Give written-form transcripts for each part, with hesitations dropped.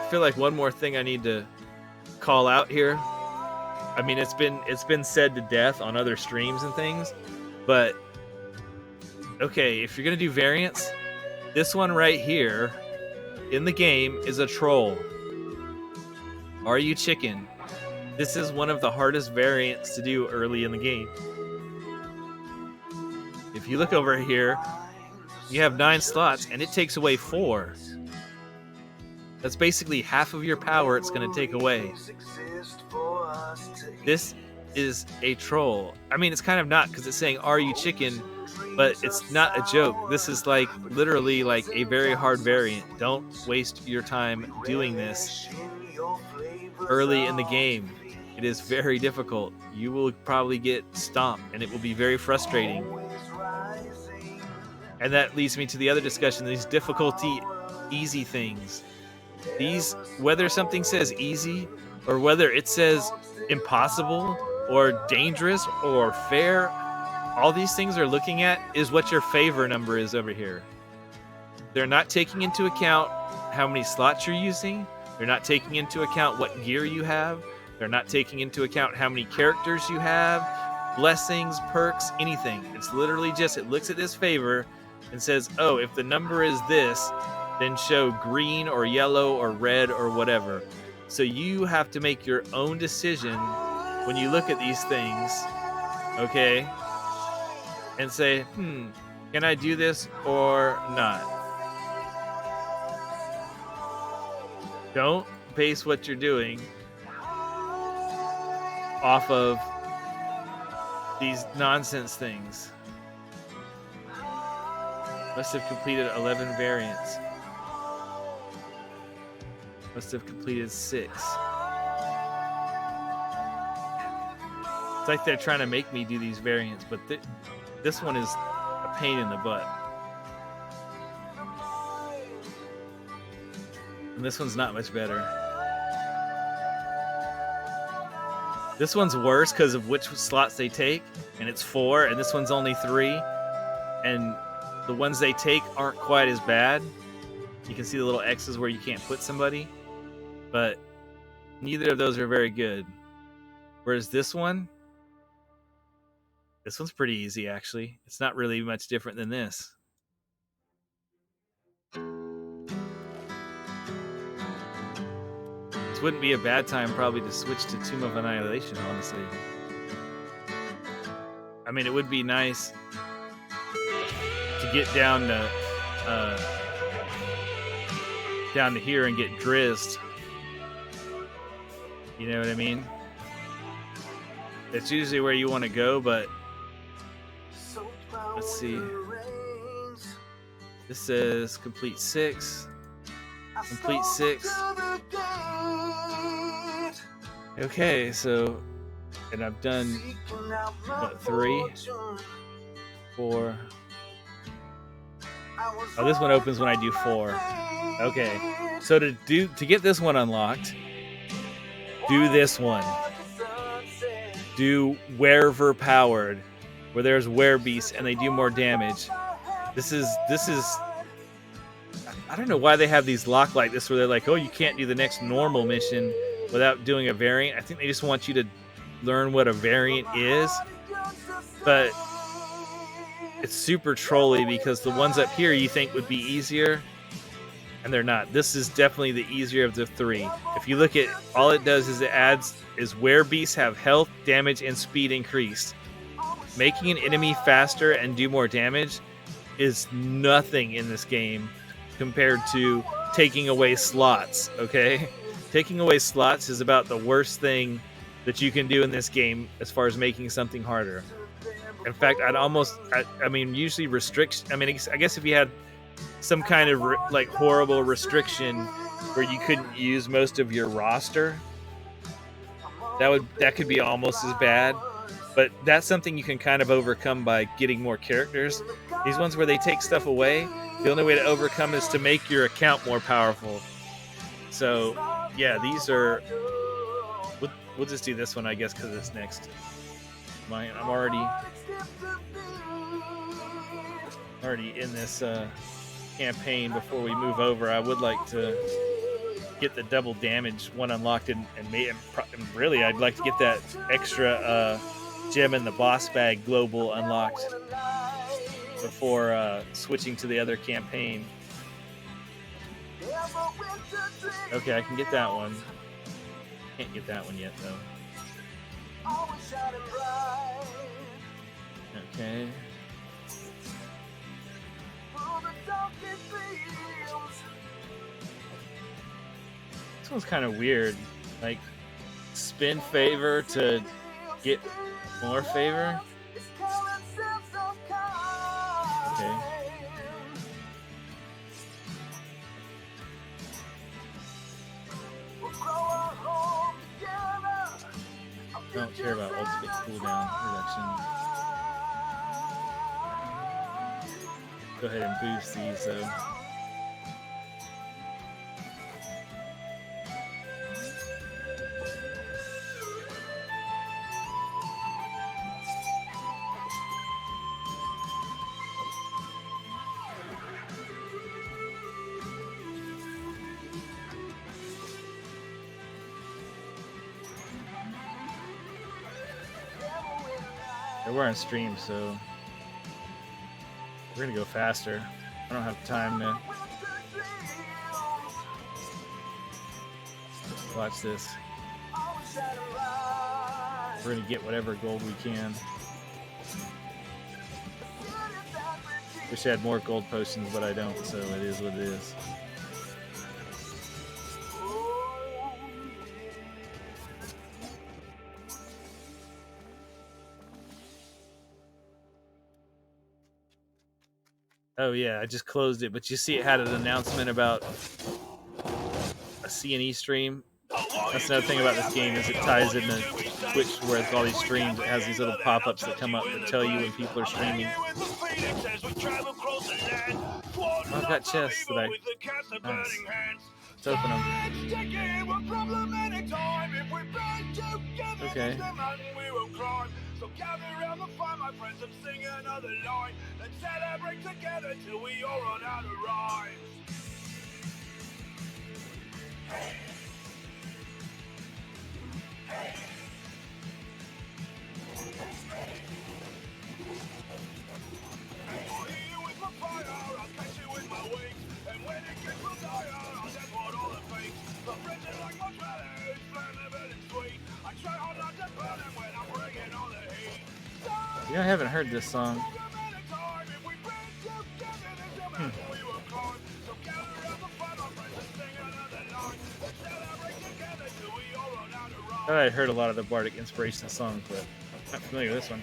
feel like one more thing I need to call out here. I mean, it's been said to death on other streams and things, but okay, if you're gonna do variants, this one right here in the game is a troll. Are you chicken? This is one of the hardest variants to do early in the game. If you look over here, you have 9 slots and it takes away 4. That's basically half of your power it's going to take away. This is a troll. I mean, it's kind of not, because it's saying, are you chicken? But it's not a joke. This is like literally like a very hard variant. Don't waste your time doing this early in the game. It is very difficult. You will probably get stomped and it will be very frustrating. And that leads me to the other discussion, these difficulty easy things. These, whether something says easy or whether it says impossible or dangerous or fair, all these things are looking at is what your favor number is over here. They're not taking into account how many slots you're using. They're not taking into account what gear you have. They're not taking into account how many characters you have, blessings, perks, anything. It's literally just, it looks at this favor and says, oh, if the number is this, then show green or yellow or red or whatever. So you have to make your own decision when you look at these things, okay? And say, can I do this or not? Don't base what you're doing off of these nonsense things. Must have completed 11 variants. Must have completed 6. It's like they're trying to make me do these variants, but this one is a pain in the butt. And this one's not much better. This one's worse because of which slots they take, and it's 4, and this one's only 3. And the ones they take aren't quite as bad. You can see the little X's where you can't put somebody, but neither of those are very good. Whereas this one's pretty easy, actually. It's not really much different than this. This wouldn't be a bad time probably to switch to Tomb of Annihilation, honestly. I mean, it would be nice to get down to here and get drizzed. You know what I mean? That's usually where you want to go, but let's see. This says complete 6. Complete 6. Okay, so, and I've done, what, 3, 4. Oh, this one opens when I do 4. Okay, so to get this one unlocked, do this one. Do Werever Powered, where there's Werebeasts and they do more damage. This is. I don't know why they have these lock like this, where they're like, oh, you can't do the next normal mission without doing a variant. I think they just want you to learn what a variant is, but it's super trolly because the ones up here you think would be easier, and they're not. This is definitely the easier of the 3. If you look at, all it does is it adds is Werebeasts have health, damage, and speed increased. Making an enemy faster and do more damage is nothing in this game compared to taking away slots, okay? Taking away slots is about the worst thing that you can do in this game as far as making something harder. In fact, I mean, usually restriction, I mean, I guess if you had some kind of like horrible restriction where you couldn't use most of your roster, that could be almost as bad. But that's something you can kind of overcome by getting more characters. These ones where they take stuff away, the only way to overcome is to make your account more powerful. So, yeah, these are... We'll just do this one, I guess, because it's next. I'm already in this campaign. Before we move over, I would like to get the double damage one unlocked, and really I'd like to get that extra gem in the boss bag global unlocked before switching to the other campaign. Okay, I can get that one. Can't get that one yet though. Okay. This one's kind of weird. Like, spin favor to get more favor. Okay. Don't care about ultimate cooldown reduction. Go ahead and boost these though. We're on stream, so we're gonna go faster. I don't have time to watch this. We're gonna get whatever gold we can. Wish I had more gold potions, but I don't, so it is what it is. Oh yeah, I just closed it, but you see it had an announcement about a C&E stream. That's another thing about this game is it ties into Twitch where it's all these streams. It has these little pop-ups that come up that tell you when people are streaming. Oh, I've got chests that I... Nice. Let's open them. Okay. So gather around the fire, my friends, and sing another line. Let's celebrate together till we all run out of rhymes. Hey. Hey. I'll hit you with my fire, I'll catch you with my wings. And when it gets real dire, I'll deport all the fakes. My friends are like my brothers, flammable and sweet. I try hard not to burn them when I'm bringing all the heat. Yeah, I haven't heard this song. I heard a lot of the Bardic Inspiration songs, but I'm not familiar with this one.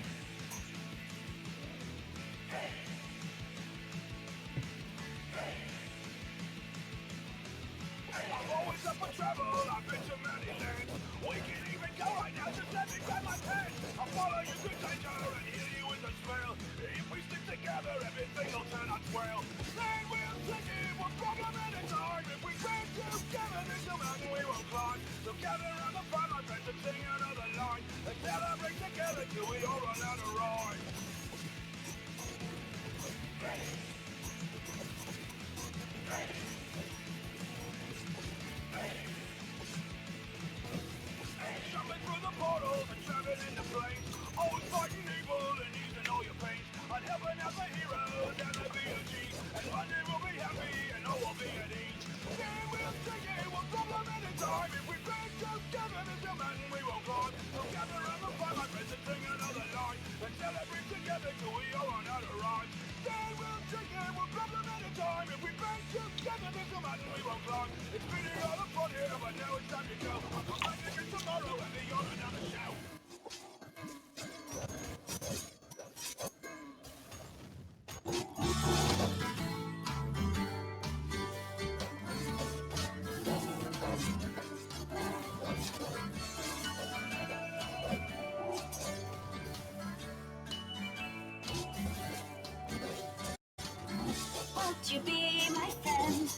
You be my friend.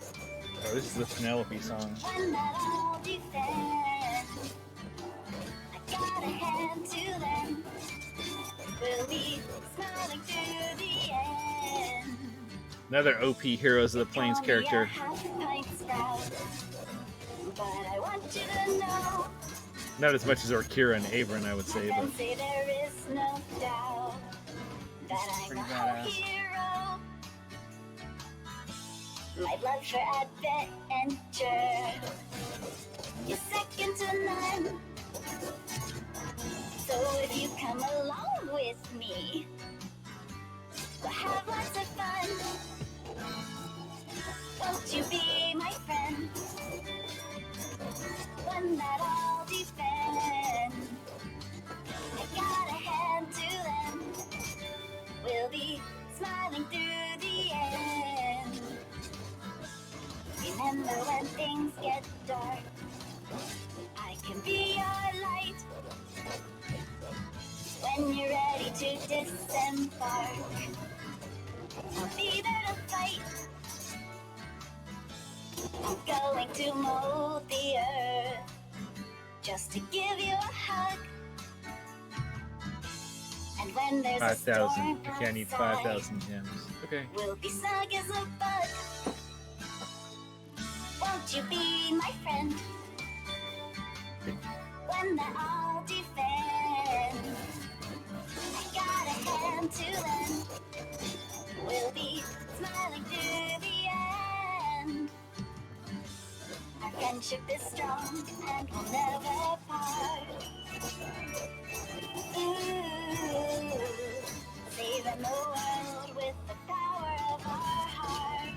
Oh, this is the Penelope song. One that I'll defend. I got a hand to them. We'll be smiling to the end. Another OP Heroes of the Plains character. But I want you to know. Not as much as Orkira and Avron, I would say, And but say there is no doubt that I'm Pretty a badass. hero. My blood for adventure is second to none. So if you come along with me, we'll have lots of fun. Won't you be my friend? One that I'll defend. I got a hand to lend. We'll be smiling through the end. Remember when things get dark, I can be your light. When you're ready to disembark, I'll be there to fight. I'm going to mold the earth just to give you a hug. And when there's a 5,000. storm Okay, I need outside, 5,000 gems. Okay. we'll be snug as a bug. Won't you be my friend? One that I'll defend. I got a hand to lend. We'll be smiling through the end. Our friendship is strong and we'll never part. Ooh, saving the world with the power of our heart.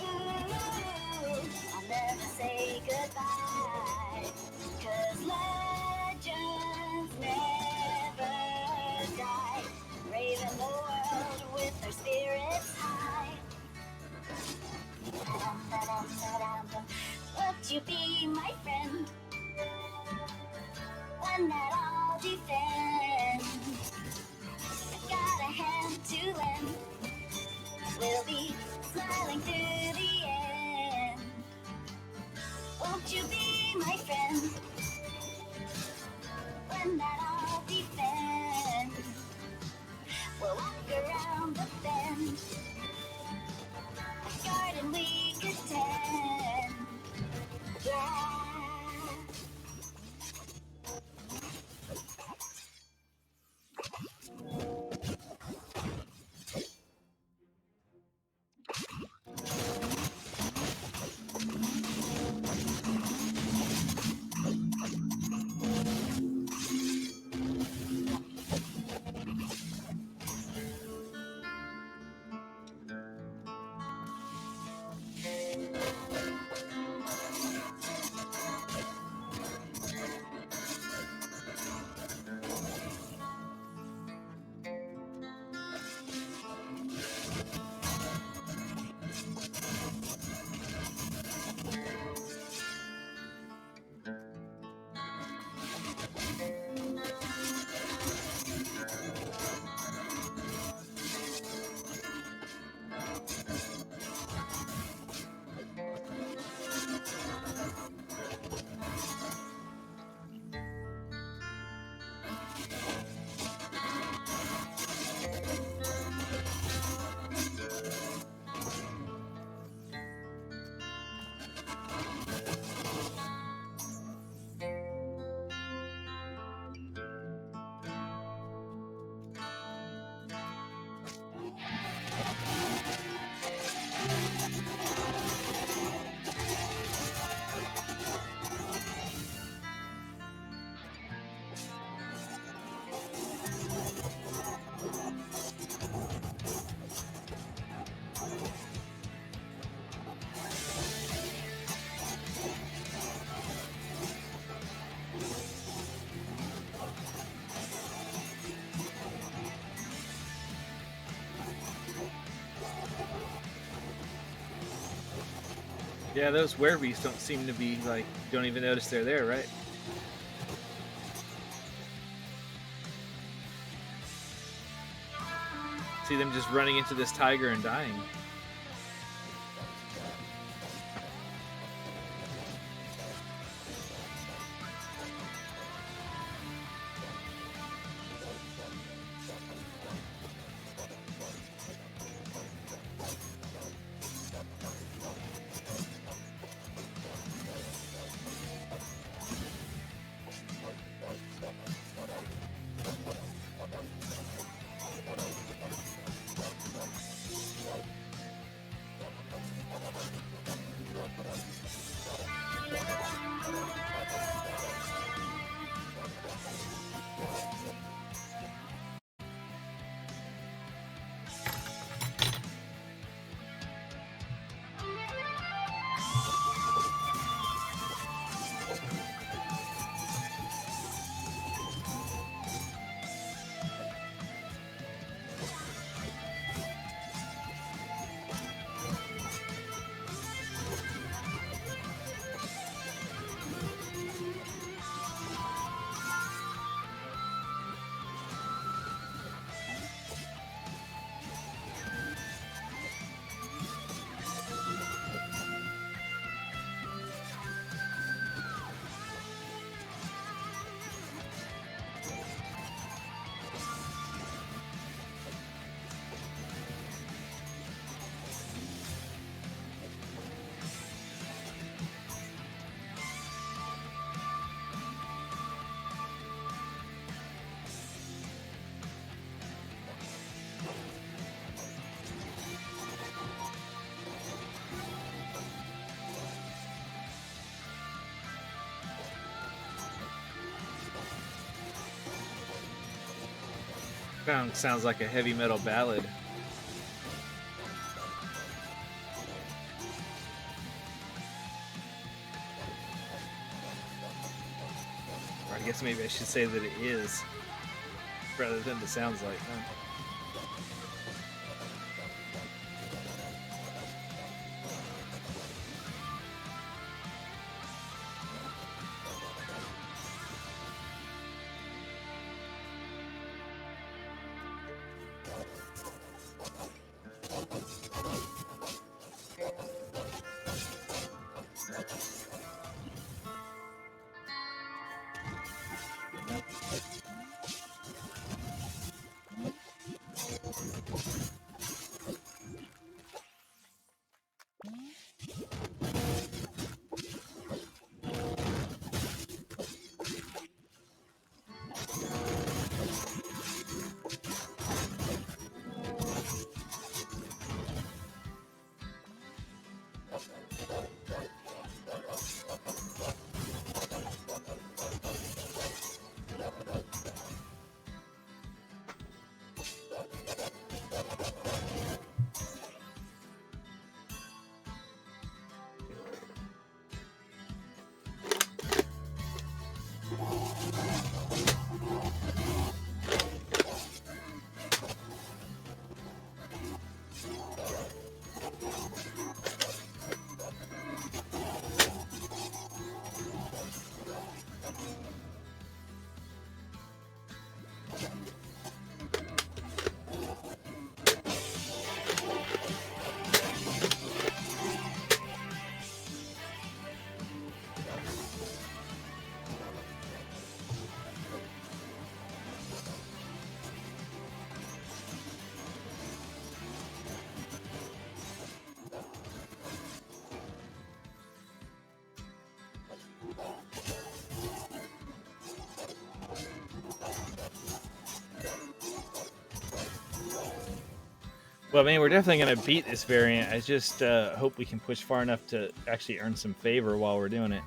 Ooh, I'll never say goodbye, 'cause legends never die. Braving the world with their spirits high. Won't you be my friend? One that I'll defend. I got a hand to lend. We'll be smiling through the end. Won't you be my friend? One that I'll defend. We'll walk around the bend. A garden we could tend. Yeah. Yeah, those werewolves don't seem to be like, don't even notice they're there, right? See them just running into this tiger and dying. Kind of sounds like a heavy metal ballad. Or I guess maybe I should say that it is, rather than it sounds like. Huh? Well, man, we're definitely going to beat this variant. I just hope we can push far enough to actually earn some favor while we're doing it.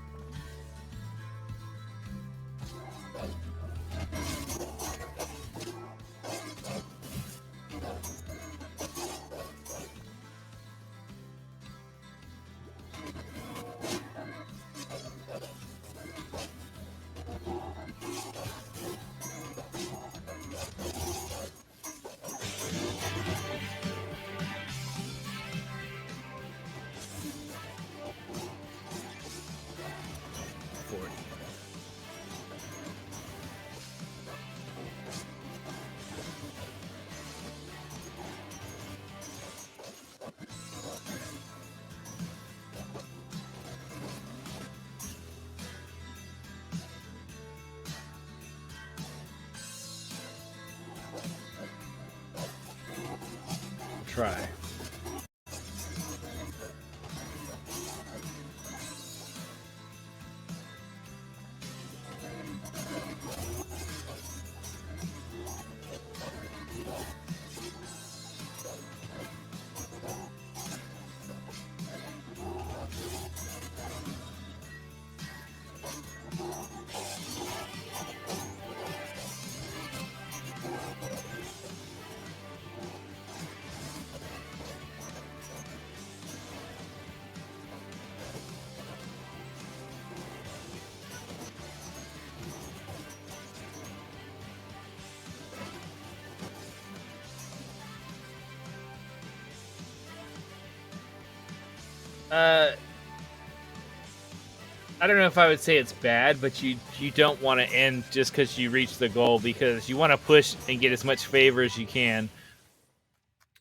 Try. I don't know if I would say it's bad, but you don't want to end just because you reach the goal, because you want to push and get as much favor as you can,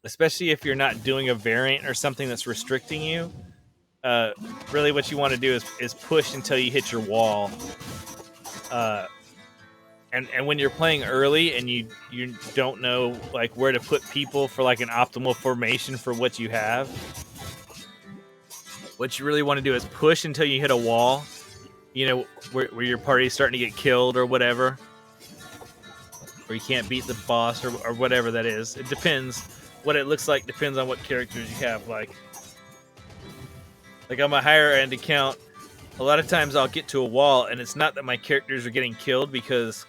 especially if you're not doing a variant or something that's restricting you. Really what you want to do is push until you hit your wall. And when you're playing early and you don't know like where to put people for like an optimal formation for what you have, what you really want to do is push until you hit a wall, you know, where your party's starting to get killed or whatever, or you can't beat the boss or whatever that is. It depends. What it looks like depends on what characters you have. Like on my higher end account, a lot of times I'll get to a wall and it's not that my characters are getting killed, because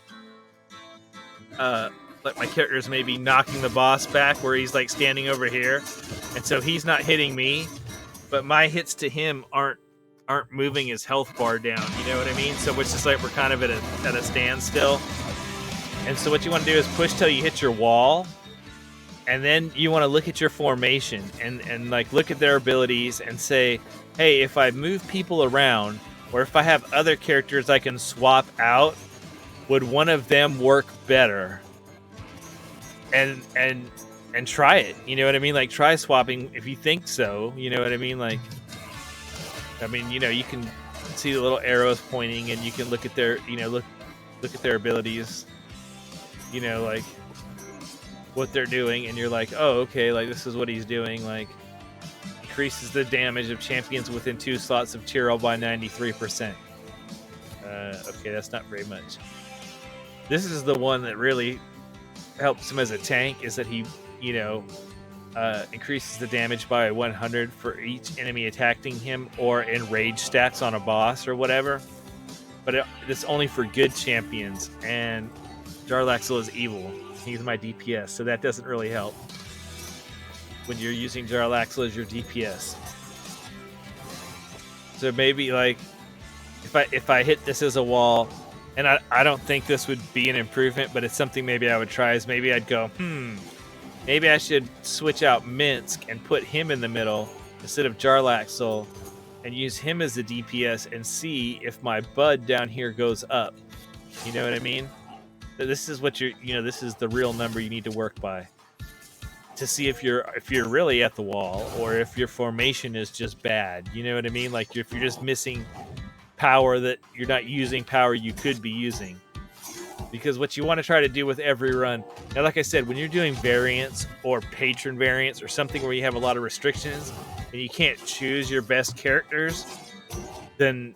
like my character's maybe knocking the boss back where he's like standing over here, and so he's not hitting me, but my hits to him aren't moving his health bar down. You know what I mean? So it's just like we're kind of at a standstill. And so what you want to do is push till you hit your wall, and then you want to look at your formation and like look at their abilities and say, hey, if I move people around, or if I have other characters I can swap out, would one of them work better? And try it. You know what I mean? Like, try swapping if you think so. You know what I mean? Like, I mean, you know, you can see the little arrows pointing, and you can look at their, you know, look at their abilities. You know, like what they're doing, and you're like, oh, okay, like this is what he's doing. Like, increases the damage of champions within 2 slots of Tyrell by 93%. Okay, that's not very much. This is the one that really helps him as a tank, is that he, you know, increases the damage by 100 for each enemy attacking him or enrage stats on a boss or whatever. But it's only for good champions, and Jarlaxle is evil. He's my DPS, so that doesn't really help when you're using Jarlaxle as your DPS. So maybe like if I hit this as a wall, and I don't think this would be an improvement, but it's something maybe I would try, is maybe I'd go, maybe I should switch out Minsk and put him in the middle instead of Jarlaxle and use him as the DPS and see if my Bud down here goes up. You know what I mean? This is what this is the real number you need to work by to see if you're really at the wall, or if your formation is just bad. You know what I mean? Like, if you're just missing power, that you're not using power you could be using. Because what you want to try to do with every run, now like I said, when you're doing variants or patron variants or something where you have a lot of restrictions and you can't choose your best characters, then,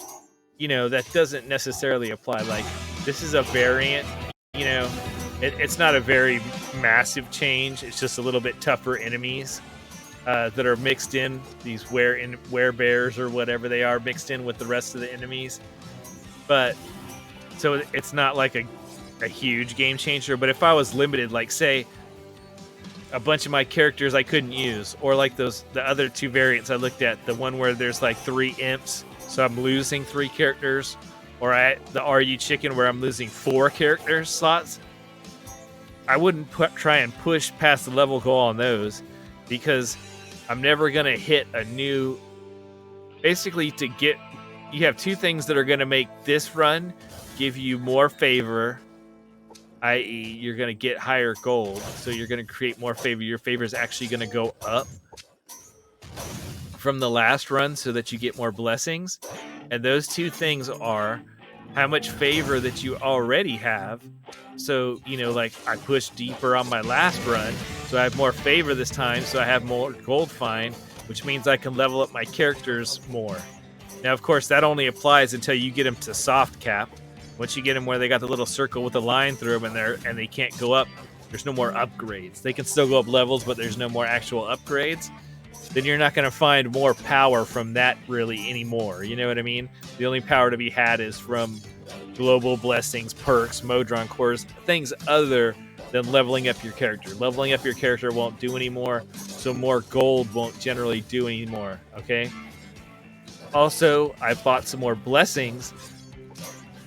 you know, that doesn't necessarily apply. Like, this is a variant, you know, it's not a very massive change. It's just a little bit tougher enemies that are mixed in, these werebears or whatever they are, mixed in with the rest of the enemies. But so it's not like a huge game changer. But if I was limited, like say a bunch of my characters I couldn't use, or like the other 2 variants I looked at, the one where there's like 3 imps, so I'm losing 3 characters, or the RU chicken where I'm losing 4 character slots, I wouldn't try and push past the level goal on those, because I'm never going to hit a new... Basically, you have 2 things that are going to make this run give you more favor, i.e. you're going to get higher gold, so you're going to create more favor. Your favor is actually going to go up from the last run so that you get more blessings. And those 2 things are how much favor that you already have. So, you know, like I pushed deeper on my last run, so I have more favor this time, so I have more gold find, which means I can level up my characters more. Now, of course, that only applies until you get them to soft cap. Once you get them where they got the little circle with a line through them and they can't go up, there's no more upgrades. They can still go up levels, but there's no more actual upgrades. Then you're not going to find more power from that really anymore. You know what I mean? The only power to be had is from global blessings, perks, Modron cores, things other than leveling up your character. Leveling up your character won't do anymore, so more gold won't generally do anymore, okay? Also, I bought some more blessings.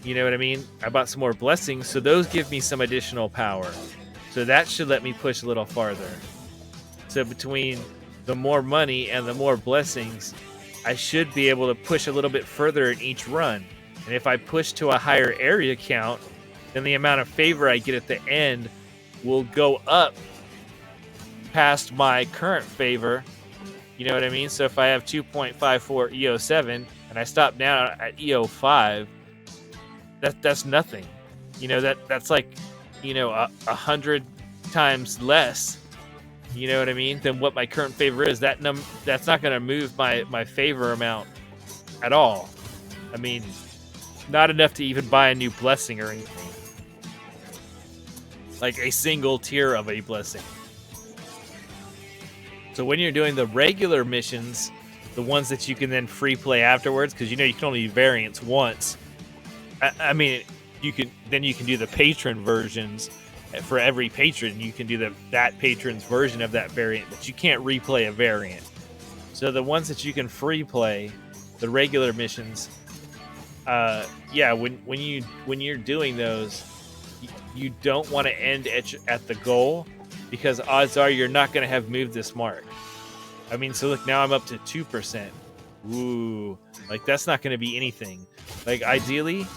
You know what I mean? I bought some more blessings, so those give me some additional power. So that should let me push a little farther. So between the more money and the more blessings, I should be able to push a little bit further in each run. And if I push to a higher area count, then the amount of favor I get at the end will go up past my current favor. You know what I mean? So if I have 2.54 EO7 and I stop down at EO5, that's nothing. You know, that's like, you know, 100 times less. You know what I mean? Than what my current favor is. That's not going to move my favor amount at all. I mean, not enough to even buy a new blessing or anything. Like a single tier of a blessing. So when you're doing the regular missions, the ones that you can then free play afterwards, because you know you can only do variants once. I mean, you can do the patron versions, for every patron, you can do that patron's version of that variant, but you can't replay a variant. So the ones that you can free play, the regular missions, yeah, when you're doing those, you don't want to end at the goal, because odds are you're not going to have moved this mark. I mean, so look, now I'm up to 2%. Ooh, like that's not going to be anything. Like ideally,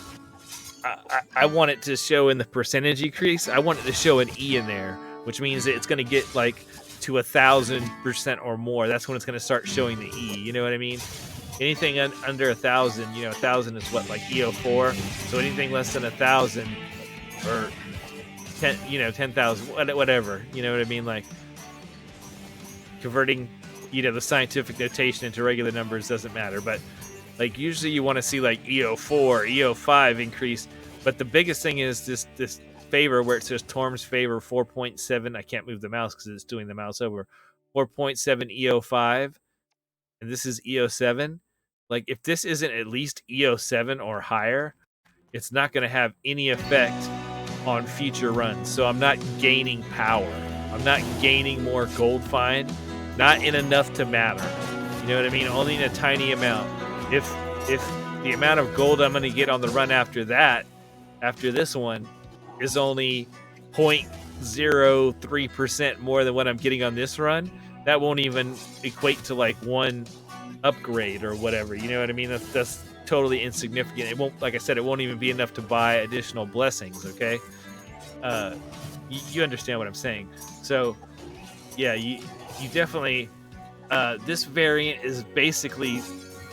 I want it to show in the percentage increase. I want it to show an E in there, which means that it's going to get like to 1,000% or more. That's when it's going to start showing the E. You know what I mean? Anything under 1,000, 1,000 is what, like EO4. So anything less than 1,000 or 10,000, whatever. You know what I mean? Like converting, the scientific notation into regular numbers doesn't matter, but like usually you want to see like EO4, EO5 increase. But the biggest thing is this favor where it says Torm's favor 4.7. I can't move the mouse because it's doing the mouse over. 4.7 EO5, and this is EO7. Like if this isn't at least EO7 or higher, it's not going to have any effect on future runs. So I'm not gaining power. I'm not gaining more gold find. Not in enough to matter. You know what I mean? Only in a tiny amount. If the amount of gold I'm going to get on the run after this one, is only 0.03% more than what I'm getting on this run, that won't even equate to like one upgrade or whatever. You know what I mean? That's totally insignificant. It won't, like I said, it won't even be enough to buy additional blessings. Okay, you understand what I'm saying? So, yeah, you definitely. This variant is basically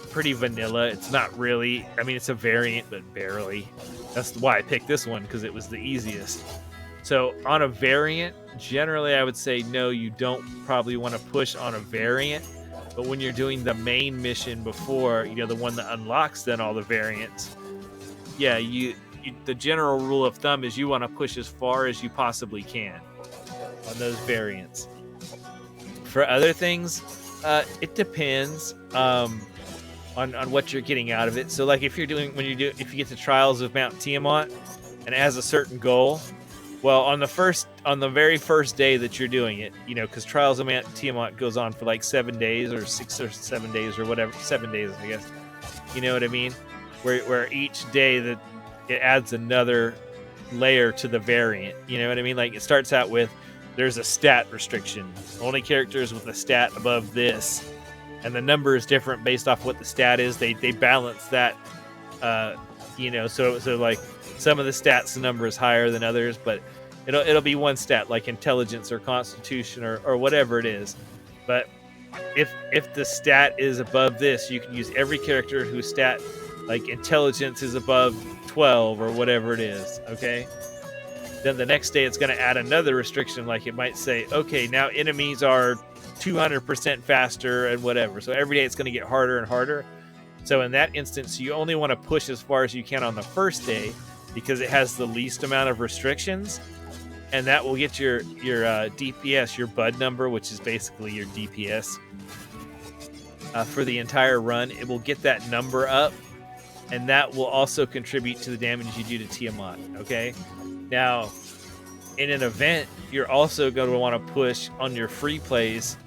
pretty vanilla. It's not really. I mean, it's a variant, but barely. That's why I picked this one, because it was the easiest. So on a variant, generally I would say no, you don't probably want to push on a variant. But when you're doing the main mission before, the one that unlocks then all the variants, yeah, the general rule of thumb is you want to push as far as you possibly can on those variants. For other things, it depends on what you're getting out of it. So like if you get to Trials of Mount Tiamat and it has a certain goal, well, on the very first day that you're doing it, because Trials of Mount Tiamat goes on for like 7 days or 6 or 7 days or whatever, 7 days, I guess. You know what I mean? Where each day that it adds another layer to the variant. You know what I mean? Like it starts out with, there's a stat restriction. Only characters with a stat above this. And the number is different based off what the stat is. They balance that, so like some of the stats, the number is higher than others, but it'll be one stat like intelligence or constitution or whatever it is. But if the stat is above this, you can use every character whose stat like intelligence is above 12 or whatever it is. Okay. Then the next day it's going to add another restriction, like it might say, okay, now enemies are 200% faster and whatever. So every day it's going to get harder and harder. So in that instance, you only want to push as far as you can on the first day because it has the least amount of restrictions, and that will get your DPS, your bud number, which is basically your DPS for the entire run. It will get that number up, and that will also contribute to the damage you do to Tiamat. Okay. Now, in an event, you're also going to want to push on your free plays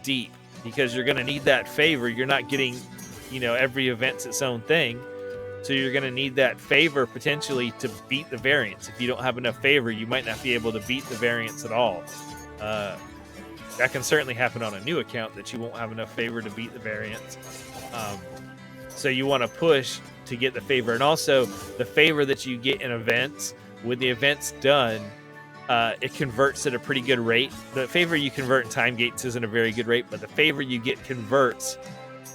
deep because you're going to need that favor. You're not getting, every event's its own thing. So you're going to need that favor potentially to beat the variants. If you don't have enough favor, you might not be able to beat the variants at all. That can certainly happen on a new account that you won't have enough favor to beat the variants. So you want to push to get the favor. And also, the favor that you get in events, when the event's done, it converts at a pretty good rate. The favor you convert in time gates isn't a very good rate, but the favor you get converts.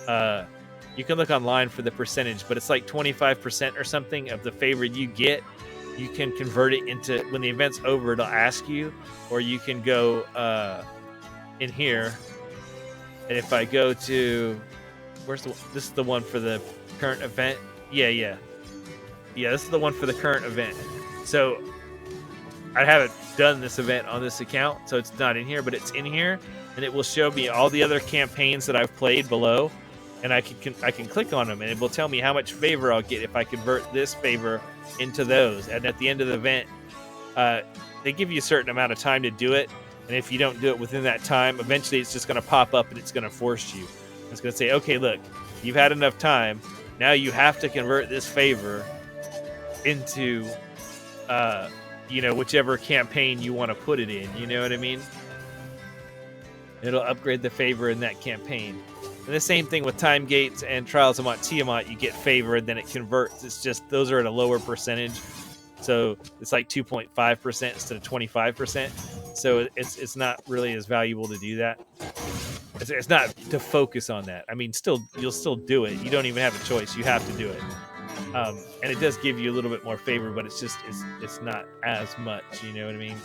You can look online for the percentage, but it's like 25% or something of the favor you get. You can convert it into, when the event's over, it'll ask you, or you can go in here. And if I go to, this is the one for the current event. Yeah, this is the one for the current event. So I haven't done this event on this account, so it's not in here, but it's in here, and it will show me all the other campaigns that I've played below, and I can click on them, and it will tell me how much favor I'll get if I convert this favor into those. And at the end of the event, they give you a certain amount of time to do it. And if you don't do it within that time, eventually it's just going to pop up and it's going to force you. It's going to say, okay, look, you've had enough time. Now you have to convert this favor into, whichever campaign you want to put it in. You know what I mean? It'll upgrade the favor in that campaign. And the same thing with time gates and Trials of Mont Tiamat. You get favor and then it converts. It's just those are at a lower percentage. So it's like 2.5% instead of 25%. So it's not really as valuable to do that. It's not to focus on that. I mean, you'll still do it. You don't even have a choice. You have to do it. And it does give you a little bit more favor, but it's not as much. You know what I mean?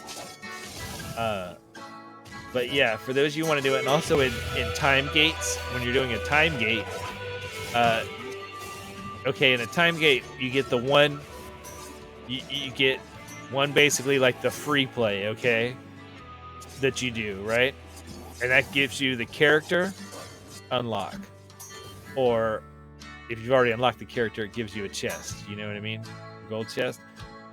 But yeah, for those you want to do it, and also in time gates, when you're doing a time gate, in a time gate, you get the one. You get one basically like the free play, okay, that you do, right? And that gives you the character unlock. Or if you've already unlocked the character, it gives you a chest. You know what I mean? A gold chest.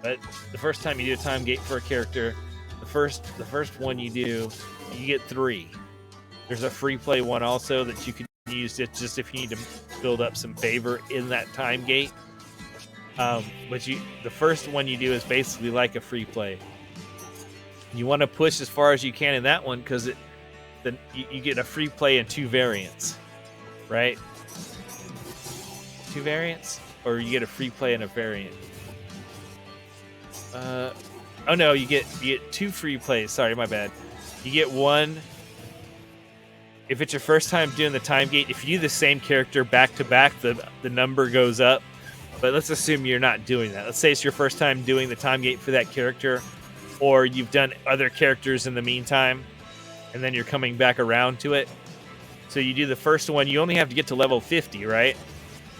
But the first time you do a time gate for a character, the first one you do, you get 3. There's a free play one also that you can use just if you need to build up some favor in that time gate. But the first one you do is basically like a free play. You want to push as far as you can in that one because you get a free play in 2 variants, right? 2 variants, or you get a free play in a variant. Oh no, you get 2 free plays. Sorry, my bad. You get one if it's your first time doing the time gate. If you do the same character back to back, the number goes up. But let's assume you're not doing that. Let's say it's your first time doing the time gate for that character, or you've done other characters in the meantime, and then you're coming back around to it. So you do the first one. You only have to get to level 50, right?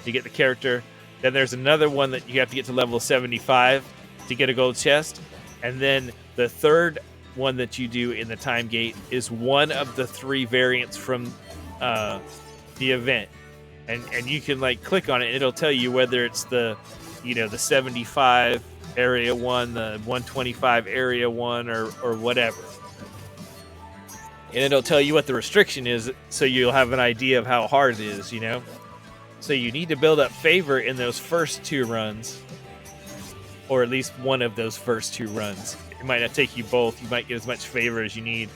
To get the character. Then there's another one that you have to get to level 75 to get a gold chest. And then the third one that you do in the time gate is one of the 3 variants from the event. And you can like click on it and it'll tell you whether it's the 75 area 1, the 125 area 1 or whatever. And it'll tell you what the restriction is so you'll have an idea of how hard it is, So you need to build up favor in those first 2 runs, or at least one of those first 2 runs. It might not take you both. You might get as much favor as you need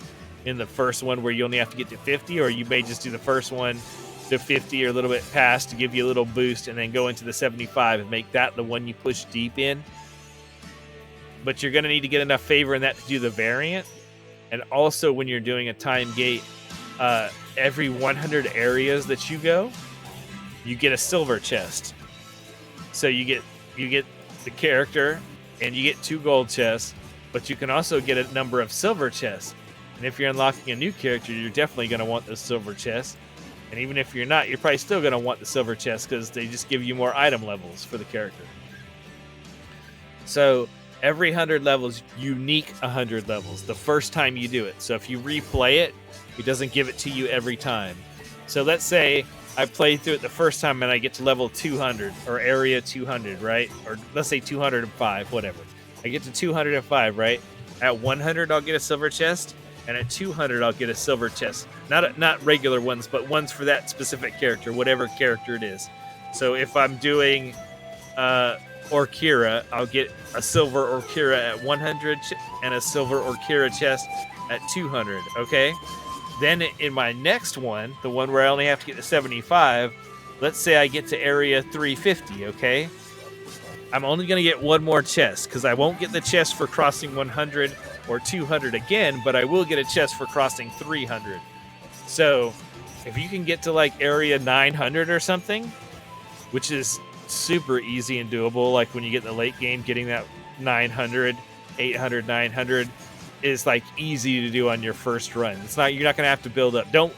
in the first one where you only have to get to 50, or you may just do the first one to 50 or a little bit past to give you a little boost and then go into the 75 and make that the one you push deep in. But you're going to need to get enough favor in that to do the variant. And also when you're doing a time gate, every 100 areas that you go, you get a silver chest. So you get the character and you get 2 gold chests, but you can also get a number of silver chests. And if you're unlocking a new character, you're definitely going to want those silver chests. And even if you're not, you're probably still going to want the silver chest because they just give you more item levels for the character. So every 100 levels, unique 100 levels the first time you do it. So if you replay it, it doesn't give it to you every time. So let's say I play through it the first time and I get to level 200 or area 200, right? Or let's say 205, whatever. I get to 205, right? At 100, I'll get a silver chest. And at 200, I'll get a silver chest. Not regular ones, but ones for that specific character, whatever character it is. So if I'm doing Orkira, I'll get a silver Orkira at 100 and a silver Orkira chest at 200, okay? Then in my next one, the one where I only have to get to 75, let's say I get to area 350, okay? I'm only going to get one more chest because I won't get the chest for crossing 100 or 200 again, but I will get a chest for crossing 300. So if you can get to like area 900 or something, which is super easy and doable, like when you get in the late game, getting that 900, 800, 900 is like easy to do on your first run. You're not going to have to build up. Don't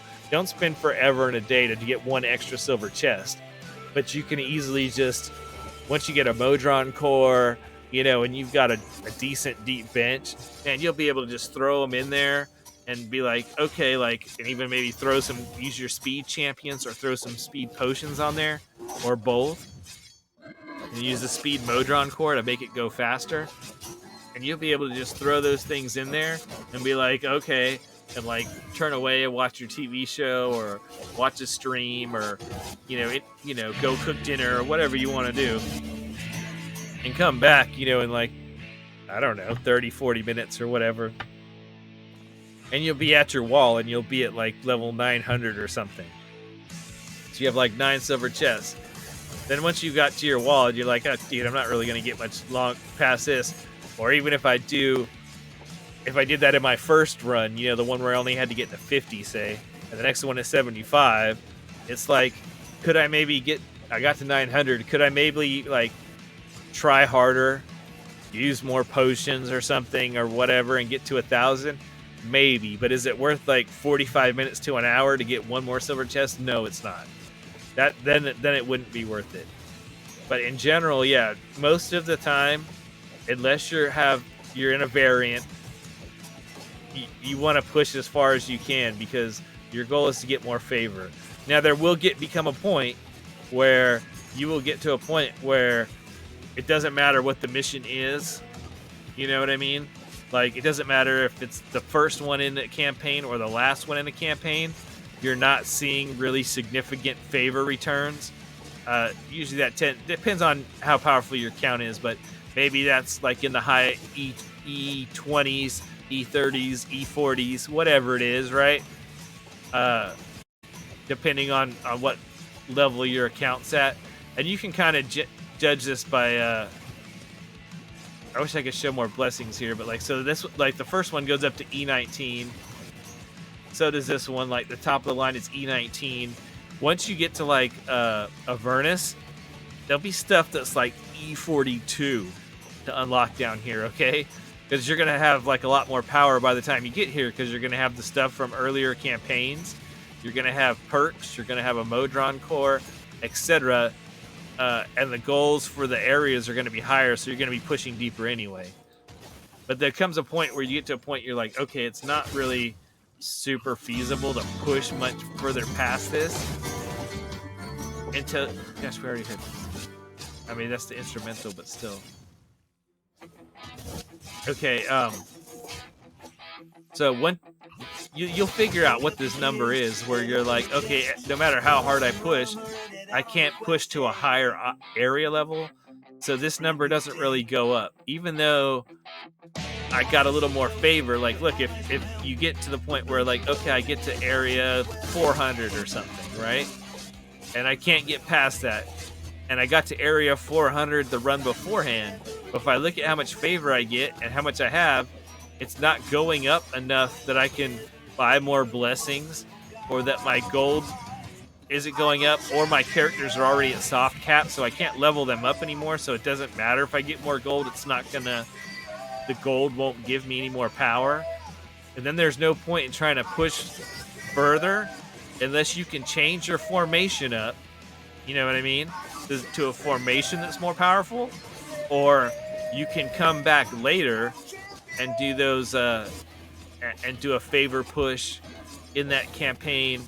spend forever in a day to get one extra silver chest, but you can easily just, once you get a Modron core, and you've got a decent deep bench, and you'll be able to just throw them in there and be like, okay, and even maybe use your speed champions or throw some speed potions on there, or both, and use the speed Modron core to make it go faster. and you'll be able to just throw those things in there and be like, okay, and like turn away and watch your TV show or watch a stream or go cook dinner or whatever you want to do, and come back in like, I don't know, 30-40 minutes or whatever, and you'll be at your wall and you'll be at like level 900 or something. So you have like 9 silver chests. Then once you got to your wall, you're like, oh, dude, I'm not really going to get much long past this. Or even if I did that in my first run, the one where I only had to get to 50, say, and the next one is 75, it's like, I got to 900, could I maybe like try harder, use more potions or something or whatever and get to 1,000? Maybe, but is it worth like 45 minutes to an hour to get one more silver chest? No, it's not. Then it wouldn't be worth it. But in general, yeah, most of the time, unless you're in a variant, you want to push as far as you can because your goal is to get more favor. Now there will become a point where you will get to a point where it doesn't matter what the mission is. You know what I mean? Like, it doesn't matter if it's the first one in the campaign or the last one in the campaign. You're not seeing really significant favor returns. Usually that depends on how powerful your count is, but maybe that's like in the high E20s, E30s, E40s, whatever it is, right? Depending on what level your account's at. And you can kind of judge this by... I wish I could show more blessings here, but so this, like the first one goes up to E19. So does this one. Like the top of the line is E19. Once you get to like Avernus, there'll be stuff that's like E42 to unlock down here, okay? Because you're gonna have like a lot more power by the time you get here, because you're gonna have the stuff from earlier campaigns. You're gonna have perks. You're gonna have a Modron core, etc. And the goals for the areas are going to be higher, so you're going to be pushing deeper anyway. But there comes a point where you get to a point you're like, okay, it's not really super feasible to push much further past this. Until, gosh, we already heard. I mean, that's the instrumental, but still. Okay, so when you'll figure out what this number is, where you're like, okay, no matter how hard I push, I can't push to a higher area level, so this number doesn't really go up, even though I got a little more favor. Like, look, if you get to the point where like, okay, I get to area 400 or something, right? And I can't get past that, and I got to area 400 the run beforehand, but if I look at how much favor I get and how much I have, it's not going up enough that I can buy more blessings, or that my gold isn't going up, or my characters are already at soft cap, so I can't level them up anymore, so it doesn't matter if I get more gold. It's not gonna... The gold won't give me any more power. And then there's no point in trying to push further unless you can change your formation up, you know what I mean, to a formation that's more powerful, or you can come back later and do those and do a favor push in that campaign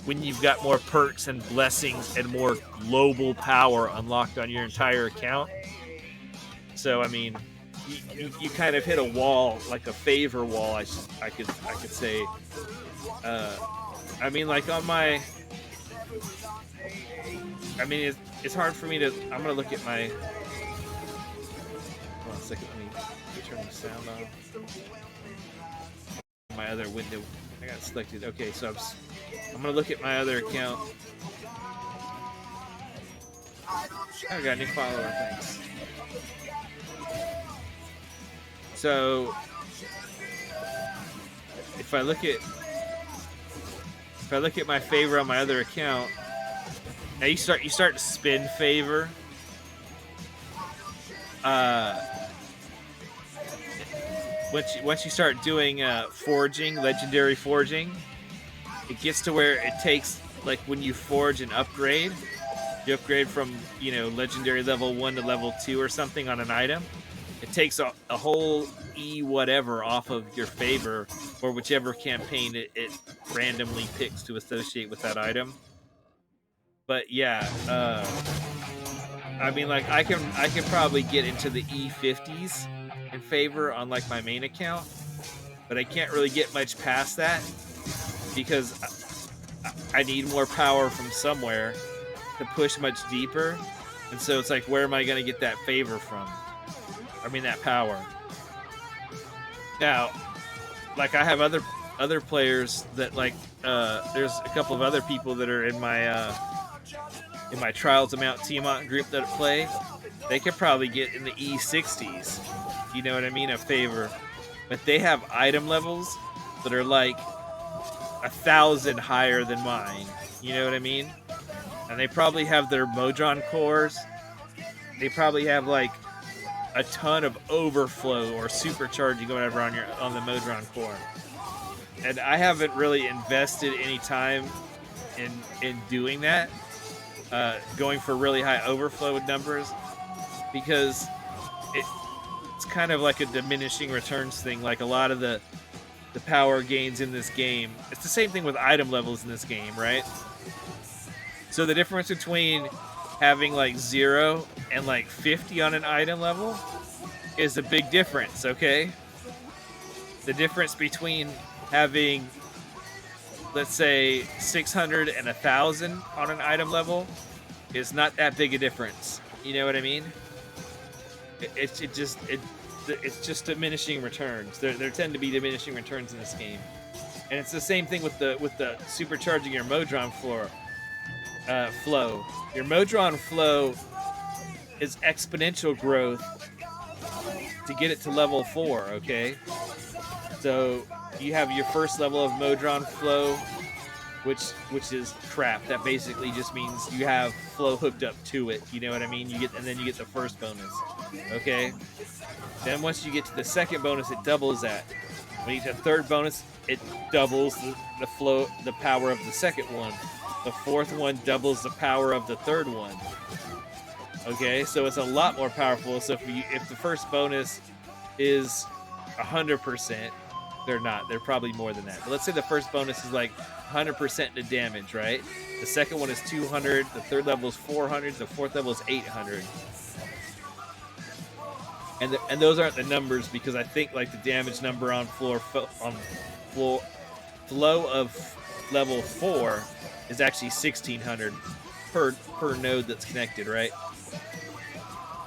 when you've got more perks and blessings and more global power unlocked on your entire account. So I mean, you kind of hit a wall, like a favor wall, I could say. I mean, like on my, I mean, it's hard for me to. I'm gonna look at my. Hold on a second. Let me turn the sound off. My other window, I got selected. Okay, so I'm gonna look at my other account. I got a new follower, thanks. So if I look at my favor on my other account, now you start to spin favor. Once you start doing forging, legendary forging, it gets to where it takes, like when you forge an upgrade, you upgrade from, you know, legendary level 1 to level 2 or something on an item. It takes a whole E whatever off of your favor for whichever campaign it randomly picks to associate with that item. But yeah, I mean, like I can probably get into the E50s in favor on like my main account, but I can't really get much past that because I need more power from somewhere to push much deeper. And so it's like, where am I going to get that favor from? I mean, that power. Now, like I have other players that like, there's a couple of other people that are in my Trials of Mount Tiamat group that play. They could probably get in the E60s, you know what I mean, a favor. But they have item levels that are like 1,000 higher than mine, you know what I mean? And they probably have their Modron cores. They probably have like a ton of overflow or supercharging or whatever on the Modron core. And I haven't really invested any time in doing that, going for really high overflow numbers, because it's kind of like a diminishing returns thing. Like a lot of the power gains in this game, it's the same thing with item levels in this game, right? So the difference between having like 0 and like 50 on an item level is a big difference, okay? The difference between having, let's say, 600 and 1,000 on an item level is not that big a difference. You know what I mean? It's just diminishing returns. There tend to be diminishing returns in this game, and it's the same thing with the supercharging your Modron flow. Your Modron flow is exponential growth to get it to level 4. Okay, so you have your first level of Modron flow, which is crap. That basically just means you have flow hooked up to it. You know what I mean? And then you get the first bonus. Okay. Then once you get to the second bonus, it doubles that. When you get the third bonus, it doubles the power of the second one. The fourth one doubles the power of the third one. Okay, so it's a lot more powerful. So if the first bonus is 100%, they're not. They're probably more than that. But let's say the first bonus is like 100% to damage, right? The second one is 200. The third level is 400. The fourth level is 800. And those aren't the numbers, because I think like the damage number on flow of level 4 is actually 1,600 per node that's connected, right?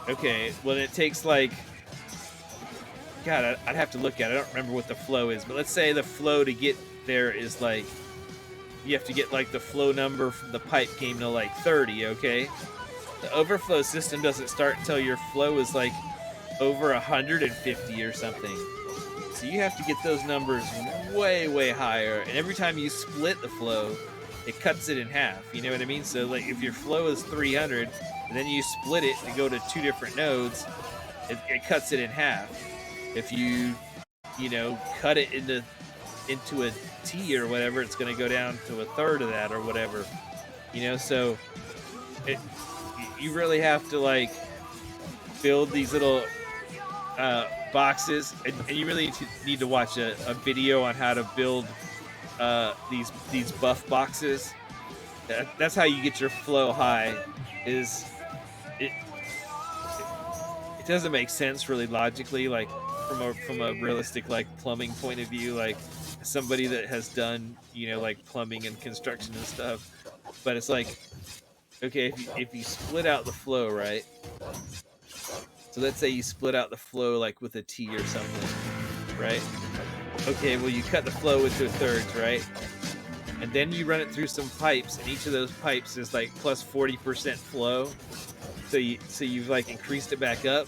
Okay, well it takes like, God, I'd have to look at it. I don't remember what the flow is, but let's say the flow to get there is like, you have to get like the flow number from the pipe game to like 30, okay? The overflow system doesn't start until your flow is like over 150 or something. So you have to get those numbers way, way higher. And every time you split the flow, it cuts it in half. You know what I mean? So like if your flow is 300 and then you split it to go to 2 different nodes, it cuts it in half. If you cut it into a T or whatever, it's going to go down to a third of that or whatever. So you really have to like build these little boxes, and you really need to watch a video on how to build these buff boxes. That's how you get your flow high. Is it doesn't make sense really logically, like from a realistic like plumbing point of view, like somebody that has done like plumbing and construction and stuff. But it's like, okay, if you split out the flow, right? So let's say you split out the flow like with a T or something, right? Okay, well you cut the flow into thirds, right? And then you run it through some pipes, and each of those pipes is like plus 40% flow. So you've like increased it back up,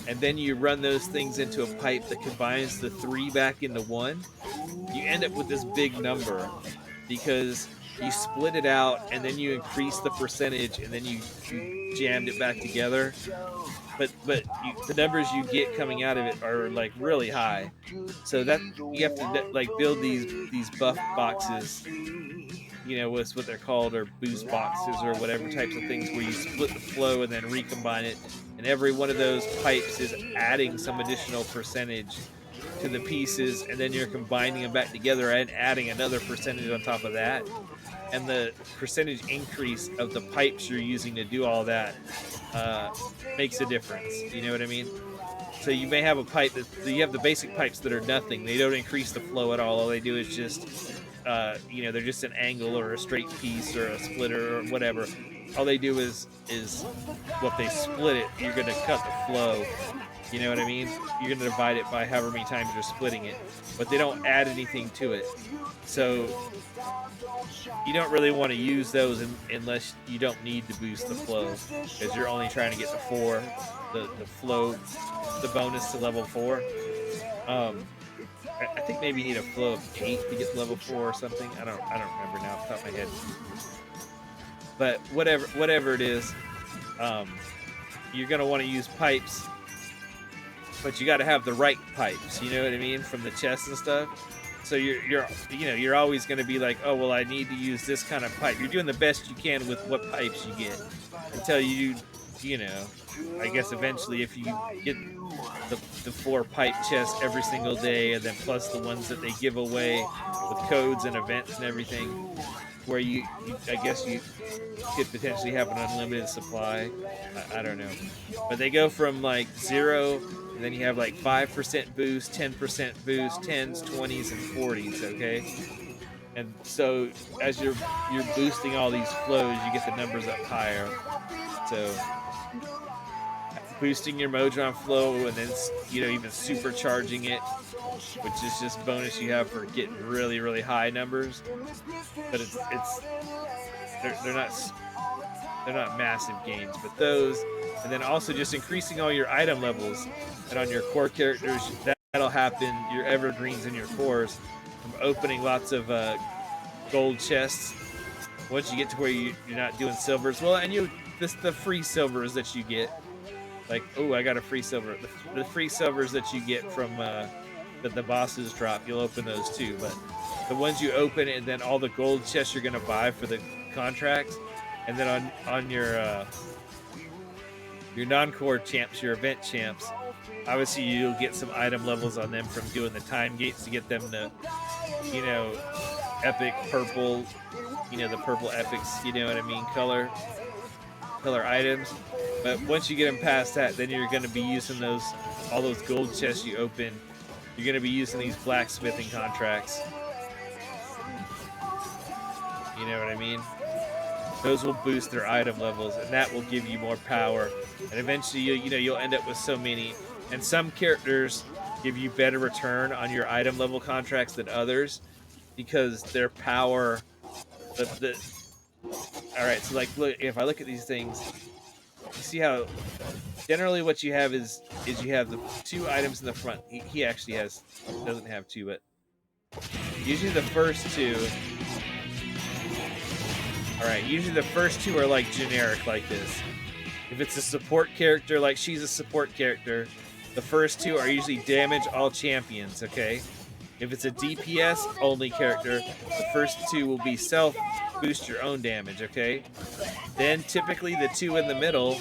and then you run those things into a pipe that combines the 3 back into 1. You end up with this big number because you split it out, and then you increase the percentage, and then you jammed it back together. But the numbers you get coming out of it are like really high. So that you have to like build these buff boxes, what's what they're called, or boost boxes or whatever types of things, where you split the flow and then recombine it, and every one of those pipes is adding some additional percentage to the pieces, and then you're combining them back together and adding another percentage on top of that. And the percentage increase of the pipes you're using to do all that makes a difference. You know what I mean? So you may have a pipe that you have the basic pipes that are nothing. They don't increase the flow at all. All they do is just, they're just an angle or a straight piece or a splitter or whatever. All they do is what they split it. You're going to cut the flow. You know what I mean? You're going to divide it by however many times you're splitting it, but they don't add anything to it. So you don't really want to use those unless you don't need to boost the flow, because you're only trying to get the flow, the bonus to level 4. I think maybe you need a flow of 8 to get to level 4 or something. I don't remember now off the top of my head. But whatever it is, you're gonna want to use pipes, but you got to have the right pipes. You know what I mean, from the chest and stuff. So you're always going to be like, oh well, I need to use this kind of pipe. You're doing the best you can with what pipes you get until I guess eventually if you get the 4 pipe chests every single day, and then plus the ones that they give away with codes and events and everything, where I guess you could potentially have an unlimited supply. I don't know, but they go from like 0, and then you have like 5% boost, 10% boost, 10s, 20s, and 40s. Okay, and so as you're boosting all these flows, you get the numbers up higher. So boosting your Modron flow, and then even supercharging it, which is just bonus you have for getting really, really high numbers. But they're not massive gains, but those, and then also just increasing all your item levels, and on your core characters that'll happen. Your evergreens and your cores from opening lots of gold chests. Once you get to where you're not doing silvers, well, and the free silvers that you get. Like, oh, I got a free silver. The free silvers that you get from that the bosses drop, you'll open those too. But the ones you open, and then all the gold chests you're gonna buy for the contracts, and then on your non-core champs, your event champs, obviously you'll get some item levels on them from doing the time gates to get them to, epic purple, the purple epics. You know what I mean? Color items. But once you get them past that, then you're going to be using all those gold chests you open. You're going to be using these blacksmithing contracts. You know what I mean? Those will boost their item levels, and that will give you more power. And eventually, you'll end up with so many. And some characters give you better return on your item level contracts than others, because their power. All right, so like, look, if I look at these things, you see how generally what you have is you have the 2 items in the front. He actually doesn't have 2, but usually the first 2. All right, usually the first 2 are like generic like this. If it's a support character, like she's a support character, the first 2 are usually damage all champions. Okay. If it's a DPS only character, the first 2 will be self boost your own damage, okay? Then typically the 2 in the middle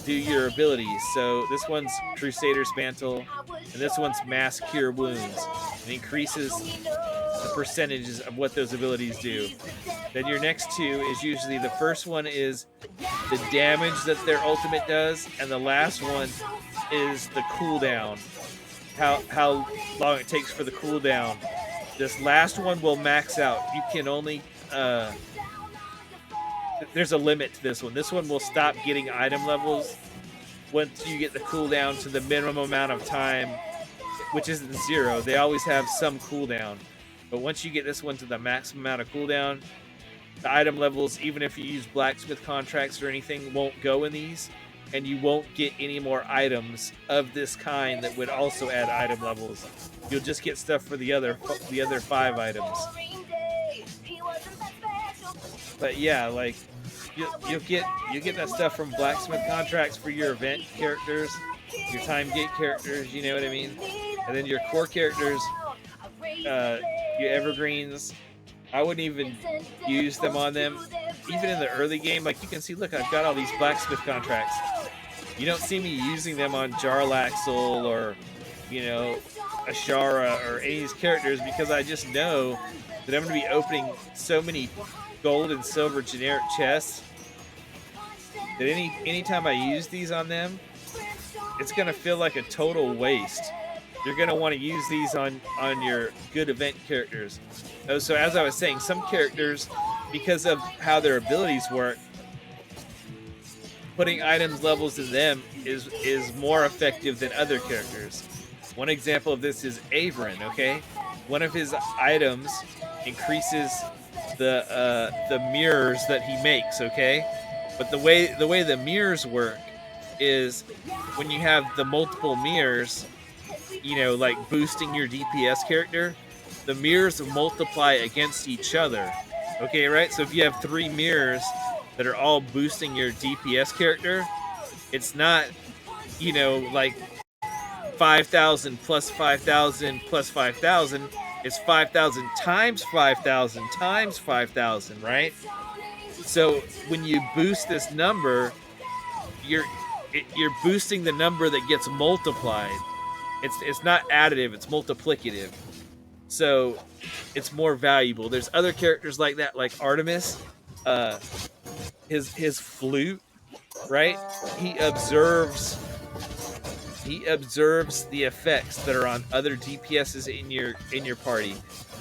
do your abilities. So this one's Crusader's Mantle, and this one's Mass Cure Wounds. It increases the percentages of what those abilities do. Then your next 2 is usually, the first one is the damage that their ultimate does, and the last one is the cooldown. How long it takes for the cooldown. This last one will max out. You can only there's a limit to this one. This one will stop getting item levels once you get the cooldown to the minimum amount of time, which isn't 0. They always have some cooldown. But once you get this one to the maximum amount of cooldown, the item levels, even if you use blacksmith contracts or anything, won't go in these, and you won't get any more items of this kind that would also add item levels. You'll just get stuff for the other 5 items. But yeah, like you'll get that stuff from blacksmith contracts for your event characters, your time gate characters. You know what I mean? And then your core characters, your evergreens. I wouldn't even use them on them, even in the early game. Like you can see, look, I've got all these blacksmith contracts. You don't see me using them on Jarlaxle or, Ashara or any of these characters, because I just know that I'm going to be opening so many gold and silver generic chests that anytime I use these on them, it's gonna feel like a total waste. You're gonna want to use these on your good event characters. Oh, so as I was saying, some characters, because of how their abilities work, putting items levels in them is more effective than other characters. One example of this is Averin. Okay, one of his items increases the mirrors that he makes. Okay, but the way the mirrors work is when you have the multiple mirrors, you know, like boosting your DPS character, the mirrors multiply against each other. Okay, right? So if you have 3 mirrors that are all boosting your DPS character, it's not, you know, like 5,000 plus 5,000 plus 5,000. It's 5,000 times 5,000 times 5,000, right? So when you boost this number, you're boosting the number that gets multiplied. It's not additive, it's multiplicative. So it's more valuable. There's other characters like that, like Artemis. His flute, right? He observes the effects that are on other DPSs in your party.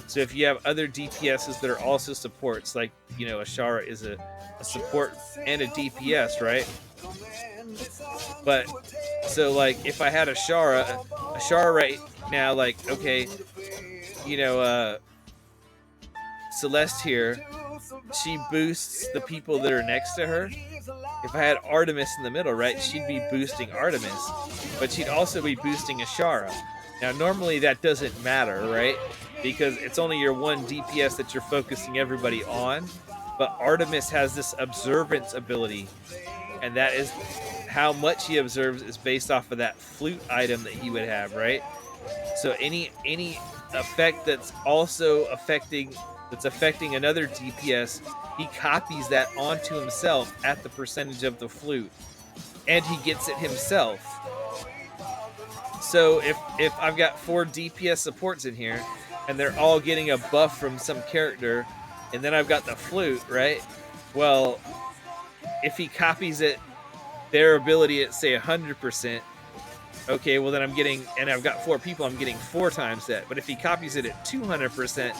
So if you have other DPSs that are also supports, like, you know, Ashara is a support and a DPS, right? But so like if I had Ashara right now, like, okay, you know, Celeste here, she boosts the people that are next to her. If I had Artemis in the middle, right, she'd be boosting Artemis, but she'd also be boosting Ashara. Now, normally that doesn't matter, right? Because it's only your one DPS that you're focusing everybody on. But Artemis has this observance ability, and that is how much he observes is based off of that flute item that he would have, right? So any effect that's also affecting another DPS, he copies that onto himself at the percentage of the flute, and he gets it himself. So if I've got 4 DPS supports in here, and they're all getting a buff from some character, and then I've got the flute, right? Well, if he copies it, their ability at say 100%, okay, well then I'm getting, and I've got 4 people, I'm getting 4 times that. But if he copies it at 200%,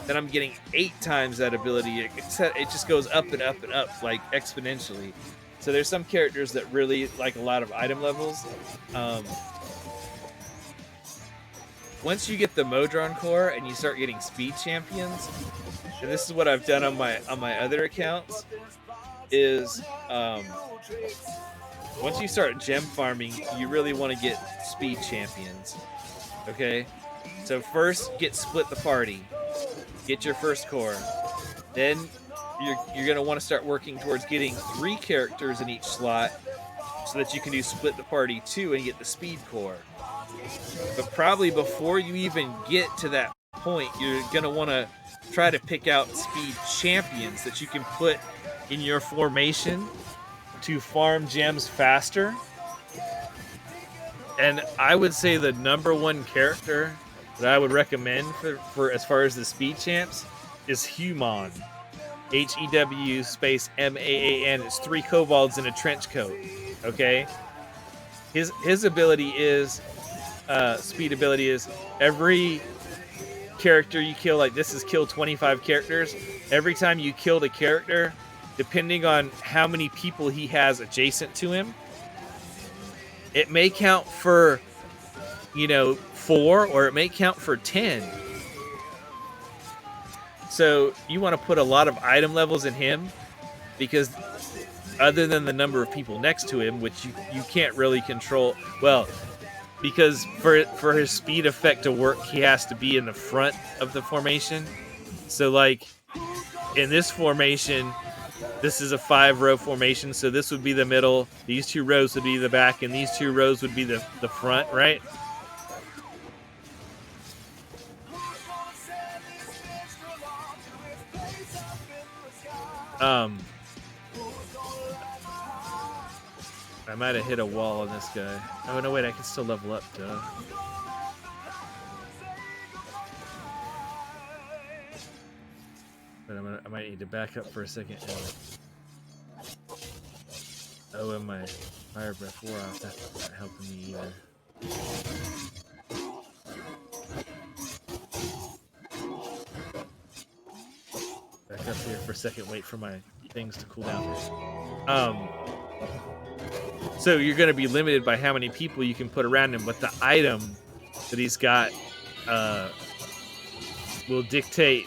then I'm getting 8 times that ability. It just goes up and up and up, like exponentially. So there's some characters that really like a lot of item levels. Once you get the Modron core and you start getting speed champions, and this is what I've done on my other accounts, is once you start gem farming, you really want to get speed champions. Okay, so first get split the party, get your first core, then you're gonna want to start working towards getting 3 characters in each slot, so that you can do split the party 2 and get the speed core. But probably before you even get to that point, you're gonna want to try to pick out speed champions that you can put in your formation to farm gems faster. And I would say the number 1 character that I would recommend for as far as the speed champs is Human. HEW space MAAN. It's 3 kobolds in a trench coat. Okay, his ability is speed ability is every character you kill, like this is kill 25 characters. Every time you killed a character, depending on how many people he has adjacent to him, it may count for, you know, 4 or it may count for 10. So you want to put a lot of item levels in him, because other than the number of people next to him, which you can't really control, well, because for his speed effect to work, he has to be in the front of the formation. So like in this formation, this is a 5-row formation, so this would be the middle, these 2 rows would be the back, and these 2 rows would be the front, right? I might have hit a wall on this guy. Oh no, wait, I can still level up, duh. But I might need to back up for a second. Oh, and my fire breath wore off. That's not helping me either. Back up here for a second. Wait for my things to cool down. So you're going to be limited by how many people you can put around him, but the item that he's got will dictate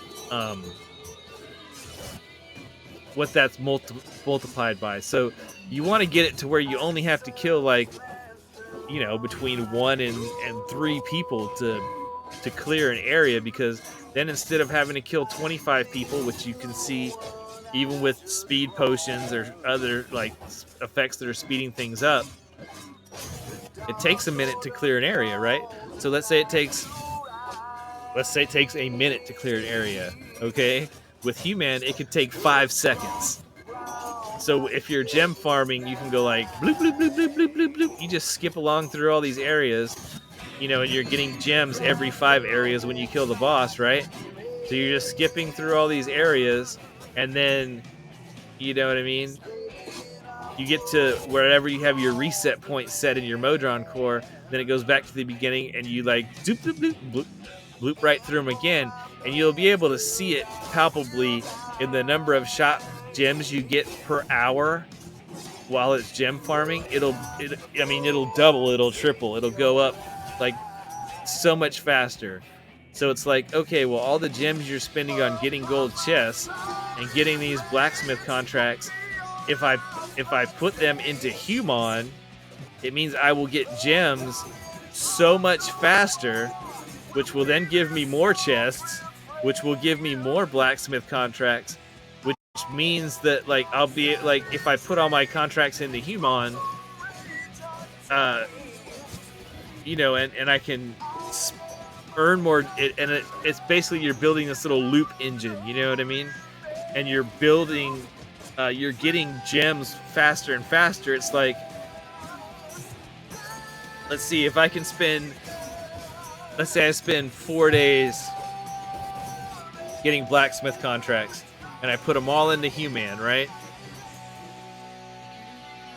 what that's multiplied by. So you want to get it to where you only have to kill, like, you know, between 1 and 3 people to clear an area, because then instead of having to kill 25 people, which you can see even with speed potions or other like effects that are speeding things up, it takes a minute to clear an area, right? So let's say it takes a minute to clear an area, okay? With human, it could take 5 seconds. So if you're gem farming, you can go like bloop, bloop, bloop, bloop, bloop, bloop, bloop. You just skip along through all these areas, you know, and you're getting gems every 5 areas when you kill the boss, right? So you're just skipping through all these areas, and then, you know what I mean? You get to wherever you have your reset point set in your Modron core, then it goes back to the beginning, and you like zoop, bloop, bloop, bloop, bloop right through them again, and you'll be able to see it palpably in the number of shot gems you get per hour while it's gem farming. It'll double, it'll triple, it'll go up like so much faster. So it's like, okay, well, all the gems you're spending on getting gold chests and getting these blacksmith contracts, if I put them into Human, it means I will get gems so much faster, which will then give me more chests, which will give me more blacksmith contracts, which means that, like, I'll be like, if I put all my contracts into Human, you know, and I can earn more, it's basically, you're building this little loop engine, you know what I mean? And you're building, you're getting gems faster and faster. It's like, let's see, if I can spend, let's say I spend 4 days getting blacksmith contracts, and I put them all into Human, right?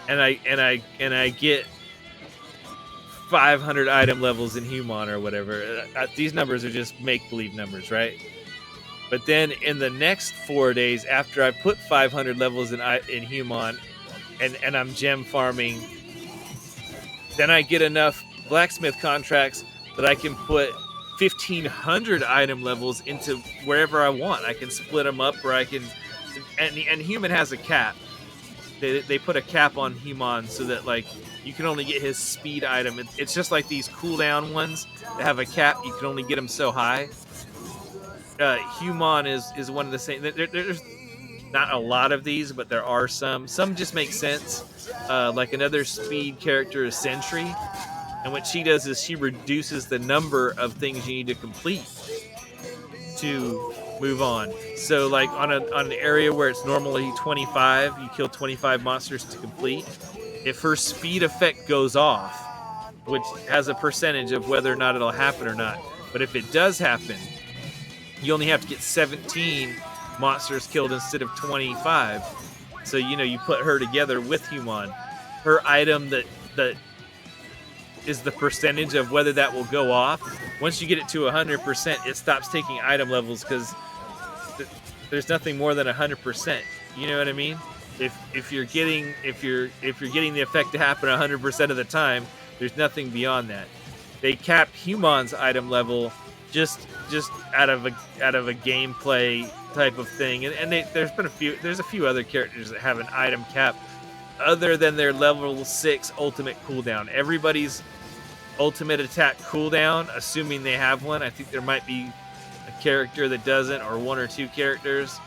And I get 500 item levels in Human or whatever. These numbers are just make-believe numbers, right? But then in the next 4 days, after I put 500 levels in Human, and I'm gem farming, then I get enough blacksmith contracts that I can put 1,500 item levels into wherever I want. I can split them up, or I can, and Human has a cap. They put a cap on Human so that, like, you can only get his speed item. It's just like these cooldown ones that have a cap. You can only get them so high. Human is one of the same. There's not a lot of these, but there are some. Some just make sense. Like another speed character is Sentry, and what she does is she reduces the number of things you need to complete to move on. So, like, on an area where it's normally 25, you kill 25 monsters to complete. If her speed effect goes off, which has a percentage of whether or not it'll happen or not, but if it does happen, you only have to get 17 monsters killed instead of 25. So, you know, you put her together with Human. Her item that is the percentage of whether that will go off. Once you get it to 100%, it stops taking item levels, because there's nothing more than 100%. You know what I mean? If you're getting the effect to happen 100% of the time, there's nothing beyond that. They cap Human's item level just out of a gameplay type of thing, and there's a few other characters that have an item cap other than their level 6 ultimate cooldown. Everybody's ultimate attack cooldown, assuming they have one. I think there might be a character that doesn't, or 1 or 2 characters.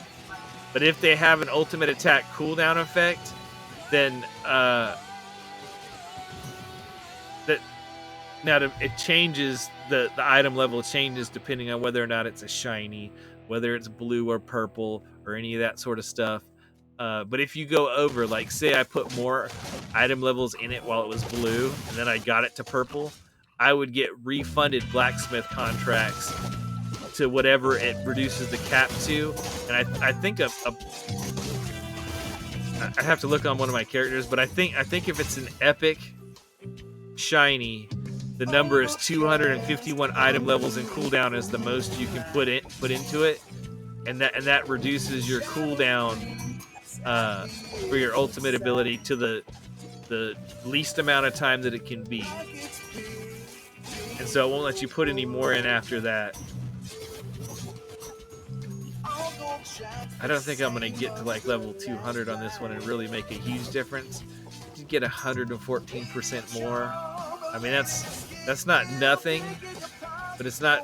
But if they have an ultimate attack cooldown effect, then it changes, the item level changes depending on whether or not it's a shiny, whether it's blue or purple or any of that sort of stuff. But if you go over, like, say I put more item levels in it while it was blue, and then I got it to purple, I would get refunded blacksmith contracts to whatever it reduces the cap to. And I think I have to look on one of my characters, but I think if it's an epic shiny, the number is 251 item levels, and cooldown is the most you can put into it, and that reduces your cooldown for your ultimate ability to the least amount of time that it can be, and so it won't let you put any more in after that. I don't think I'm gonna get to like level 200 on this one and really make a huge difference. You get 114% more. I mean, that's not nothing, but it's not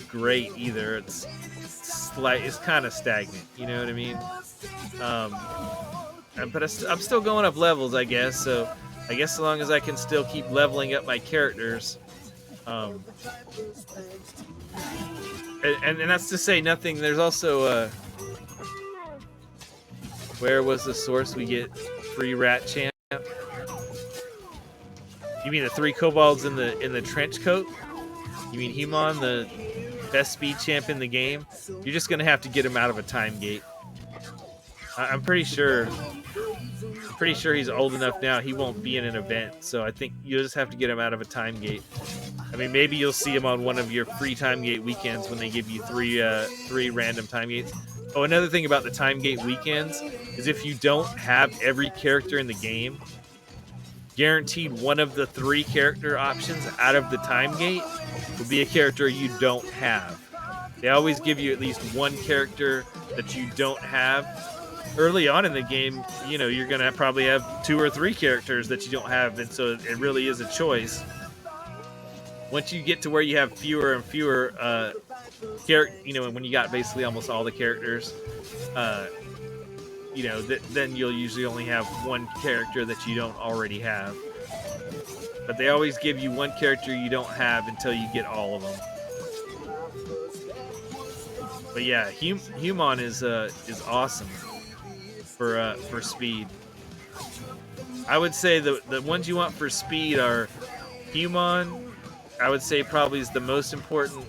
great either. It's kind of stagnant. You know what I mean? But I'm still going up levels, I guess. So I guess as long as I can still keep leveling up my characters, and that's to say nothing. There's also where was the source we get free rat champ? You mean the 3 kobolds in the trench coat? You mean Human, the best speed champ in the game? You're just gonna have to get him out of a time gate. I'm pretty sure he's old enough now. He won't be in an event, so I think you'll just have to get him out of a time gate. I mean, maybe you'll see him on one of your free time gate weekends when they give you three random time gates. Oh, another thing about the time gate weekends is if you don't have every character in the game, guaranteed one of the 3 character options out of the time gate will be a character you don't have. They always give you at least one character that you don't have. Early on in the game, you know, you're gonna probably have 2 or 3 characters that you don't have, and so it really is a choice. Once you get to where you have fewer and fewer when you got basically almost all the characters, then you'll usually only have one character that you don't already have. But they always give you one character you don't have until you get all of them. But yeah, Human is awesome for speed. I would say the ones you want for speed are Human. I would say probably is the most important.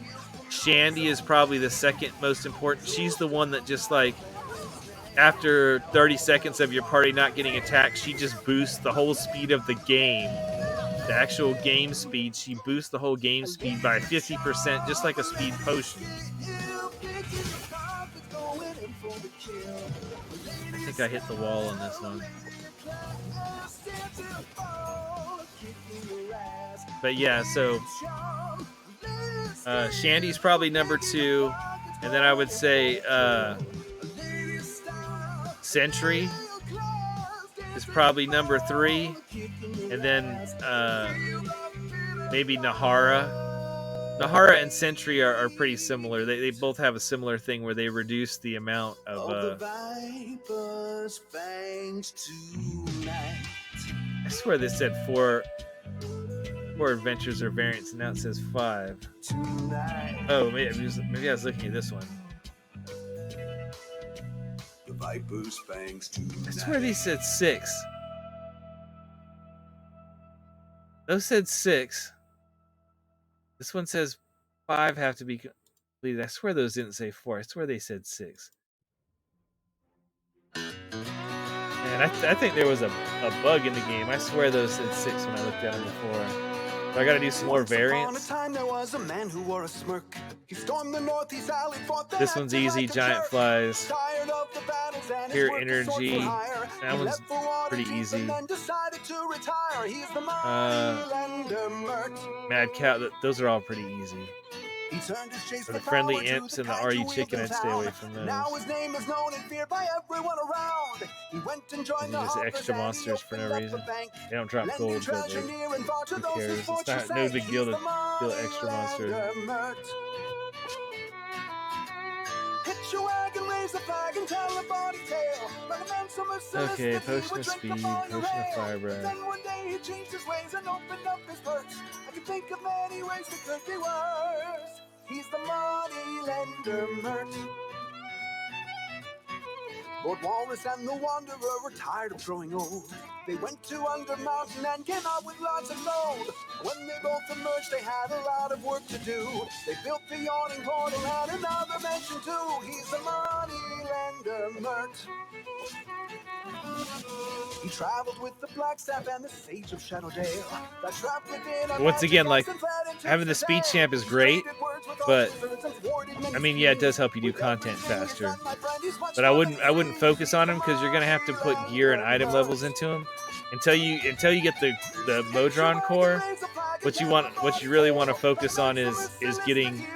Shandy is probably the second most important. She's the one that just like after 30 seconds of your party not getting attacked, she just boosts the whole speed of the game. The actual game speed, she boosts the whole game speed by 50%, just like a speed potion. I think I hit the wall on this one. But yeah, so Shandy's probably number 2, and then I would say Sentry is probably number 3, and then maybe Nahara. Nahara and Sentry are pretty similar. They both have a similar thing where they reduce the amount of. I swear they said 4 adventures or variants, and now it says 5. Oh, maybe I was looking at this one. The Viper's Fangs tonight. I swear these said 6. Those said 6. This one says 5 have to be completed. I swear those didn't say 4. I swear they said 6. And I think there was a bug in the game. I swear those said 6 when I looked at them before. So I gotta do some more variants. This one's easy. Giant flies. Pure energy. That one's pretty easy. Mad cow. Those are all pretty easy. For the friendly imps and the Are You Chicken, I'd stay away from those. These are just extra monsters for no reason. They don't drop gold, but who cares? It's not no big deal to kill an extra monster. Okay, potion of speed, potion of fire breath. He's the money lender merch. Lord Walrus and the Wanderer were tired of growing old. They went to Under Mountain and came out with lots of gold. When they both emerged, they had a lot of work to do. They built the yawning portal and another mansion too. He's a money lender, Mert. He traveled with the Black Staff and the Sage of Shadowdale. That trapped within a Once again, like, magic house and fled having into the speed the champ is veil. great, Traded words with all but wizards and thwarted many I mean, yeah, it does help you do content faster. But I wouldn't focus on him because you're gonna have to put gear and item levels into him until you get the Modron core. What you really want to focus on is getting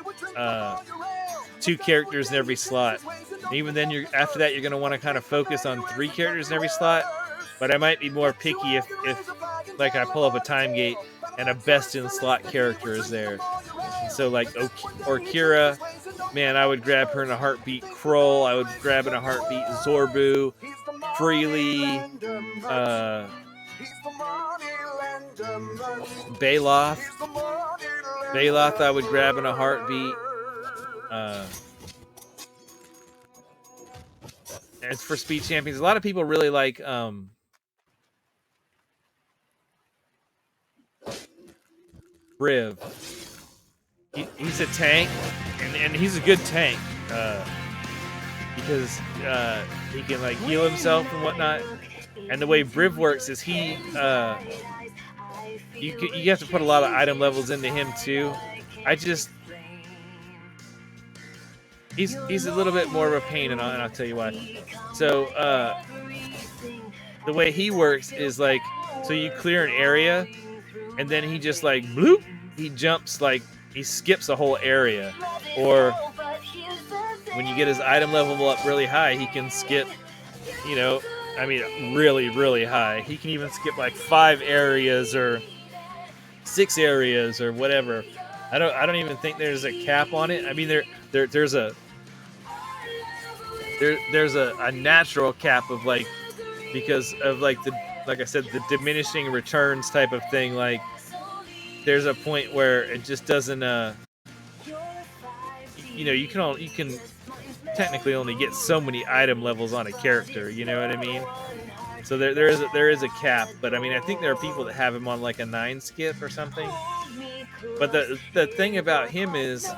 2 characters in every slot. And even then, after that you're gonna want to kind of focus on 3 characters in every slot. But I might be more picky if like I pull up a time gate and a best in slot character is there. So like Orkira, man, I would grab her in a heartbeat. Kroll, I would grab in a heartbeat. Zorbu, Freely, Baloth, I would grab in a heartbeat. As for speed champions, a lot of people really like Riv. He's a tank, and he's a good tank because he can like heal himself and whatnot. And the way Briv works is you have to put a lot of item levels into him too. He's a little bit more of a pain, and I'll tell you why. So the way he works is like, so you clear an area, and then he just like bloop, he jumps, like he skips a whole area. Or when you get his item level up really high, he can skip, really, really high. He can even skip like 5 areas or 6 areas or whatever. I don't even think there's a cap on it. I mean, there's a natural cap of like, because of like I said, the diminishing returns type of thing. Like there's a point where it just doesn't you can technically only get so many item levels on a character, you know what I mean? So there is a cap, but I mean, I think there are people that have him on like a 9 skip or something. But the thing about him is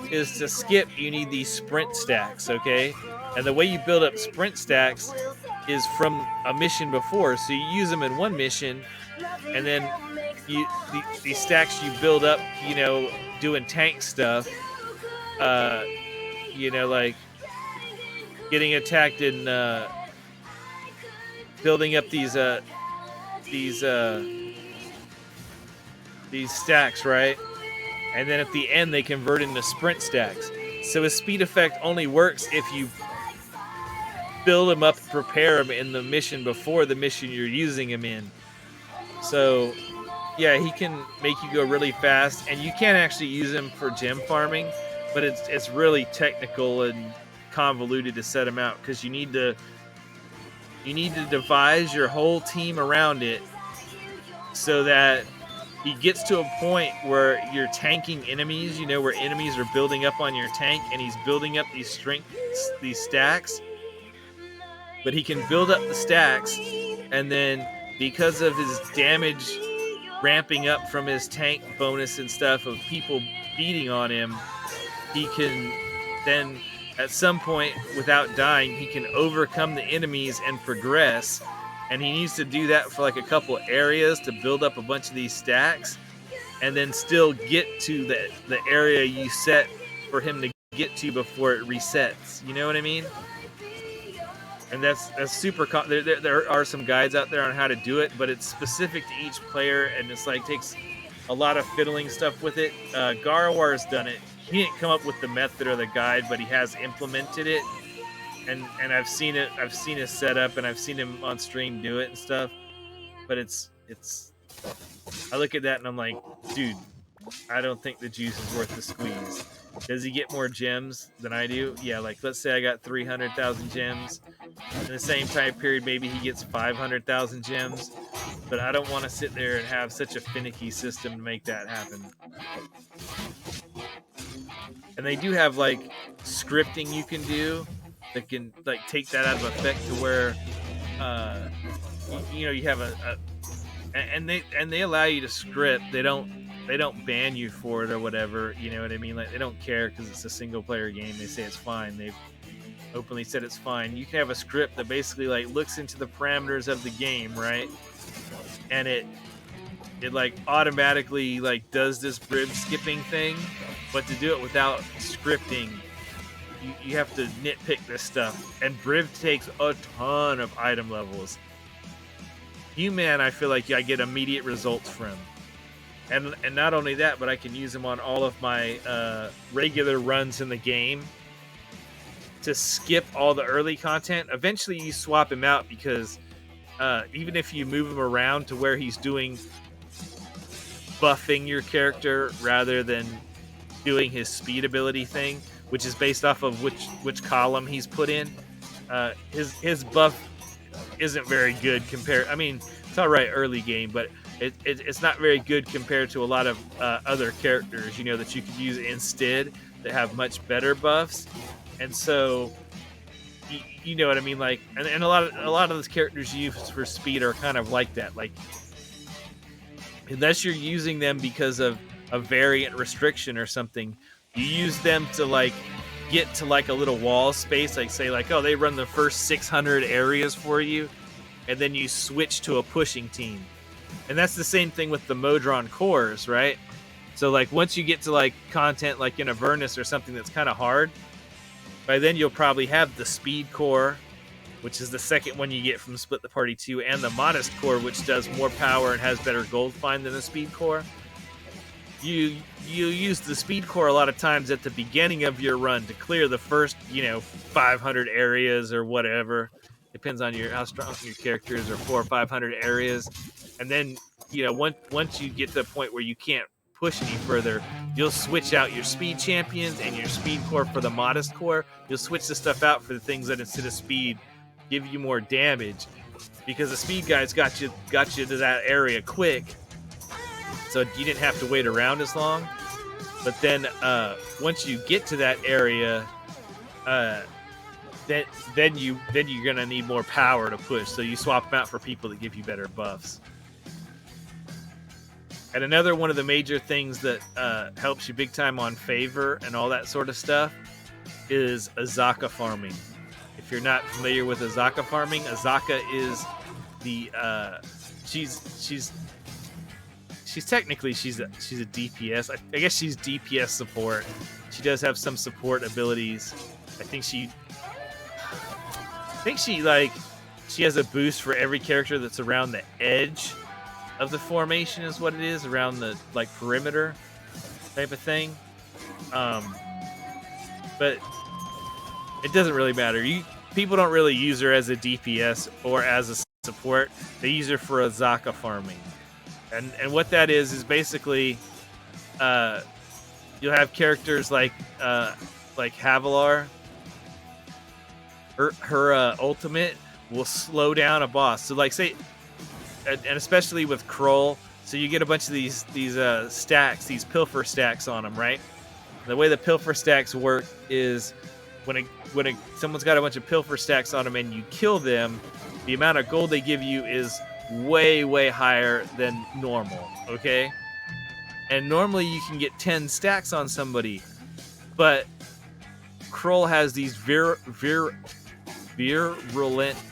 to skip, you need these sprint stacks, okay? And the way you build up sprint stacks is from a mission before. So you use them in one mission, and then these stacks you build up, doing tank stuff, like getting attacked and building up these stacks, right? And then at the end they convert into sprint stacks. So his speed effect only works if you build him up, prepare him in the mission before the mission you're using him in. So yeah, he can make you go really fast, and you can actually use him for gem farming, but it's really technical and convoluted to set him out, because you need to devise your whole team around it so that he gets to a point where you're tanking enemies, where enemies are building up on your tank, and he's building up these stacks. But he can build up the stacks, and then because of his damage ramping up from his tank bonus and stuff of people beating on him, he can then, at some point, without dying, he can overcome the enemies and progress. And he needs to do that for like a couple areas to build up a bunch of these stacks, and then still get to the area you set for him to get to before it resets. You know what I mean? And that's super. There are some guides out there on how to do it, but it's specific to each player, and it's like takes a lot of fiddling stuff with it. Garwar's done it. He didn't come up with the method or the guide, but he has implemented it. And I've seen it. I've seen his setup, and I've seen him on stream do it and stuff. But it's. I look at that and I'm like, dude, I don't think the juice is worth the squeeze. Does he get more gems than I do? Yeah, like let's say I got 300,000 gems. In the same time period, maybe he gets 500,000 gems. But I don't want to sit there and have such a finicky system to make that happen. And they do have like scripting you can do that can like take that out of effect to where you have and they allow you to script. They don't ban you for it or whatever. You know what I mean? Like they don't care because it's a single player game. They say it's fine. They've openly said it's fine. You can have a script that basically like looks into the parameters of the game, right? And it like automatically like does this Briv skipping thing, but to do it without scripting, you have to nitpick this stuff. And Briv takes a ton of item levels. Human, I feel like I get immediate results from. And not only that, but I can use them on all of my regular runs in the game to skip all the early content. Eventually you swap him out because even if you move him around to where he's doing buffing your character rather than doing his speed ability thing, which is based off of which column he's put in, his buff isn't very good compared. I mean, it's all right early game, but it's not very good compared to a lot of other characters, that you could use instead that have much better buffs. And so, you know what I mean? Like, and a lot of those characters you use for speed are kind of like that. Like, unless you're using them because of a variant restriction or something, you use them to like get to like a little wall space, like say like, oh, they run the first 600 areas for you, and then you switch to a pushing team. And that's the same thing with the Modron cores, right? So like once you get to like content like in Avernus or something that's kind of hard, by then you'll probably have the speed core, which is the second one you get from Split the Party 2, and the modest core, which does more power and has better gold find than the speed core. You use the speed core a lot of times at the beginning of your run to clear the first 500 areas or whatever. Depends on how strong your character is, or 400 or 500 areas. And then once you get to the point where you can't push any further, you'll switch out your speed champions and your speed core for the modest core. You'll switch the stuff out for the things that instead of speed give you more damage, because the speed guys got you to that area quick, so you didn't have to wait around as long. But then once you get to that area, then you're gonna need more power to push, so you swap them out for people that give you better buffs. And another one of the major things that helps you big time on favor and all that sort of stuff is Azaka farming. If you're not familiar with Azaka farming, Azaka is the she's technically she's a DPS. I guess she's DPS support. She does have some support abilities. I think she has a boost for every character that's around the edge of the formation, is what it is, around the like perimeter type of thing. But it doesn't really matter. People don't really use her as a DPS or as a support. They use her for Azaka farming. And what that is basically you'll have characters like Havilar. Her ultimate will slow down a boss. So like say, and especially with Kroll, so you get a bunch of these stacks, these pilfer stacks on them, right? The way the pilfer stacks work is when someone's got a bunch of pilfer stacks on them and you kill them, the amount of gold they give you is way, way higher than normal, okay? And normally you can get 10 stacks on somebody, but Kroll has these virulent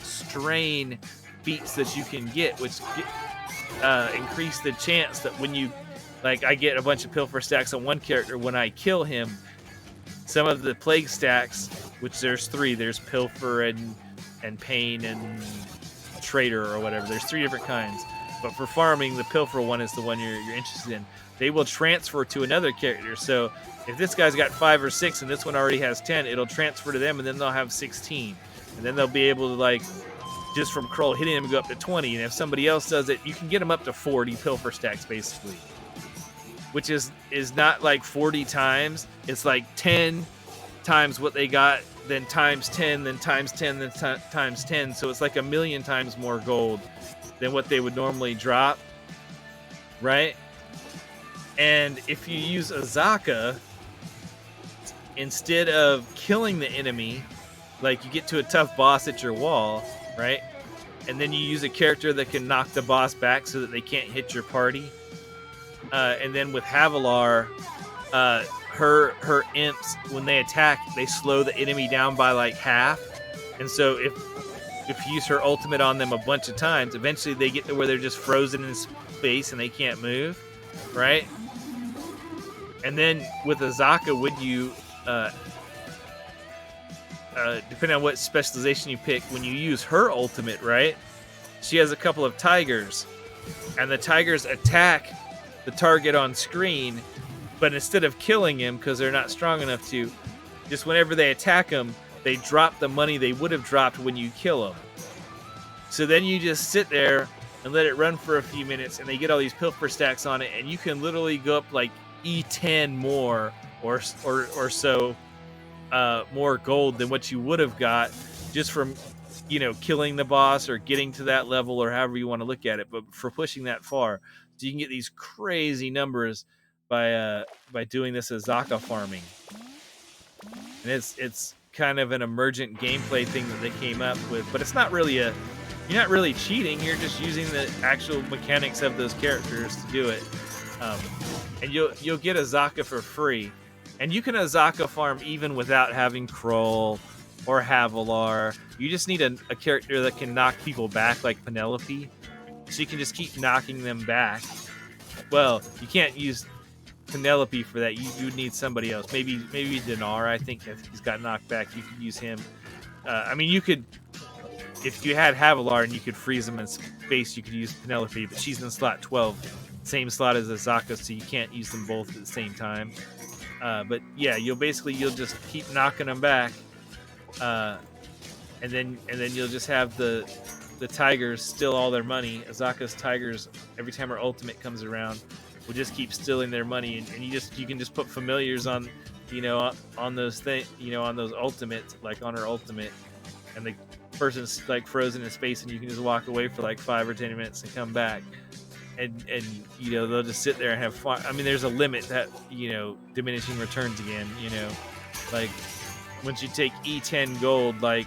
strain feats that you can get, which increase the chance that when you, like, I get a bunch of pilfer stacks on one character, when I kill him, some of the plague stacks, which there's 3, there's pilfer and pain and traitor or whatever, there's 3 different kinds, but for farming, the pilfer one is the one you're interested in. They will transfer to another character. So if this guy's got 5 or 6 and this one already has 10, it'll transfer to them, and then they'll have 16, and then they'll be able to, like, just from Kroll hitting him, go up to 20. And if somebody else does it, you can get them up to 40 pilfer stacks, basically, which is not like 40 times. It's like 10 times what they got, then times 10, then times 10, then times 10. So it's like 1,000,000 times more gold than what they would normally drop, right? And if you use Azaka, instead of killing the enemy, like you get to a tough boss at your wall, right? And then you use a character that can knock the boss back so that they can't hit your party. And then with Havilar, her imps, when they attack, they slow the enemy down by like half. And so if you use her ultimate on them a bunch of times, eventually they get to where they're just frozen in space and they can't move, right? And then with Azaka, when you depending on what specialization you pick, when you use her ultimate, right, she has a couple of tigers, and the tigers attack the target on screen, but instead of killing him because they're not strong enough to, just whenever they attack him, they drop the money they would have dropped when you kill them. So then you just sit there and let it run for a few minutes, and they get all these pilfer stacks on it, and you can literally go up like E10 more or so more gold than what you would have got just from, you know, killing the boss or getting to that level or however you want to look at it. But for pushing that far, so you can get these crazy numbers by doing this Azaka farming. And it's kind of an emergent gameplay thing that they came up with, but it's not really you're not really cheating. You're just using the actual mechanics of those characters to do it. And you'll get Azaka for free. And you can Azaka farm even without having Kroll or Havilar. You just need a character that can knock people back like Penelope. So you can just keep knocking them back. Well, you can't use Penelope for that. You would need somebody else. Maybe Dinar. I think he's got knocked back. You could use him. I mean, you could, if you had Havilar and you could freeze him in space, you could use Penelope, but she's in slot 12. Same slot as Azaka, so you can't use them both at the same time. But yeah, you'll just keep knocking them back, and then you'll just have the tigers steal all their money. Azaka's tigers, every time her ultimate comes around, will just keep stealing their money, and you can just put familiars on, you know, on those on those ultimates, like on her ultimate, and the person's like frozen in space, and you can just walk away for like 5 or 10 minutes and come back. And you know, they'll just sit there and have fun. I mean, there's a limit that, you know, diminishing returns again, you know, like once you take E10 gold, like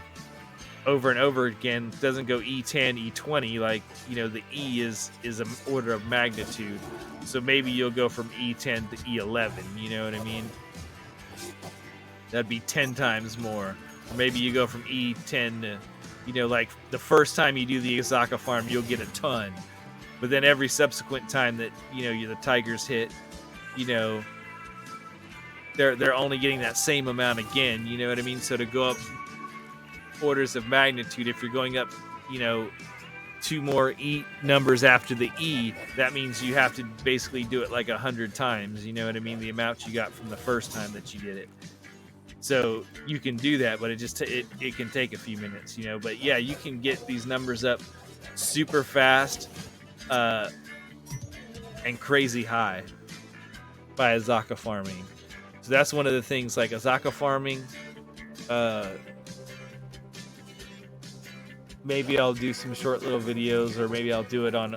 over and over again, it doesn't go E10, E20, like, you know, the E is an order of magnitude. So maybe you'll go from E10 to E11, you know what I mean? That'd be 10 times more. Or maybe you go from E10 to, you know, like the first time you do the Azaka farm, you'll get a ton. But then every subsequent time that, you know, the tigers hit, you know, they're only getting that same amount again, you know what I mean? So to go up orders of magnitude, if you're going up, you know, 2 more E numbers after the E, that means you have to basically do it like 100 times, you know what I mean? The amount you got from the first time that you did it. So you can do that, but it can take a few minutes, you know. But yeah, you can get these numbers up super fast and crazy high by Azaka farming. So that's one of the things, like Azaka farming. Maybe I'll do some short little videos, or maybe I'll do it on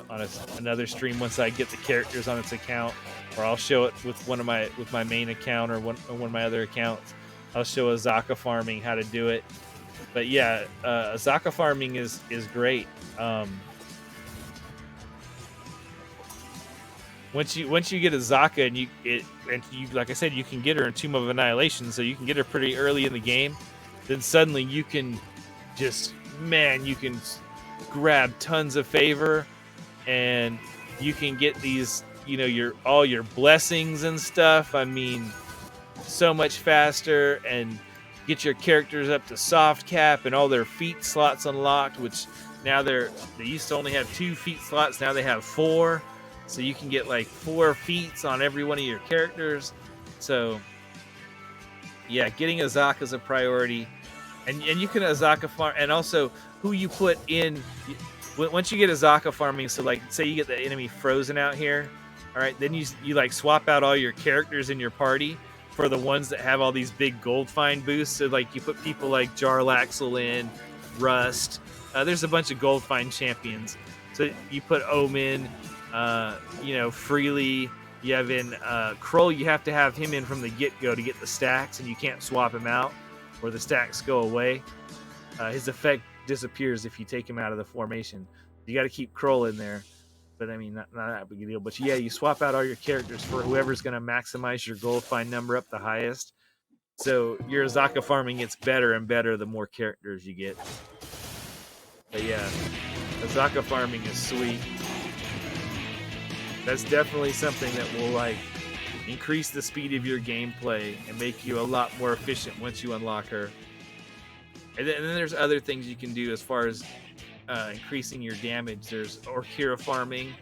another stream once I get the characters on its account, or I'll show it with my main account or one of my other accounts. I'll show Azaka farming how to do it. But yeah, Azaka farming is great. Once you get Azaka and you like I said, you can get her in Tomb of Annihilation, so you can get her pretty early in the game. Then suddenly you can you can grab tons of favor, and you can get these, you know, all your blessings and stuff. I mean, so much faster, and get your characters up to soft cap and all their feat slots unlocked, which now they used to only have 2 feat slots, now they have 4. So you can get like 4 feats on every one of your characters. So yeah, getting Azaka is a priority. And you can Azaka farm, and also who you put in once you get Azaka farming. So like, say you get the enemy frozen out here, all right, then you like swap out all your characters in your party for the ones that have all these big gold find boosts. So like, you put people like Jarlaxle in, Rust. There's a bunch of gold find champions. So you put Omen, you know, freely. You have in Kroll, you have to have him in from the get-go to get the stacks, and you can't swap him out. or the stacks go away. His effect disappears if you take him out of the formation. You got to keep Kroll in there, but I mean, not that big a deal. But yeah, you swap out all your characters for whoever's going to maximize your gold find number up the highest. So your Azaka farming gets better and better the more characters you get. But yeah, Azaka farming is sweet. That's definitely something that will like increase the speed of your gameplay and make you a lot more efficient once you unlock her. And then there's other things you can do as far as increasing your damage. There's Orkira farming,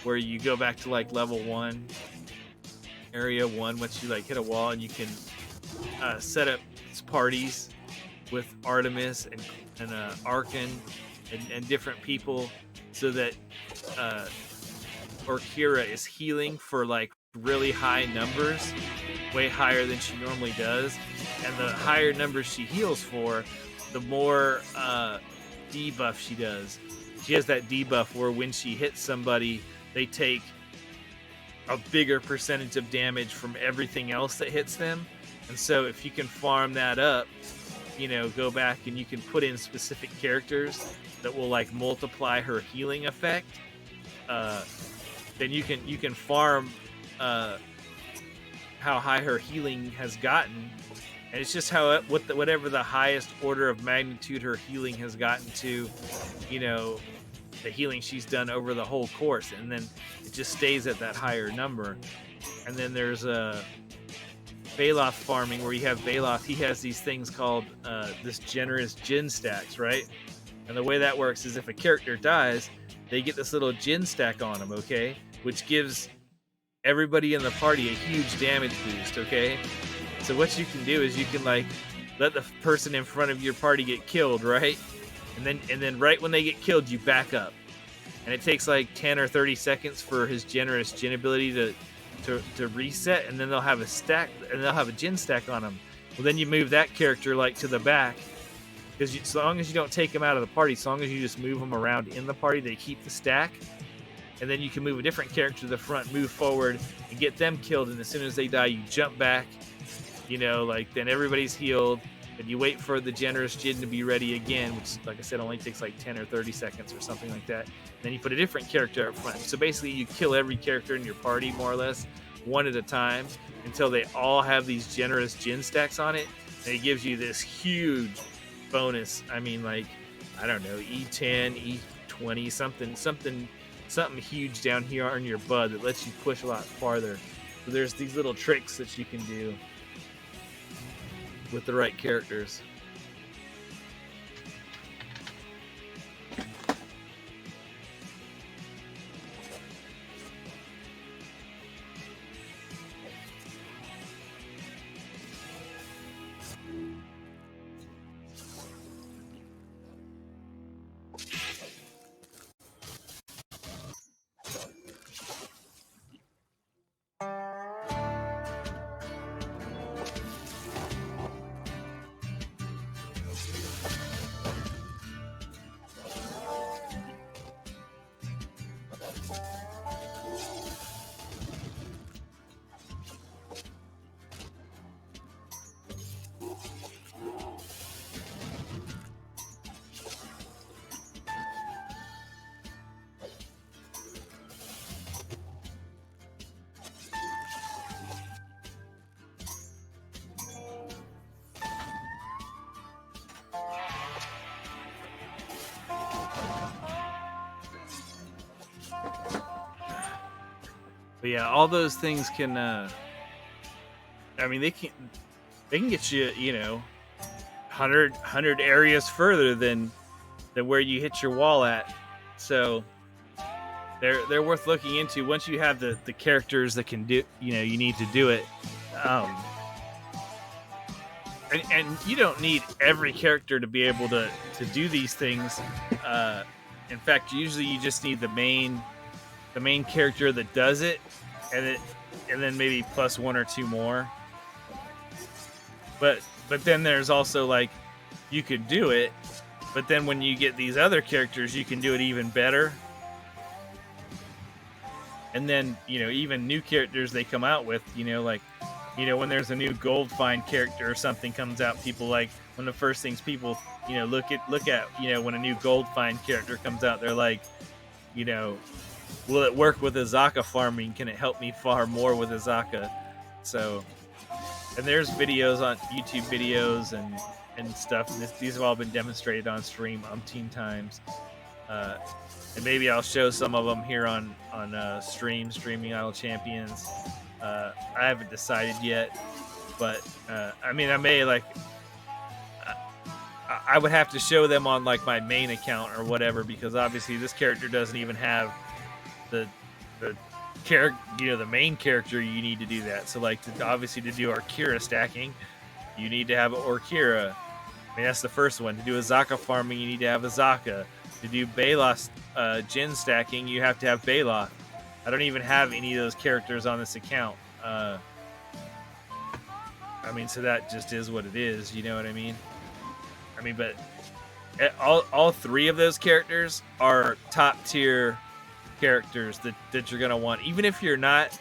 where you go back to like level 1, area 1, once you like hit a wall, and you can set up parties with Artemis and Arkan and different people, so that Orkira is healing for like really high numbers, way higher than she normally does. And the higher numbers she heals for, the more debuff she does. She has that debuff where when she hits somebody, they take a bigger percentage of damage from everything else that hits them. And so if you can farm that up, you know, go back and you can put in specific characters that will like multiply her healing effect, then you can farm how high her healing has gotten. And it's just how whatever the highest order of magnitude her healing has gotten to, you know, the healing she's done over the whole course, and then it just stays at that higher number. And then there's a Baloth farming, where you have Baloth. He has these things called this generous Jin stacks, right? And the way that works is if a character dies, they get this little Jin stack on them, okay? Which gives everybody in the party a huge damage boost, okay? So what you can do is you can like let the person in front of your party get killed, right? And then right when they get killed, you back up. And it takes like 10 or 30 seconds for his generous Jin ability to reset, and then they'll have a stack, and they'll have a Jin stack on them. Well, then you move that character like to the back, because so long as you don't take them out of the party, so long as you just move them around in the party, they keep the stack. And then you can move a different character to the front, move forward, and get them killed. And as soon as they die, you jump back. You know, like then everybody's healed, and you wait for the generous Jin to be ready again, which, like I said, only takes like 10 or 30 seconds or something like that. Then you put a different character up front. So basically, you kill every character in your party more or less, one at a time, until they all have these generous Jin stacks on it, and it gives you this huge bonus. I mean, like, I don't know, E10, E20, something huge down here on your bud that lets you push a lot farther. So there's these little tricks that you can do with the right characters. But yeah, all those things can I mean, they can get you, you know, 100 areas further than where you hit your wall at. So they're worth looking into once you have the characters that can do, you know, you need to do it. And you don't need every character to be able to do these things. In fact, usually you just need the main character that does it, and then maybe plus one or two more. But then there's also like, you could do it, but then when you get these other characters, you can do it even better. And then, you know, even new characters they come out with, you know, like you know, when there's a new gold find character or something comes out, people like one of the first things people, you know, look at, you know, when a new gold find character comes out, they're like, you know, will it work with Azaka farming? Can it help me farm more with Azaka? So, and there's videos on YouTube videos and stuff. And these have all been demonstrated on stream umpteen times. And maybe I'll show some of them here on streaming Idle Champions. I haven't decided yet, but I mean, I may like. I would have to show them on like my main account or whatever, because obviously this character doesn't even have the character, you know, the main character. You need to do that. So like, obviously to do Orkira stacking, you need to have Orkira. I mean, that's the first one. To do Azaka farming, you need to have Azaka. To do Baloth gen stacking, you have to have Baloth. I don't even have any of those characters on this account. I mean, so that just is what it is. You know what I mean? I mean, but all three of those characters are top tier characters that you're gonna want, even if you're not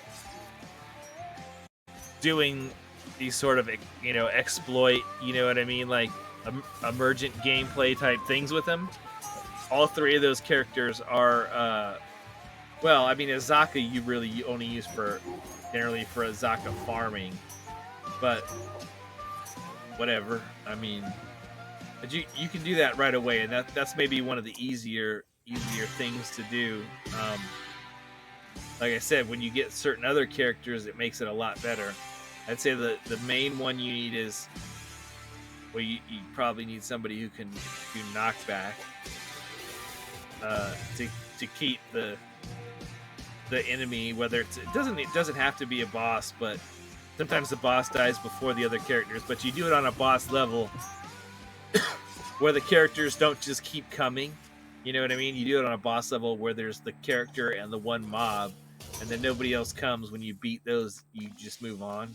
doing these sort of, you know, exploit, you know what I mean, like emergent gameplay type things with them. All three of those characters are well, I mean, Azaka you really only use for generally for Azaka farming, but whatever. I mean, but you can do that right away, and that's maybe one of the easier things to do. Like I said, when you get certain other characters, it makes it a lot better. I'd say the main one you need is, well, you probably need somebody who can do knockback to keep the enemy, whether it doesn't have to be a boss, but sometimes the boss dies before the other characters, but you do it on a boss level where the characters don't just keep coming. You know what I mean? You do it on a boss level where there's the character and the one mob, and then nobody else comes. When you beat those, you just move on.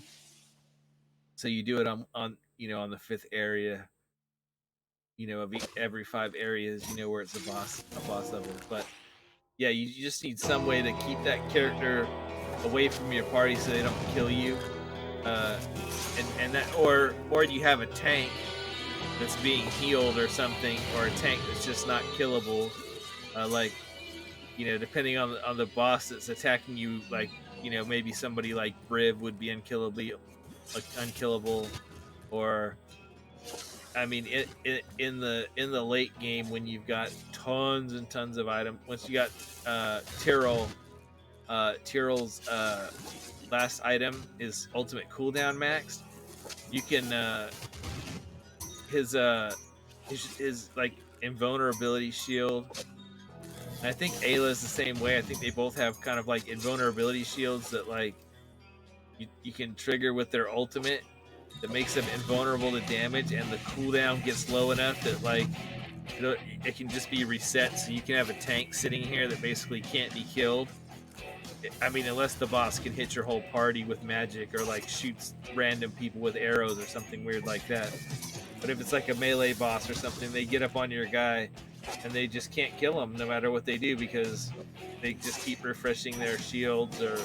So you do it on you know, on the 5th area, you know, of every 5 areas, you know, where it's a boss level. But yeah, you just need some way to keep that character away from your party so they don't kill you. And that, or you have a tank that's being healed or something, or a tank that's just not killable. Like, you know, depending on the boss that's attacking you, like, you know, maybe somebody like Briv would be unkillable, or I mean, in the late game when you've got tons and tons of items. Once you got Tyrell's last item is ultimate cooldown maxed, you can his like invulnerability shield. And I think Ayla is the same way. I think they both have kind of like invulnerability shields that like you can trigger with their ultimate that makes them invulnerable to damage, and the cooldown gets low enough that like it can just be reset, so you can have a tank sitting here that basically can't be killed. I mean, unless the boss can hit your whole party with magic or like shoots random people with arrows or something weird like that. But if it's like a melee boss or something, they get up on your guy and they just can't kill him no matter what they do, because they just keep refreshing their shields or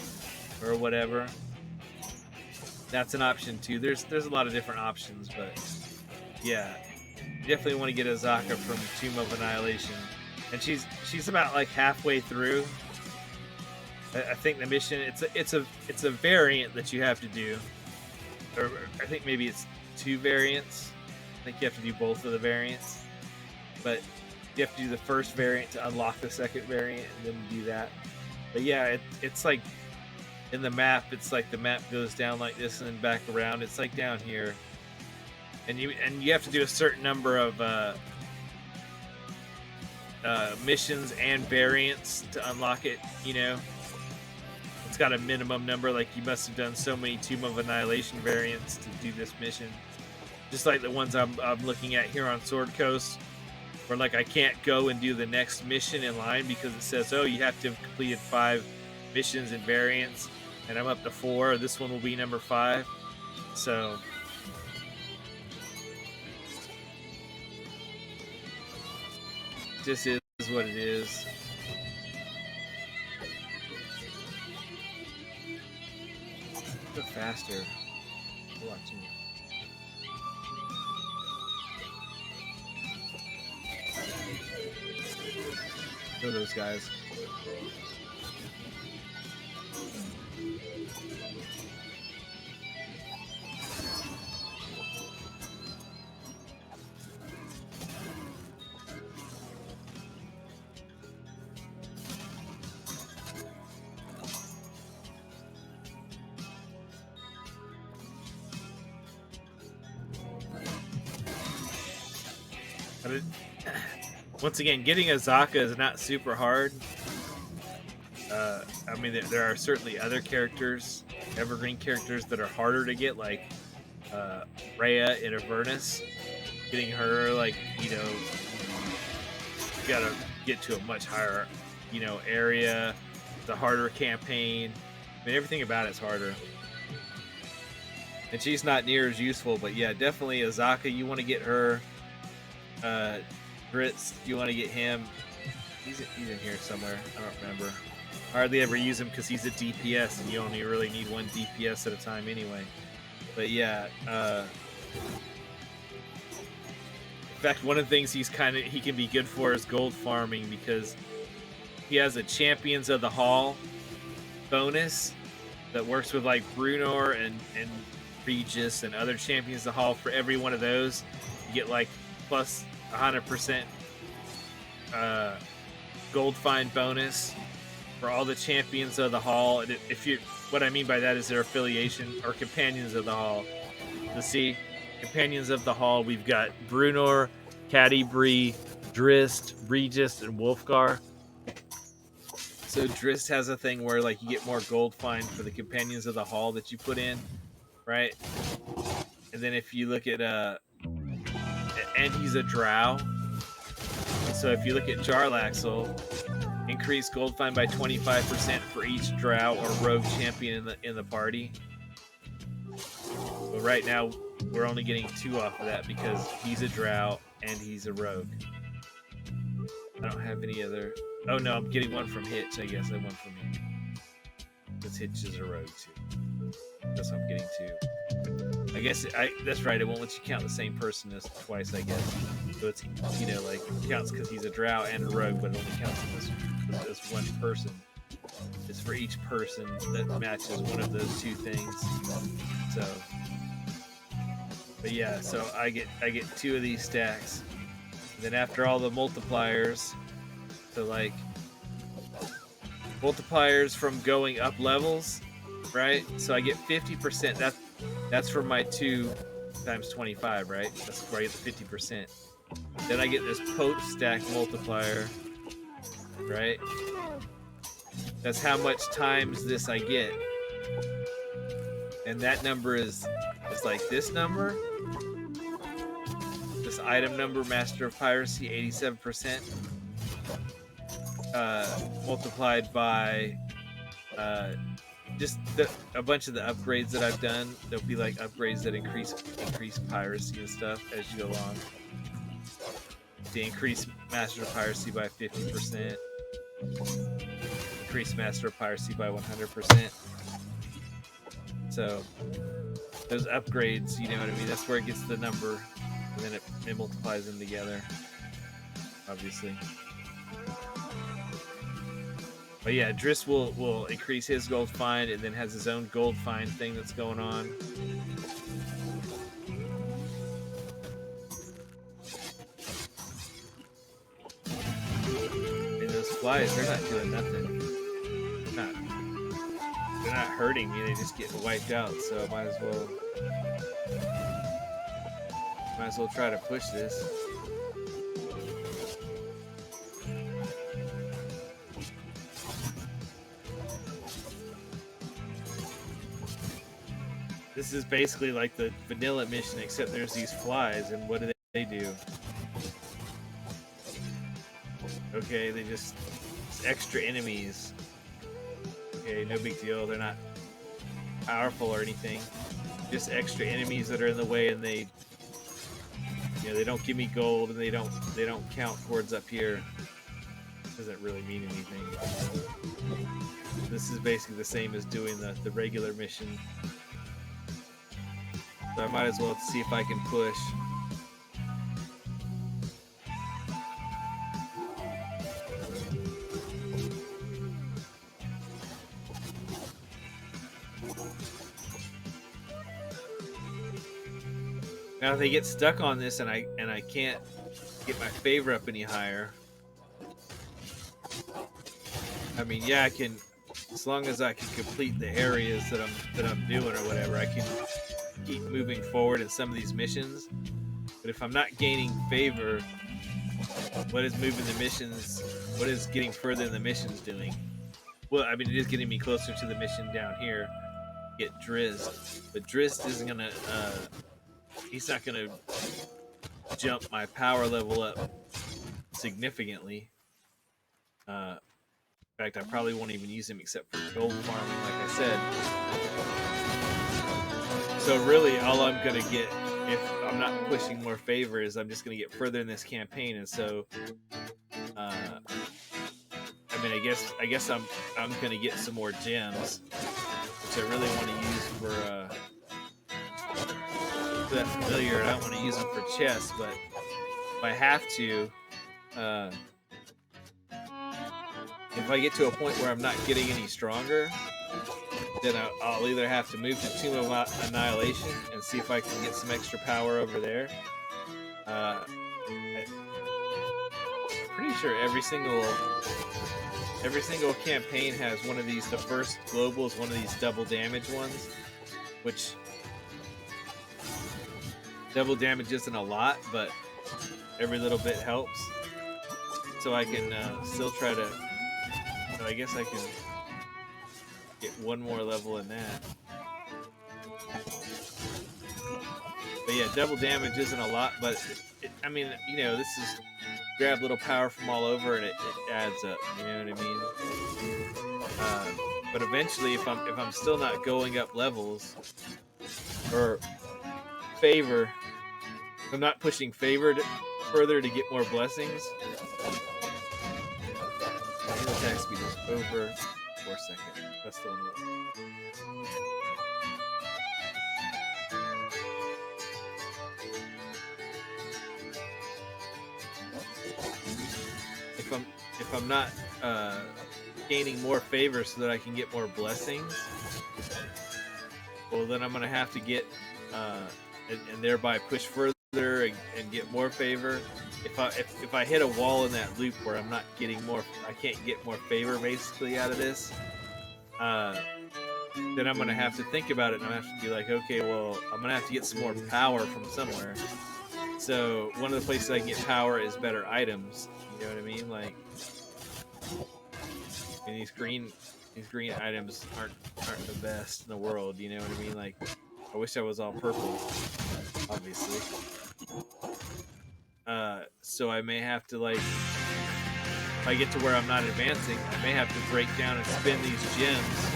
whatever. That's an option too. There's a lot of different options, but yeah, you definitely want to get Azaka from Tomb of Annihilation, and she's about like halfway through. I think the mission, it's a variant that you have to do, or I think maybe it's 2 variants. I think you have to do both of the variants, but you have to do the first variant to unlock the second variant, and then do that. But yeah, it's like in the map, it's like the map goes down like this and then back around. It's like down here, and you have to do a certain number of missions and variants to unlock it. You know, it's got a minimum number. Like you must have done so many Tomb of Annihilation variants to do this mission. Just like the ones I'm looking at here on Sword Coast, where like I can't go and do the next mission in line because it says, oh, you have to have completed 5 missions and variants, and I'm up to 4. This one will be number 5. So this is what it is. Go faster. watching you. Kill those guys. Once again, getting Azaka is not super hard. I mean, there are certainly other characters, evergreen characters, that are harder to get, like Rhea in Avernus. Getting her, like, you know, you gotta get to a much higher, you know, area. The harder campaign. I mean, everything about it's harder. And she's not near as useful, but yeah, definitely Azaka. You want to get her. Dritz, you want to get him. He's in here somewhere. I don't remember. Hardly ever use him because he's a DPS, and you only really need one DPS at a time anyway. But yeah, in fact, one of the things he can be good for is gold farming, because he has a Champions of the Hall bonus that works with like Brunor and Regis and other Champions of the Hall. For every one of those, you get like plus 100% gold find bonus for all the Champions of the Hall. And if you, what I mean by that is their affiliation or Companions of the Hall. Let's see, Companions of the Hall. We've got Brunor, Catti-brie, Drist, Regis, and Wolfgar. So Drist has a thing where like you get more gold find for the Companions of the Hall that you put in, right? And then if you look at and he's a drow. So if you look at Jarlaxle, increase gold find by 25% for each drow or rogue champion in the party. But right now we're only getting 2 off of that because he's a drow and he's a rogue. I don't have any other. Oh no, I'm getting 1 from Hitch. I guess I won from him. Because Hitch is a rogue too. That's what I'm getting 2. I guess that's right. It won't let you count the same person as twice, I guess. So it's, you know, like it counts because he's a drow and a rogue, but it only counts as one person. It's for each person that matches one of those 2 things. So, but yeah, so I get 2 of these stacks. And then after all the multipliers, so like multipliers from going up levels, right? So I get 50%. That's from my 2 times 25, right? That's where I get the 50%. Then I get this Pope stack multiplier, right? That's how much times this I get. And that number is like this number. This item number, Master of Piracy, 87%. Multiplied by just a bunch of the upgrades that I've done. There'll be like upgrades that increase piracy and stuff as you go along. To increase Master of Piracy by 50%. Increase Master of Piracy by 100%. So those upgrades, you know what I mean? That's where it gets the number, and then it multiplies them together, obviously. But yeah, Driss will increase his gold find, and then has his own gold find thing that's going on. And those flies, they're not doing nothing. They're not hurting me, they just get wiped out, so might as well try to push this. This is basically like the vanilla mission, except there's these flies, and what do they do? Okay, they just extra enemies. Okay, no big deal. They're not powerful or anything. Just extra enemies that are in the way, and they don't give me gold, and they don't count towards up here. Doesn't really mean anything. This is basically the same as doing the regular mission. So I might as well see if I can push. Now if they get stuck on this and I can't get my favor up any higher, I mean, yeah, I can, as long as I can complete the areas that I'm doing or whatever, I can keep moving forward in some of these missions. But if I'm not gaining favor, what is moving the missions? What is getting further in the missions doing? Well, I mean, it is getting me closer to the mission down here. Get Drizzt, but Drizzt isn't gonna. He's not gonna jump my power level up significantly. In fact, I probably won't even use him except for gold farming, like I said. So really, all I'm gonna get, if I'm not pushing more favor, is I'm just gonna get further in this campaign, and so, I mean, I guess I'm gonna get some more gems, which I really want to use for that familiar. I don't want to use them for chests, but if I have to, if I get to a point where I'm not getting any stronger, then I'll either have to move to Tomb of Annihilation and see if I can get some extra power over there. I'm pretty sure every single campaign has one of these. The first global is one of these double damage ones, which double damage isn't a lot, but every little bit helps. So I can still try to. So I guess I can get one more level in that. But yeah, double damage isn't a lot, but I mean, you know, this is grab little power from all over, and it adds up. You know what I mean? But eventually, if I'm still not going up levels or favor, if I'm not pushing favor further to get more blessings. The attack speed is over 4 seconds. That's the one. If I'm not gaining more favor so that I can get more blessings, well, then I'm gonna have to get and thereby push further and get more favor. If I hit a wall in that loop where I'm not getting more, I can't get more favor basically out of this, then I'm gonna have to think about it, and I'm gonna have to be like, okay, well, I'm gonna have to get some more power from somewhere. So one of the places I can get power is better items. You know what I mean? Like, and these green items aren't the best in the world. You know what I mean? Like, I wish I was all purple, obviously. So I may have to, like, if I get to where I'm not advancing, I may have to break down and spend these gems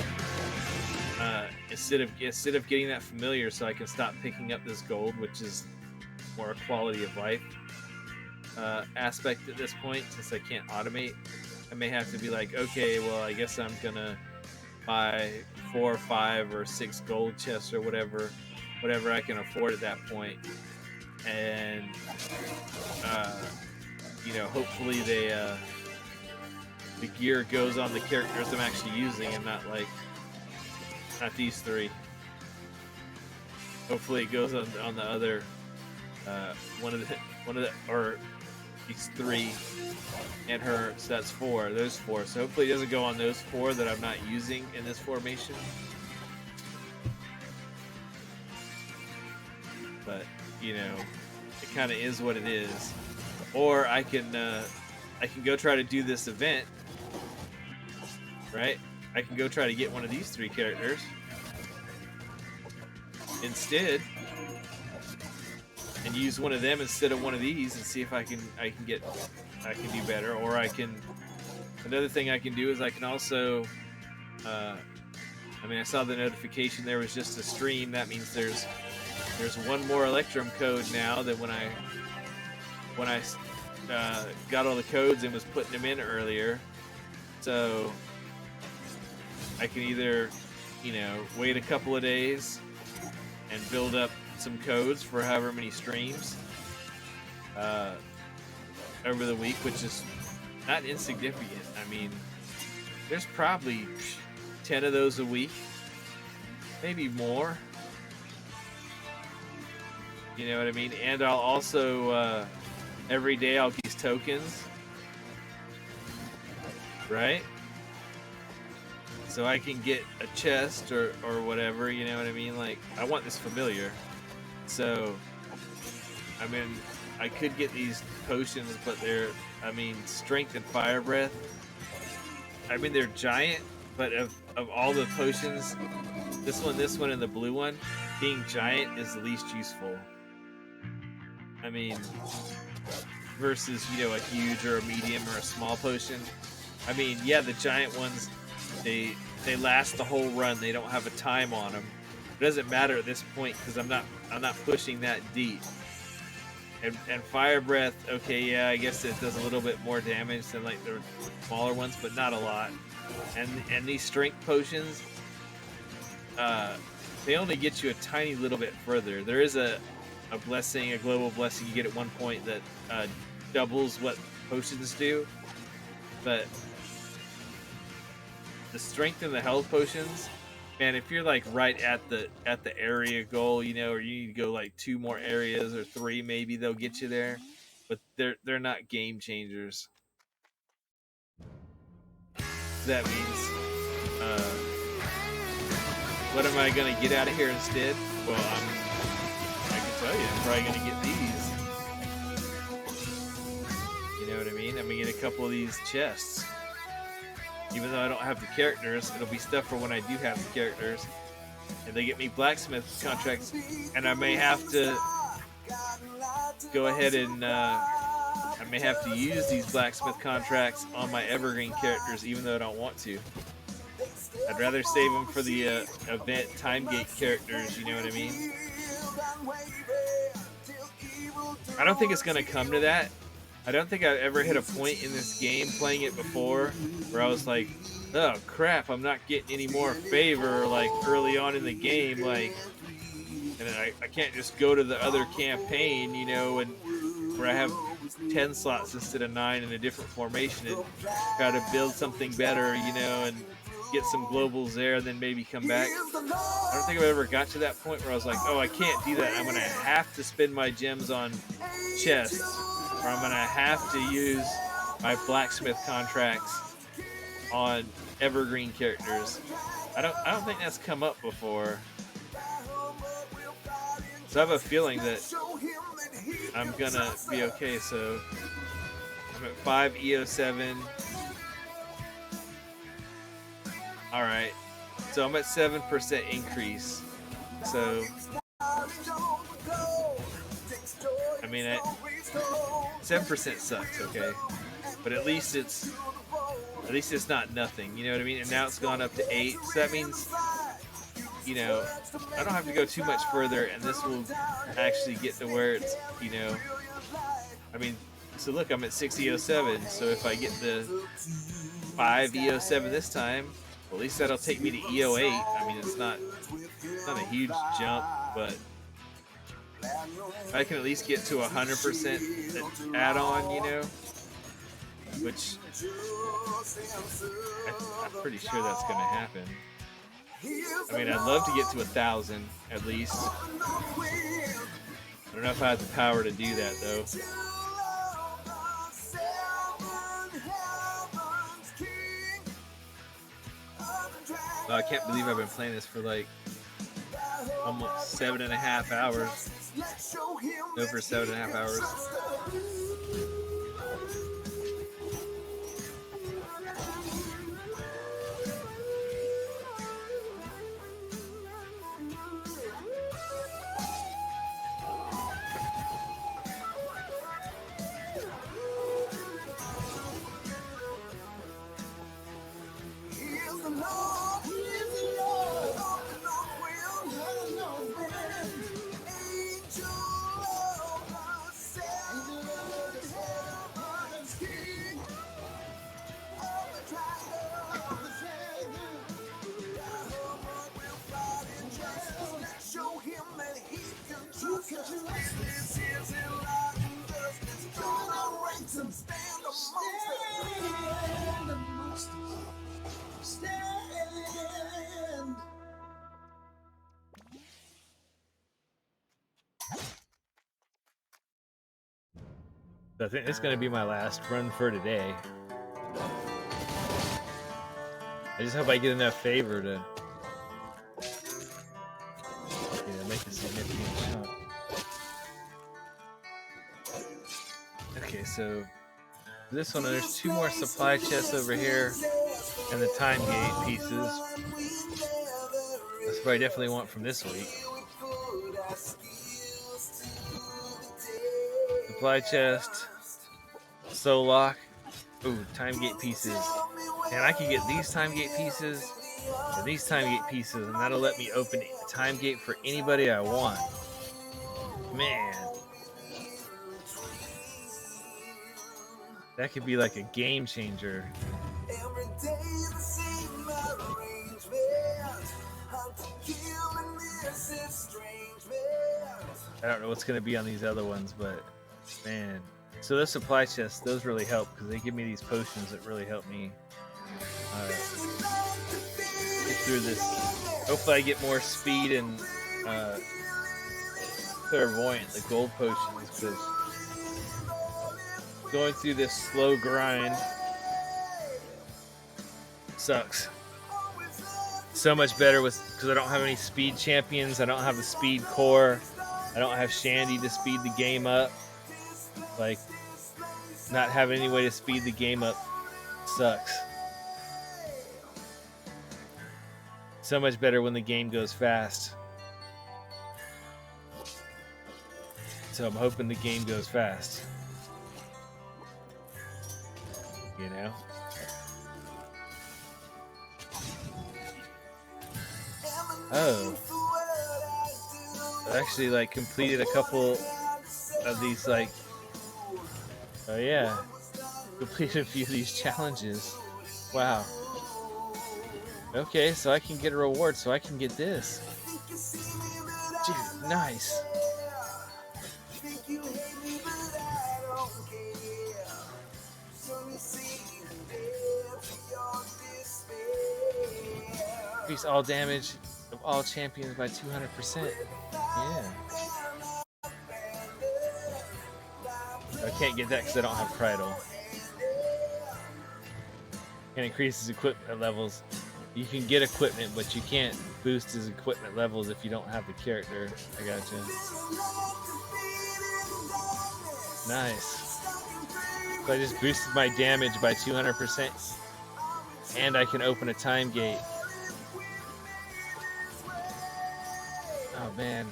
instead of getting that familiar, so I can stop picking up this gold, which is more a quality of life aspect at this point, since I can't automate. I may have to be like, okay, well, I guess I'm gonna buy 4 or 5 or 6 gold chests or whatever I can afford at that point, and you know, hopefully the gear goes on the characters I'm actually using, and not these 3. Hopefully it goes on the other one of the or these 3 and her, so that's 4, those 4. So hopefully it doesn't go on those 4 that I'm not using in this formation. But, you know, it kind of is what it is. Or I can go try to do this event, right? I can go try to get one of these 3 characters instead, and use one of them instead of one of these, and see if I can do better. Or another thing I can do is I can also, I mean, I saw the notification there was just a stream. That means there's one more Electrum code now than when I got all the codes and was putting them in earlier. So I can either, you know, wait a couple of days and build up some codes for however many streams over the week, which is not insignificant. I mean, there's probably 10 of those a week, maybe more. You know what I mean? And I'll also every day I'll get these tokens, right? So I can get a chest or whatever, you know what I mean? Like, I want this familiar. So, I mean, I could get these potions, but they're, I mean, strength and fire breath. I mean, they're giant, but of all the potions, this one, and the blue one, being giant is the least useful. I mean, versus, you know, a huge or a medium or a small potion. I mean, yeah, the giant ones, they last the whole run. They don't have a time on them. It doesn't matter at this point because I'm not pushing that deep. And fire breath, okay, yeah, I guess it does a little bit more damage than like the smaller ones, but not a lot. And these strength potions, they only get you a tiny little bit further. There is a blessing, a global blessing you get at one point that doubles what potions do, but the strength and the health potions, man, if you're like right at the area goal, you know, or you need to go like 2 more areas or 3, maybe they'll get you there, but they're not game changers. That means, what am I gonna get out of here instead? Well, I can tell you, I'm probably gonna get these. You know what I mean? I'm gonna get a couple of these chests. Even though I don't have the characters, it'll be stuff for when I do have the characters. And they get me blacksmith contracts, and I may have to go ahead and I may have to use these blacksmith contracts on my evergreen characters, even though I don't want to. I'd rather save them for the event time gate characters, you know what I mean? I don't think it's going to come to that. I don't think I've ever hit a point in this game playing it before where I was like, oh crap, I'm not getting any more favor like early on in the game, like, and I can't just go to the other campaign, you know, and where I have 10 slots instead of 9 in a different formation and try to build something better, you know, and get some globals there and then maybe come back. I don't think I've ever got to that point where I was like, oh, I can't do that. I'm going to have to spend my gems on chests, or I'm going to have to use my blacksmith contracts on evergreen characters. I don't think that's come up before. So I have a feeling that I'm gonna be okay. So I'm at 5 EO7. All right. So I'm at 7% increase. So I mean, 7% sucks, okay, but at least it's not nothing. You know what I mean? And now it's gone up to 8. So that means, you know, I don't have to go too much further, and this will actually get to where it's, you know, I mean, so look, I'm at 6 EO7, so if I get the 5 EO7 this time, well, at least that'll take me to EO8. I mean, it's not a huge jump, but I can at least get to 100% add-on, you know, which I'm pretty sure that's going to happen. I mean, I'd love to get to 1,000 at least. I don't know if I have the power to do that, though. Oh, I can't believe I've been playing this for like almost 7.5 hours. Over 7.5 hours. So I think it's going to be my last run for today. I just hope I get enough favor to make a significant jump. Okay, so this one, there's 2 more supply chests over here and the time gate pieces. That's what I definitely want from this week. Supply chest, soul lock, ooh, time gate pieces. And I can get these time gate pieces and these time gate pieces, and that'll let me open a time gate for anybody I want. Man, that could be like a game changer. I don't know what's going to be on these other ones, but man. So those supply chests, those really help because they give me these potions that really help me get through this. Hopefully I get more speed and clairvoyant, the gold potions, because going through this slow grind sucks. So much better because I don't have any speed champions. I don't have the speed core. I don't have Shandy to speed the game up. Like, not having any way to speed the game up sucks. So much better when the game goes fast. So I'm hoping the game goes fast. You know? Oh. I actually like completed a couple of these like oh yeah. Completed a few of these challenges. Wow. Okay, so I can get a reward, so I can get this. Dude, nice. Increase all damage of all champions by 200%. Yeah. I can't get that because I don't have Cridle. Can increase his equipment levels. You can get equipment, but you can't boost his equipment levels if you don't have the character. I gotcha. Nice. So I just boosted my damage by 200%, and I can open a time gate. Oh man,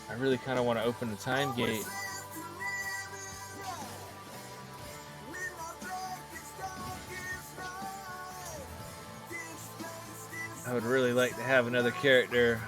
I really kind of want to open a time gate. I would really like to have another character.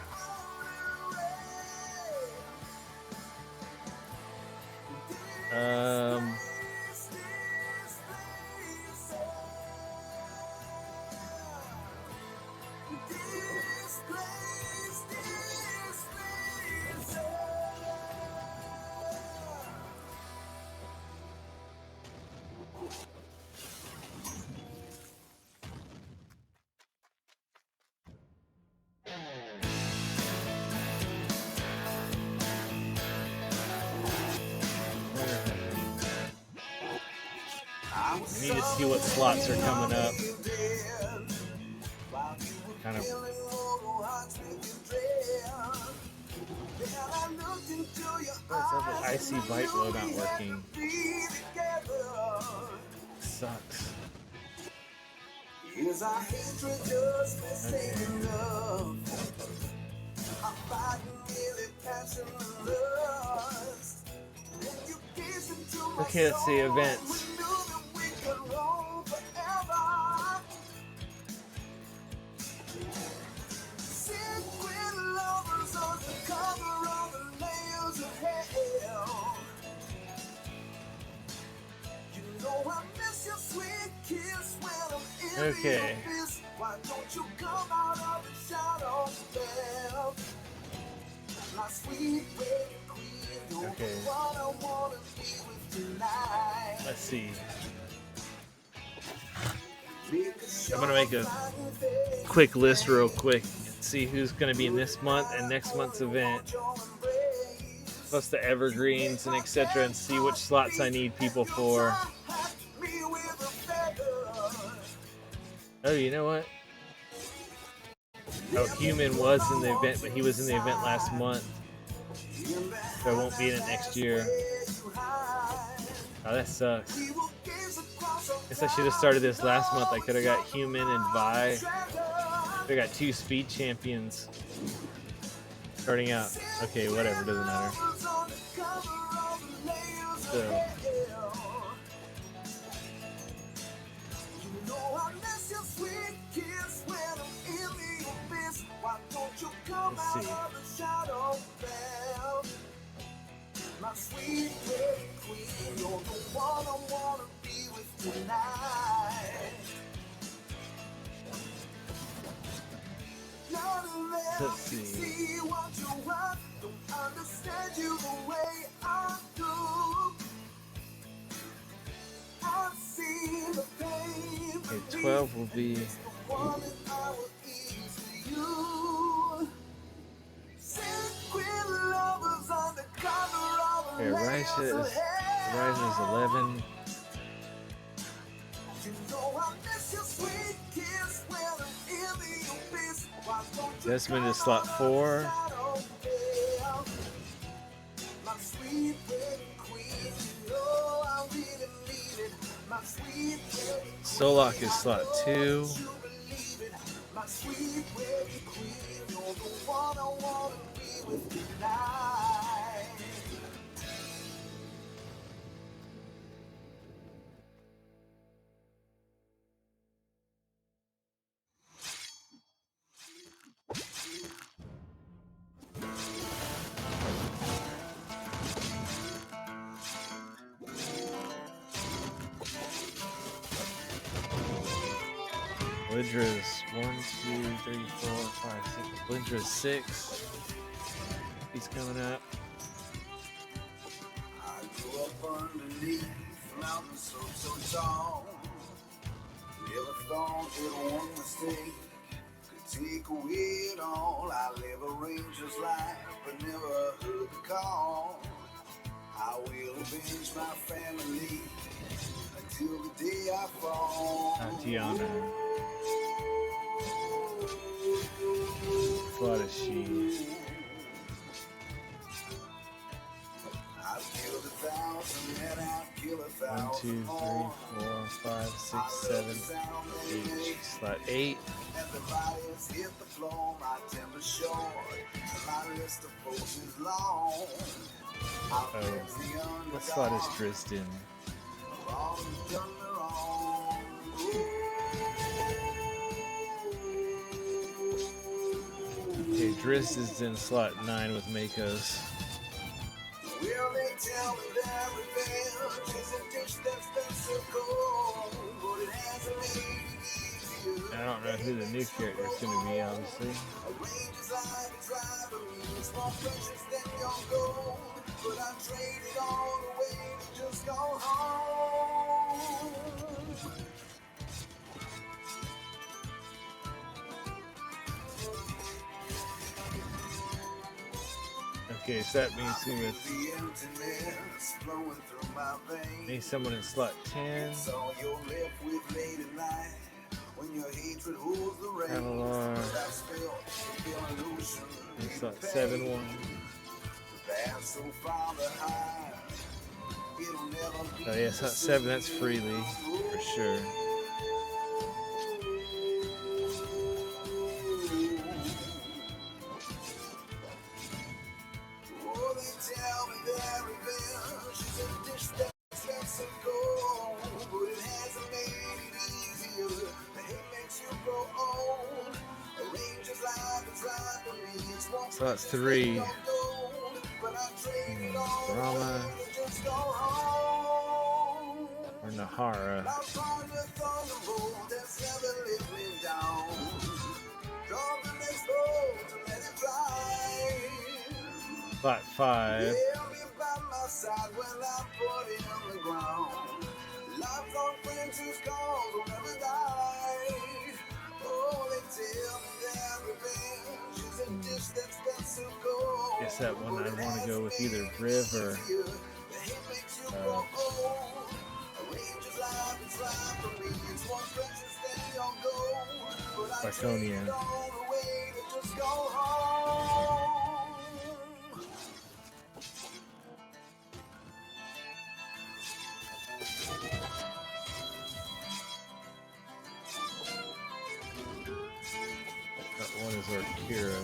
I need to see what slots are coming up. Kind of. Oh, the icy bite blow not working. Sucks. Okay, let's see events. Okay. Okay. Let's see. I'm gonna make a quick list real quick and see who's gonna be in this month and next month's event, plus the evergreens and etc., and see which slots I need people for. Oh, you know what? Oh, Human was in the event, but he was in the event last month, so I won't be in it next year. Oh, that sucks. Guess I should have started this last month. I could have got Human and Vi. I got 2 speed champions starting out. Okay, whatever, doesn't matter. So, let's see. My sweet baby queen, you're the one I wanna be with tonight. Let's see. What you want, don't understand you the way I do. I've seen the pain. Okay, 12 will be. Okay, Rise is 11. Desmond is slot 4. Solak is slot 2. Blindra's 1, 2, 3, 4, 5, 6. Blindra's 6. He's coming up. I grew up underneath mountains so tall. Never thought that one mistake could take away it all. I live a ranger's life, but never heard the call. I will avenge my family until the day I fall. Tatiana. What is she? I've killed 1,000 and I've killed 1,000. 1, 2, 3, 4, 5, 6, 7, 8. Slot 8. And the bodies hit the floor, my temper's short. My list of folks is long. What slot is Drisden? Okay, Driz is in slot 9 with Makos. I don't know who the new character is going to be, obviously. But I traded all away to just go home. Okay, so that means he was. Need someone in slot 10. Avalar. In slot 7-1. Oh yeah, slot 7, that's Freely, for sure. Slot 3. Rama or Nahara. Slot 5. ground. Love's on friends whose calls will never die. Oh, they tell me that revenge is a dish that's best to go. Guess that one I'd want to go with either Riv or Laconia. That one is Orkira.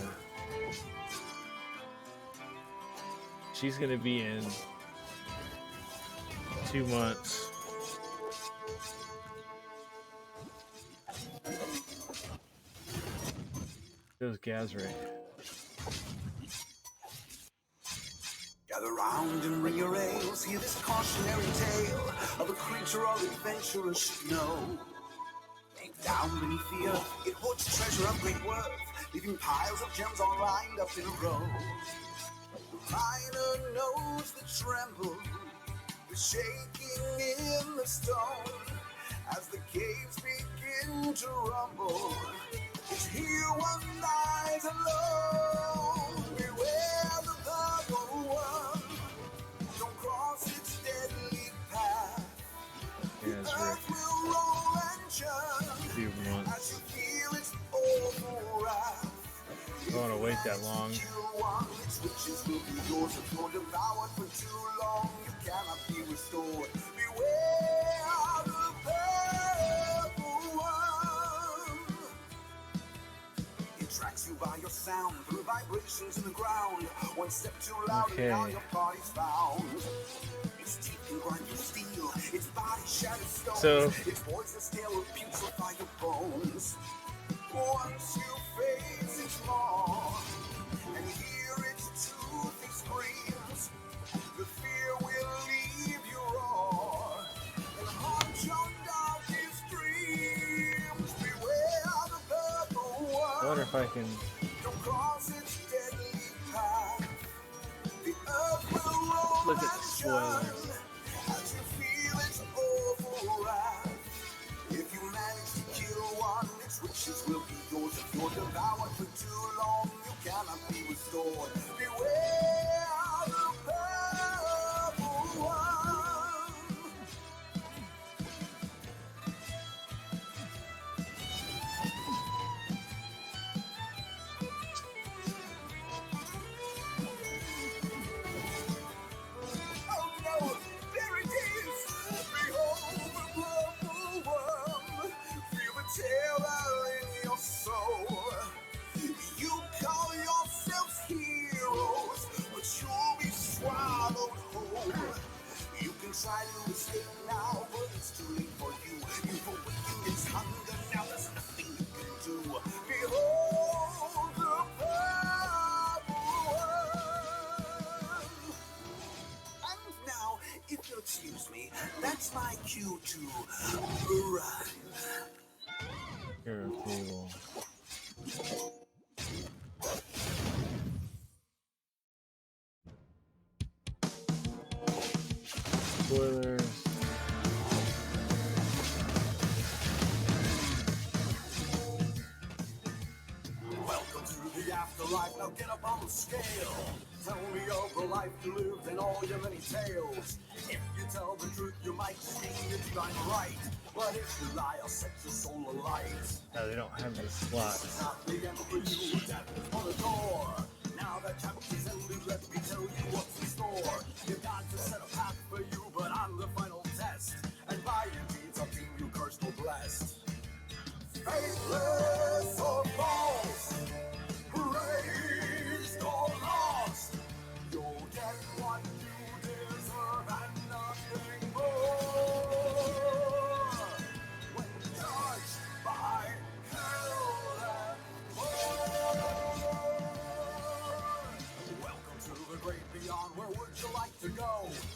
She's going to be in 2 months. Those Gazray. Gather round and bring your ales. Hear this cautionary tale of a creature all adventurers should know. Ain't down beneath the earth, it hoards treasure of great worth, leaving piles of gems all lined up in a row. The miner knows the tremble, the shaking in the stone, as the caves begin to rumble. It's here one lies alone. Beware the purple one. Don't cross its deadly path. The earth will roll and churn as you feel its awful wrath. I don't want to wait that long. Its riches will be yours if you're devoured for too long. You cannot be restored. Beware the purple one. It tracks you by your sound through vibrations in the ground. One step too loud and now your body's found. Its teeth can grind your steel. Its body shatters stones. Its poisonous tail will putrefy your bones. Once you face its maw and hear its toothy screams, the fear will leave you raw and haunt your darkest dreams. Beware the purple one. I wonder if I can. Don't cross its deadly path. The earth will roll Look at the and spoilers. churn as you feel its awful wrath. If you manage to kill one, its riches will be yours. If you're devoured for too long, you cannot be restored. Beware the purple one. Oh no, there it is! Behold the purple worm. Feel the terror in your soul. You call yourselves heroes, but you'll be swallowed whole. You can try to escape now, but it's too late for you. You've awakened its hunger, now there's nothing you can do. Behold the purple worm. And now, if you'll excuse me, that's my cue to run. Hero table. Spoilers. Welcome to the afterlife, now get up on the scale. Tell me of the life you lived and all your many tales. If you tell the truth, you might gain your divine right. But if you lie, I'll set your soul alight. No, they don't have the slots. It's not the end for you, death is on the door. Now that chapter's ended, let me tell you what's in store. You got to set a path for you, but I'm the final test. And by your deeds, I'll deem you cursed or blessed. Faithless or false, praised or lost, you'll get what you deserve and nothing more. When judged by hell and war. Welcome to the great beyond, where would you like to go?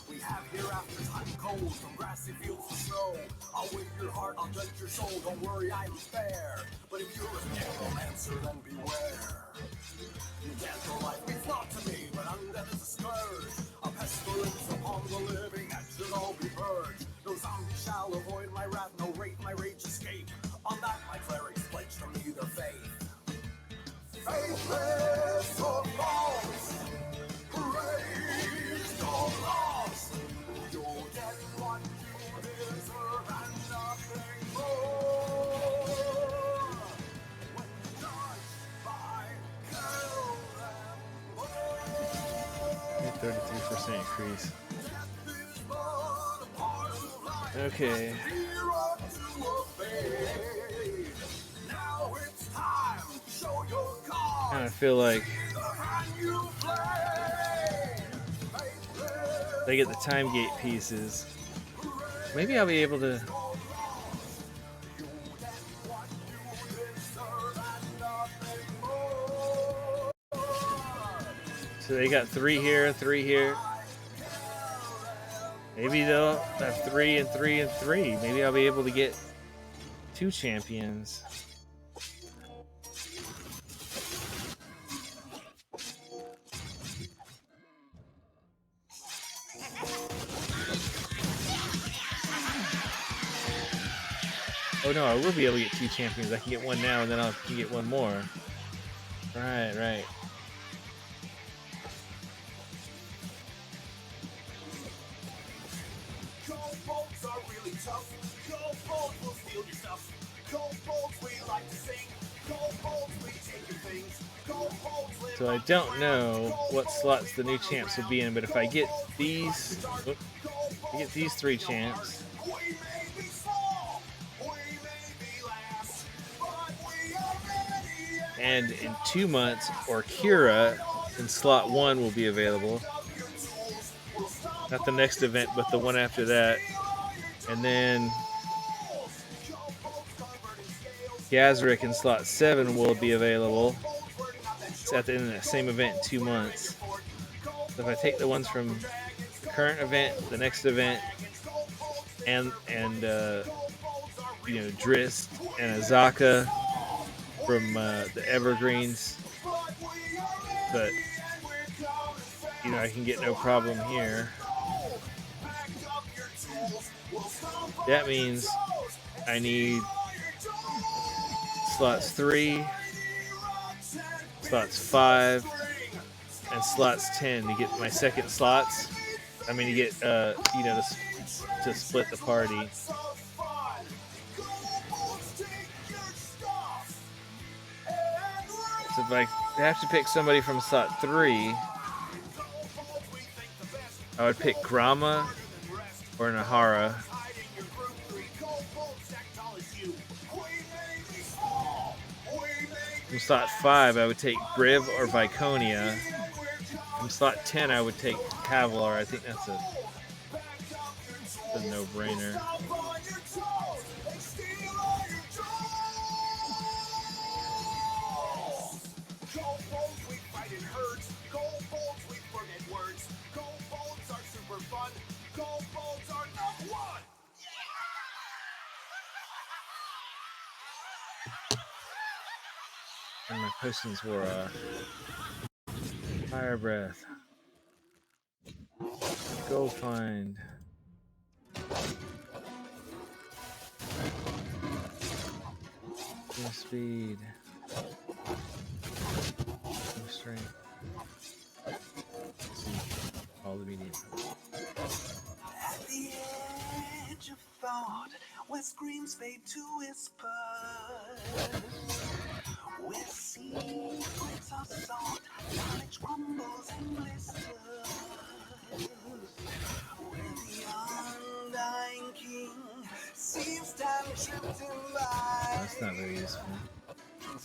We have hereafter time cold, from grassy fields to snow. I'll win your heart, I'll judge your soul, don't worry, I'm fair. But if you're a necromancer, then beware. Death or life means naught to me, but undeath is a scourge. A pestilence upon the living, that should all be purged. 33% increase. Okay. Kind of feel like they get the time gate pieces. Maybe I'll be able to. So they got 3 here, 3 here. Maybe they'll have 3 and 3 and 3. Maybe I'll be able to get 2 champions. Oh no, I will be able to get 2 champions. I can get 1 now, and then I can get 1 more. Right. So I don't know what slots the new champs will be in, but if I get these, I get these 3 champs. And in 2 months, Orkira in slot 1 will be available. Not the next event, but the one after that. And then Gazrick in slot 7 will be available. It's at the end of that same event in 2 months. So if I take the ones from the current event, the next event, and Drist and Azaka from the Evergreens, but I can get no problem here. That means I need slots 3, slots 5, and slots 10 to get my second slots. I mean, to get to split the party. So if I have to pick somebody from slot 3, I would pick Grama or Nahara. From slot 5, I would take Briv or Viconia. From slot 10, I would take Kevlar. I think that's a no-brainer. And my potions were Fire Breath. Go find. No speed. No strength. All the medium. At the edge of thought, where screams fade to whispers, where secrets are sought, knowledge crumbles and blisters, where the undying king sees time drifting by. That's not very useful.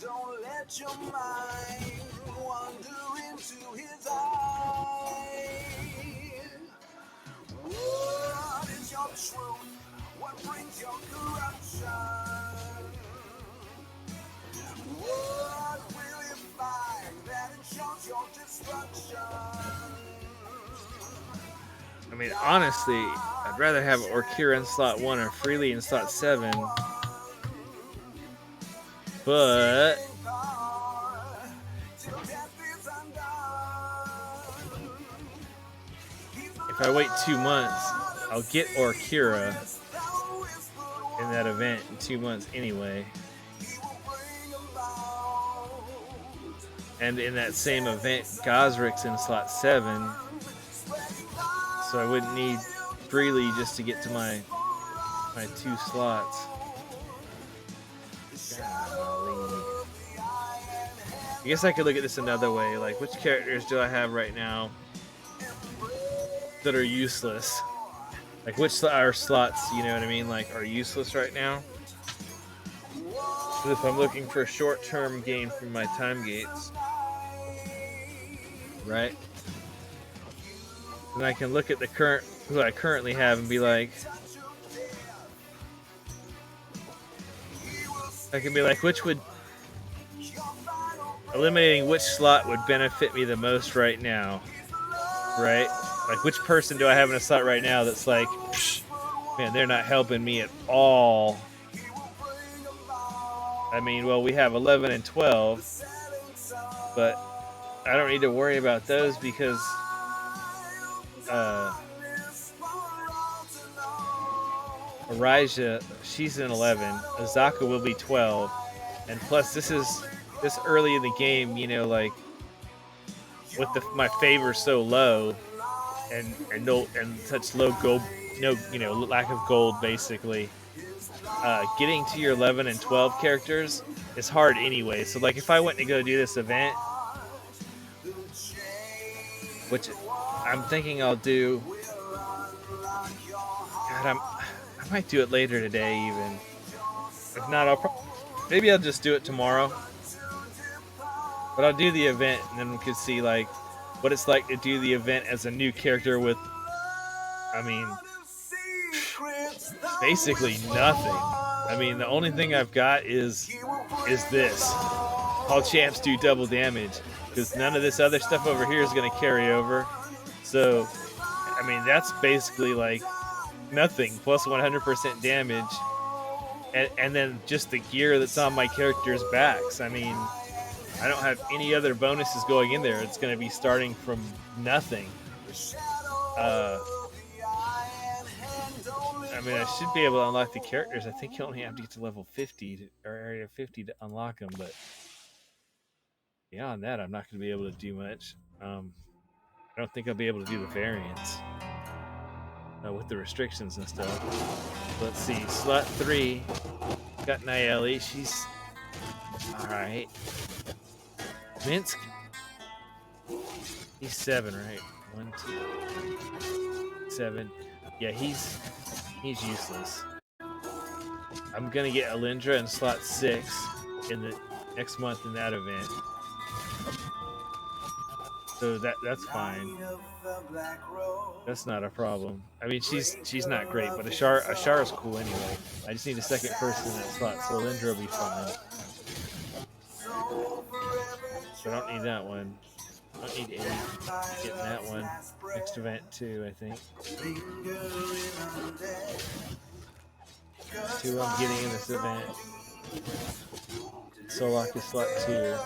Don't let your mind wander into his eye. What is your truth? What brings your corruption? What will you find that ensures your destruction? I mean, honestly, I'd rather have Orkira in slot 1 or Freely in slot 7. But if I wait 2 months, I'll get Orkira in that event in 2 months anyway. And in that same event, Gosrick's in slot 7. So I wouldn't need Freely just to get to my 2 slots. Golly. I guess I could look at this another way. Like, which characters do I have right now that are useless. Like which are slots, you know what I mean, like are useless right now. But if I'm looking for short-term gain from my time gates, right? Then I can look at the current who I currently have and be like, I can be like, which would eliminating which slot would benefit me the most right now, right? Like which person do I have in a slot right now that's like, psh, man, they're not helping me at all. I mean, well, we have 11 and 12, but I don't need to worry about those because Arija, she's in 11. Azaka will be 12, and plus this early in the game, you know, like with my favor so low, and such low gold, no, you know, lack of gold basically. Getting to your 11 and 12 characters is hard anyway. So like if I went to go do this event, which I'm thinking I'll do, God, I might do it later today even. If not, maybe I'll just do it tomorrow. But I'll do the event and then we could see like what it's like to do the event as a new character with, I mean, basically nothing. I mean, the only thing I've got is this. All champs do double damage because none of this other stuff over here is going to carry over. So, I mean, that's basically like nothing plus 100% damage. And then just the gear that's on my character's backs. I mean, I don't have any other bonuses going in there. It's going to be starting from nothing. I mean, I should be able to unlock the characters. I think you only have to get to level 50 or area 50 to unlock them, but beyond that, I'm not going to be able to do much. I don't think I'll be able to do the variants with the restrictions and stuff. Let's see. Slot 3. Got Nayeli. She's alright. Minsk. He's 7, right? 1, 2, 7. Yeah, he's useless. I'm gonna get Alindra in slot 6 in the next month in that event. So that's fine. That's not a problem. I mean, she's not great, but Ashar is cool anyway. I just need a second person in that slot, so Alindra will be fine. So I don't need that one. I don't need 8. Getting that one. Next event too, I think. 2 I'm getting in this event. Solak is slot 2.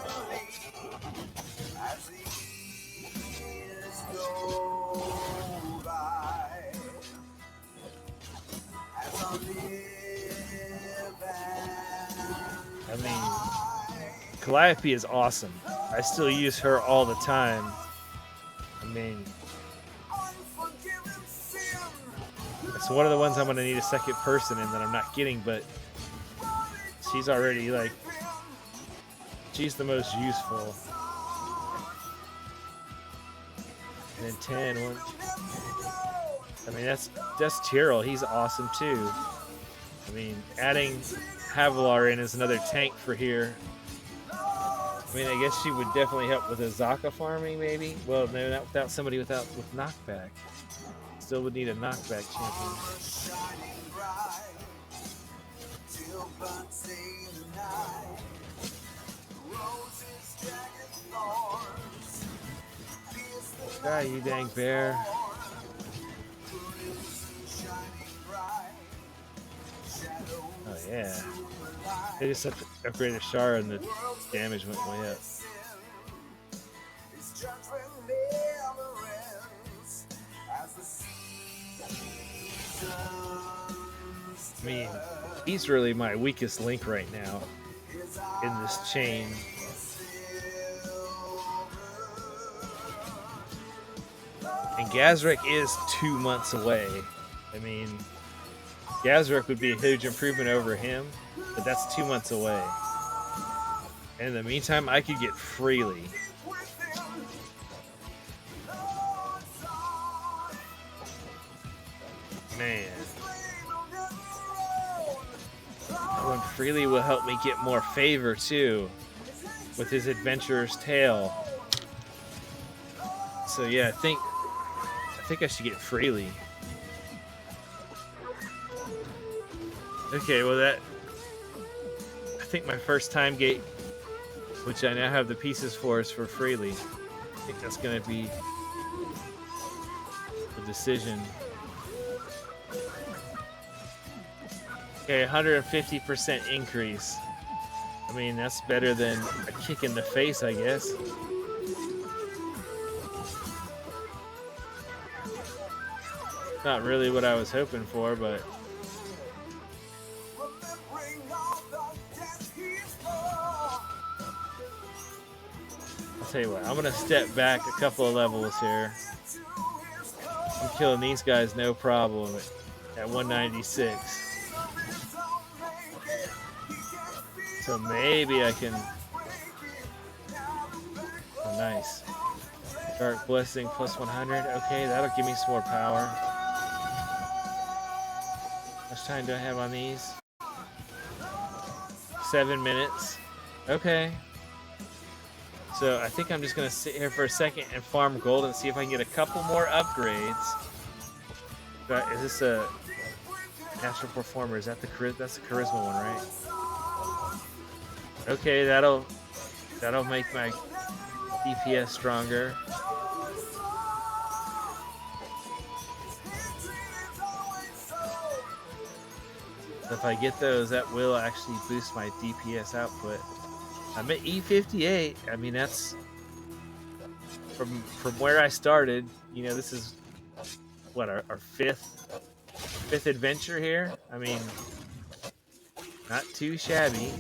I mean, Calliope is awesome. I still use her all the time. I mean, it's one of the ones I'm going to need a second person in that I'm not getting, but she's already like, she's the most useful. And then 10, 1. I mean, that's Tyrell. He's awesome too. I mean, adding Havilar in is another tank for here. I mean, I guess she would definitely help with Azaka farming, maybe. Well, no, not without somebody with knockback. Still would need a knockback champion. Ah, you dang bear. Oh yeah. They just upgraded Shara and the damage went way up. I mean, he's really my weakest link right now in this chain. And Gazric is 2 months away. I mean, Gazric would be a huge improvement over him, but that's 2 months away. And in the meantime, I could get Freely. Man. Going freely will help me get more favor too with his adventurer's tale. So yeah, I think I should get freely. Okay, well I think my first time gate, which I now have the pieces for, is for freely. I think that's gonna be the decision. Okay, 150% increase. I mean, that's better than a kick in the face, I guess. Not really what I was hoping for, but I'll tell you what, I'm gonna step back a couple of levels here. I'm killing these guys no problem at 196. So maybe I can. Oh, nice. Dark Blessing plus 100. Okay, that'll give me some more power. How much time do I have on these? 7 minutes. Okay. So I think I'm just going to sit here for a second and farm gold and see if I can get a couple more upgrades. But is this a natural performer? Is that that's the charisma one, right? Okay, that'll make my DPS stronger. So if I get those, that will actually boost my DPS output. I'm at E58. I mean, that's from where I started. You know, this is what our fifth adventure here. I mean, not too shabby.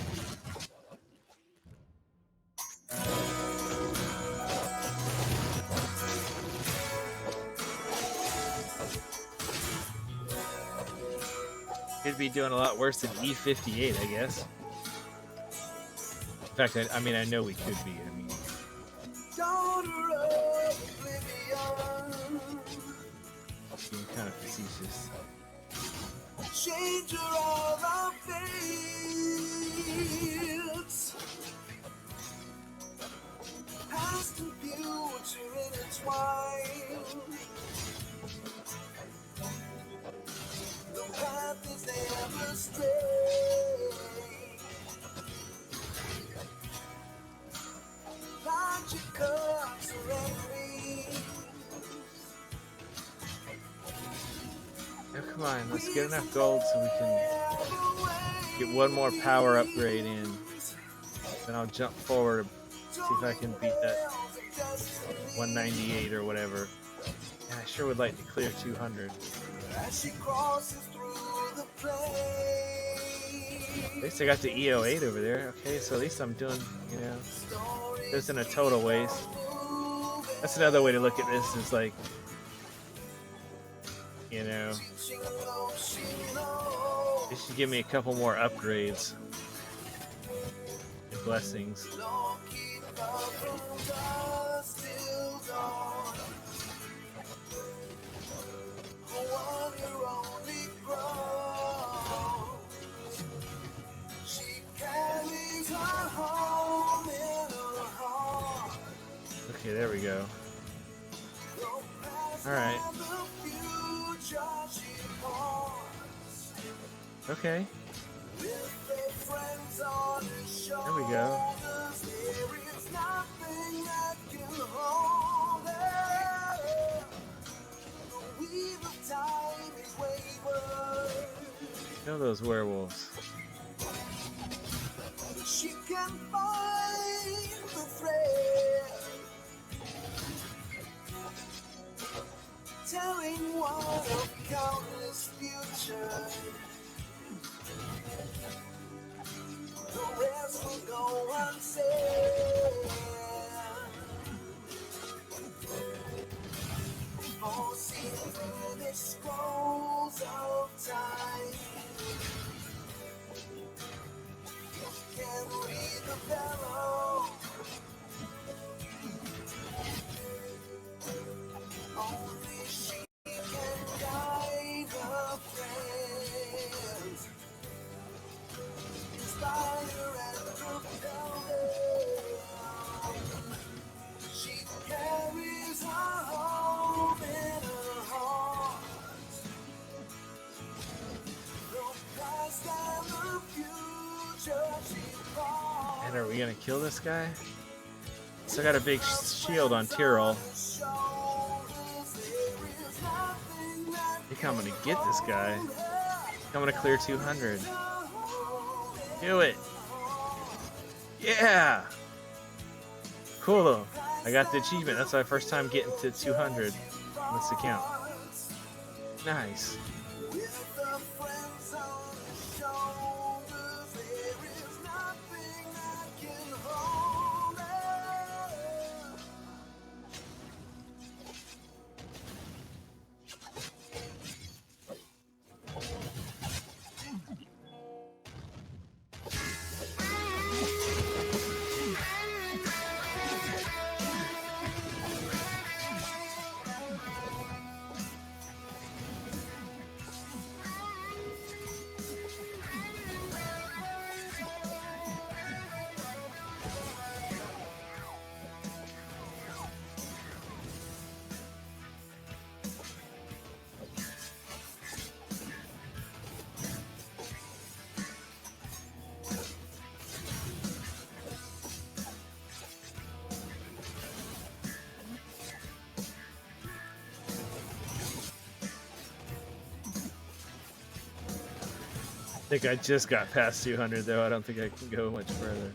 Could be doing a lot worse than E58, I guess. In fact, I mean, I know we could be. I mean, being kind of facetious. Change all our fates. Past and future intertwined. The path is ever straight. Logical serenity. Now come on, let's get enough gold so we can get one more power upgrade in. Then I'll jump forward, see if I can beat that 198 or whatever. And I sure would like to clear 200. At least I got the EO8 over there. Okay, so at least I'm doing, you know, this in a total waste. That's another way to look at this, is like, you know, they should give me a couple more upgrades and blessings. Okay, there we go. All right. Okay. There we go. Kill those werewolves. She can find the thread, telling one of countless futures. The rest will go unsaid. Forcing through the scrolls of time. Can read the fellow. Only she can guide us. And are we gonna kill this guy? So I got a big shield on Tyrrell. I think I'm gonna get this guy. I'm gonna clear 200. Do it. Yeah. Cool though. I got the achievement. That's my first time getting to 200 on this account. Nice. I think I just got past 200 though. I don't think I can go much further.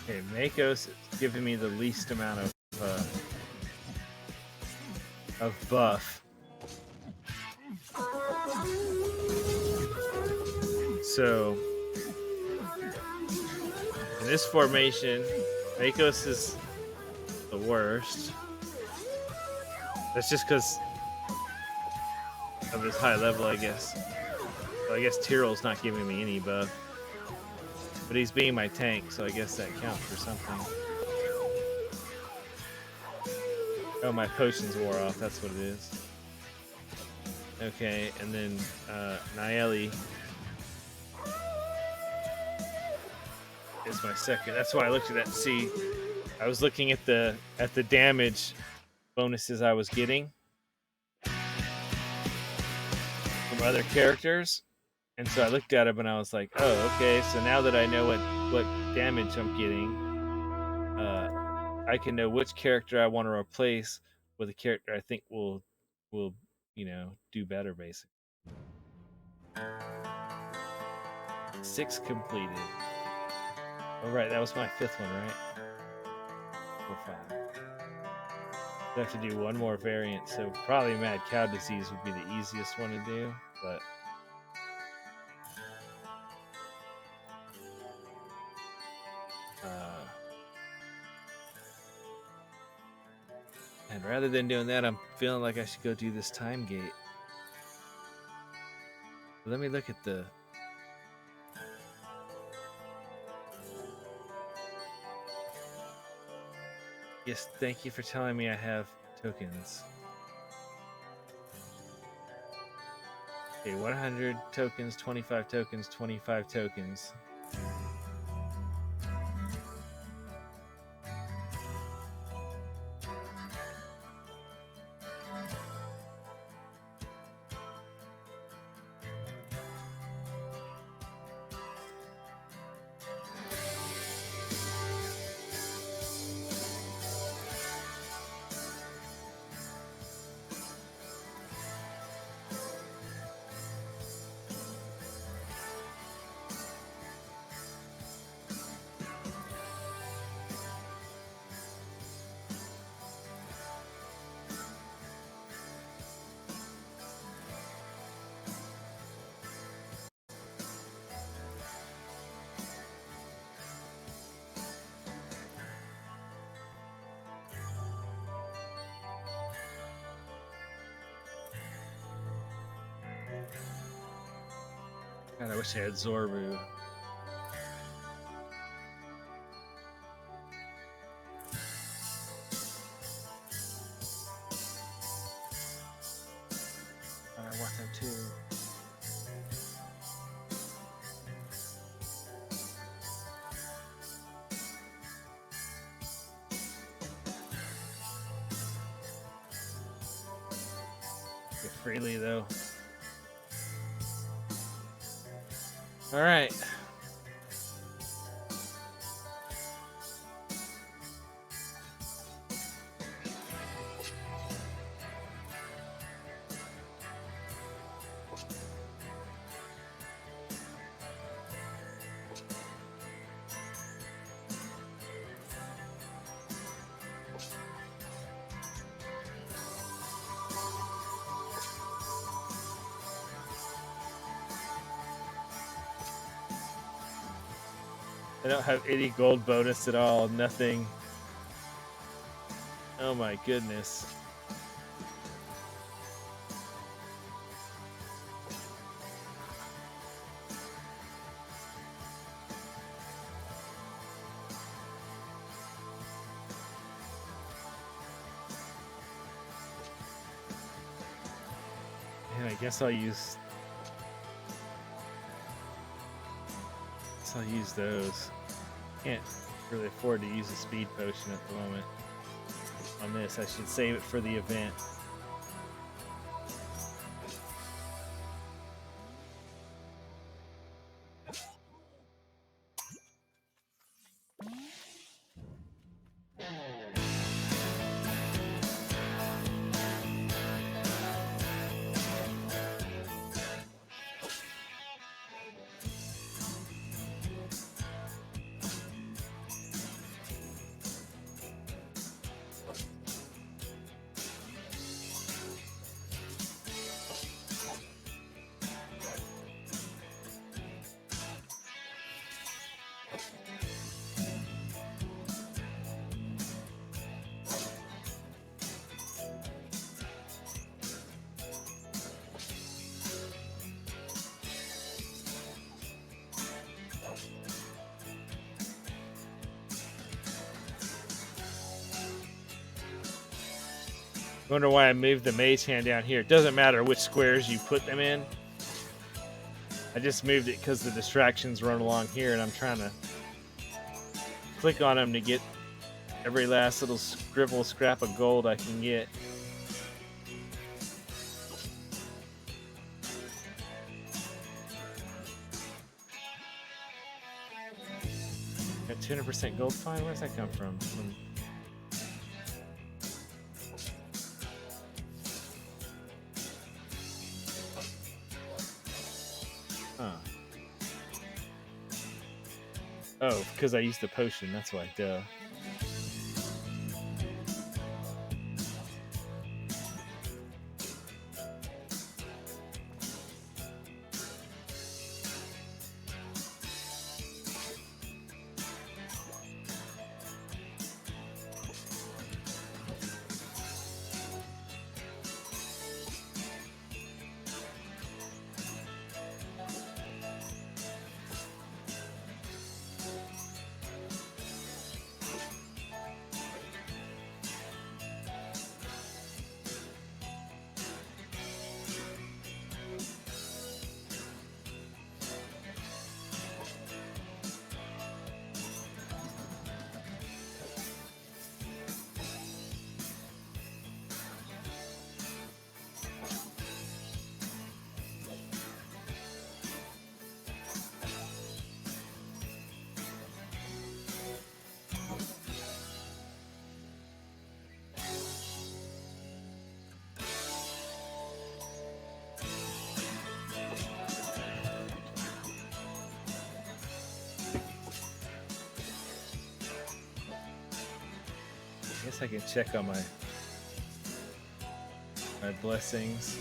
Okay, Mako's giving me the least amount of buff. So in this formation, Makos is the worst. That's just because of his high level, I guess. So I guess Tyrrell's not giving me any buff. But he's being my tank, so I guess that counts for something. Oh, my potions wore off, that's what it is. Okay, and then Naeli is my second. That's why I looked at that. See, I was looking at the damage bonuses I was getting from other characters. And so I looked at him and I was like, oh, okay, so now that I know what damage I'm getting, I can know which character I want to replace with a character I think will do better, basically. 6 completed. Oh, right, that was my 5th one, right? 4, 5. I have to do one more variant, so probably Mad Cow Disease would be the easiest one to do, but... and rather than doing that, I'm feeling like I should go do this time gate. Let me look at the... Yes, thank you for telling me I have tokens. Okay, 100 tokens, 25 tokens, 25 tokens. God, I wish I had Zorbu. I want them too. Get freely though. All right. I don't have any gold bonus at all. Nothing. Oh my goodness. And I guess I'll use those. Can't really afford to use a speed potion at the moment. On this, I should save it for the event. Wonder why I moved the mage hand down here. It doesn't matter which squares you put them in. I just moved it because the distractions run along here, and I'm trying to click on them to get every last little scribble scrap of gold I can get. Got 200% gold fine? Where's that come from? Huh. Oh, because I used the potion, that's why, duh. guess I can check on my blessings.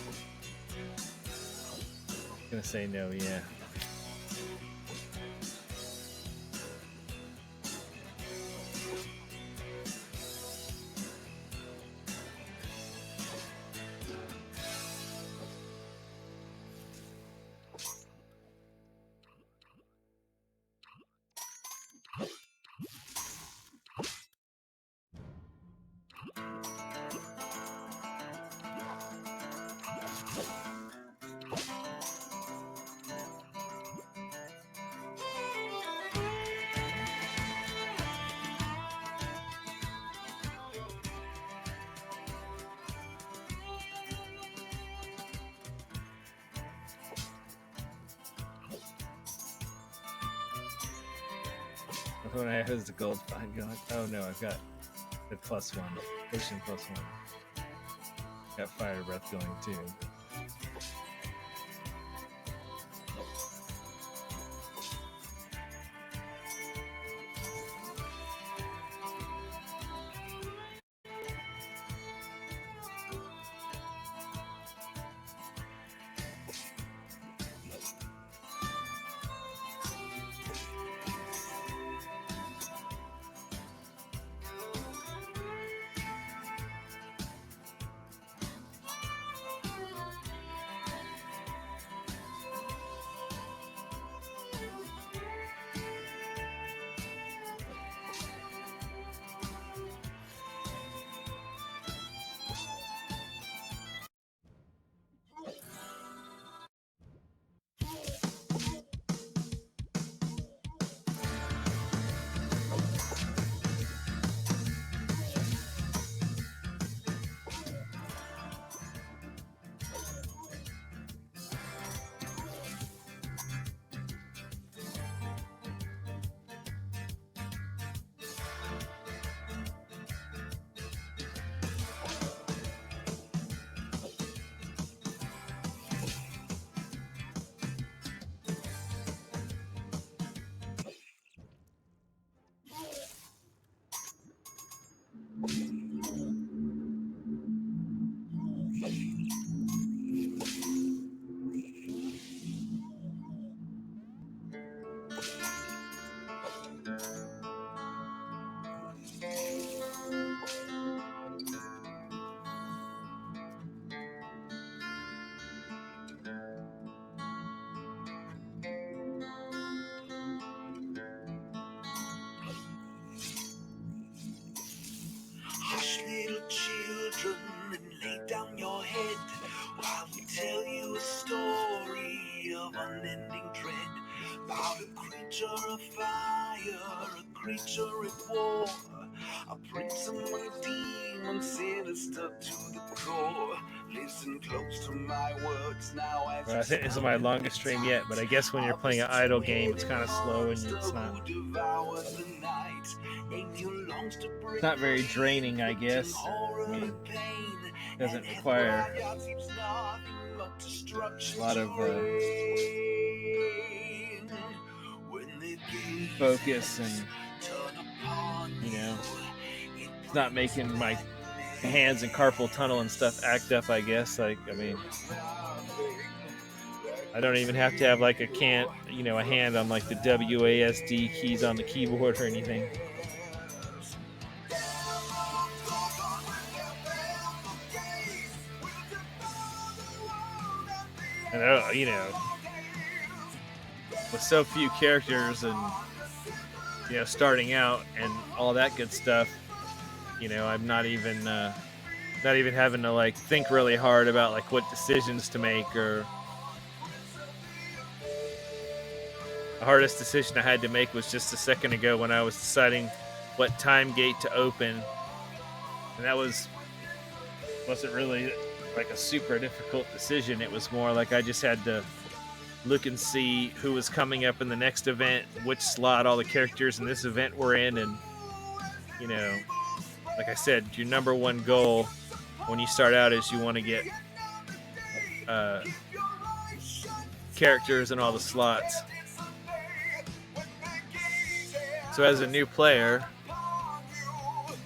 I'm gonna say no, yeah. What I have is the gold fine going. Oh no, I've got the +1, potion +1. Got fire breath going too. Hush, little children, and lay down your head while we tell you a story of unending dread about a creature of fire, a creature at war, a prince among demons, sinister to the core. Listen close to my words now as Well, I think this is my longest stream yet, but I guess when you're playing an idle game, it's kind of slow and it's not very draining, I guess. I mean, it doesn't require a lot of focus, and it's not making my hands and carpal tunnel and stuff act up, I guess. Like, I mean, I don't even have to have like a hand on like the WASD keys on the keyboard or anything. And with so few characters and starting out and all that good stuff, I'm not even having to like think really hard about like what decisions to make. Or the hardest decision I had to make was just a second ago when I was deciding what time gate to open, and that wasn't really like a super difficult decision. It was more like I just had to look and see who was coming up in the next event, which slot all the characters in this event were in, and like I said, your number one goal when you start out is you want to get characters in all the slots. So as a new player,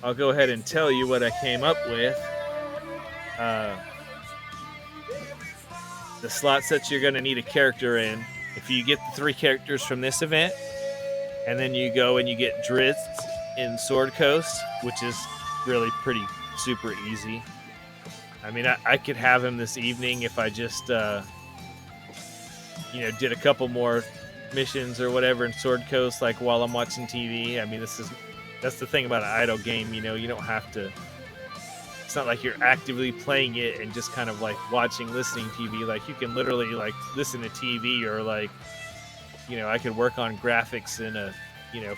I'll go ahead and tell you what I came up with. The slots that you're going to need a character in. If you get the 3 characters from this event, and then you go and you get Drizzt in Sword Coast, which is really pretty super easy. I mean, I could have him this evening if I just, did a couple more missions or whatever in Sword Coast, like while I'm watching TV. I mean, that's the thing about an idle game. You don't have to. It's not like you're actively playing it and just kind of like watching, listening TV. Like you can literally like listen to TV or like, I could work on graphics in a,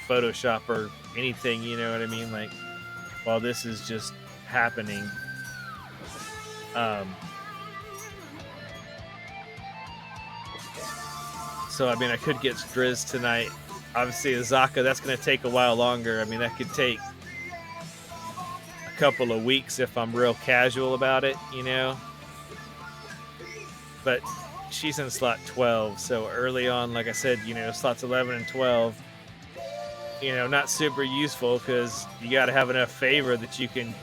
Photoshop or anything. You know what I mean? Like while this is just happening. So I mean, I could get Drizzt tonight. Obviously, Azaka, that's going to take a while longer. I mean, that could take a couple of weeks if I'm real casual about it, But she's in slot 12, so early on, like I said, slots 11 and 12, not super useful because you got to have enough favor that you can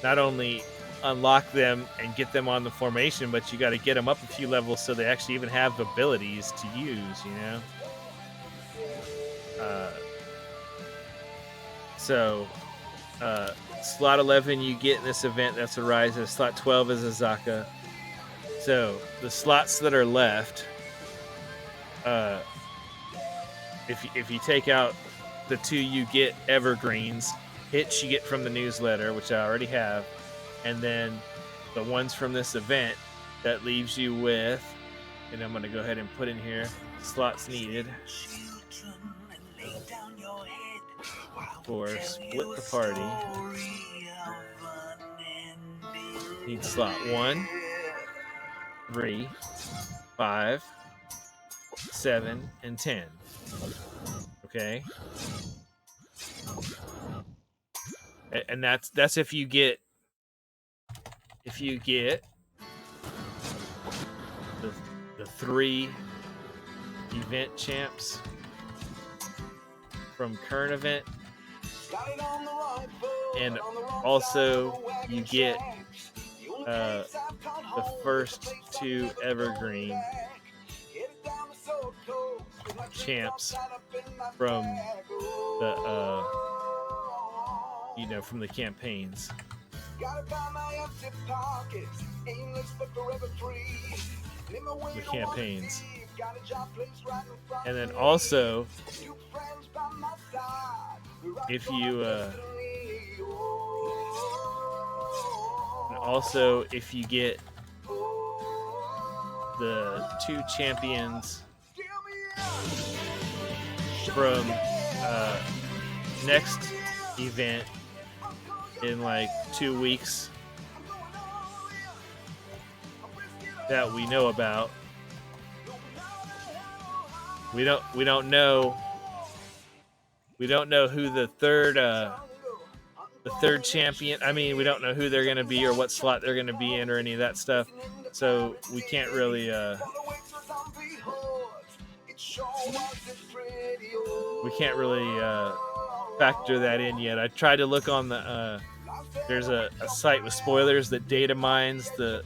not only unlock them and get them on the formation, but you got to get them up a few levels so they actually even have abilities to use, slot 11 you get in this event, that's Ariza. Slot 12 is Azaka. So the slots that are left, if you take out the 2 you get evergreens, hits you get from the newsletter, which I already have, and then the ones from this event, that leaves you with, and I'm going to go ahead and put in here, slots needed for split the party. Need slot 1, 3, 5, 7, and 10. Okay. And that's if you get the 3 event champs from current event, and also you get the first 2 evergreen champs from the from the campaigns. The campaigns. And then also, if you get the 2 champions from next event in like 2 weeks that we know about. We don't know who the third champion. I mean, we don't know who they're going to be or what slot they're going to be in or any of that stuff. So we can't really factor that in yet. I tried to look on the there's a site with spoilers that data mines the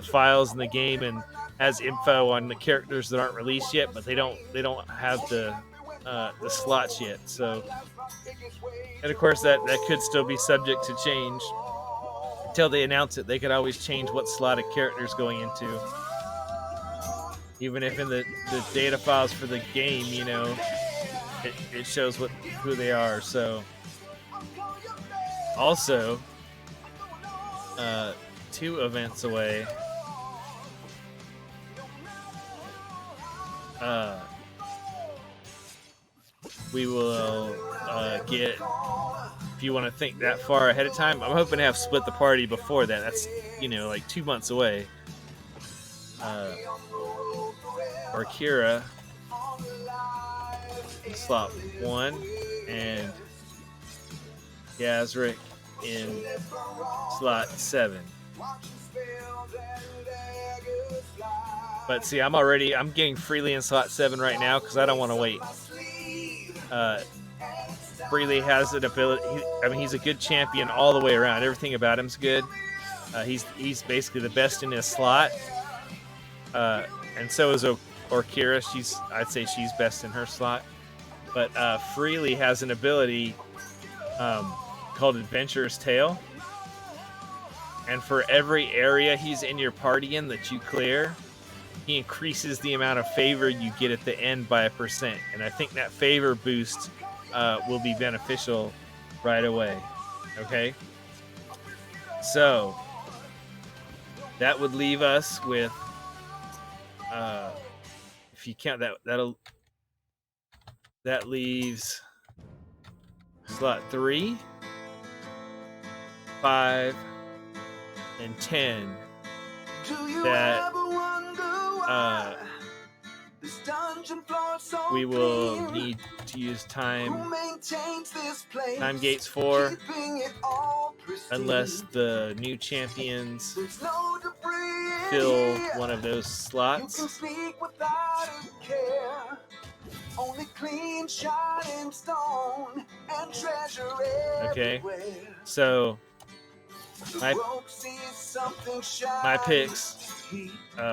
files in the game and has info on the characters that aren't released yet, but they don't have the slots yet. So, and of course that could still be subject to change until they announce it. They could always change what slot a character is going into, even if in the data files for the game, it shows who they are. So, also, 2 events away. We will get, if you want to think that far ahead of time, I'm hoping to have split the party before that. That's, like 2 months away. Arkira in slot 1 and Yazrick in slot 7. But see, I'm getting freely in slot 7 right now because I don't want to wait Freely has an ability. He's a good champion all the way around. Everything about him's good. He's basically the best in his slot. And so is Orkira. I'd say she's best in her slot. But Freely has an ability called Adventurer's Tale. And for every area he's in your party in that you clear, he increases the amount of favor you get at the end by 1%. And I think that favor boost will be beneficial right away. Okay? So, that would leave us with, if you count that leaves slot 3, 5, and 10 that we will need to use time gates for, unless the new champions fill one of those slots. Okay, so my picks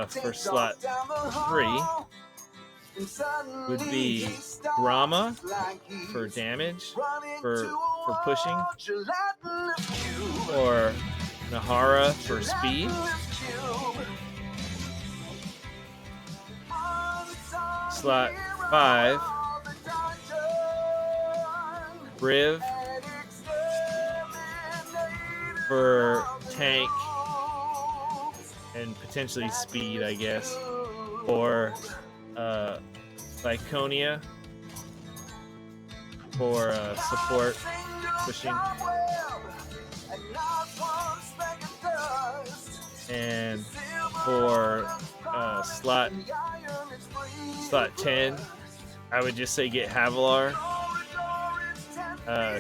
for slot 3 would be Grama for damage, for pushing, or Nahara for speed, slot 5 Briv for tank and potentially speed, I guess, or Viconia for support, pushing, and for slot 10, I would just say get Havilar.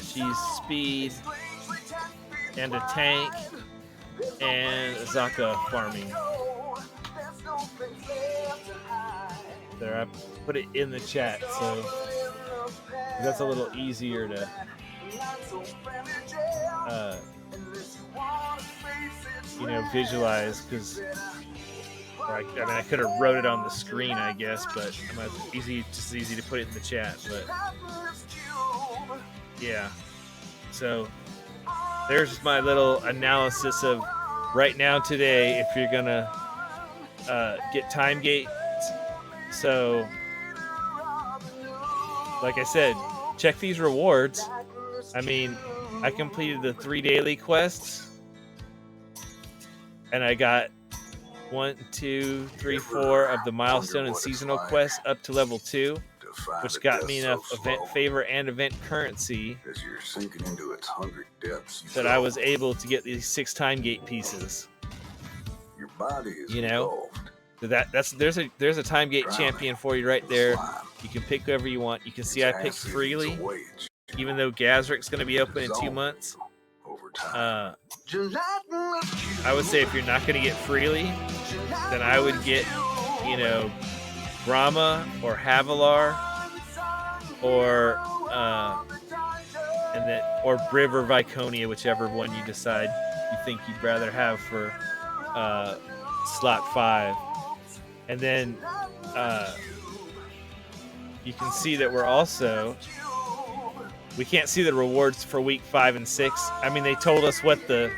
She's speed and a tank, and Zaka farming. There, I put it in the chat, so that's a little easier to visualize, because I could have wrote it on the screen, I guess, but it's easy to put it in the chat. But yeah, so there's my little analysis of right now today if you're gonna get time gates. So like I said, check these rewards. I completed the 3 daily quests, and I got 1, 2, 3, 4 of the milestone and seasonal quests up to level 2, which got me enough event favor and event currency that I was able to get these 6 time gate pieces. Your body is So there's a time gate champion for you right there. You can pick whoever you want. You can see I picked Freely, even though Gazrik's going to be open in 2 months. I would say if you're not going to get Freely, then I would get, Brahma or Havilar, or Briv or Viconia, whichever one you decide you think you'd rather have for slot 5. And then you can see that we can't see the rewards for week 5 and 6. They told us what the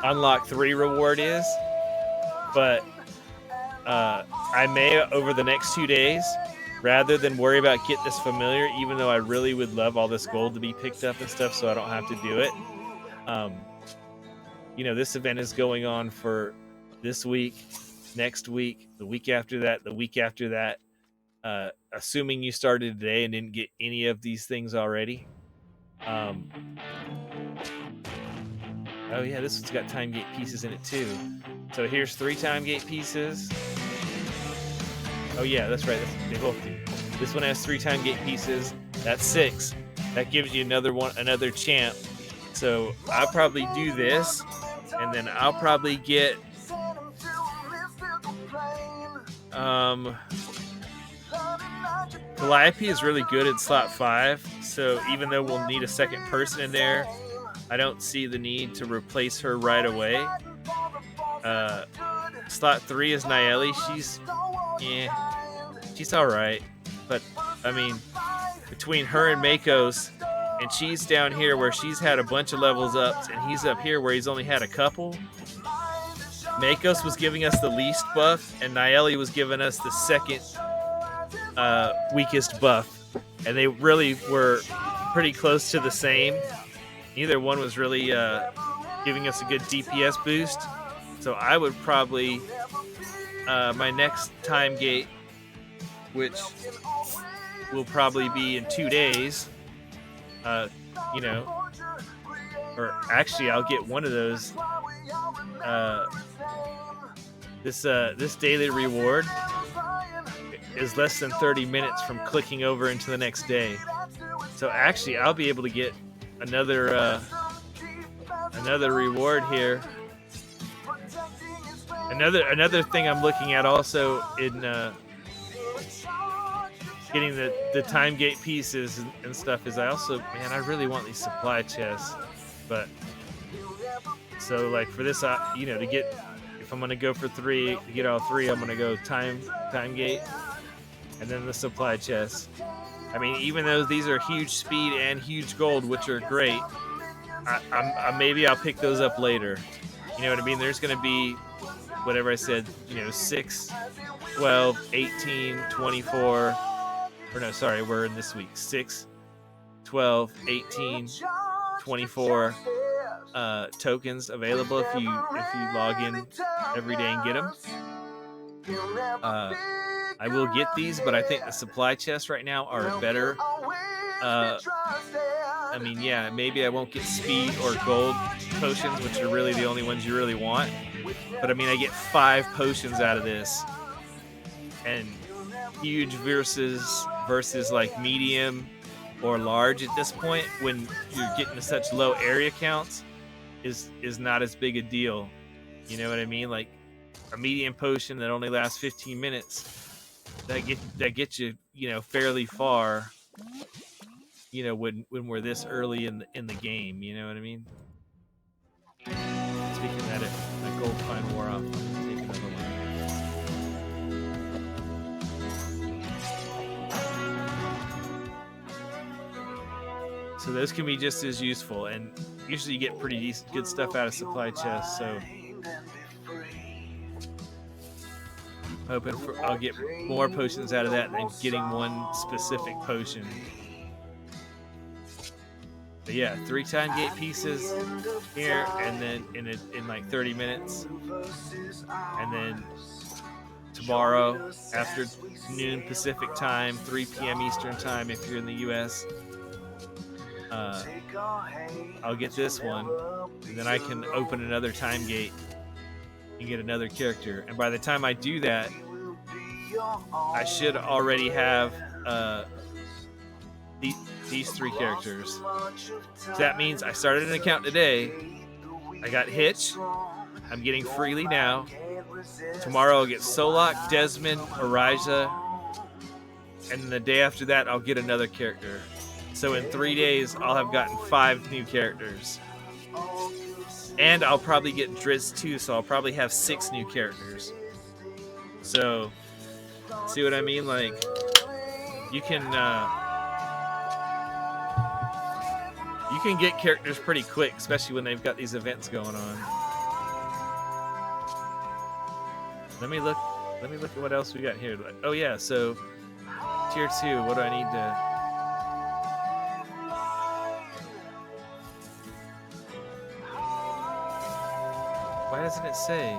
unlock 3 reward is, but I may, over the next 2 days, rather than worry about getting this familiar, even though I really would love all this gold to be picked up and stuff so I don't have to do it. This event is going on for this week, next week, the week after that, the week after that, assuming you started today and didn't get any of these things already. Oh yeah, this one's got time gate pieces in it too. So here's 3 time gate pieces. Oh yeah, that's right. They both do. This one has 3 time gate pieces. That's 6. That gives you another champ. So I'll probably do this, and then I'll probably get Calliope is really good in slot 5, so even though we'll need a second person in there, I don't see the need to replace her right away. Slot 3 is Nayeli. She's all right, but I mean, between her and Mako's, and she's down here where she's had a bunch of levels ups, and he's up here where he's only had a couple. Makos was giving us the least buff, and Nayeli was giving us the second weakest buff, and they really were pretty close to the same. Neither one was really giving us a good DPS boost, so I would probably my next time gate, which will probably be in 2 days, or actually I'll get one of those. This daily reward is less than 30 minutes from clicking over into the next day. So actually, I'll be able to get another reward here. Another thing I'm looking at also in getting the time gate pieces and stuff is I really want these supply chests, but so like for this, to get, if I'm gonna go for 3, to get all 3, I'm gonna go time gate, and then the supply chest. I mean, even though these are huge speed and huge gold, which are great, maybe I'll pick those up later. You know what I mean? There's gonna be whatever I said, 6, 12, 18, 24. Or no, sorry, we're in this week. 6, 12, 18, 24 tokens available if you log in every day and get them. I will get these, but I think the supply chests right now are better. Maybe I won't get speed or gold potions, which are really the only ones you really want. But I mean, I get 5 potions out of this, and huge versus like medium or large at this point, when you're getting to such low area counts, is not as big a deal. You know what I mean? Like a medium potion that only lasts 15 minutes, that gets you, fairly far. When we're this early in the game, you know what I mean? Speaking of that, my gold fine wore off. Take another one. So those can be just as useful, and usually you get pretty good stuff out of supply chests. So I'll get more potions out of that than getting one specific potion. But yeah, 3 time gate pieces here, and then in like 30 minutes, and then tomorrow after noon Pacific time, 3 p.m. Eastern time if you're in the U.S. I'll get this one, and then I can open another time gate and get another character. And by the time I do that, I should already have these 3 characters. So that means I started an account today. I got Hitch. I'm getting Freely now. Tomorrow I'll get Solak, Desmond, Ariza, and the day after that I'll get another character. So in 3 days, I'll have gotten 5 new characters. And I'll probably get Drizzt too, so I'll probably have 6 new characters. So, see what I mean? Like, you can get characters pretty quick, especially when they've got these events going on. Let me look at what else we got here. Oh yeah, so tier 2, what do I need to... Why doesn't it say?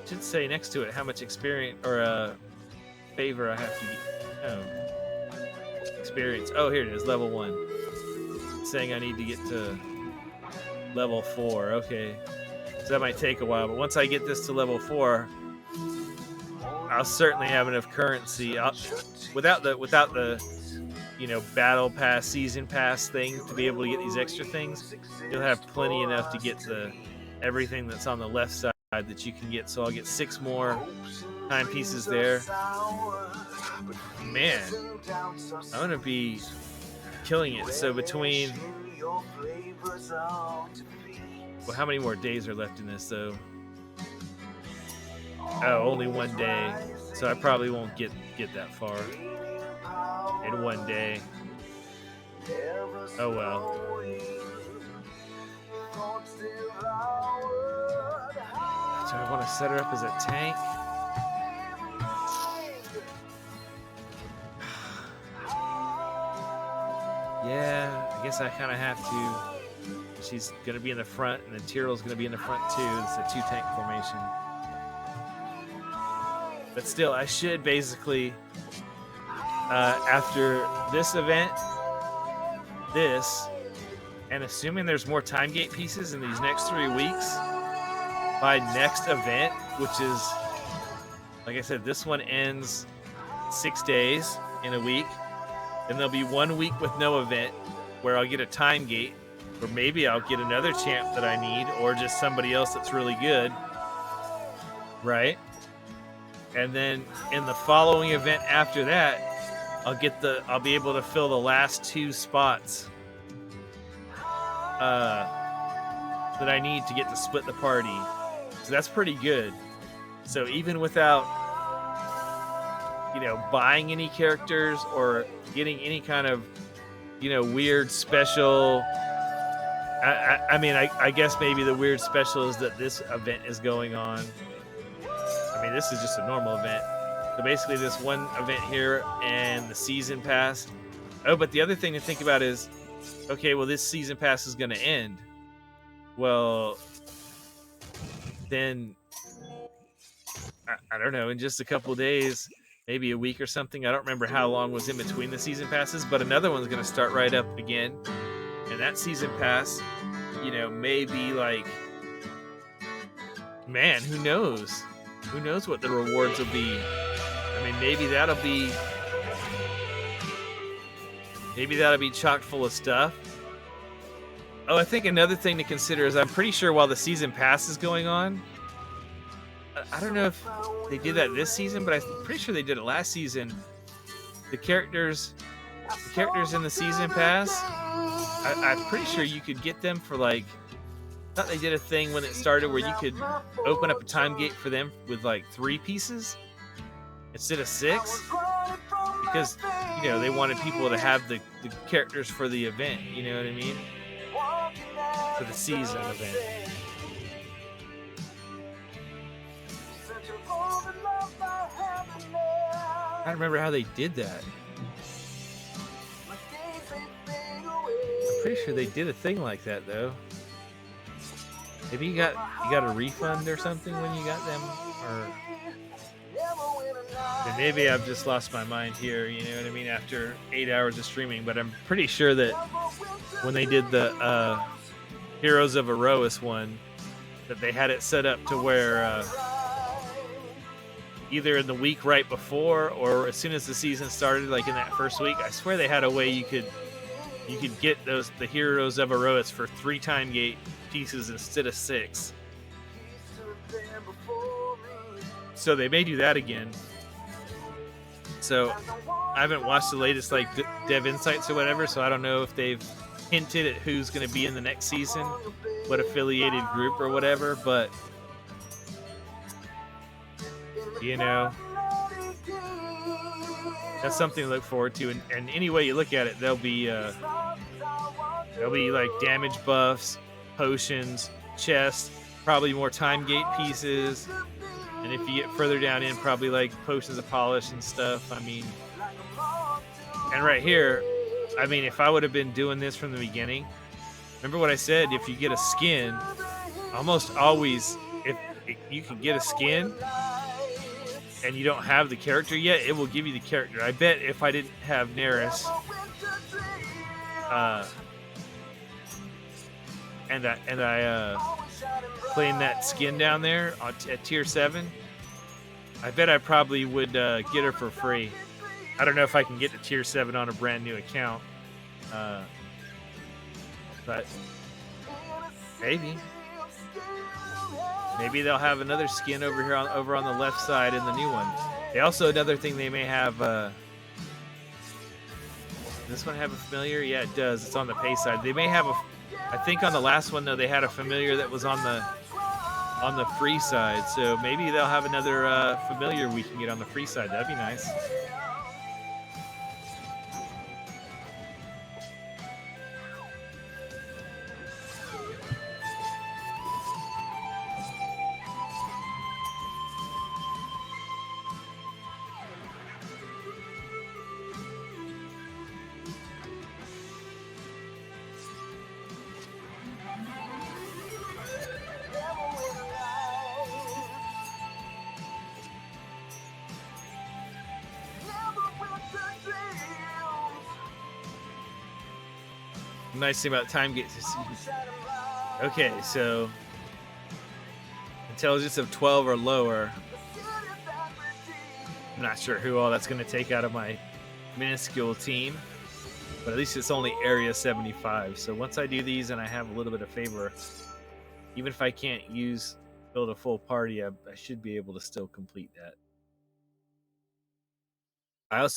It should say next to it how much experience or favor I have to get. Oh. Experience. Oh, here it is, level 1. It's saying I need to get to level 4. Okay. So that might take a while, but once I get this to level 4, I'll certainly have enough currency. Without the battle pass, season pass thing to be able to get these extra things, you'll have plenty enough to get everything that's on the left side that you can get. So I'll get 6 more timepieces there. Man, I'm gonna be killing it. So between, well, how many more days are left in this though? Oh, only one day. So I probably won't get that far in one day. Oh well. Do I want to set her up as a tank? Yeah, I guess I kind of have to. She's going to be in the front, and then Tyrell's going to be in the front too. It's a 2-tank formation. But still, I should basically, after this event, and assuming there's more time gate pieces in these next 3 weeks, by next event, which is, like I said, this one ends 6 days in a week. Then there'll be 1 week with no event where I'll get a time gate, or maybe I'll get another champ that I need, or just somebody else that's really good, right? And then in the following event after that, I'll be able to fill the last 2 spots that I need to get to split the party. So that's pretty good. So even without, buying any characters or getting any kind of, weird special. I guess maybe the weird special is that this event is going on. I mean, this is just a normal event. So basically this one event here and the season pass. Oh, but the other thing to think about is, okay, well, this season pass is going to end. Well, then, I don't know, in just a couple days, maybe a week or something. I don't remember how long was in between the season passes, but another one's going to start right up again. And that season pass, may be like, man, who knows? Who knows what the rewards will be? I mean, maybe that'll be chock full of stuff. Oh, I think another thing to consider is I'm pretty sure while the season pass is going on, I don't know if they did that this season, but I'm pretty sure they did it last season. The characters in the season pass, I'm pretty sure you could get them for like, I thought they did a thing when it started where you could open up a time gate for them with like 3 pieces instead of 6, because they wanted people to have the characters for the event. You know what I mean? For the season event. I don't remember how they did that. I'm pretty sure they did a thing like that though. Maybe you got a refund or something when you got them, or maybe I've just lost my mind here. You know what I mean? After 8 hours of streaming, but I'm pretty sure that when they did the Heroes of Erois one, that they had it set up to where either in the week right before or as soon as the season started, like in that first week, I swear they had a way you could get the Heroes of Erois for 3 time gate pieces instead of 6. So they may do that again. So I haven't watched the latest like dev insights or whatever, so I don't know if they've hinted at who's going to be in the next season, what affiliated group or whatever, but that's something to look forward to. And any way you look at it, there'll be like damage buffs, potions, chests, probably more time gate pieces, and if you get further down in, probably like potions of polish and stuff. I mean, and right here, I mean, if I would have been doing this from the beginning, remember what I said? If you get a skin, almost always, if you can get a skin and you don't have the character yet, it will give you the character. I bet if I didn't have Neris, and I claimed that skin down there at tier 7, I bet I probably would get her for free. I don't know if I can get to tier 7 on a brand new account, but maybe Maybe they'll have another skin over here over on the left side in the new one. They also, another thing they may have. This one have a familiar? Yeah, it does. It's on the pay side. They may have a. I think on the last one though, they had a familiar that was on the free side. So maybe they'll have another familiar we can get on the free side. That'd be nice. Nice thing about time gates is okay, so intelligence of 12 or lower. I'm not sure who all that's going to take out of my minuscule team, but at least it's only area 75. So once I do these and I have a little bit of favor, even if I can't build a full party, I should be able to still complete that.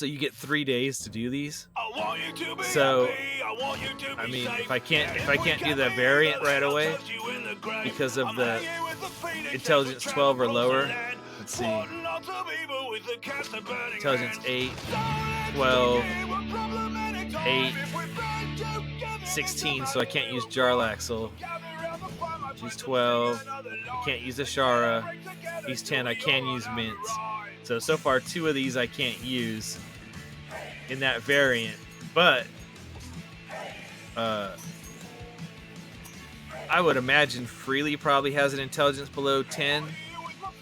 You get 3 days to do these. So I mean, if I can't do the variant right away because of the intelligence 12 or lower, let's see, intelligence 8, 12, 8, 16, so I can't use Jarlaxle. She's 12, I can't use Ashara. He's 10, I can use Mints. So far 2 of these I can't use in that variant, but I would imagine Freely probably has an intelligence below 10,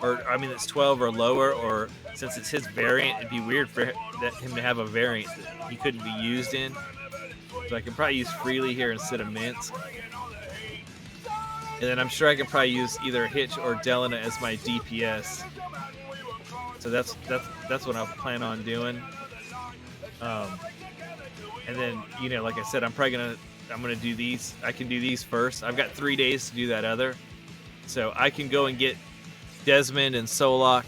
or I mean it's 12 or lower, or since it's his variant, it'd be weird for him to have a variant that he couldn't be used in. So I can probably use Freely here instead of Mints. And then I'm sure I can probably use either Hitch or Delana as my DPS. So that's what I'll plan on doing. And then, you know, like I said, I'm gonna do these. I can do these first. I've got 3 days to do that other. So I can go and get Desmond and Solok.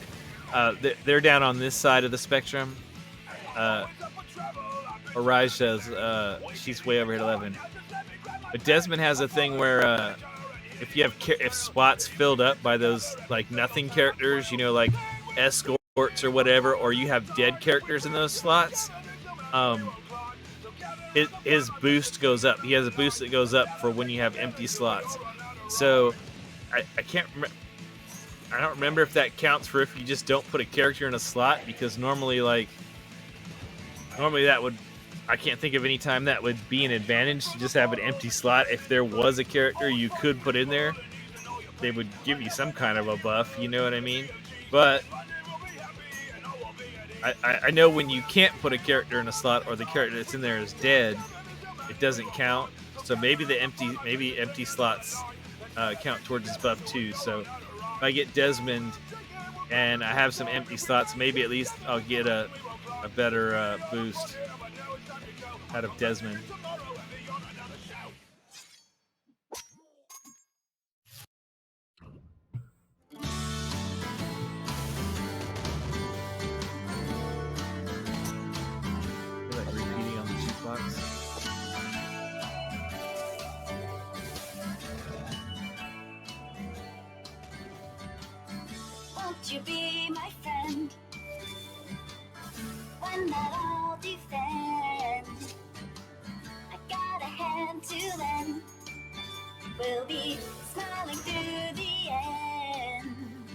They're down on this side of the spectrum. Araja's, she's way over here at 11. But Desmond has a thing where if spots filled up by those like nothing characters, you know, like escorts or whatever, or you have dead characters in those slots, his boost goes up. He has a boost that goes up for when you have empty slots. So I don't remember if that counts for if you just don't put a character in a slot, because normally that would, I can't think of any time that would be an advantage to just have an empty slot. If there was a character you could put in there, they would give you some kind of a buff, you know what I mean? But I know when you can't put a character in a slot, or the character that's in there is dead, it doesn't count. So maybe empty slots count towards his buff too. So if I get Desmond and I have some empty slots, maybe at least I'll get a better boost out of Desmond. Won't you be my friend? One that I'll defend. I got a hand to lend. We'll be smiling through the end.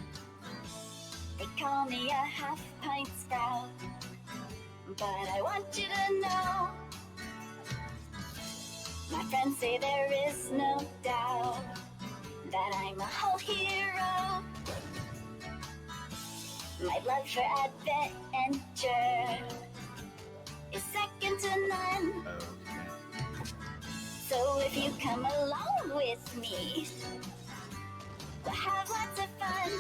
They call me a half-pint sprout, but I want you to know, my friends say there is no doubt that I'm a whole hero. My love for adventure is second to none. So if you come along with me, we'll have lots of fun.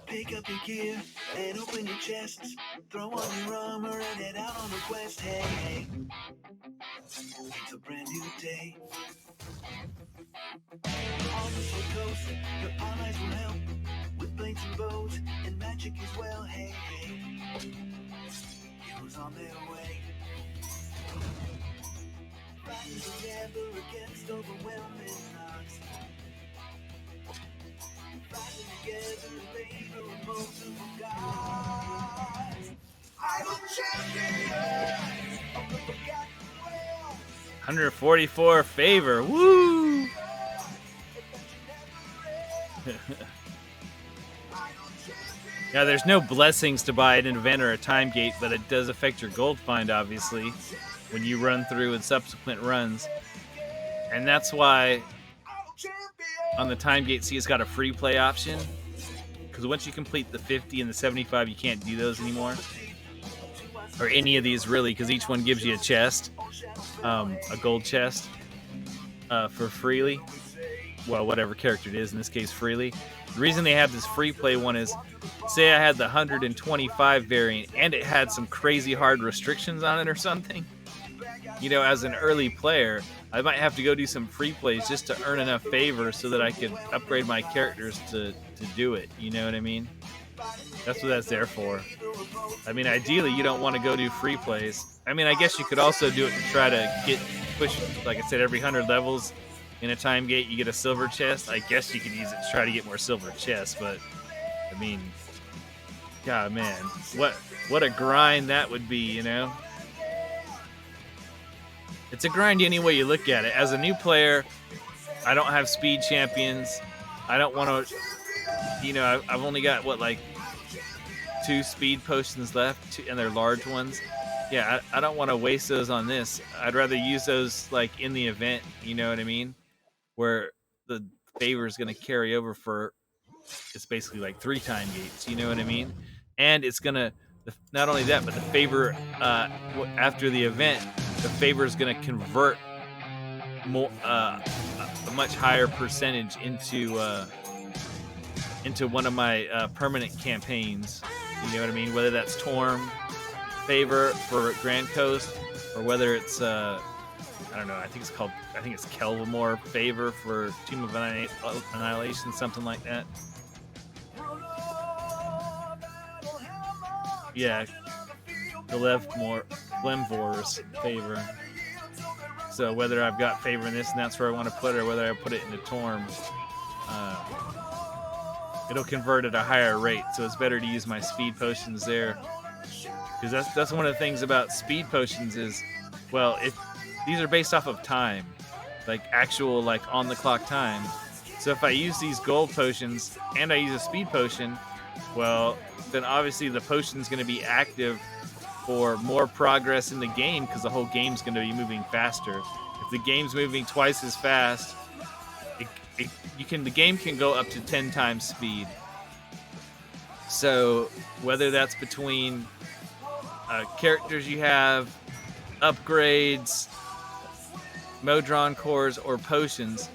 Pick up your gear and open your chests. Throw on your armor and head out on a quest. Hey, hey. It's a brand new day. On the ship coast, your allies will help with blades and bows and magic as well. Hey, hey. Heroes on their way. Fighting together against overwhelming odds. Fighting together in favor of multiple gods. Idle champions of the forgotten realms. 144 favor. Woo! Now, there's no blessings to buy at an event or a time gate, but it does affect your gold find, obviously, when you run through in subsequent runs. And that's why on the time gate, see, it's got a free play option. Because once you complete the 50 and the 75, you can't do those anymore. Or any of these, really, because each one gives you a chest, a gold chest, for freely. Well, whatever character it is, in this case, freely. The reason they have this free play one is, say I had the 125 variant and it had some crazy hard restrictions on it or something. You know, as an early player, I might have to go do some free plays just to earn enough favor so that I could upgrade my characters to do it. You know what I mean? That's what that's there for. I mean, ideally, you don't want to go do free plays. I mean, I guess you could also do it to try to push, like I said, every 100 levels in a time gate, you get a silver chest. I guess you could use it to try to get more silver chests, but I mean, God, man, what a grind that would be, you know? It's a grind any way you look at it. As a new player, I don't have speed champions. I don't want to, you know, I've only got, like 2 speed potions left, and they're large ones. Yeah, I don't want to waste those on this. I'd rather use those, like, in the event, you know what I mean? Where the favor is going to carry over for, it's basically like 3 time gates, you know what I mean? And it's going to, not only that, but the favor, after the event, the favor is going to convert more, a much higher percentage into one of my permanent campaigns, you know what I mean? Whether that's Torm favor for Grand Coast, or whether it's, I don't know, I think it's Kelvamore favor for Tomb of Annihilation, something like that. Yeah, Glemvor's favor. So whether I've got favor in this and that's where I want to put it, or whether I put it into Torm, it'll convert at a higher rate. So it's better to use my speed potions there. Because that's one of the things about speed potions is, well, these are based off of time, like actual, like on the clock time. So if I use these gold potions and I use a speed potion, well, then obviously the potion's going to be active for more progress in the game because the whole game's going to be moving faster. If the game's moving twice as fast, the game can go up to 10 times speed. So whether that's between characters you have, upgrades, Modron cores, or potions.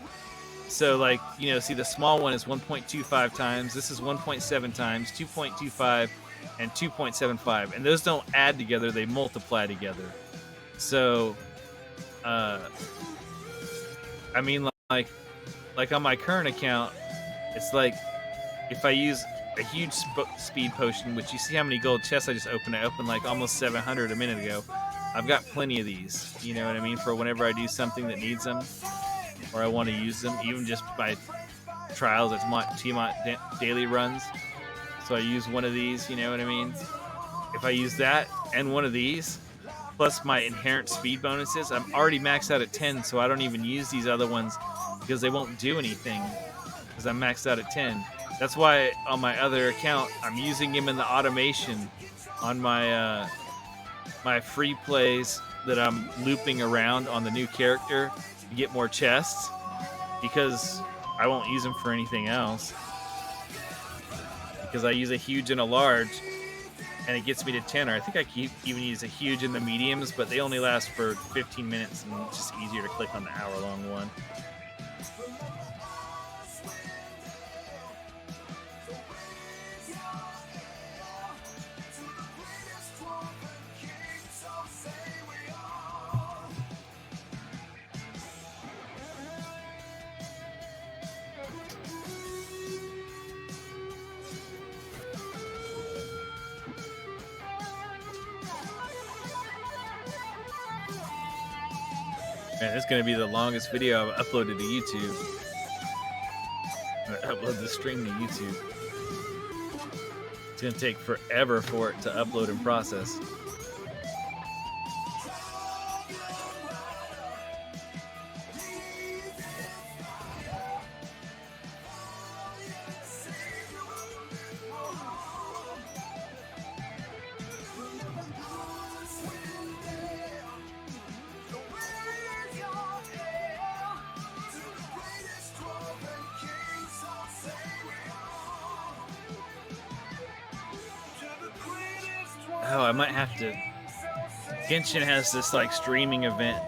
So, like, you know, see, the small one is 1.25 times. This is 1.7 times, 2.25, and 2.75. And those don't add together, they multiply together. So, I mean, like on my current account, it's like, if I use a huge speed potion, which you see how many gold chests I just opened. I opened like almost 700 a minute ago. I've got plenty of these, you know what I mean, for whenever I do something that needs them, or I want to use them, even just by trials, it's Tiamat daily runs. So I use one of these, you know what I mean? If I use that and one of these, plus my inherent speed bonuses, I'm already maxed out at 10, so I don't even use these other ones because they won't do anything because I'm maxed out at 10. That's why on my other account, I'm using him in the automation on my my free plays that I'm looping around on the new character to get more chests, because I won't use them for anything else. Because I use a huge and a large, and it gets me to 10, or I think I can even use a huge in the mediums, but they only last for 15 minutes, and it's just easier to click on the hour-long one. Man, this is gonna be the longest video I've uploaded to YouTube. I upload the stream to YouTube. It's gonna take forever for it to upload and process. Oh, I might have to. Genshin has this like streaming event.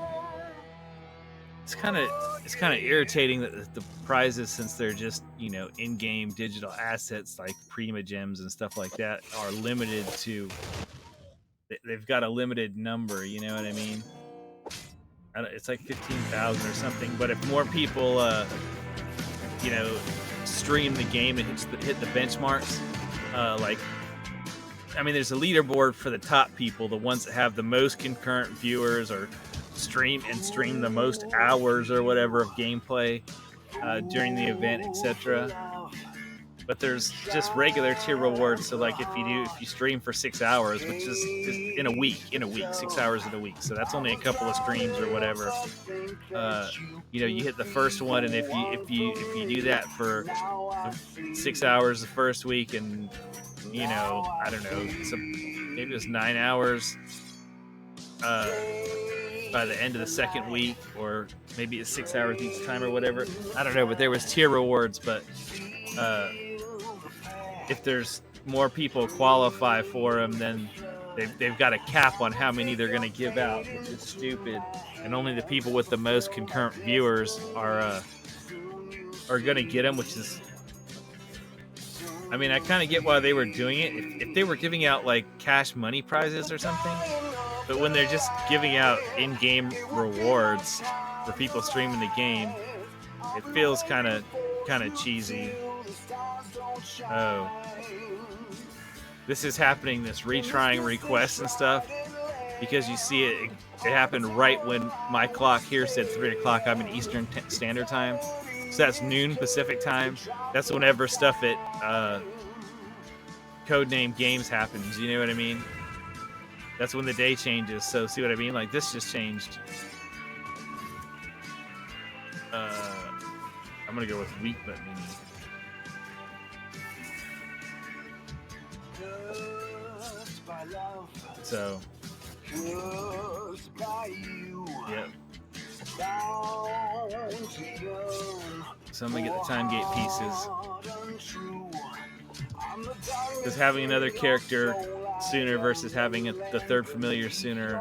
It's kind of irritating that the prizes, since they're just, you know, in-game digital assets like Prima gems and stuff like that, are limited to. They've got a limited number. You know what I mean? It's like 15,000 or something. But if more people, you know, stream the game and hit the benchmarks, like. I mean, there's a leaderboard for the top people, the ones that have the most concurrent viewers or stream the most hours or whatever of gameplay during the event, etc. But there's just regular tier rewards. So, like, if you stream for 6 hours, which is in a week, 6 hours in a week. So that's only a couple of streams or whatever. You know, you hit the first one, and if you do that for 6 hours the first week, and you know, I don't know, maybe it was 9 hours by the end of the second week, or maybe it's 6 hours each time or whatever. I don't know, but there was tier rewards. But if there's more people qualify for them, then they've got a cap on how many they're going to give out, which is stupid. And only the people with the most concurrent viewers are going to get them, which is. I mean, I kind of get why they were doing it. If they were giving out like cash money prizes or something, but when they're just giving out in-game rewards for people streaming the game, it feels kind of cheesy. Oh, this is happening. This retrying requests and stuff, because you see it happened right when my clock here said 3 o'clock. I'm in Eastern Standard Time. So that's noon Pacific time. That's whenever stuff at Codename Games happens. You know what I mean? That's when the day changes. So see what I mean? Like, this just changed. I'm gonna go with weak but mini. So. Yep. So I'm gonna get the time gate pieces, because having another character sooner versus having the third familiar sooner,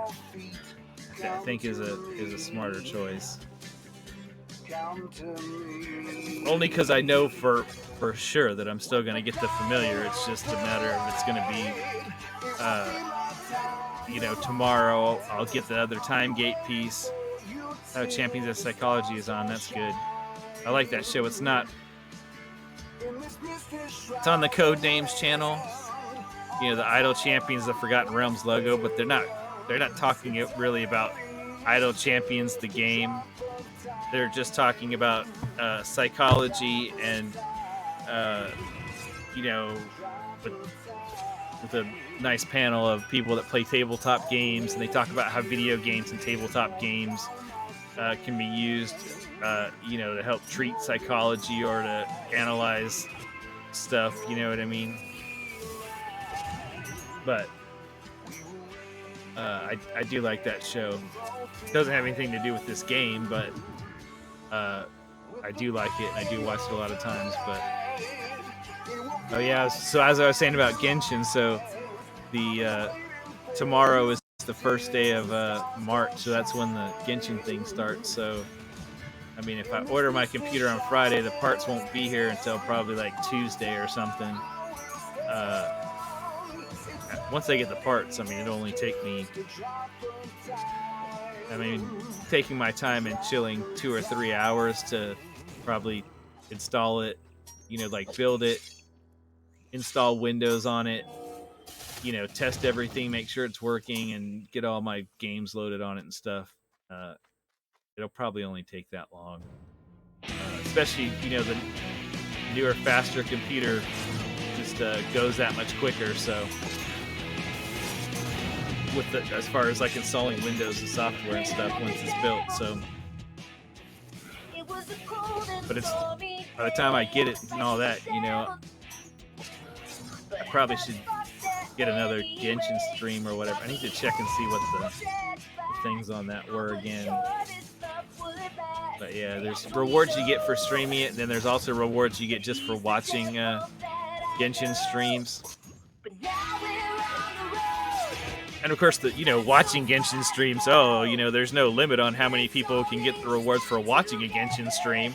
I think is a smarter choice. Only because I know for sure that I'm still gonna get the familiar. It's just a matter of it's gonna be, you know, tomorrow I'll get the other time gate piece. Oh, Champions of Psychology is on. That's good. I like that show. It's on the Codenames channel. You know, the Idol Champions, the Forgotten Realms logo, but they're not talking really about Idol Champions, the game. They're just talking about psychology and, you know, with a nice panel of people that play tabletop games, and they talk about how video games and tabletop games can be used, you know, to help treat psychology or to analyze stuff. You know what I mean? But I do like that show. It doesn't have anything to do with this game, but I do like it, and I do watch it a lot of times. But oh yeah, so as I was saying about Genshin, so the tomorrow is the first day of March, so that's when the Genshin thing starts. So I mean, if I order my computer on Friday, the parts won't be here until probably like Tuesday or something. Once I get the parts, I mean, it'll only take me, taking my time and chilling 2 or 3 hours to probably install it, like build it, install Windows on it, test everything, make sure it's working, and get all my games loaded on it and stuff. It'll probably only take that long. Especially, the newer, faster computer just goes that much quicker. So, as far as like installing Windows and software and stuff once it's built, so. But it's by the time I get it and all that, I probably should get another Genshin stream or whatever. I need to check and see what the things on that were again. But yeah, there's rewards you get for streaming it, and then there's also rewards you get just for watching Genshin streams. And of course, watching Genshin streams, there's no limit on how many people can get the rewards for watching a Genshin stream.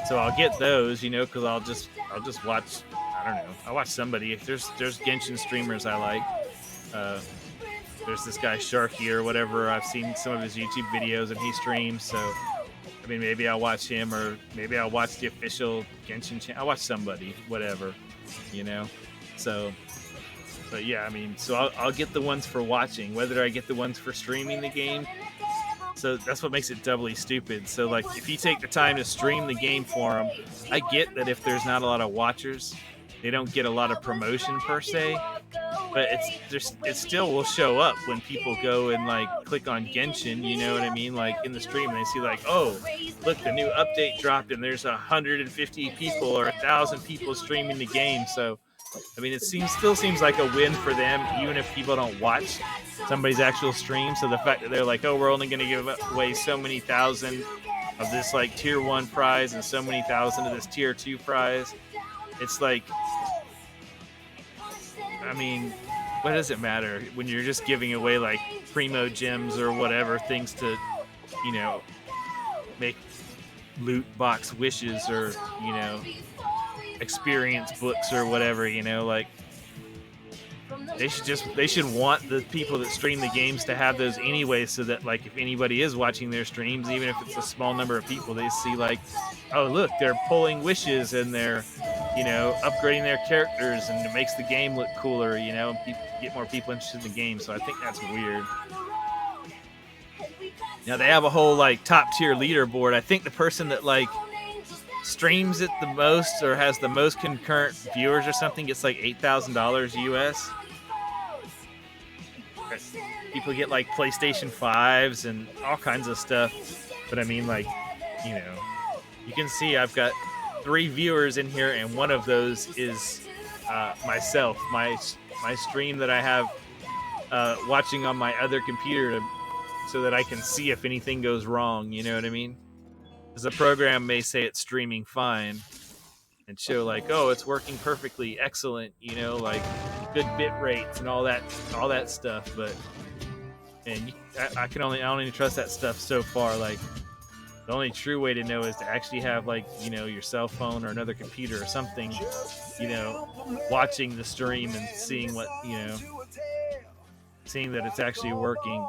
So I'll get those, because I'll just watch. I don't know. I watch somebody. If there's Genshin streamers I like. There's this guy Sharky or whatever. I've seen some of his YouTube videos and he streams. So, maybe I'll watch him, or maybe I'll watch the official Genshin channel. I'll watch somebody, whatever, So, but yeah, so I'll get the ones for watching. Whether I get the ones for streaming the game, so that's what makes it doubly stupid. So, like, if you take the time to stream the game for them, I get that if there's not a lot of watchers, they don't get a lot of promotion per se. But it still will show up when people go and like click on Genshin, you know what I mean? Like in the stream, and they see like, oh, look, the new update dropped, and there's 150 people or 1,000 people streaming the game. So, it still seems like a win for them, even if people don't watch somebody's actual stream. So the fact that they're like, oh, we're only going to give away so many thousand of this like tier 1 prize and so many thousand of this tier 2 prize, it's like, what does it matter when you're just giving away like primo gems or whatever, things to, make loot box wishes or, experience books or whatever, like they should want the people that stream the games to have those anyway, so that like if anybody is watching their streams, even if it's a small number of people, they see like, oh look, they're pulling wishes and they're upgrading their characters, and it makes the game look cooler, and get more people interested in the game. So I think that's weird. Now they have a whole like top tier leaderboard. I think the person that like streams it the most or has the most concurrent viewers or something gets like $8,000 US. People get like PlayStation 5s and all kinds of stuff. But you can see I've got 3 viewers in here, and one of those is myself, my stream that I have watching on my other computer so that I can see if anything goes wrong, you know what I mean? Because the program may say it's streaming fine and show like, oh, it's working perfectly, excellent, like good bit rates and all that stuff. But I only trust that stuff so far. Like the only true way to know is to actually have like, your cell phone or another computer or something, watching the stream and seeing what, seeing that it's actually working.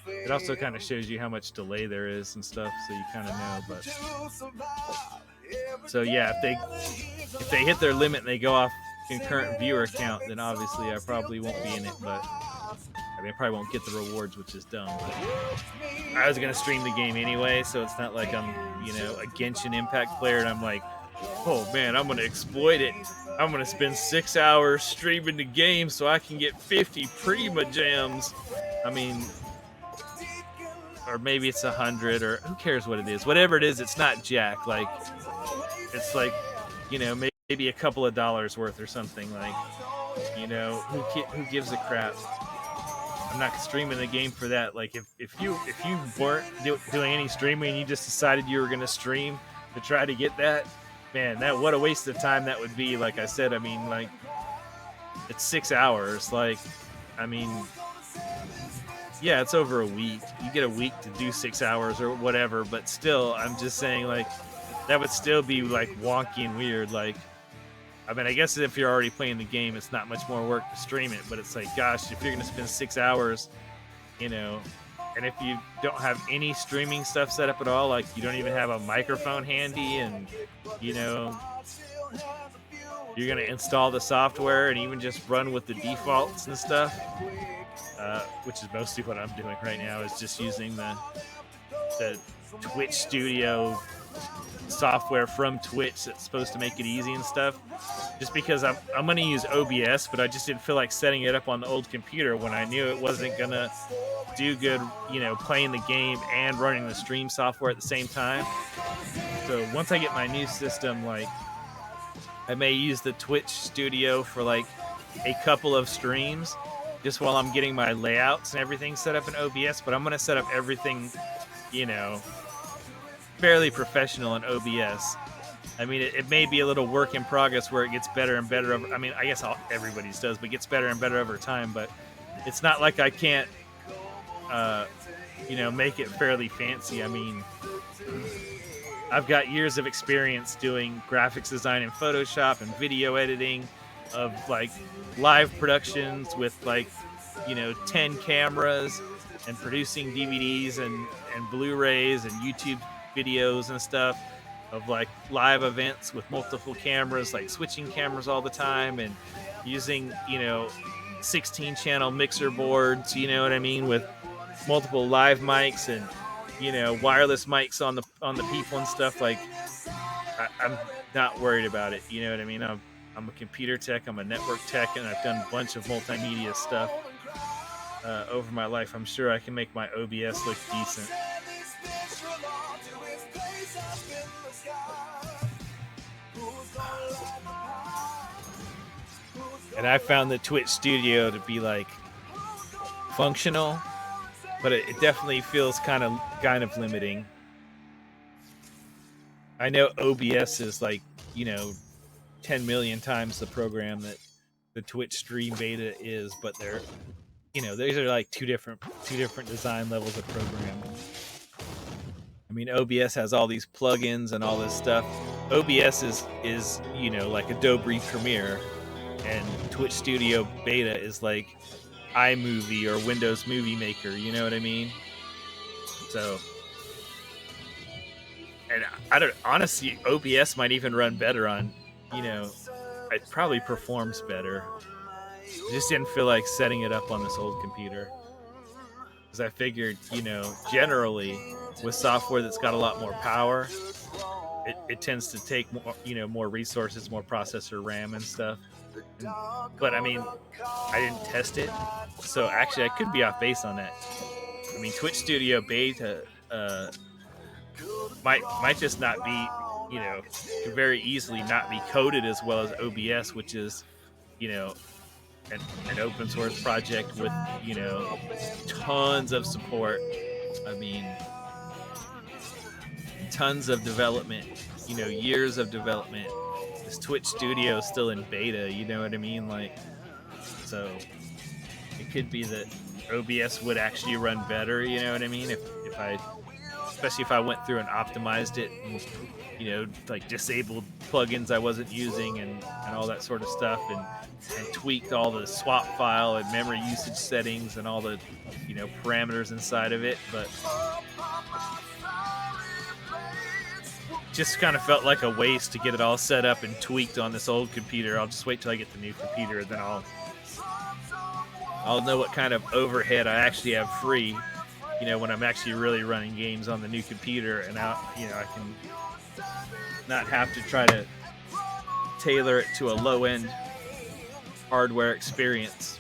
It also kind of shows you how much delay there is and stuff, so you kind of know. But so yeah, if they hit their limit and they go off concurrent viewer count, then obviously I probably won't be in it. But I probably won't get the rewards, which is dumb. But I was gonna stream the game anyway, so it's not like I'm a Genshin Impact player and I'm like, oh man, I'm gonna exploit it. I'm gonna spend 6 hours streaming the game so I can get 50 Prima gems. Or maybe it's 100, or who cares what it is. Whatever it is, it's not jack. Like, it's like, maybe a couple of dollars worth or something. Like, who gives a crap? I'm not streaming the game for that. Like, if you weren't doing any streaming and you just decided you were gonna stream to try to get that, man, what a waste of time that would be. Like I said, like, it's 6 hours. Like, Yeah, it's over a week. You get a week to do 6 hours or whatever, but still, I'm just saying, like, that would still be like wonky and weird. Like, I mean, I guess if you're already playing the game, it's not much more work to stream it, but it's like, gosh, if you're going to spend 6 hours, you know, and if you don't have any streaming stuff set up at all, like you don't even have a microphone handy, and, you know, you're going to install the software and even just run with the defaults and stuff, which is mostly what I'm doing right now, is just using the Twitch Studio software from Twitch that's supposed to make it easy and stuff. Just because I'm gonna use OBS, but I just didn't feel like setting it up on the old computer when I knew it wasn't gonna do good, you know, playing the game and running the stream software at the same time. So once I get my new system, like, I may use the Twitch Studio for like a couple of streams just while I'm getting my layouts and everything set up in OBS, but I'm gonna set up everything, you know, fairly professional in OBS. I mean, it may be a little work in progress where it gets better and better. I mean, I guess everybody's does, but gets better and better over time. But it's not like I can't, you know, make it fairly fancy. I mean, I've got years of experience doing graphics design in Photoshop and video editing of like live productions with like, you know, 10 cameras and producing DVDs and Blu-rays and YouTube videos and stuff of like live events with multiple cameras, like switching cameras all the time and using, you know, 16 channel mixer boards, you know what I mean, with multiple live mics and, you know, wireless mics on the people and stuff. Like, I'm not worried about it, you know what I mean. I'm a computer tech, I'm a network tech, and I've done a bunch of multimedia stuff over my life. I'm sure I can make my OBS look decent. And I found the Twitch Studio to be like functional, but it definitely feels kind of limiting. I know OBS is like, you know, 10 million times the program that the Twitch Stream Beta is, but they're, you know, these are like two different design levels of programming. I mean, OBS has all these plugins and all this stuff. OBS is, you know, like Adobe Premiere, and Twitch Studio Beta is like iMovie or Windows Movie Maker, you know what I mean? So, and I don't, honestly, OBS might even run better on, you know, it probably performs better. I just didn't feel like setting it up on this old computer, because I figured, you know, generally with software that's got a lot more power, it tends to take more, you know, more resources, more processor RAM and stuff. But I mean, I didn't test it, so actually I could be off base on that. I mean, Twitch Studio Beta might just not be, you know, could very easily not be coded as well as OBS, which is, you know, an open source project with, you know, tons of support. I mean, tons of development, you know, years of development. This Twitch Studio is still in beta, you know what I mean? Like, so it could be that OBS would actually run better, you know what I mean? If I, especially if I went through and optimized it and, you know, like disabled plugins I wasn't using and all that sort of stuff, and tweaked all the swap file and memory usage settings and all the, you know, parameters inside of it. But just kind of felt like a waste to get it all set up and tweaked on this old computer. I'll just wait till I get the new computer, and then I'll know what kind of overhead I actually have free, you know, when I'm actually really running games on the new computer, and you know, I can not have to try to tailor it to a low-end hardware experience.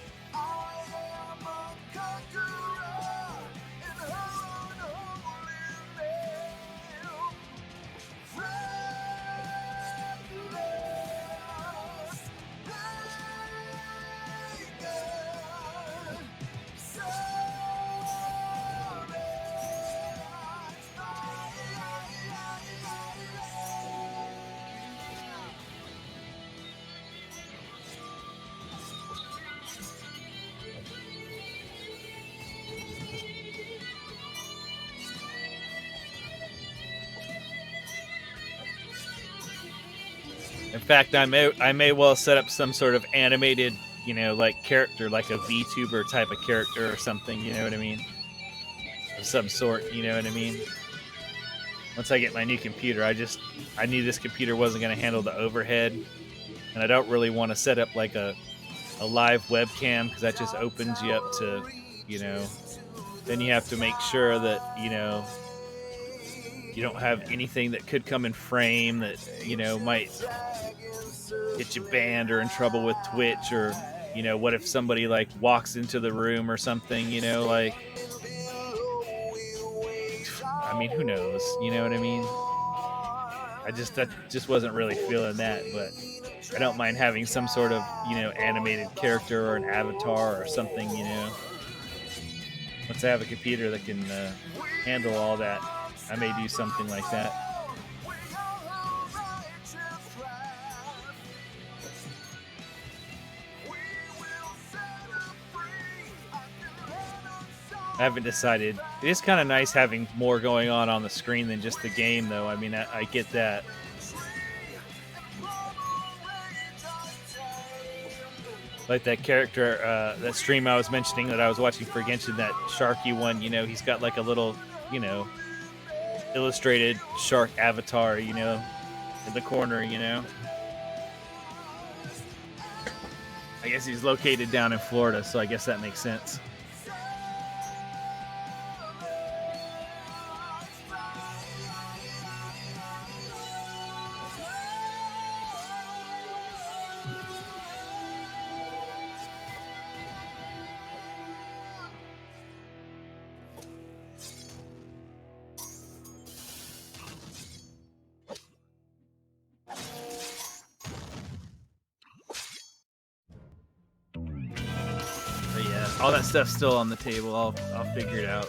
In fact, I may well set up some sort of animated, like character, like a VTuber type of character or something. You know what I mean? Of some sort. You know what I mean? Once I get my new computer, I knew this computer wasn't going to handle the overhead, and I don't really want to set up like a live webcam because that just opens you up to, then you have to make sure that you don't have anything that could come in frame that might get you banned or in trouble with Twitch, or what if somebody like walks into the room or something, like, I mean, who knows, you know what I mean? That just wasn't really feeling that, but I don't mind having some sort of animated character or an avatar or something. Once I have a computer that can handle all that, I may do something like that. I haven't decided. It is kind of nice having more going on the screen than just the game, though. I mean, I get that. Like that character, that stream I was mentioning that I was watching for Genshin, that Sharky one, he's got like a little, illustrated shark avatar, in the corner, I guess he's located down in Florida, so I guess that makes sense. All that stuff's still on the table. I'll figure it out.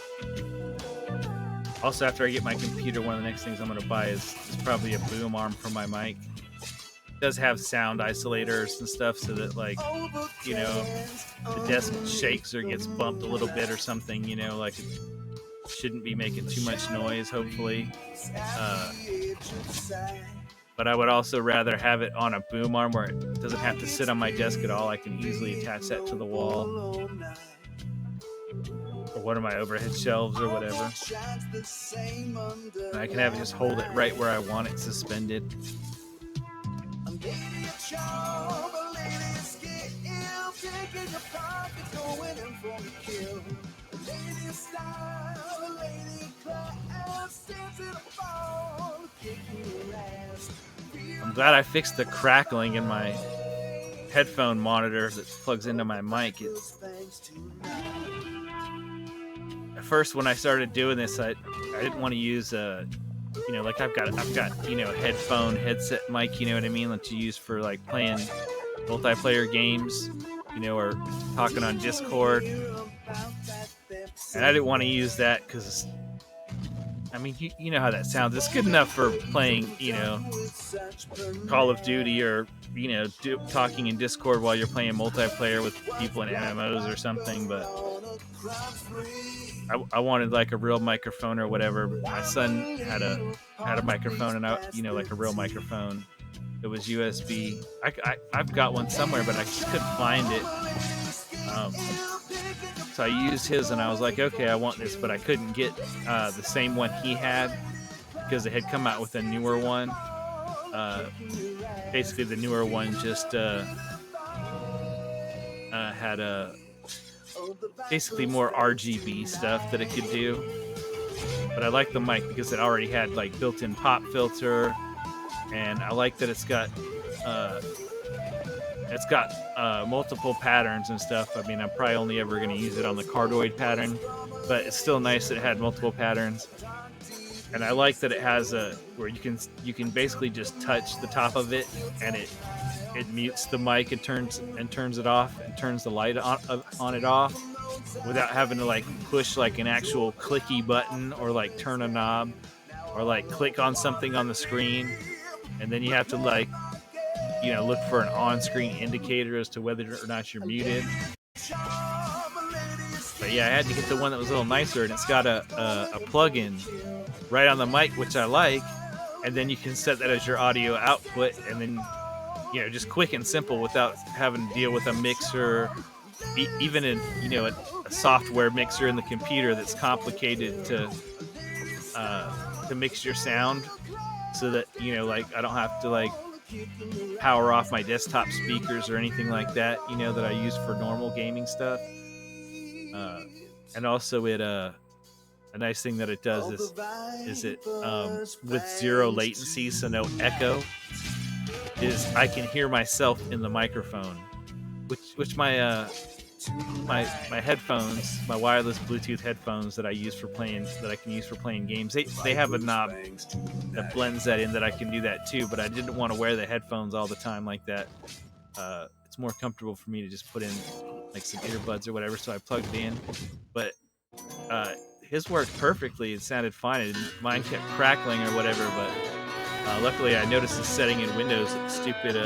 Also, after I get my computer, one of the next things I'm going to buy is probably a boom arm for my mic. It does have sound isolators and stuff, so that, like, the desk shakes or gets bumped a little bit or something, like it shouldn't be making too much noise, hopefully. But I would also rather have it on a boom arm where it doesn't have to sit on my desk at all. I can easily attach that to the wall or one of my overhead shelves or whatever. And I can have it just hold it right where I want it suspended. I'm glad I fixed the crackling in my headphone monitor that plugs into my mic. At first, when I started doing this, I didn't want to use like I've got headphone headset mic, you know what I mean, that you use for like playing multiplayer games, or talking on Discord. And I didn't want to use that because, I mean, you know how that sounds. It's good enough for playing, Call of Duty or, talking in Discord while you're playing multiplayer with people in MMOs or something. But I wanted like a real microphone or whatever. My son had a microphone, and like a real microphone. It was USB. I've got one somewhere, but I just couldn't find it. So I used his, and I was like, okay, I want this, but I couldn't get the same one he had because it had come out with a newer one. Basically, the newer one just had basically more RGB stuff that it could do. But I like the mic because it already had like built-in pop filter, and I like that it's got multiple patterns and stuff. I mean, I'm probably only ever going to use it on the cardioid pattern, but it's still nice that it had multiple patterns. And I like that it has where you can basically just touch the top of it, and it mutes the mic and turns it off and turns the light on it off without having to like push like an actual clicky button or like turn a knob or like click on something on the screen, and then you have to like look for an on-screen indicator as to whether or not you're muted. But yeah, I had to get the one that was a little nicer, and it's got a plug-in right on the mic, which I like, and then you can set that as your audio output, and then just quick and simple without having to deal with a mixer, even in a software mixer in the computer that's complicated to mix your sound, so that like I don't have to like power off my desktop speakers or anything like that, that I use for normal gaming stuff. And also a nice thing that it does is it with zero latency, so no echo, is I can hear myself in the microphone, which my headphones, my wireless Bluetooth headphones that I can use for playing games. They have a knob that blends that in, that I can do that too. But I didn't want to wear the headphones all the time like that. It's more comfortable for me to just put in like some earbuds or whatever. So I plugged it in, but uh, his worked perfectly. It sounded fine. Mine kept crackling or whatever, but luckily I noticed the setting in Windows that stupid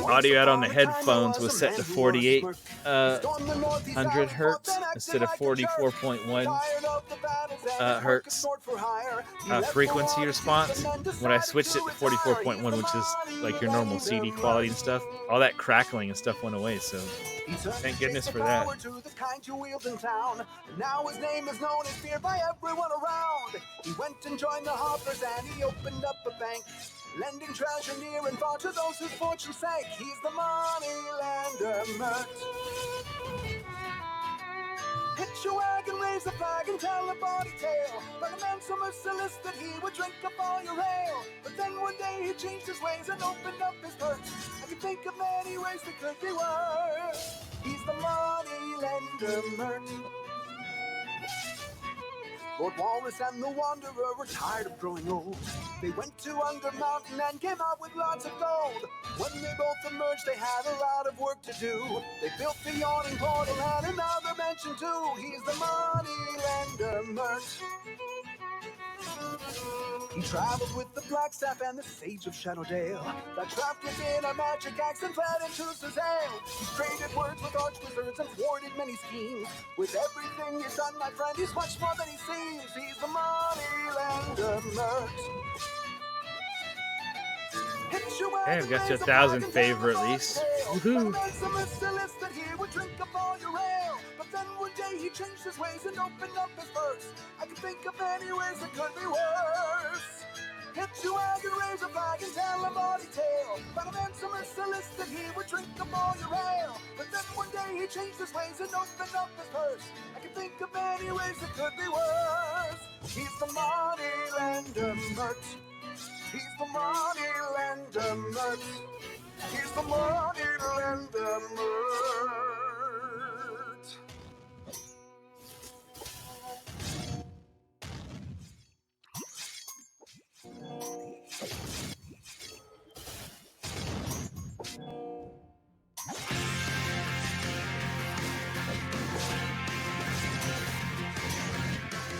audio out on the headphones was set to 4800 hertz instead of 44.1 hertz frequency response. When I switched it to 44.1, which is like your normal CD quality and stuff, all that crackling and stuff went away. So thank goodness for that. Now his name is known and feared by everyone around. He went and joined the Hoppers and he opened up a bank, lending treasure near and far to those whose fortune sank. He's the money lender, Mert. Hitch your wagon, raise a flag, and tell a body tale. But a man so merciless that he would drink up all your ale. But then one day he changed his ways and opened up his purse. I can think of many ways that could be worse. He's the money lender, Mert. Lord Walrus and the Wanderer were tired of growing old. They went to Under Mountain and came out with lots of gold. When they both emerged, they had a lot of work to do. They built the yawning portal and another mansion too. He's the money lender, Mert. He traveled with the Blackstaff and the Sage of Shadowdale. That trapped within a magic axe and fled into Suzanne. He traded words with arch wizards and thwarted many schemes. With everything he's done, my friend, he's much more than he seems. He's the money lender, Mert. Hey, I've got you 1,000 favor at least. Woohoo! But then one day he changed his ways and opened up his purse. I can think of many ways that could be worse. Hit your wagon, raise a flag, and tell a body tale. But a man so merciless that he would drink up all your ale. But then one day he changed his ways and opened up his purse. I can think of many ways that could be worse. He's the money lender, Mert. He's the money lender, Mert. He's the money lender, Mert.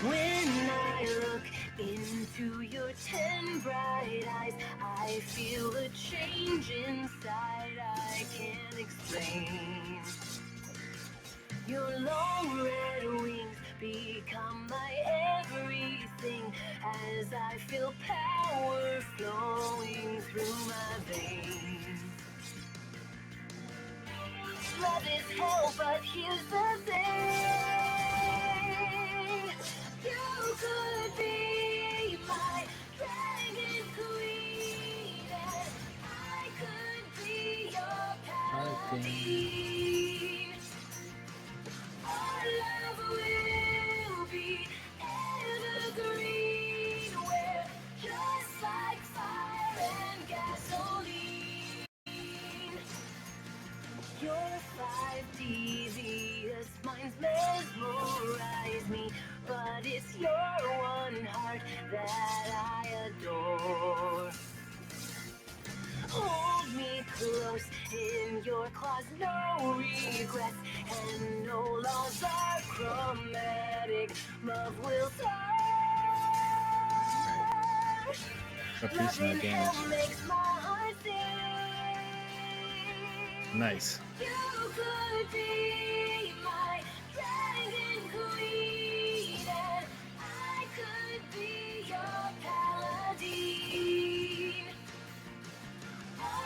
When I look into your 10 bright eyes, I feel a change inside I can't explain. Your long red wings become my everything as I feel power flowing through my veins. Love is hell, but here's the thing. You could be my dragon queen, and I could be your paladin. Our love will be evergreen. We're just like fire and gasoline. Your 5 devious minds mesmerize me, but it's your one heart that I adore. Hold me close in your claws, no regrets, and no laws are chromatic. Love will soar. Increasing my damage. Hell makes my heart sing. Nice. You could be my dragon queen, and I could be your paladin. Our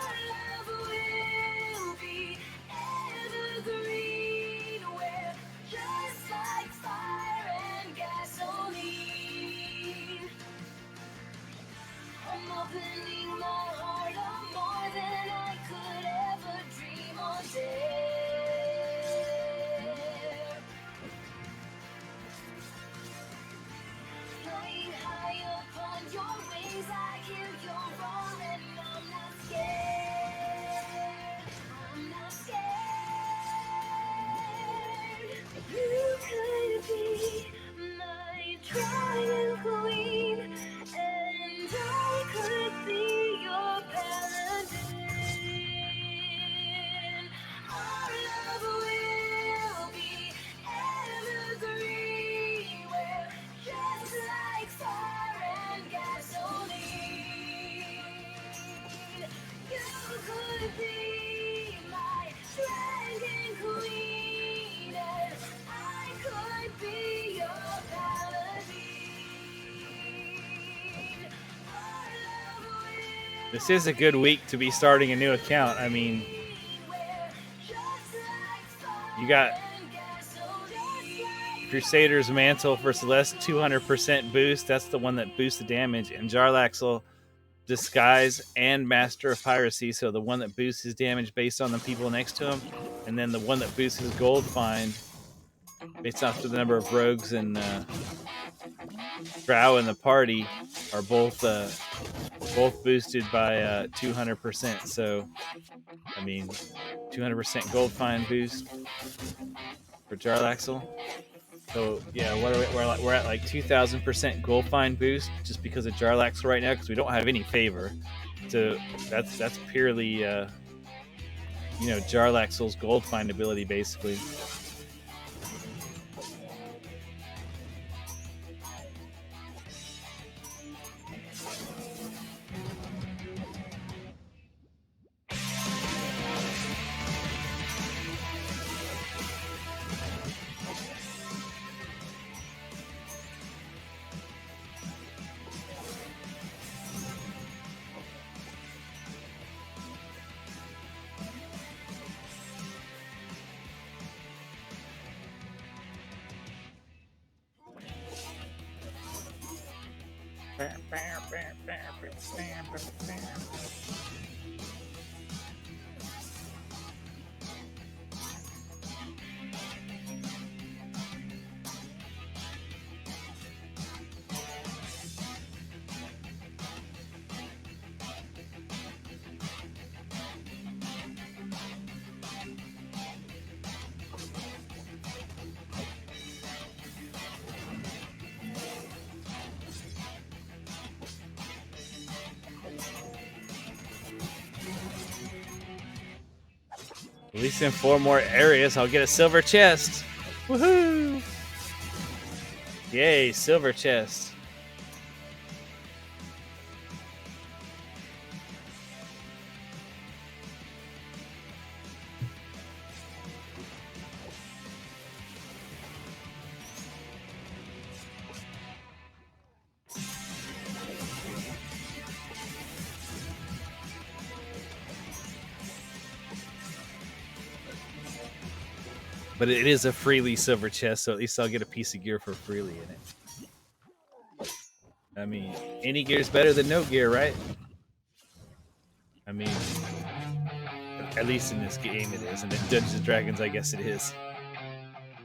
This is a good week to be starting a new account. I mean, you got Crusader's Mantle for Celeste, 200% boost. That's the one that boosts the damage. And Jarlaxle, Disguise and Master of Piracy. So the one that boosts his damage based on the people next to him. And then the one that boosts his gold find based off the number of rogues and Drow in the party are both boosted by 200%. So, I mean, 200% gold find boost for Jarlaxle. So yeah, what are we're at like 2,000% gold find boost just because of Jarlaxle right now because we don't have any favor. So that's purely Jarlaxle's gold find ability basically. At least in 4 more areas, I'll get a silver chest. Woohoo! Yay, silver chest. But it is a freely silver chest, so at least I'll get a piece of gear for freely in it. I mean, any gear is better than no gear, right? I mean, at least in this game it is. And in Dungeons & Dragons, I guess it is.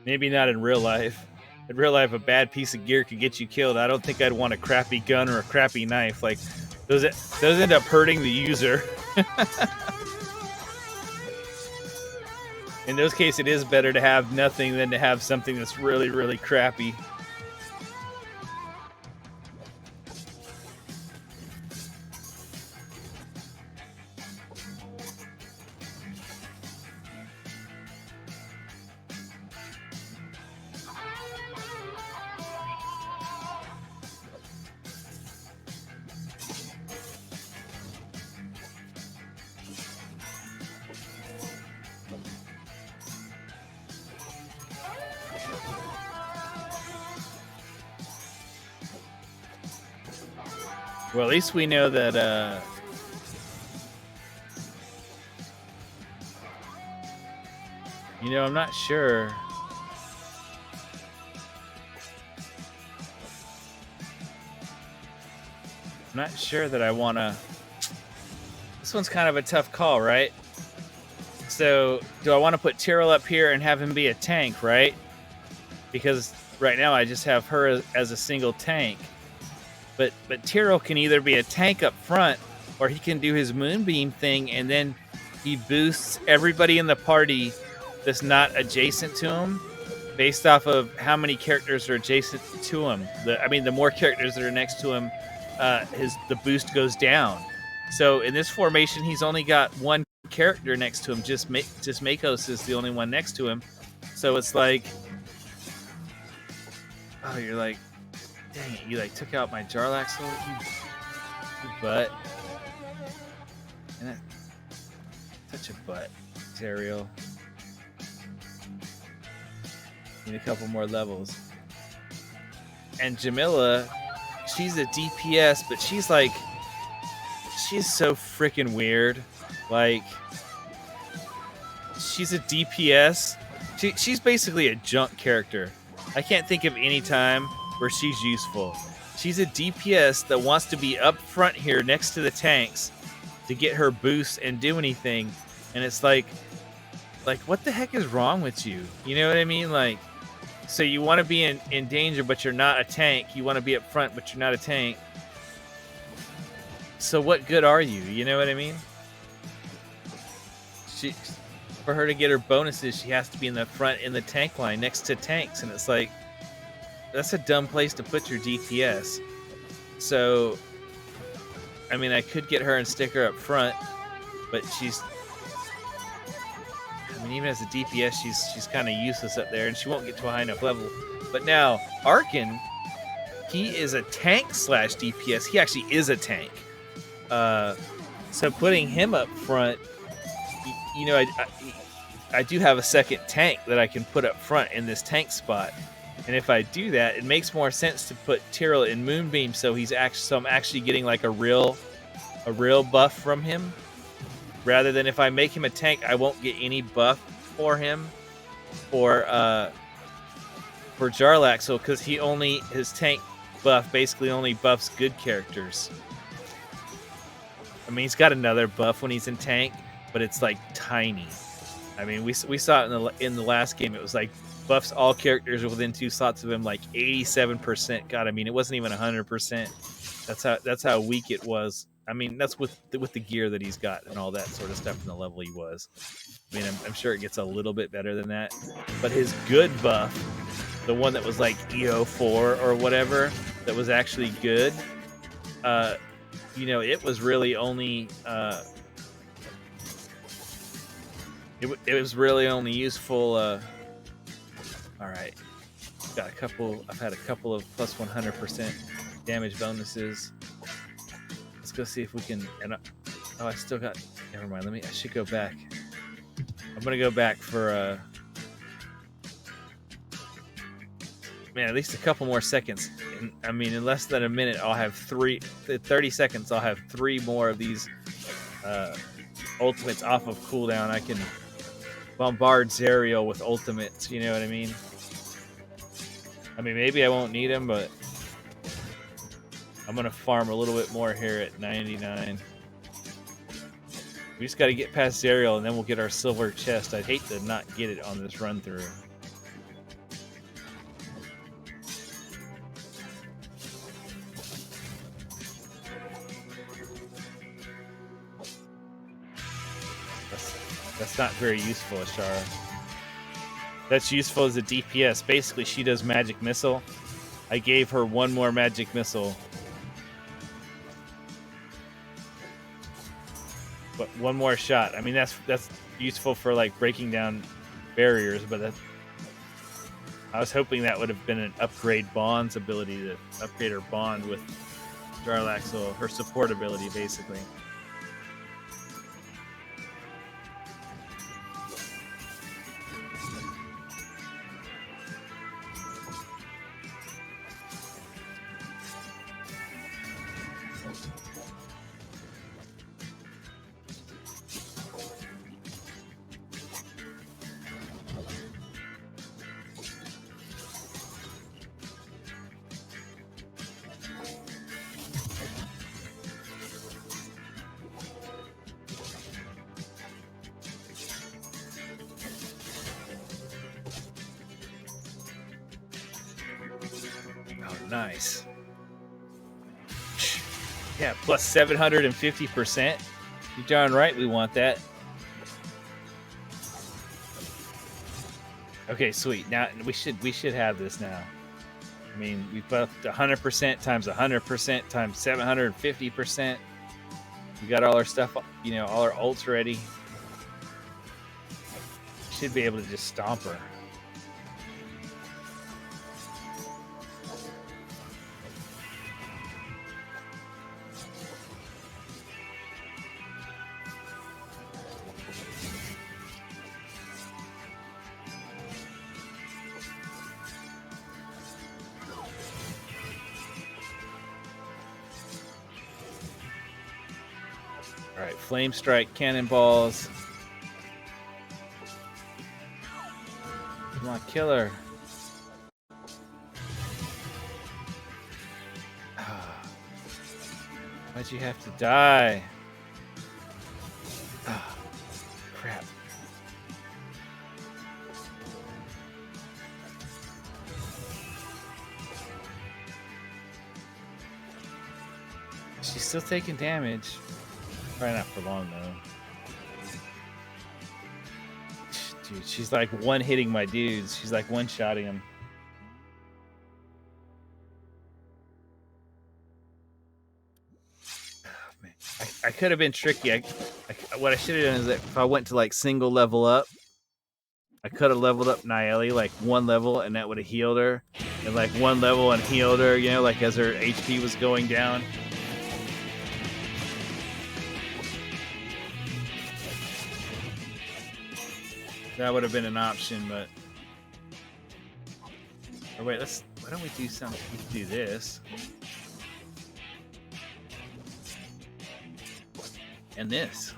Maybe not in real life. In real life, a bad piece of gear could get you killed. I don't think I'd want a crappy gun or a crappy knife. Like, those end up hurting the user. In those cases, it is better to have nothing than to have something that's really, really crappy. Well, at least we know that I'm not sure. I'm not sure that I want to. This one's kind of a tough call, right? So, do I want to put Tyrell up here and have him be a tank, right? Because right now I just have her as a single tank. But Tyrell can either be a tank up front, or he can do his moonbeam thing, and then he boosts everybody in the party that's not adjacent to him, based off of how many characters are adjacent to him. The more characters that are next to him, the boost goes down. So in this formation, he's only got one character next to him. Just Makos is the only one next to him. So it's like, oh, you're like, dang it, you like took out my Jarlaxle, you butt. And that, such a butt, Zariel. Need a couple more levels. And Jamila, she's a DPS, but she's she's so freaking weird. Like, she's a DPS. She's basically a junk character. I can't think of any time where she's useful. She's a DPS that wants to be up front here next to the tanks to get her boosts and do anything. And it's like, what the heck is wrong with you? You know what I mean? Like, so you want to be in danger, but you're not a tank. You want to be up front, but you're not a tank. So what good are you? You know what I mean? For her to get her bonuses, she has to be in the front in the tank line next to tanks. And it's like, that's a dumb place to put your DPS. So, I mean, I could get her and stick her up front, but even as a DPS, she's kind of useless up there, and she won't get to a high enough level. But now, Arkin, he is a tank / DPS. He actually is a tank. So putting him up front, you know, I do have a second tank that I can put up front in this tank spot. And if I do that, it makes more sense to put Tyrell in Moonbeam, so I'm actually getting like a real buff from him. Rather than if I make him a tank, I won't get any buff for him for Jarlaxle, because his tank buff basically only buffs good characters. I mean, he's got another buff when he's in tank, but it's like tiny. I mean, we saw it in the last game. It was like buffs all characters within 2 slots of him, like 87%. God, I mean, it wasn't even 100%. That's how weak it was. I mean, that's with the gear that he's got and all that sort of stuff and the level he was. I mean, I'm sure it gets a little bit better than that. But his good buff, the one that was like EO4 or whatever, that was actually good, it was really only... It was really only useful. All right, I've had a couple of plus 100% damage bonuses. Let's go see if we can. I still got. Never mind. I should go back. I'm gonna go back for man, at least a couple more seconds. In less than a minute, I'll have 30 seconds. I'll have 3 more of these ultimates off of cooldown. I can bombard Zerial with ultimates, you know what I mean? I mean, maybe I won't need them, but I'm going to farm a little bit more here at 99. We just got to get past Zerial, and then we'll get our silver chest. I'd hate to not get it on this run-through. That's not very useful, Ashara. That's useful as a DPS. Basically, she does magic missile. I gave her 1 more magic missile. But 1 more shot. I mean, that's useful for like breaking down barriers, but I was hoping that would have been an upgrade Bond's ability to upgrade her bond with Jarlaxle, her support ability, basically. Nice. Yeah, plus 750%. You're darn right we want that. Okay, sweet. Now we should have this now. I mean, we buffed 100% times 100% times 750%. We got all our stuff, all our ults ready. Should be able to just stomp her. All right, flame strike, cannonballs. Come on, kill her. Why'd you have to die? Oh, crap. She's still taking damage. Probably not for long, though. Dude, she's like one-hitting my dudes. She's like one-shotting them. Oh, man. I could have been tricky. What I should have done is that if I went to like single level up, I could have leveled up Nieli like one level, and that would have healed her. And like one level and healed her, you know, like as her HP was going down. That would have been an option, but... Or wait, why don't we do something? We can do this. And this.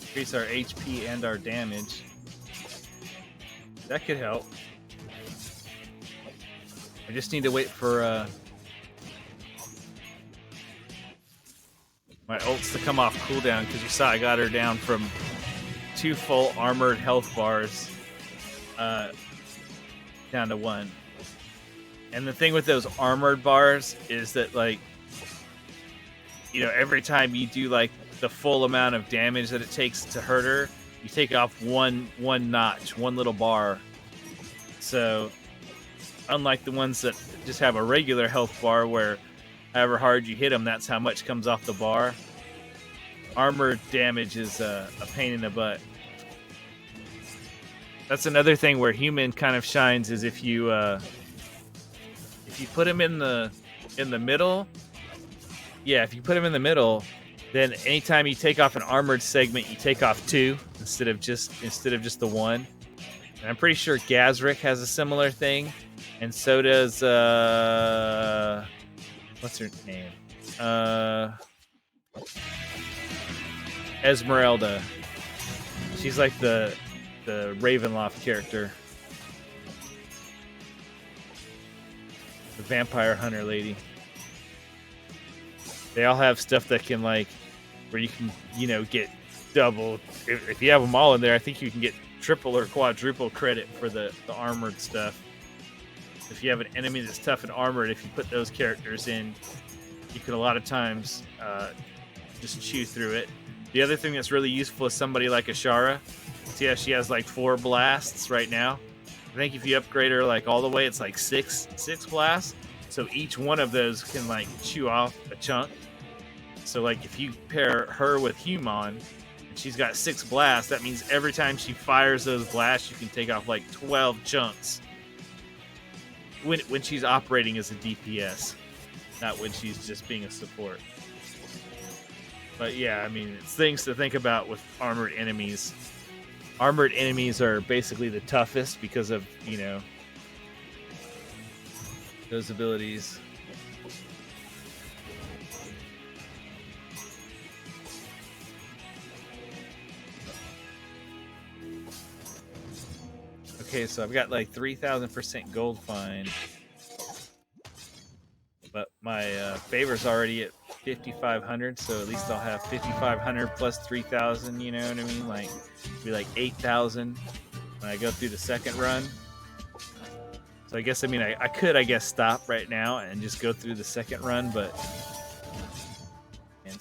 Increase our HP and our damage. That could help. I just need to wait for my ults to come off cooldown, because you saw I got her down from 2 full armored health bars down to 1. And the thing with those armored bars is that, like, you know, every time you do like the full amount of damage that it takes to hurt her, you take off one notch, one little bar. So unlike the ones that just have a regular health bar where however hard you hit them, that's how much comes off the bar, armored damage is a pain in the butt. That's another thing where human kind of shines, is if you put him in the middle. Yeah, if you put him in the middle, then anytime you take off an armored segment, you take off 2 instead of just the 1. And I'm pretty sure Gazrick has a similar thing, and so does what's her name? Esmeralda. She's like the Ravenloft character, the vampire hunter lady. They all have stuff that can, like, where you can, you know, get double. If you have them all in there, I think you can get triple or quadruple credit for the armored stuff. If you have an enemy that's tough and armored, if you put those characters in, you can a lot of times just chew through it. The other thing that's really useful is somebody like Ashara. See how she has like 4 blasts right now? I think if you upgrade her like all the way, it's like 6 blasts. So each one of those can like chew off a chunk. So like if you pair her with Human, and she's got 6 blasts, that means every time she fires those blasts, you can take off like 12 chunks. When she's operating as a DPS, not when she's just being a support. But yeah, I mean, it's things to think about with armored enemies. Armored enemies are basically the toughest because of, you know, those abilities. Okay, so I've got like 3,000% gold find. But my favor's already at 5,500, so at least I'll have 5,500 plus 3,000, you know what I mean? Like, it'll be like 8,000 when I go through the second run. So I guess, I mean, I could, I guess, stop right now and just go through the second run, but... And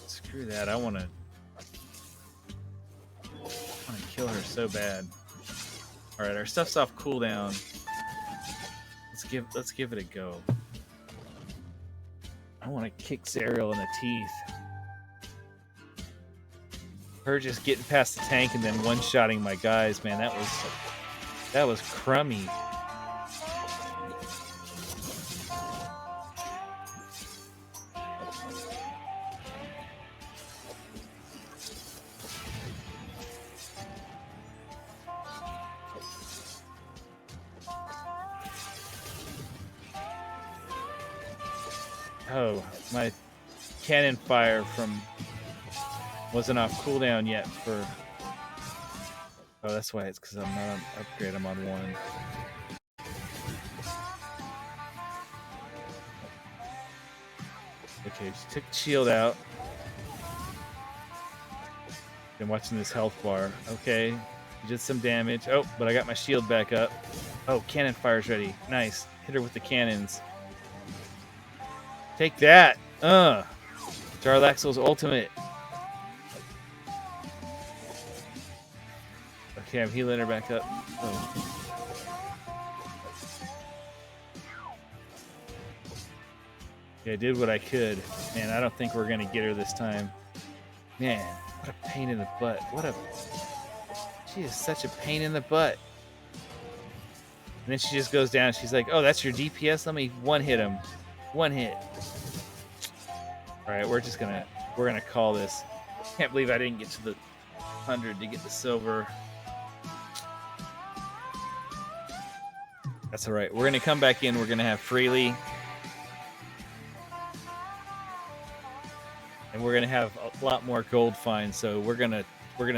screw that, I want to kill her so bad. Alright, our stuff's off cooldown. Let's give it a go. I want to kick Zariel in the teeth. Her just getting past the tank and then one-shotting my guys, man, that was crummy. Oh, my cannon fire from wasn't off cooldown yet for. Oh, that's why it's because I'm not on upgrade. I'm on 1. Okay, she took the shield out. Been watching this health bar. Okay, she did some damage. Oh, but I got my shield back up. Oh, cannon fire's ready. Nice. Hit her with the cannons. Take that. Jarlaxle's ultimate. Okay, I'm healing her back up. Oh. Yeah, I did what I could. Man, I don't think we're going to get her this time. Man, what a pain in the butt. She is such a pain in the butt. And then she just goes down. She's like, oh, that's your DPS? Let me one-hit him. One hit. All right, we're going to call this. Can't believe I didn't get to the 100 to get the silver. That's all right. We're going to come back in. We're going to have Freely. And we're going to have a lot more gold finds, so we're going to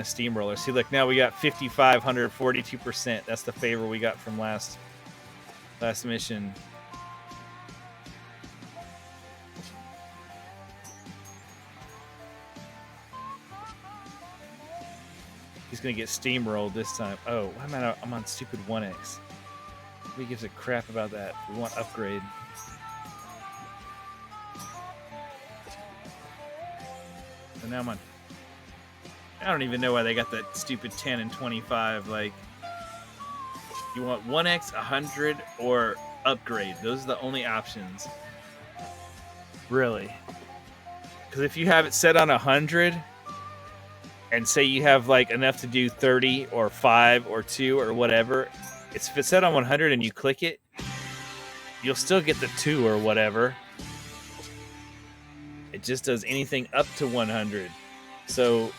steamroller. See, look, now we got 5,500, 42%. That's the favor we got from last mission. He's going to get steamrolled this time. Oh, I'm on stupid 1x. Who gives a crap about that? We want upgrade. So now I'm on. I don't even know why they got that stupid 10 and 25. Like, you want 1x, 100, or upgrade. Those are the only options. Really. Because if you have it set on 100, and say you have like enough to do 30 or 5 or 2 or whatever, if it's set on 100 and you click it, you'll still get the 2 or whatever. It just does anything up to 100. So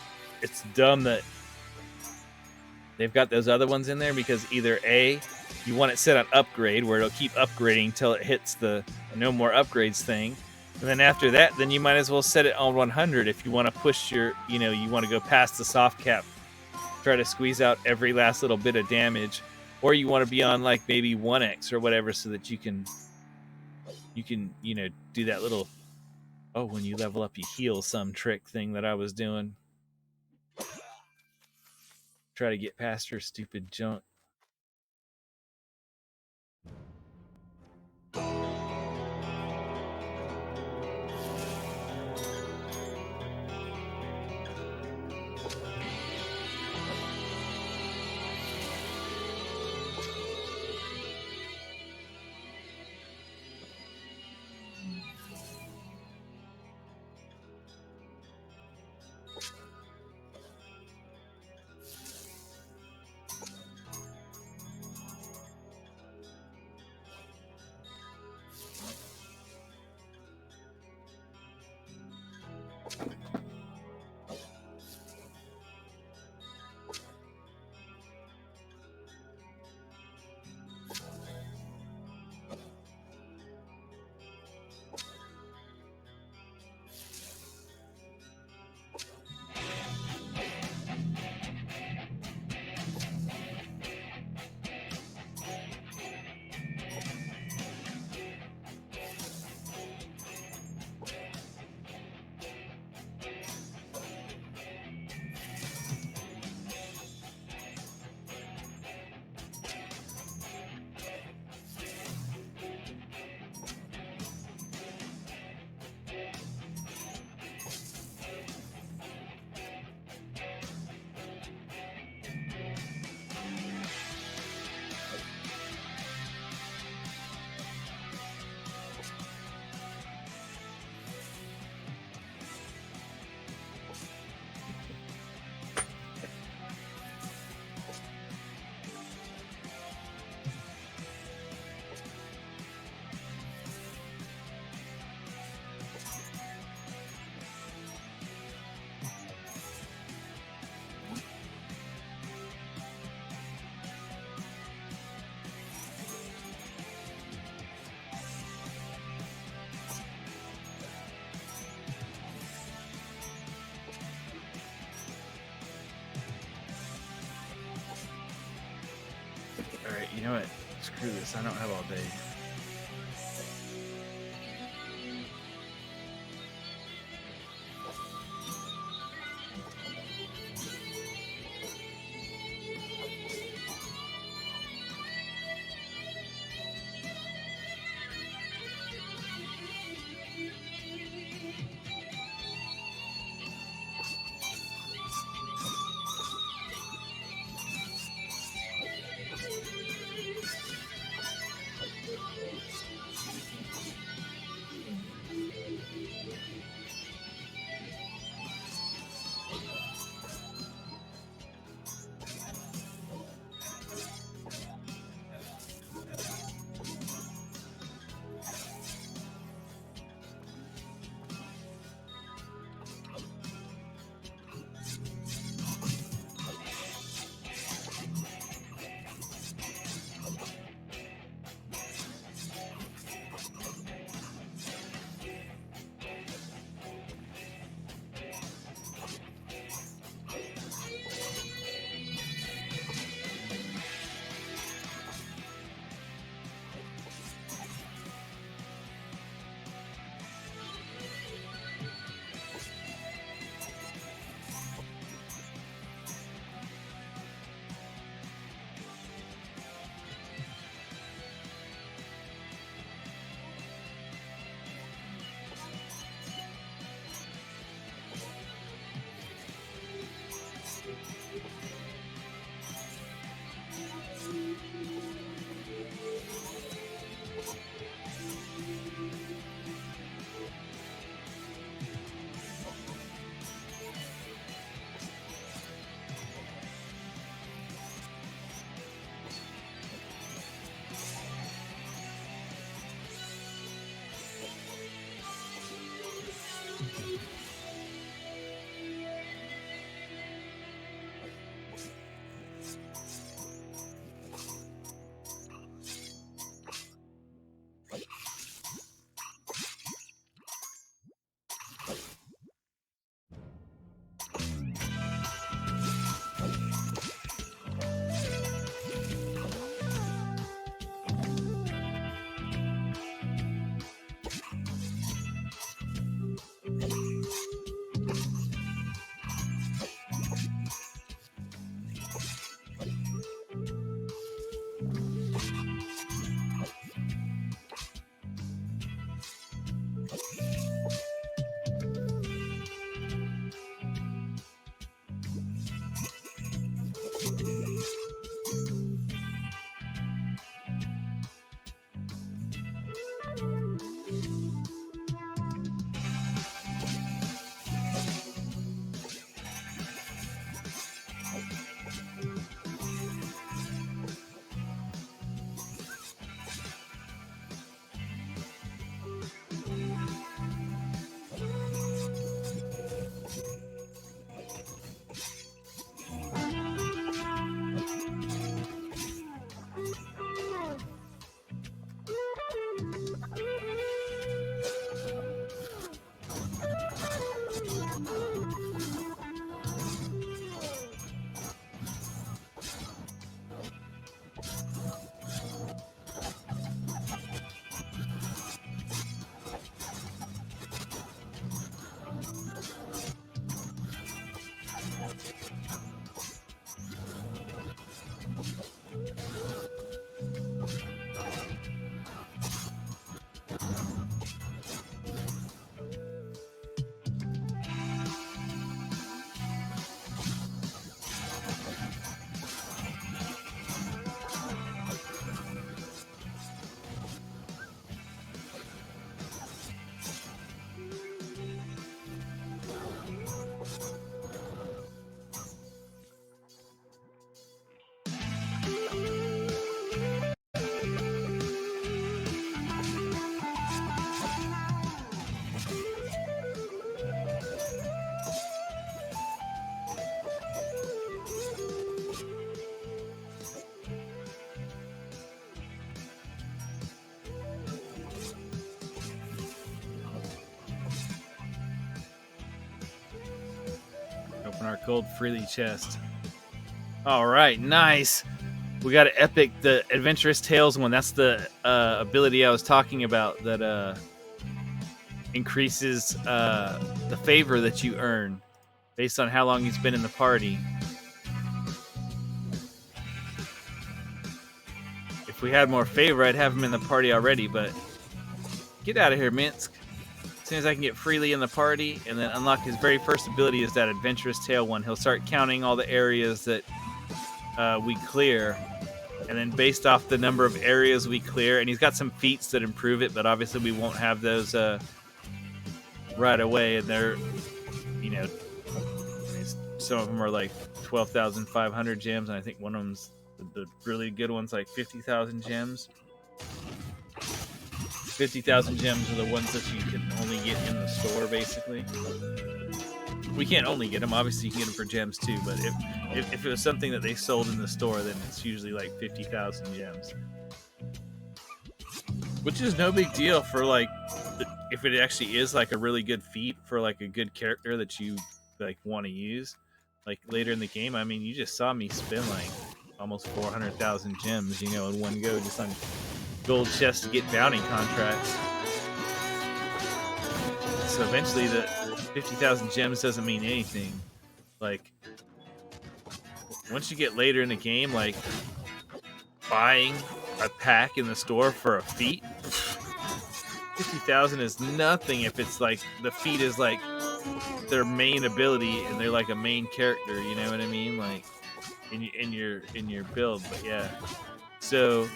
it's dumb that they've got those other ones in there, because either A, you want it set on upgrade where it'll keep upgrading till it hits the no more upgrades thing. And then after that, then you might as well set it on 100 if you want to push your, you want to go past the soft cap, try to squeeze out every last little bit of damage. Or you want to be on like maybe 1x or whatever, so that you can do that little, when you level up you heal some trick thing that I was doing. Try to get past her stupid junk. know what? Screw this. I don't have all day. Open our cold freely chest. All right, nice. We got an epic, the Adventurous Tales one. That's the ability I was talking about that increases the favor that you earn based on how long he's been in the party. If we had more favor, I'd have him in the party already, but get out of here, Minsk. As soon as I can get freely in the party and then unlock his very first ability is that Adventurous Tale one. He'll start counting all the areas that we clear. And then based off the number of areas we clear, and he's got some feats that improve it, but obviously we won't have those right away. And they're, you know, some of them are like 12,500 gems, and I think one of them's the really good one's like 50,000 gems. 50,000 gems are the ones that you can only get in the store, basically. We can't only get them. Obviously, you can get them for gems too, but if it was something that they sold in the store, then it's usually like 50,000 gems. Which is no big deal for, like, if it actually is like a really good feat for like a good character that you like want to use. Like later in the game, I mean, you just saw me spend like almost 400,000 gems, you know, in one go just on gold chests to get bounty contracts. So eventually the 50,000 gems doesn't mean anything. Like, once you get later in the game, like buying a pack in the store for a feat, 50,000 is nothing if it's like the feat is like their main ability and they're like a main character, you know what I mean? Like in your build. But yeah. So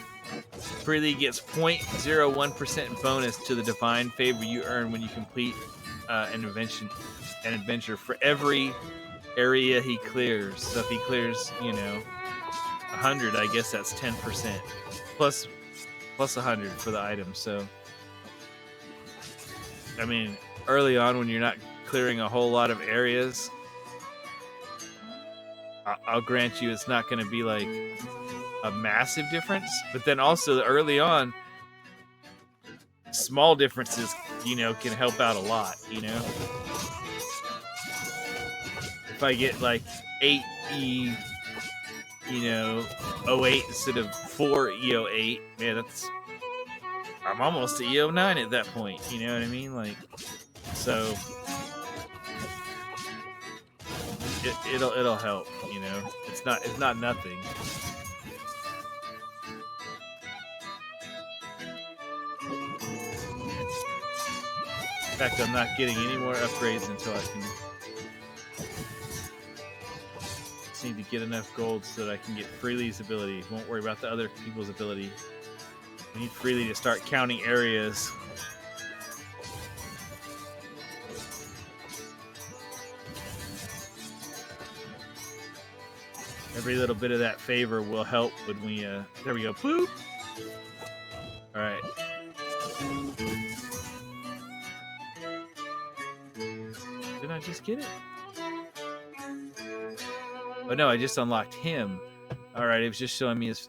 freely gets 0.01% bonus to the divine favor you earn when you complete an adventure for every area he clears. So if he clears, you know, 100, I guess that's 10% plus 100 for the item. So I mean, early on when you're not clearing a whole lot of areas, I'll grant you it's not going to be like a massive difference, but then also early on, small differences, you know, can help out a lot, you know? If I get like 8 E, you know, 08 instead of 4 EO8, man, I'm almost to EO9 at that point, you know what I mean? Like, so it'll help, you know? It's not nothing. In fact, I'm not getting any more upgrades until I can. Just need to get enough gold so that I can get Freely's ability. Won't worry about the other people's ability. I need Freely to start counting areas. Every little bit of that favor will help when we. There we go. Boop. All right. Did I just get it? Oh no, I just unlocked him. All right, it was just showing me his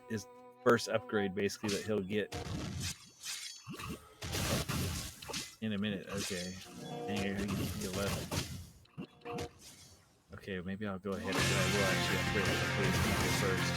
first upgrade, basically, that he'll get in a minute. Okay, and here he 11. Okay, maybe I'll go ahead and I will actually upgrade his people first.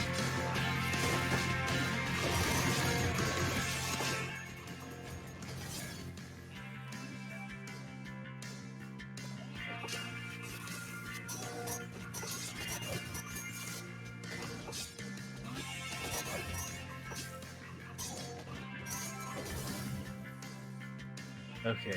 Okay.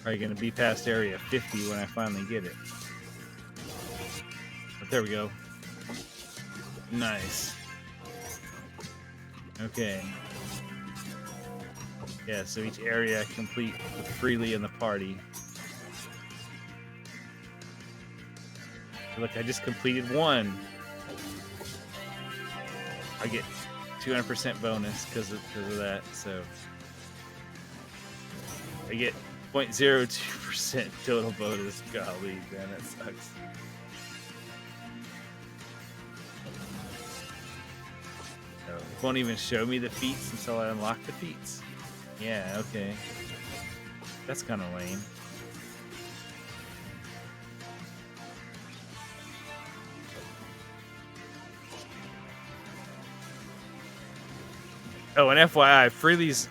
Probably going to be past area 50 when I finally get it. But there we go. Nice. Okay. Yeah, so each area I complete freely in the party. Look, I just completed one. I get 200% bonus because of that. So I get 0.02% total bonus. Golly, man, that sucks. So it won't even show me the feats until I unlock the feats. Yeah, okay. That's kind of lame. Oh, and FYI, Freely's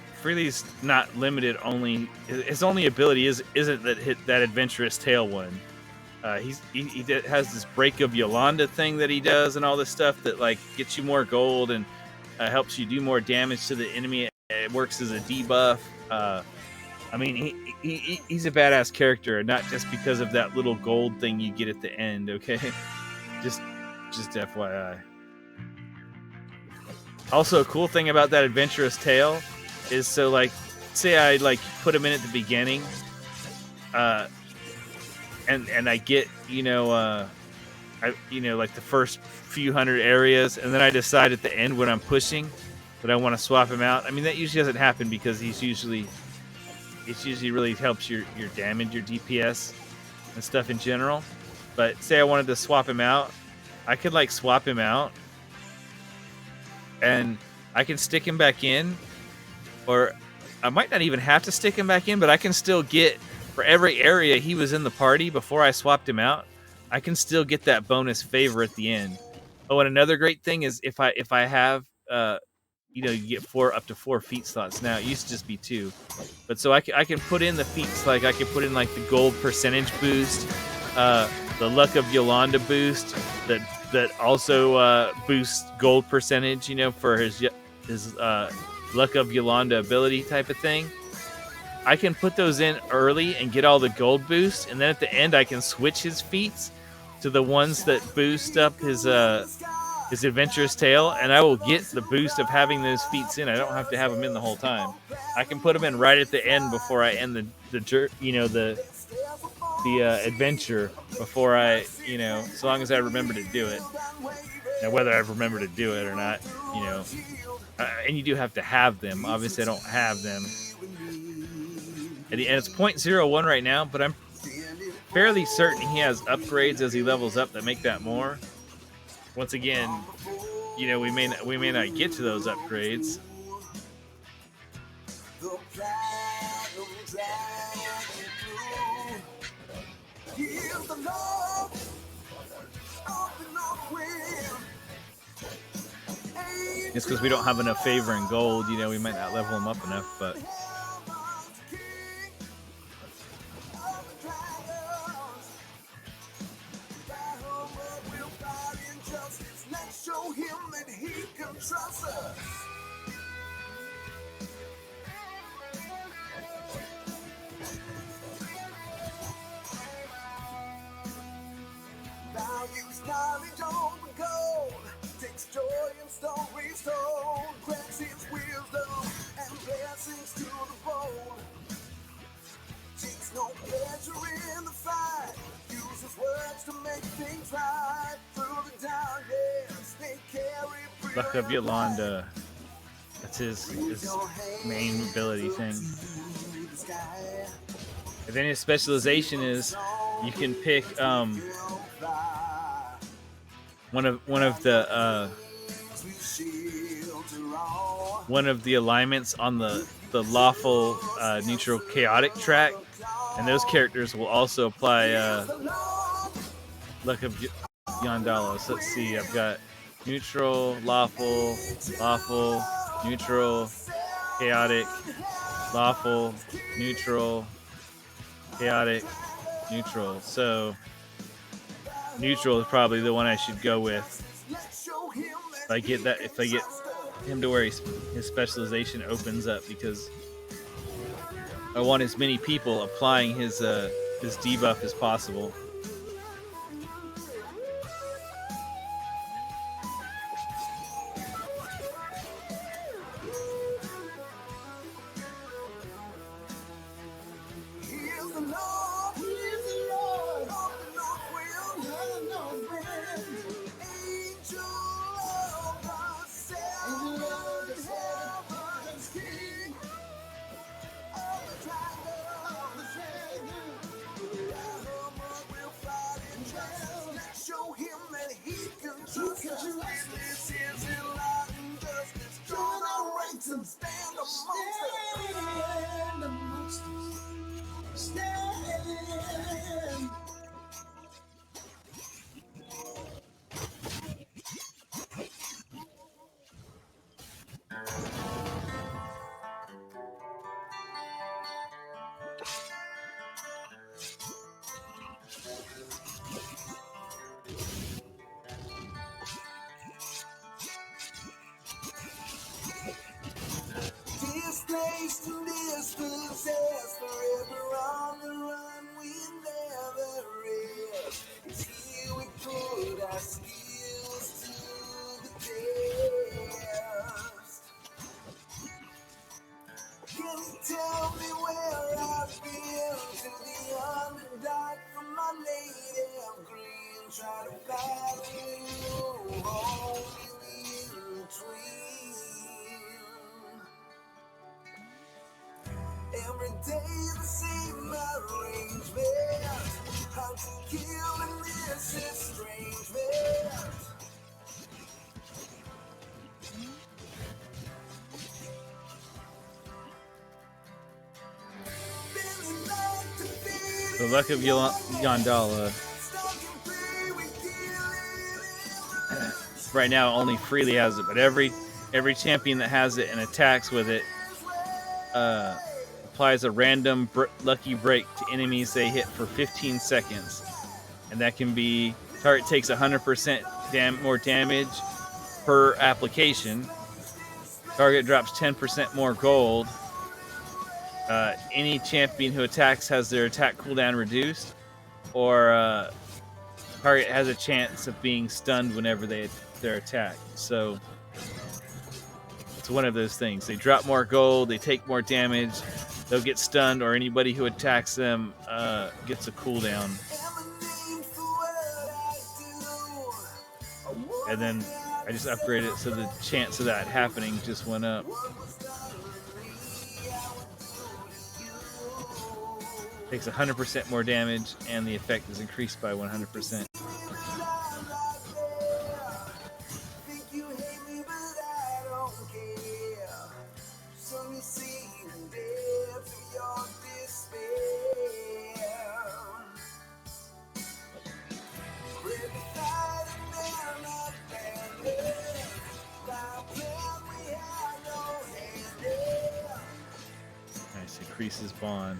not limited. Only his only ability isn't that adventurous tail one. He has this break of Yolanda thing that he does, and all this stuff that like gets you more gold and helps you do more damage to the enemy. It works as a debuff. I mean, he's a badass character, not just because of that little gold thing you get at the end. Okay, just FYI. Also, a cool thing about that adventurous tale is, so like, say I like put him in at the beginning, and I get like the first few hundred areas, and then I decide at the end when I'm pushing that I want to swap him out. I mean, that usually doesn't happen because it usually really helps your damage, your DPS, and stuff in general. But say I wanted to swap him out, I could like swap him out, and I can stick him back in, or I might not even have to stick him back in, but I can still get, for every area he was in the party before I swapped him out, I can still get that bonus favor at the end. Oh, and another great thing is if I have, you get up to 4 feat slots now. It used to just be 2. But so I can put in the feats, like I can put in like the gold percentage boost, the luck of Yolanda boost that also boosts gold percentage, for his luck of Yolanda ability type of thing. I can put those in early and get all the gold boost, and then at the end I can switch his feats to the ones that boost up his adventurous tale, and I will get the boost of having those feats in. I don't have to have them in the whole time. I can put them in right at the end before I end the adventure, before I, so long as I remember to do it. Now, whether I remember to do it or not, and you do have to have them. Obviously, I don't have them. And it's 0.01 right now, but I'm fairly certain he has upgrades as he levels up that make that more. Once again, we may not get to those upgrades. It's because we don't have enough favor and gold. We might not level him up enough, but. Values knowledge on the gold, takes joy in stories told, grants his wisdom and blessings to the bold. Takes no pleasure in the fight, uses words to make things right. Through the darkness, they carry Luck of Yolanda. That's his main ability thing. And then his specialization is you can pick one of the alignments on the lawful neutral chaotic track, and those characters will also apply Luck of Yondalos. So let's see, I've got neutral, lawful, neutral, chaotic, lawful, neutral, chaotic, neutral. So neutral is probably the one I should go with. If I get him to where his specialization opens up, because I want as many people applying his debuff as possible. Displaced and dispossessed, forever on the run, we never rest. It's here we put our skills to the test. Can you tell me where I've been? To the underdog from my native green. Try to find you, hold you in between. Every day the same arrangement. How to kill and this estrangement. The luck of Yandala. Right now, only Freely has it, but every champion that has it and attacks with it applies a random lucky break to enemies they hit for 15 seconds, and that can be target takes 100% more damage per application. Target drops 10% more gold. Any champion who attacks has their attack cooldown reduced, or target has a chance of being stunned whenever they're attacked. So it's one of those things. They drop more gold, they take more damage, they'll get stunned, or anybody who attacks them gets a cooldown. And then I just upgraded it so the chance of that happening just went up. Takes 100% more damage, and the effect is increased by 100%. Nice, increases bond.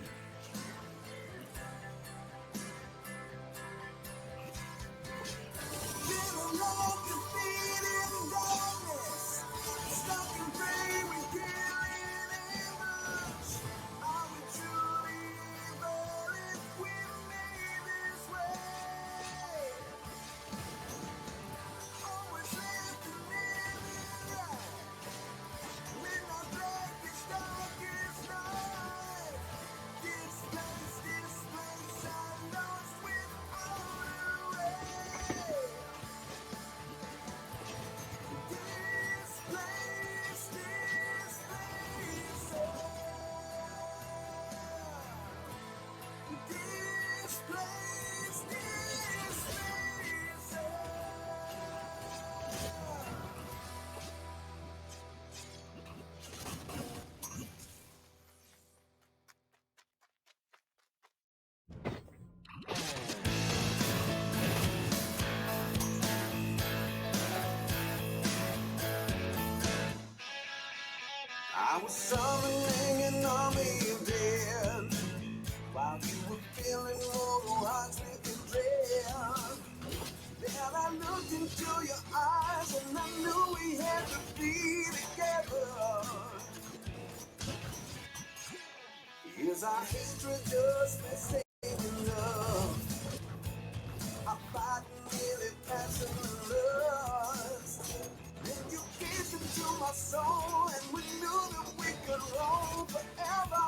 I was summoning an army of dead, while you were filling mortal hearts with dread. Then I looked into your eyes and I knew we had to be together. Is our hatred just mistaken love? Our fighting really passion and lust. Then you gazed into my soul and we knew that we could roll forever.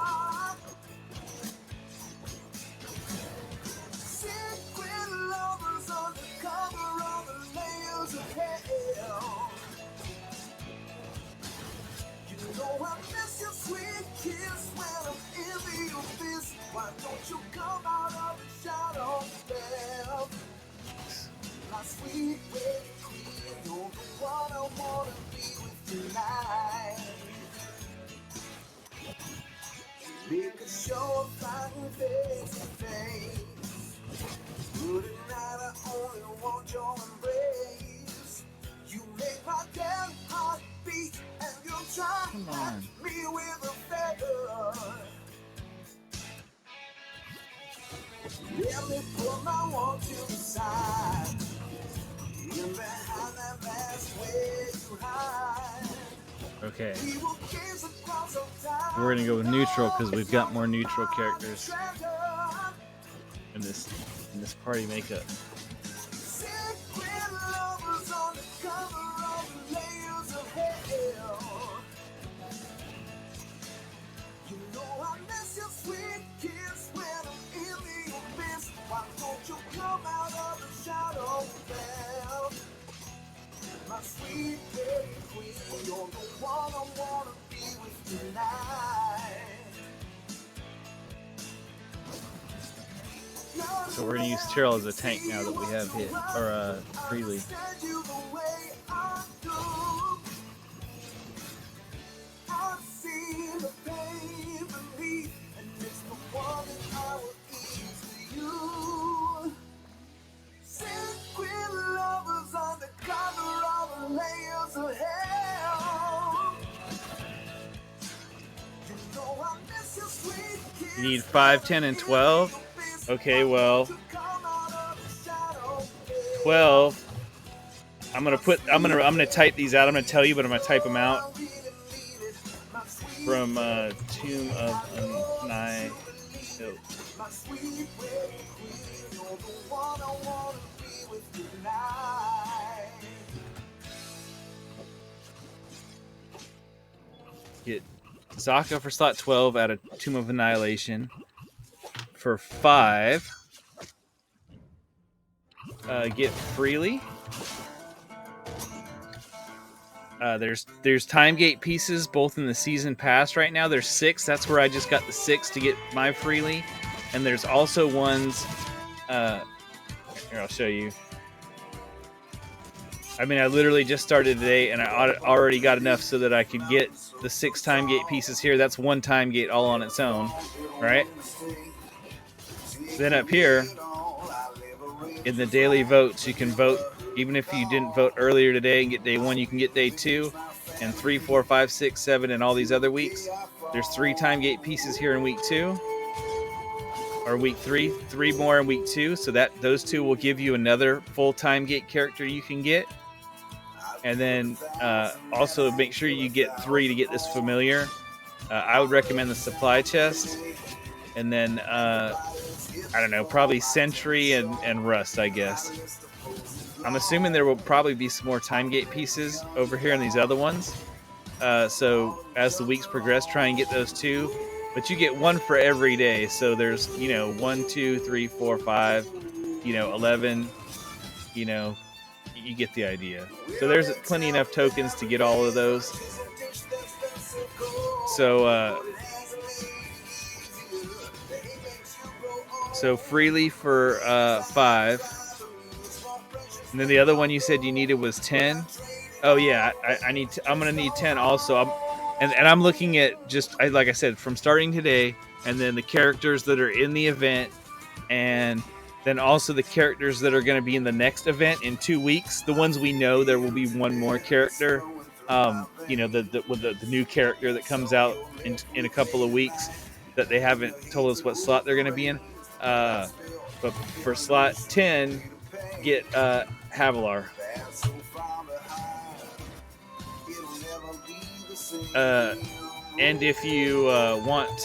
Secret lovers under cover of the layers of hell. You know I miss your sweet kiss when I'm in your fist. Why don't you come Come on. Let me put my wall to the side. Even behind that mask where you hide. Okay. We will gaze across our time. We're gonna go with neutral because we've got more neutral characters in this party makeup. Secret lovers on the cover of the layers of hell. You know I miss your sweet kiss when I'm in the abyss. Why don't you come out of the shadow bell? My sweet baby queen, you're the one I wanna be with tonight. So we're gonna use Cheryl as a tank now that we have hit or freely. You need 5, 10, and 12. Okay, well, 12. I'm gonna type these out. I'm gonna tell you, but I'm gonna type them out from Tomb of Annihilation. Get Zaka for slot 12 out of Tomb of Annihilation. For 5, get Freely. There's time gate pieces both in the season pass right now. There's 6. That's where I just got the 6 to get my Freely. And there's also ones. Here, I'll show you. I mean, I literally just started today, and I already got enough so that I could get the 6 time gate pieces here. That's 1 time gate all on its own, right? Then up here, in the daily votes, you can vote. Even if you didn't vote earlier today and get day 1, you can get day 2, and 3, 4, 5, 6, 7, and all these other weeks. There's 3 time gate pieces here in week 2, or week 3. 3 more in week 2, so that those 2 will give you another full time gate character you can get. And then also make sure you get 3 to get this familiar. I would recommend the supply chest, and then I don't know, probably Sentry and Rust, I guess. I'm assuming there will probably be some more time gate pieces over here in these other ones. So as the weeks progress, try and get those 2. But you get 1 for every day. So there's, 1, 2, 3, 4, 5, 11, you get the idea. So there's plenty enough tokens to get all of those. So Freely for 5. And then the other one you said you needed was 10. Oh yeah, I'm gonna need 10 also. I'm looking at just like I said, from starting today, and then the characters that are in the event, and then also the characters that are going to be in the next event in 2 weeks. The ones we know, there will be 1 more character. The new character that comes out in a couple of weeks that they haven't told us what slot they're going to be in. But for slot 10, get Havilar. And if you want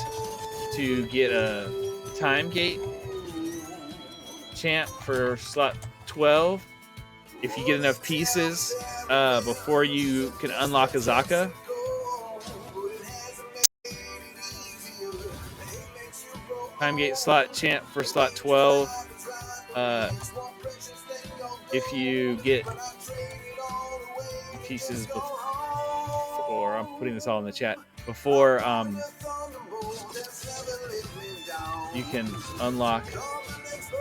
to get a time gate champ for slot 12, if you get enough pieces before you can unlock Azaka, time gate slot champ for slot 12, if you get pieces before, I'm putting this all in the chat, before you can unlock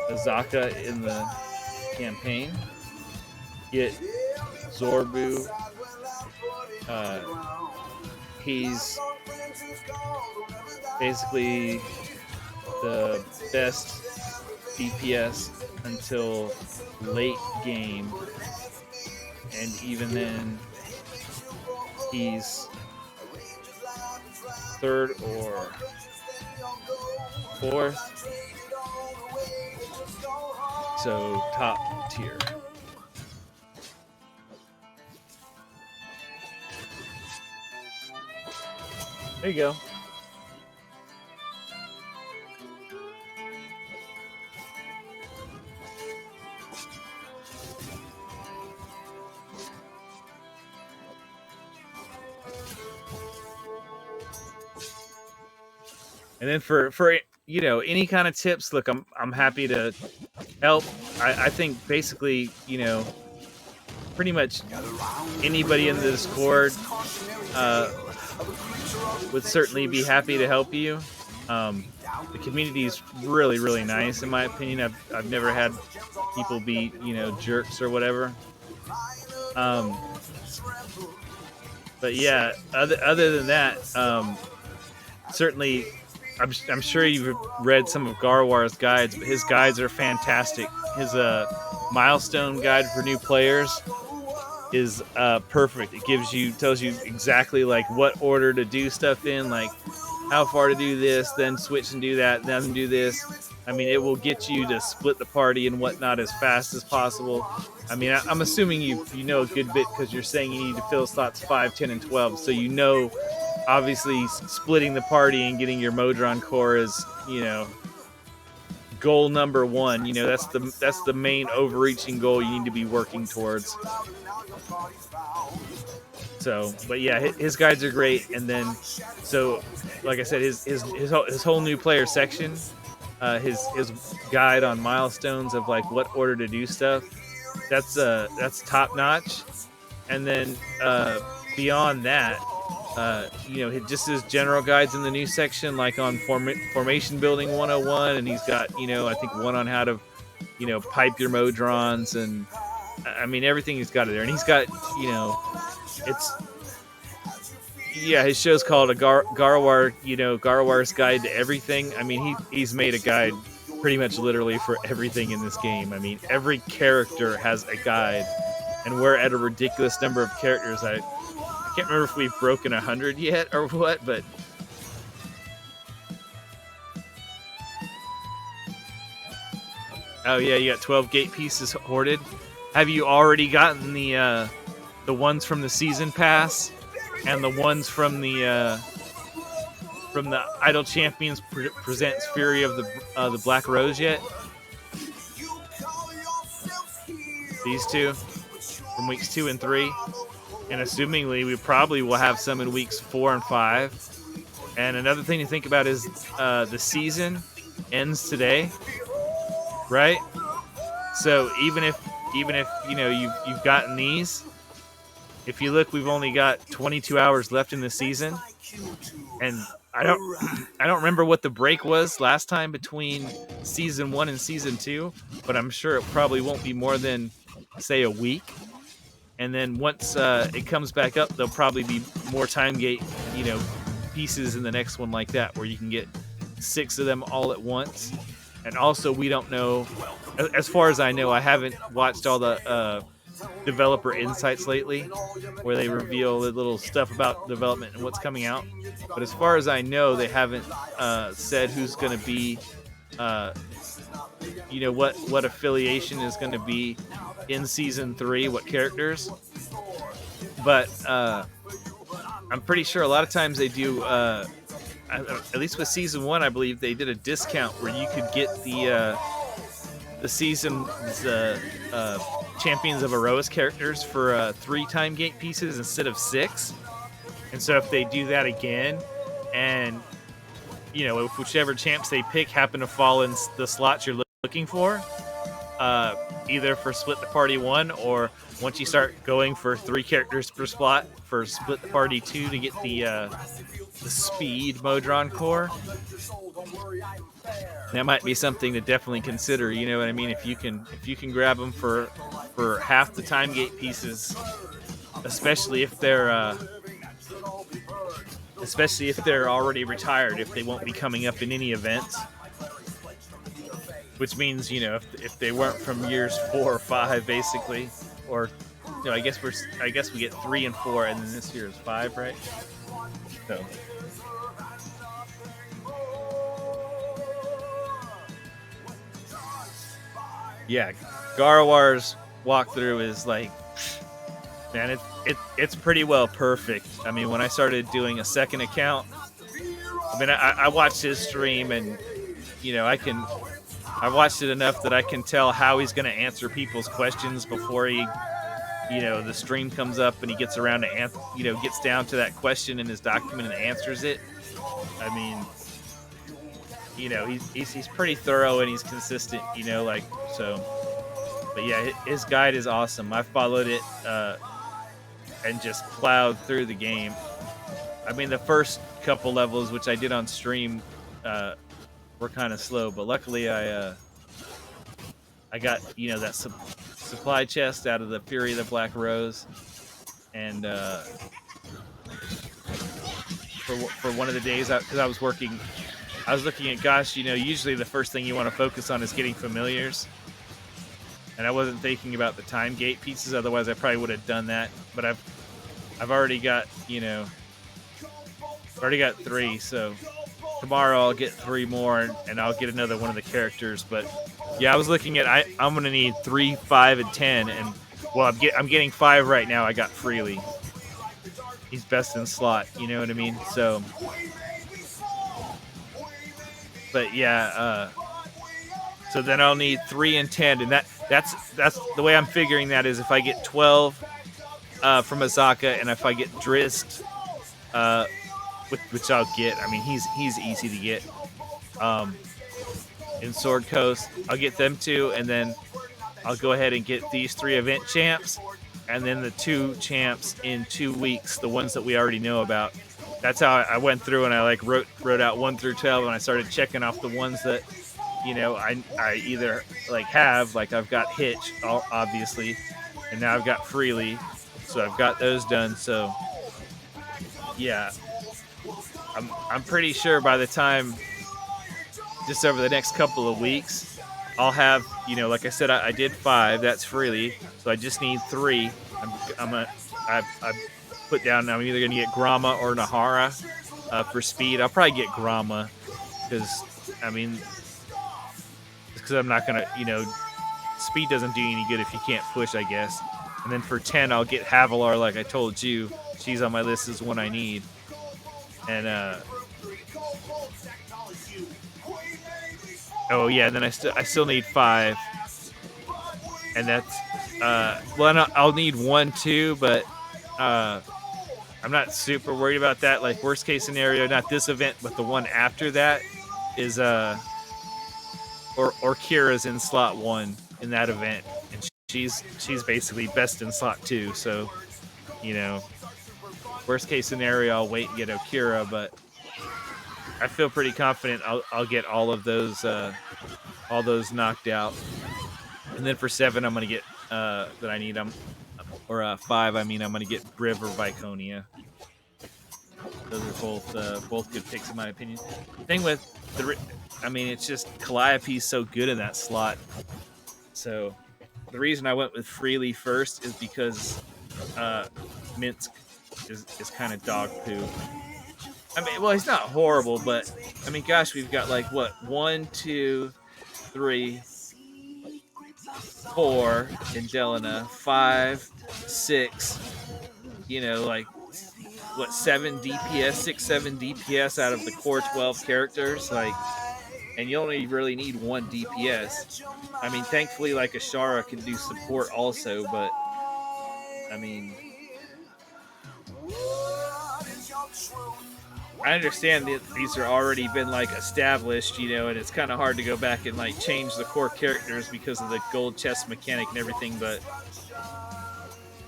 Azaka in the campaign, get Zorbu. He's basically the best DPS until late game, and even then he's third or fourth, so top tier. There you go. And then for you know, any kind of tips, look, I'm happy to help. I think basically, you know, pretty much anybody in the Discord would certainly be happy to help you. The community is really, really nice, in my opinion. I've never had people be, you know, jerks or whatever. But yeah, other than that, certainly, I'm sure you've read some of Garwar's guides, but his guides are fantastic. His milestone guide for new players is perfect. It tells you exactly like what order to do stuff in, like how far to do this, then switch and do that, then do this. I mean, it will get you to split the party and whatnot as fast as possible. I mean, I'm assuming you know a good bit because you're saying you need to fill slots 5, 10, and 12. So you know, obviously, splitting the party and getting your Modron core is, you know, goal number one. You know, that's the main overreaching goal you need to be working towards. So, but yeah, his guides are great. And then, so like I said, his whole new player section, his guide on milestones of like what order to do stuff, that's top notch. And then beyond that, you know, just his general guides in the new section, like on formation building 101, and he's got, you know, I think one on how to, you know, pipe your Modrons, and I mean everything he's got it there. And he's got, you know, his show's called Garwar, you know, Garwar's Guide to Everything. I mean, he's made a guide pretty much literally for everything in this game. I mean, every character has a guide, and we're at a ridiculous number of characters. I can't remember if we've broken 100 yet or what, but oh yeah, you got 12 gate pieces hoarded. Have you already gotten the ones from the season pass and the ones from the Idol Champions presents Fury of the Black Rose yet? These two from weeks 2 and 3. And assumingly, we probably will have some in weeks 4 and 5. And another thing to think about is the season ends today, right? So even if you know you've gotten these, if you look, we've only got 22 hours left in the season, and I don't remember what the break was last time between season 1 and season 2, but I'm sure it probably won't be more than, say, a week. And then once it comes back up, there'll probably be more time gate, you know, pieces in the next one like that, where you can get 6 of them all at once. And also, we don't know, as far as I know, I haven't watched all the developer insights lately, where they reveal the little stuff about development and what's coming out. But as far as I know, they haven't said who's going to be, you know, what affiliation is going to be in season 3, what characters. But I'm pretty sure a lot of times they do, at least with season 1, I believe they did a discount where you could get the season's Champions of Aroa's characters for 3 time gate pieces instead of 6. And so if they do that again, and you know, if whichever champs they pick happen to fall in the slots you're looking for, either for Split the Party 1, or once you start going for 3 characters per slot for Split the Party 2 to get the Speed Modron core, that might be something to definitely consider. You know what I mean? If you can grab them for half the time gate pieces, especially if they're already retired, if they won't be coming up in any events. which means, you know, if they weren't from years 4 or 5, basically, or no, I guess we get 3 and 4, and then this year is 5, right? So yeah, Garwar's walkthrough is like, man, it's pretty well perfect. I mean, when I started doing a second account, I mean, I watched his stream, and you know, I watched it enough that I can tell how he's going to answer people's questions before he, you know, the stream comes up and he gets around to gets down to that question in his document and answers it. I mean, you know, he's pretty thorough and he's consistent, you know, like, so. But yeah, his guide is awesome. I followed it and just plowed through the game. I mean, the first couple levels, which I did on stream, were kind of slow, but luckily I got, you know, that supply chest out of the Fury of the Black Rose, and for one of the days, because I was looking at, gosh, you know, usually the first thing you want to focus on is getting familiars, and I wasn't thinking about the time gate pieces. Otherwise, I probably would have done that. But I've already got, you know, 3, so tomorrow I'll get 3 more, and I'll get another one of the characters. But yeah, I was looking at, I'm gonna need 3, 5, and 10, and well, I'm getting 5 right now. I got Freely. He's best in slot, you know what I mean? So, but yeah, so then I'll need 3 and 10, and that's the way I'm figuring that is if I get 12 from Azaka, and if I get Drizzt, which I'll get. I mean, he's easy to get. In Sword Coast, I'll get them 2, and then I'll go ahead and get these 3 event champs, and then the 2 champs in 2 weeks, the ones that we already know about. That's how I went through, and I like wrote out 1 through 12, and I started checking off the ones that, you know, I either like have, like I've got Hitch, obviously, and now I've got Freely, so I've got those done. So yeah, I'm pretty sure by the time, just over the next couple of weeks, I'll have, you know, like I said, I did 5. That's Freely, so I just need 3. I've put down, I'm either gonna get Grama or Nahara for speed. I'll probably get Grama because, I mean, because I'm not gonna, you know, speed doesn't do you any good if you can't push, I guess. And then for 10, I'll get Havilar, like I told you. She's on my list as one I need. And oh yeah, and then I still need 5, and that's well, I'll need 1 too, but I'm not super worried about that. Like, worst case scenario, not this event, but the one after that is or Kira's in slot 1 in that event, and she's basically best in slot 2. So, you know, worst case scenario, I'll wait and get Okira, but I feel pretty confident I'll get all those knocked out. And then for 7, I'm gonna get that I need or 5. I mean, I'm gonna get Briv or Viconia. Those are both good picks in my opinion. Thing with I mean, it's just Calliope's so good in that slot. So the reason I went with Freely first is because Minsk is kind of dog poo. I mean, well, he's not horrible, but I mean, gosh, we've got like what, 1, 2, 3, 4 in Delana, 5, 6. You know, like what, 7 DPS, 6, 7 DPS out of the core 12 characters, like, and you only really need 1 DPS. I mean, thankfully, like Ashara can do support also, but I mean, I understand that these are already been like established, you know, and it's kind of hard to go back and like change the core characters because of the gold chest mechanic and everything. But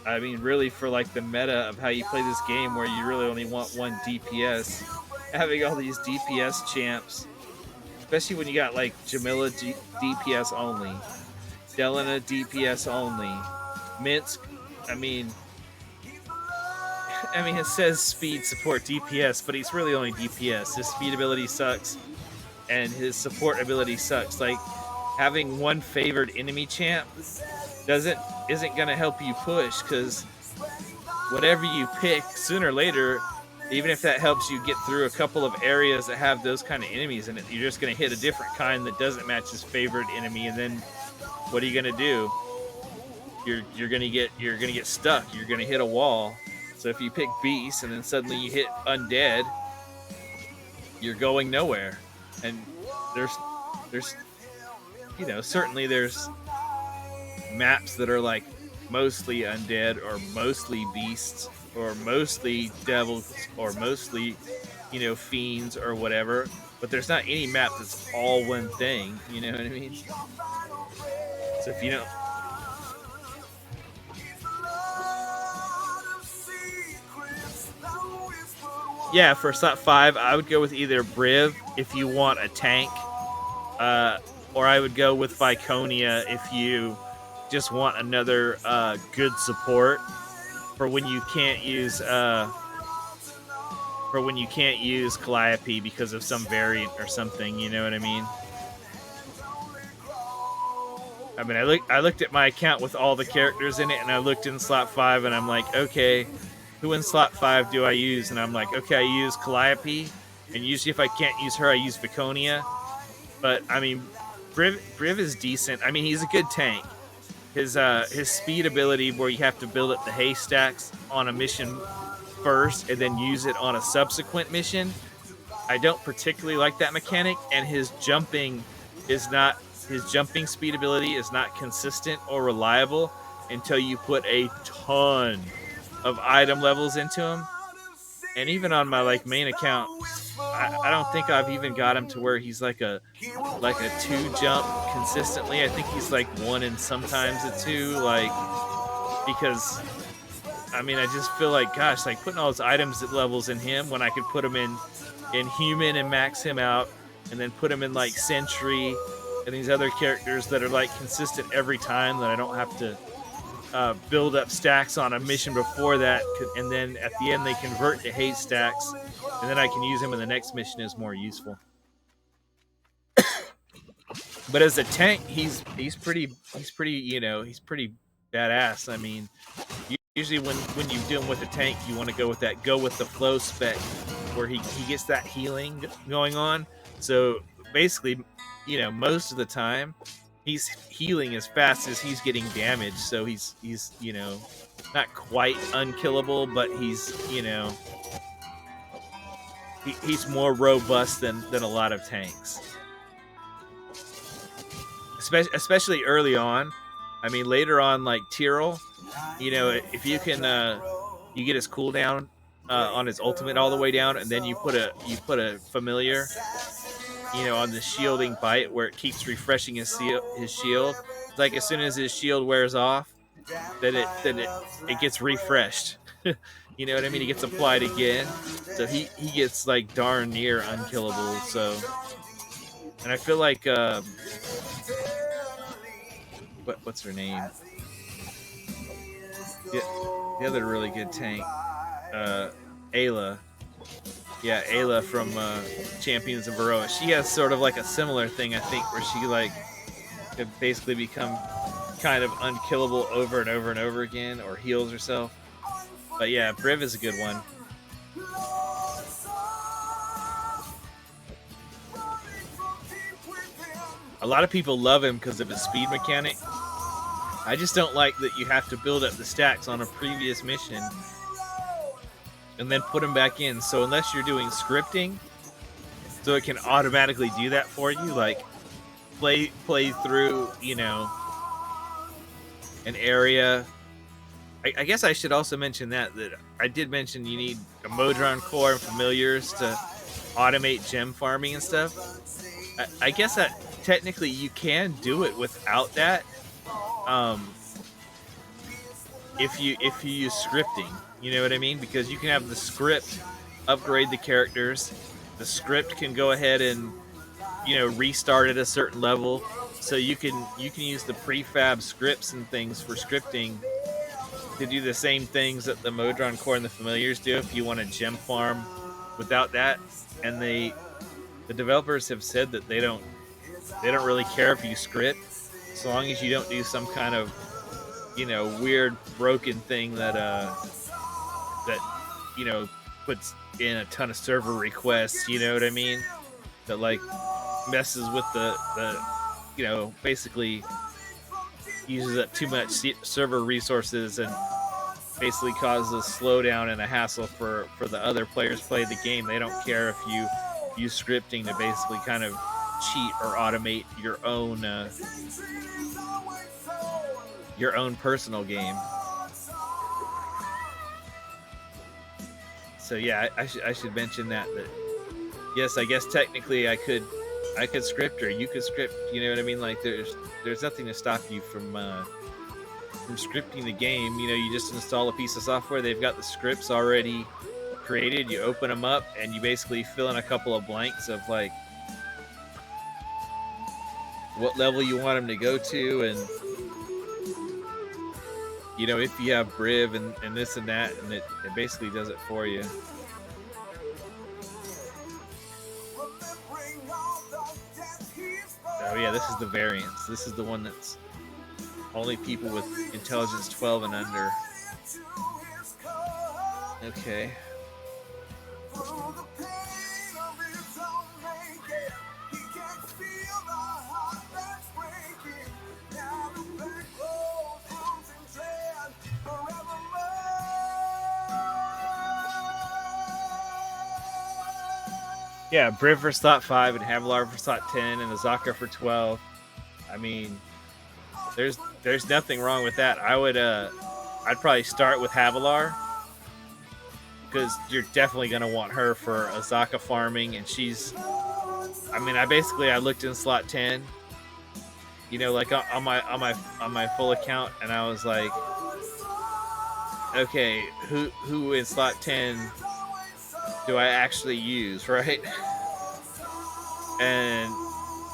I mean, really, for like the meta of how you play this game, where you really only want 1 DPS, having all these DPS champs, especially when you got like Jamila DPS only, Delana DPS only, Minsk, I mean, it says speed, support, DPS, but he's really only DPS. His speed ability sucks, and his support ability sucks. Like, having one favored enemy champ isn't gonna help you push, because whatever you pick, sooner or later, even if that helps you get through a couple of areas that have those kind of enemies in it, you're just gonna hit a different kind that doesn't match his favorite enemy, and then what are you gonna do? You're gonna get stuck. You're gonna hit a wall. So if you pick beast and then suddenly you hit undead, you're going nowhere. And there's certainly there's maps that are like mostly undead or mostly beasts or mostly devils or mostly fiends or whatever, but there's not any map that's all one thing, you know what I mean? So if you don't Yeah, for slot 5, I would go with either Briv if you want a tank, or I would go with Viconia if you just want another good support for when you can't use Calliope because of some variant or something. You know what I mean? I mean, I looked at my account with all the characters in it, and I looked in slot 5, and I'm like, okay, who in slot 5 do I use? And I'm like, okay, I use Calliope, and usually if I can't use her, I use Viconia. But I mean, Briv is decent. I mean, he's a good tank. His speed ability, where you have to build up the haystacks on a mission first and then use it on a subsequent mission, I don't particularly like that mechanic. And his jumping speed ability is not consistent or reliable until you put a ton of item levels into him. And even on my main account, I don't think I've even got him to where he's like a 2 jump consistently. I think he's like 1 and sometimes a 2, because I mean, I just feel like, gosh, putting all those items levels in him when I could put him in human and max him out, and then put him in sentry and these other characters that are consistent every time, that I don't have to build up stacks on a mission before that, and then at the end they convert to hate stacks, and then I can use him in the next mission is more useful. But as a tank, he's pretty badass. I mean, usually when you do him with a tank, you want to go with the flow spec, where he gets that healing going on. So basically, most of the time he's healing as fast as he's getting damage. So he's not quite unkillable, but he's he's more robust than a lot of tanks. Especially early on. I mean, later on, like Tyrell, if you can, you get his cooldown on his ultimate all the way down, and then you put a familiar, on the shielding bite where it keeps refreshing his shield. Like as soon as his shield wears off, then it gets refreshed. You know what I mean? He gets applied again, so he gets darn near unkillable. So, and I feel like what's her name? The other really good tank, Ayla. Yeah, Ayla from Champions of Varroa. She has sort of a similar thing, I think, where she could basically become kind of unkillable over and over and over again, or heals herself. But yeah, Briv is a good one. A lot of people love him because of his speed mechanic. I just don't like that you have to build up the stacks on a previous mission and then put them back in. So unless you're doing scripting, so it can automatically do that for you, play through, an area. I guess I should also mention that I did mention you need a Modron core and familiars to automate gem farming and stuff. I guess that technically you can do it without that, if you use scripting. You know what I mean? Because you can have the script upgrade the characters. The script can go ahead and restart at a certain level. So you can use the prefab scripts and things for scripting to do the same things that the Modron core and the familiars do if you want to gem farm without that. And the developers have said that they don't They don't really care if you script, as long as you don't do some kind of, weird broken thing that puts in a ton of server requests. You know what I mean? That like messes with the basically uses up too much server resources and basically causes a slowdown and a hassle for the other players play the game. They don't care if you use scripting to basically kind of cheat or automate your own personal game. So yeah, I should mention that yes, I guess technically I could script, or you could script. You know what I mean? Like there's nothing to stop you from scripting the game. You just install a piece of software. They've got the scripts already created. You open them up and you basically fill in a couple of blanks of like what level you want them to go to, and if you have Briv and this and that, and it basically does it for you. Oh yeah, this is the variance. This is the one that's only people with intelligence 12 and under. Okay. Yeah, Briv for slot 5 and Havilar for slot 10 and Azaka for 12. I mean, there's nothing wrong with that. I'd probably start with Havilar because you're definitely gonna want her for Azaka farming, and I looked in slot 10, like on my full account, and I was like, okay, who in slot 10 do I actually use, right? And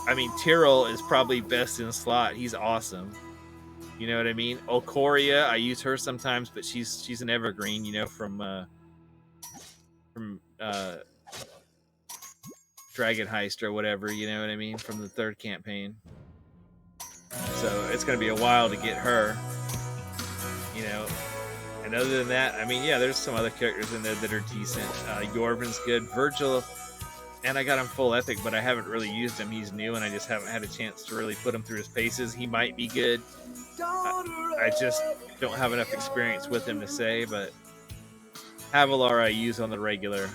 I mean, Tyrell is probably best in slot. He's awesome. You know what I mean? Okoria, I use her sometimes, but she's an evergreen, from Dragon Heist or whatever, you know what I mean, from the 3rd campaign. So it's gonna be a while to get her, And other than that, I mean, yeah, there's some other characters in there that are decent. Yorvin's good. Virgil, and I got him full epic, but I haven't really used him. He's new, and I just haven't had a chance to really put him through his paces. He might be good. I just don't have enough experience with him to say, but Havilar I use on the regular.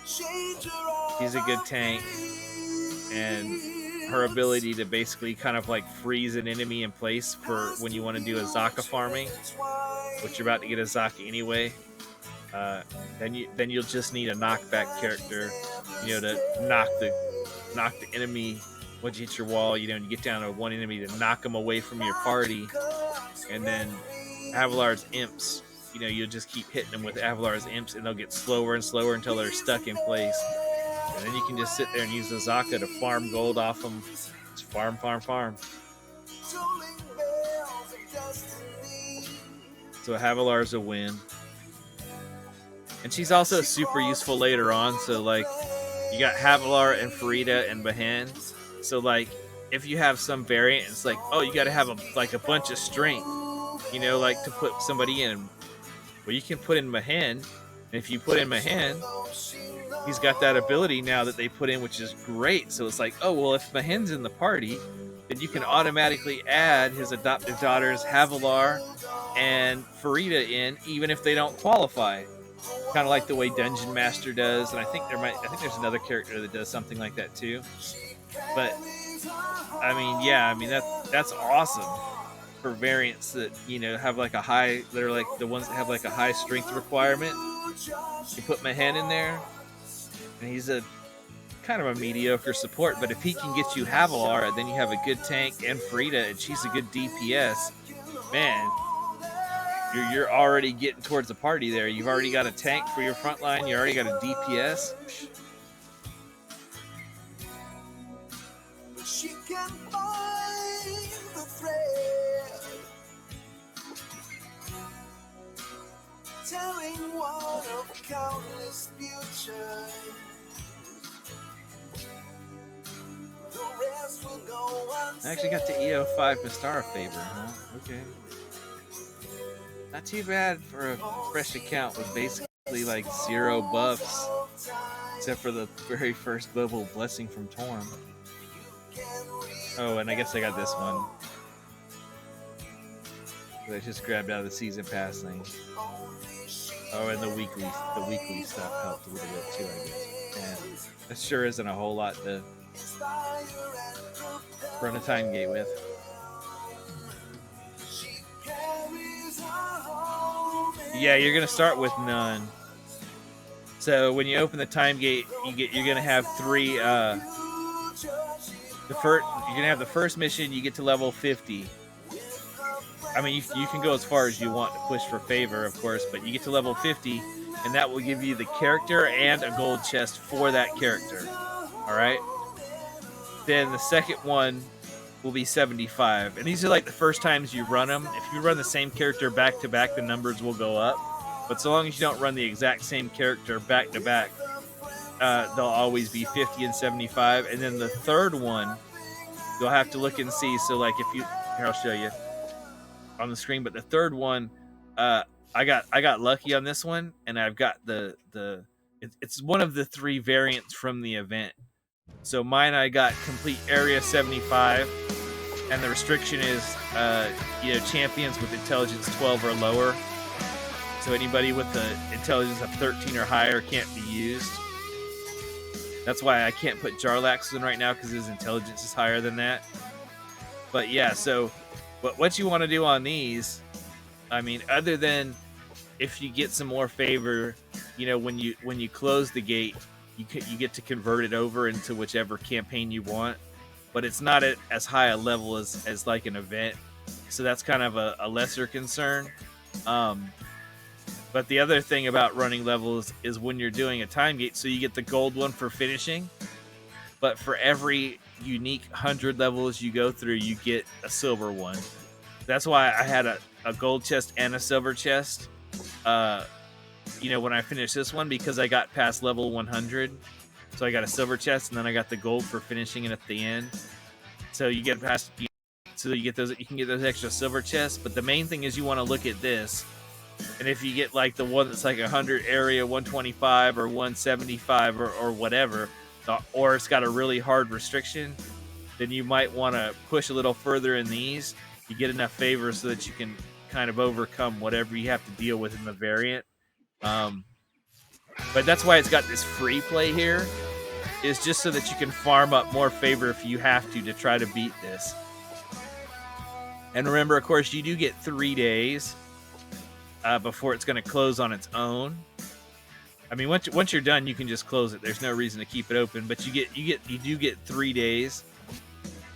He's a good tank, and her ability to basically kind of like freeze an enemy in place for when you want to do a Zaka farming, which you're about to get a Zaka anyway. Then you'll just need a knockback character, to knock the enemy once you hit your wall. And you get down to one enemy to knock them away from your party, and then Avalar's imps. You'll just keep hitting them with Avalar's imps, and they'll get slower and slower until they're stuck in place. And then you can just sit there and use the Zaka to farm gold off them. Just farm. So Havilar's a win. And she's also super useful later on. So, like, you got Havilar and Farida and Bahan. So, like, if you have some variant, it's like, oh, you got to have a bunch of strength, like to put somebody in. Well, you can put in Mahan. And if you put in Mahan, he's got that ability now that they put in, which is great. So it's like, oh, well, if Mahan's in the party, then you can automatically add his adopted daughters, Havilar and Farida, in, even if they don't qualify. Kind of like the way Dungeon Master does, and I think there's another character that does something like that too. But that's awesome for variants that have like a high. They're like the ones that have like a high strength requirement. You put Mahan in there, and he's a kind of a mediocre support. But if he can get you Havilar, then you have a good tank and Farida, and she's a good DPS. Man, you're already getting towards the party there. You've already got a tank for your front line. You already got a DPS. She can find the thread, telling one of countless futures. The I actually got the EO5 Mystara favor, huh? Okay. Not too bad for a fresh account with basically like 0 buffs. Except for the very first level Blessing from Torm. Oh, and I guess I got this one. I just grabbed out of the season pass thing. Oh, and the weekly stuff helped a little bit too, I guess. And that sure isn't a whole lot to run a time gate with. Yeah, you're gonna start with none. So when you open the time gate, you're gonna have 3. You're gonna have the first mission. You get to level 50. I mean, you can go as far as you want to push for favor, of course, but you get to level 50, and that will give you the character and a gold chest for that character. All right. Then the second one will be 75, and these are like the first times you run them. If you run the same character back to back, the numbers will go up. But so long as you don't run the exact same character back to back, they'll always be 50 and 75. And then the third one, you'll have to look and see. So like if you, here I'll show you on the screen. But the third one, I got lucky on this one, and I've got it's one of the 3 variants from the event. So mine, I got complete area 75, and the restriction is champions with intelligence 12 or lower. So anybody with the intelligence of 13 or higher can't be used. That's why I can't put Jarlax in right now, because his intelligence is higher than that. But yeah, so but what you want to do on these, I mean, other than if you get some more favor, when you close the gate, you get to convert it over into whichever campaign you want. But it's not at as high a level as like an event. So that's kind of a lesser concern. But the other thing about running levels is when you're doing a time gate, so you get the gold one for finishing, but for every unique 100 levels you go through, you get a silver one. That's why I had a gold chest and a silver chest, when I finished this one, because I got past level 100. So I got a silver chest, and then I got the gold for finishing it at the end. So you get past, so you get those, you can get those extra silver chests. But the main thing is you want to look at this. And if you get like the one that's like 100 area 125 or 175 or whatever, or it's got a really hard restriction, then you might want to push a little further in these. You get enough favor so that you can kind of overcome whatever you have to deal with in the variant. But that's why it's got this free play here, is just so that you can farm up more favor if you have to try to beat this. And remember, of course, you do get 3 days before it's going to close on its own. I mean, once you're done, you can just close it. There's no reason to keep it open, but you do get 3 days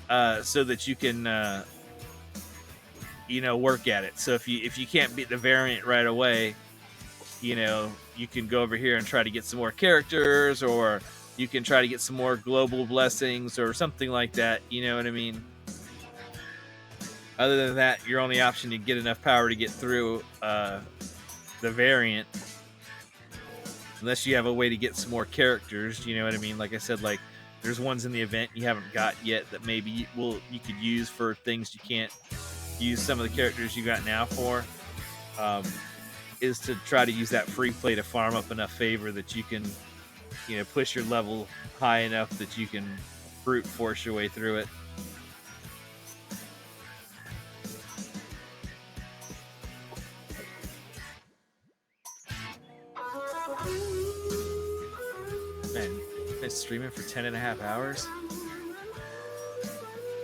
so that you can work at it. So if you can't beat the variant right away, you can go over here and try to get some more characters, or you can try to get some more global blessings or something like that. You know what I mean? Other than that, your only option to get enough power to get through the variant, unless you have a way to get some more characters. You know what I mean? Like I said, like there's ones in the event you haven't got yet that maybe you could use for things you can't use some of the characters you got now for. Is to try to use that free play to farm up enough favor that you can, push your level high enough that you can brute force your way through it. Man, you've been streaming for 10.5 hours?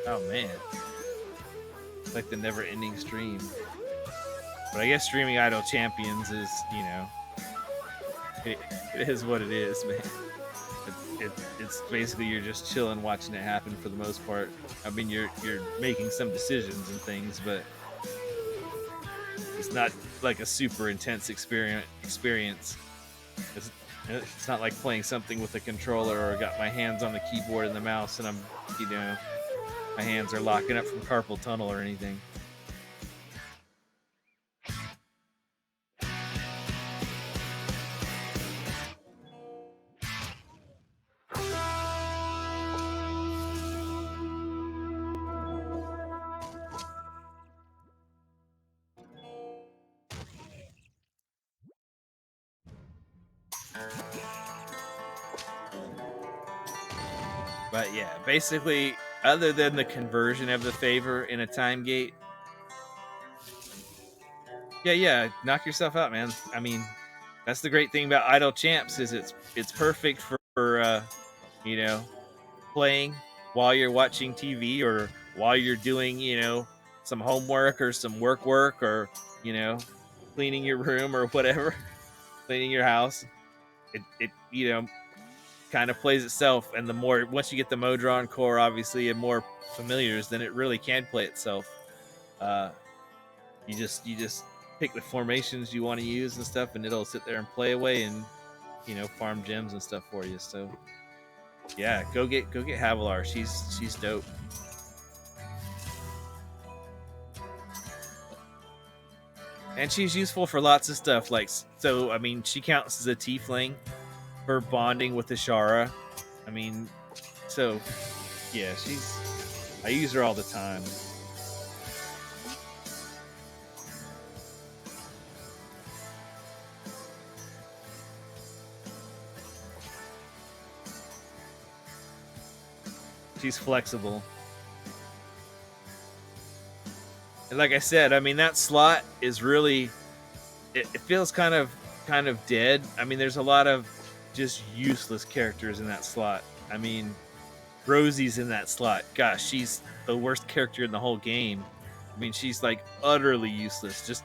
Oh man. It's like the never-ending stream. But I guess streaming Idle Champions is, it is what it is, man. It's basically you're just chilling, watching it happen for the most part. I mean, you're making some decisions and things, but it's not like a super intense experience. It's not like playing something with a controller, or got my hands on the keyboard and the mouse and I'm, my hands are locking up from carpal tunnel or anything. But yeah, basically, other than the conversion of the favor in a time gate, yeah, knock yourself out, man. I mean, that's the great thing about Idle Champs is it's perfect for you know, playing while you're watching TV or while you're doing, some homework or some work or, cleaning your room or whatever, cleaning your house. It kind of plays itself, and the more once you get the Modron core obviously and more familiars, then it really can play itself. Uh you just pick the formations you want to use and stuff, and it'll sit there and play away and farm gems and stuff for you. So yeah, go get Havilar. She's dope. And she's useful for lots of stuff. So I mean, she counts as a tiefling for bonding with the Shara. I mean, so yeah, I use her all the time. She's flexible. And like I said, I mean, that slot is really it feels kind of dead. I mean, there's a lot of just useless characters in that slot. I mean, Rosie's in that slot. Gosh, she's the worst character in the whole game. I mean, she's like utterly useless. Just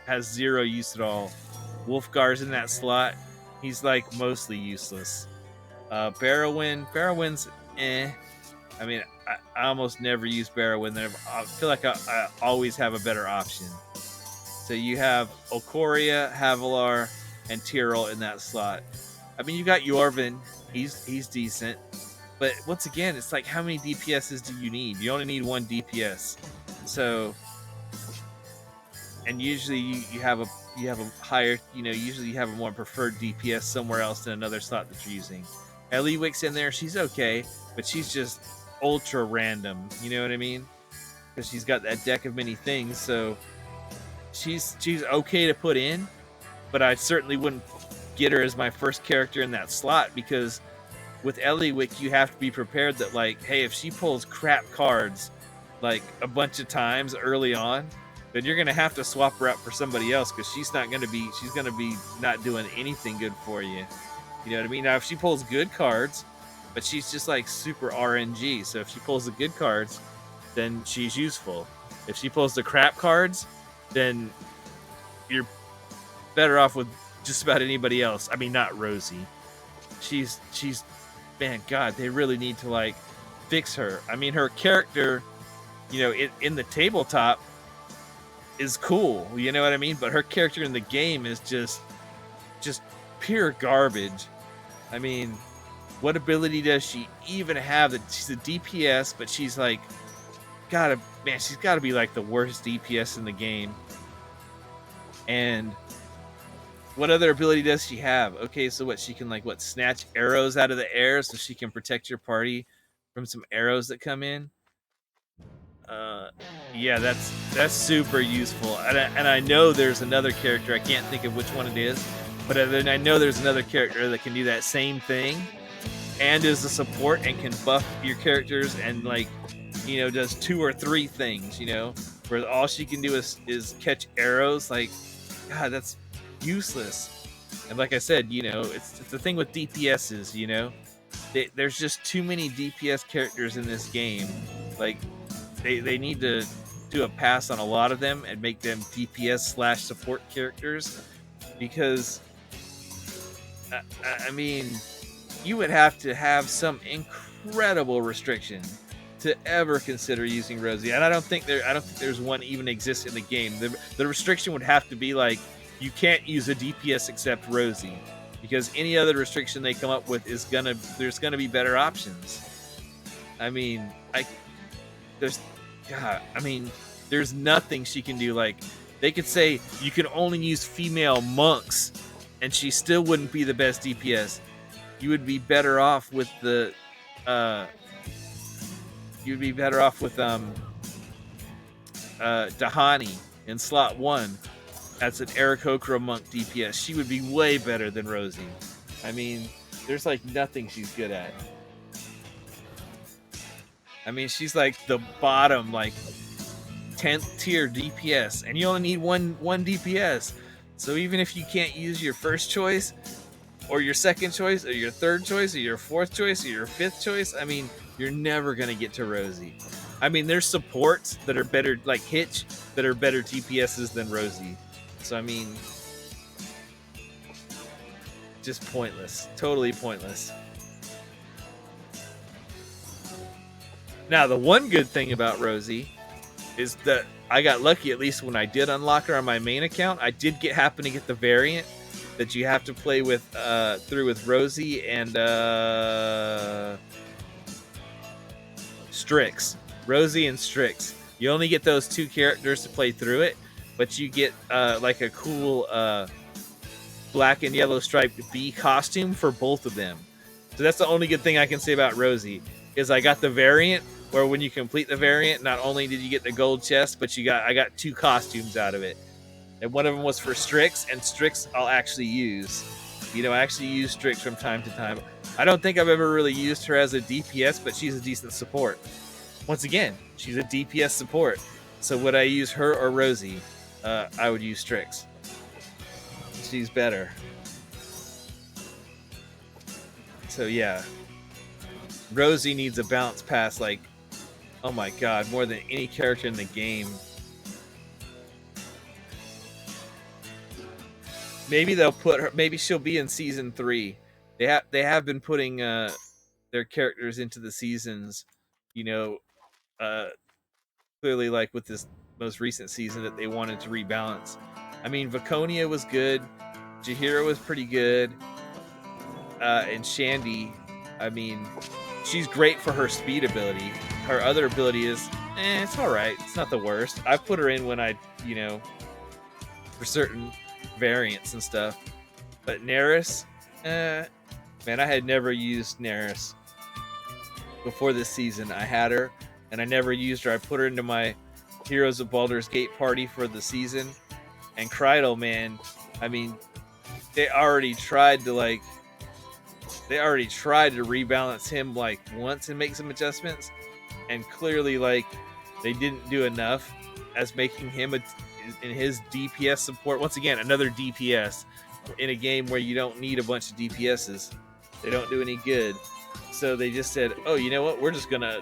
has zero use at all. Wolfgar's in that slot. He's like mostly useless. Barrowin's eh. I mean, I almost never use Barrowin. I feel like I always have a better option. So you have Okoria, Havilar, and Tyrell in that slot. I mean, you got Yorvin. He's decent. But once again, it's like, how many DPSs do you need? You only need one DPS. So, and usually you have a higher, usually you have a more preferred DPS somewhere else in another slot that you're using. Eliwick's in there. She's okay, but she's just ultra random. You know what I mean? Because she's got that deck of many things. So she's okay to put in, but I certainly wouldn't get her as my first character in that slot, because with Eliwick, you have to be prepared that, like, hey, if she pulls crap cards like a bunch of times early on, then you're gonna have to swap her out for somebody else, because she's gonna be not doing anything good for you. You know what I mean? Now, if she pulls good cards, but she's just like super RNG, so if she pulls the good cards, then she's useful. If she pulls the crap cards, then you're better off with just about anybody else. I mean, not Rosie. She's man, God, they really need to like fix her. I mean, her character, in the tabletop is cool, you know what I mean? But her character in the game is just pure garbage. I mean, what ability does she even have? That she's a DPS, but she's like, she's gotta be like the worst DPS in the game. And what other ability does she have? Okay, so what, she can snatch arrows out of the air so she can protect your party from some arrows that come in. Yeah, that's super useful. And I know there's another character, I can't think of which one it is, but I know there's another character that can do that same thing and is a support and can buff your characters and does 2 or 3 things, where all she can do is catch arrows. Like, God, that's useless. And like I said, it's the thing with DPSs, there's just too many DPS characters in this game. Like, they need to do a pass on a lot of them and make them DPS / support characters, because I mean, you would have to have some incredible restriction to ever consider using Rosie. And I don't think there's one even exists in the game. The restriction would have to be like, you can't use a DPS except Rosie, because any other restriction they come up with there's gonna be better options. I mean, there's nothing she can do. Like, they could say you can only use female monks, and she still wouldn't be the best DPS. You would be better off with Dahani in slot 1. That's an Aarakocra monk DPS. She would be way better than Rosie. I mean, there's like nothing she's good at. I mean, she's like the bottom, like 10th tier DPS, and you only need one DPS. So even if you can't use your first choice, or your second choice, or your third choice, or your fourth choice, or your fifth choice, I mean, you're never gonna get to Rosie. I mean, there's supports that are better, like Hitch, that are better DPSs than Rosie. So I mean, just pointless, totally pointless. Now, the one good thing about Rosie is that I got lucky, at least when I did unlock her on my main account. I did happen to get the variant that you have to play with through with Rosie and Strix. Rosie and Strix. You only get those two characters to play through it, but you get like a cool black and yellow striped bee costume for both of them. So that's the only good thing I can say about Rosie, is I got the variant where when you complete the variant, not only did you get the gold chest, but I got two costumes out of it. And one of them was for Strix, and Strix I'll actually use. You know, I actually use Strix from time to time. I don't think I've ever really used her as a DPS, but she's a decent support. Once again, she's a DPS support. So would I use her or Rosie? I would use Strix. She's better. So yeah. Rosie needs a bounce pass like, oh my god, more than any character in the game. Maybe they'll put her. Maybe she'll be in season 3. They have been putting their characters into the seasons. You know, clearly like with this most recent season that they wanted to rebalance. I mean, Vaconia was good. Jahira was pretty good. And Shandy, I mean, she's great for her speed ability. Her other ability is, it's all right. It's not the worst. I put her in when I, for certain variants and stuff. But Neris, man, I had never used Neris before this season. I had her, and I never used her. I put her into my Heroes of Baldur's Gate party for the season. And Krydle, man, I mean, they already tried to rebalance him like once and make some adjustments, and clearly like they didn't do enough as making him in his DPS support. Once again, another DPS in a game where you don't need a bunch of DPSs. They don't do any good. So they just said, oh, you know what? We're just gonna,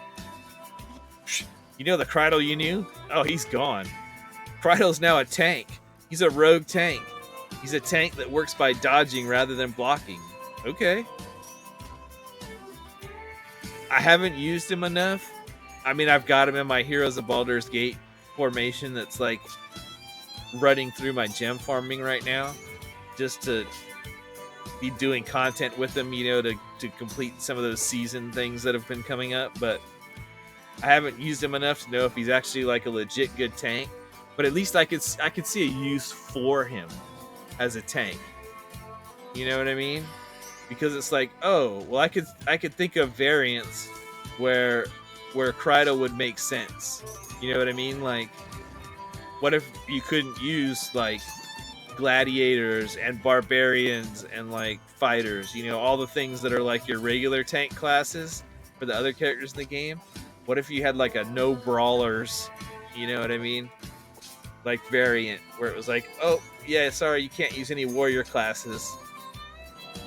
the Krydle you knew? Oh, he's gone. Krydle's now a tank. He's a rogue tank. He's a tank that works by dodging rather than blocking. Okay. I haven't used him enough. I mean, I've got him in my Heroes of Baldur's Gate formation that's like running through my gem farming right now, just to be doing content with him, to complete some of those season things that have been coming up. But I haven't used him enough to know if he's actually like a legit good tank. But at least I could see a use for him as a tank. You know what I mean? Because it's like, oh, well, I could think of variants where Krydle would make sense. You know what I mean? Like, what if you couldn't use like gladiators and barbarians and like fighters? All the things that are like your regular tank classes for the other characters in the game. What if you had like a no brawlers? You know what I mean? Like variant where it was like, oh yeah, sorry, you can't use any warrior classes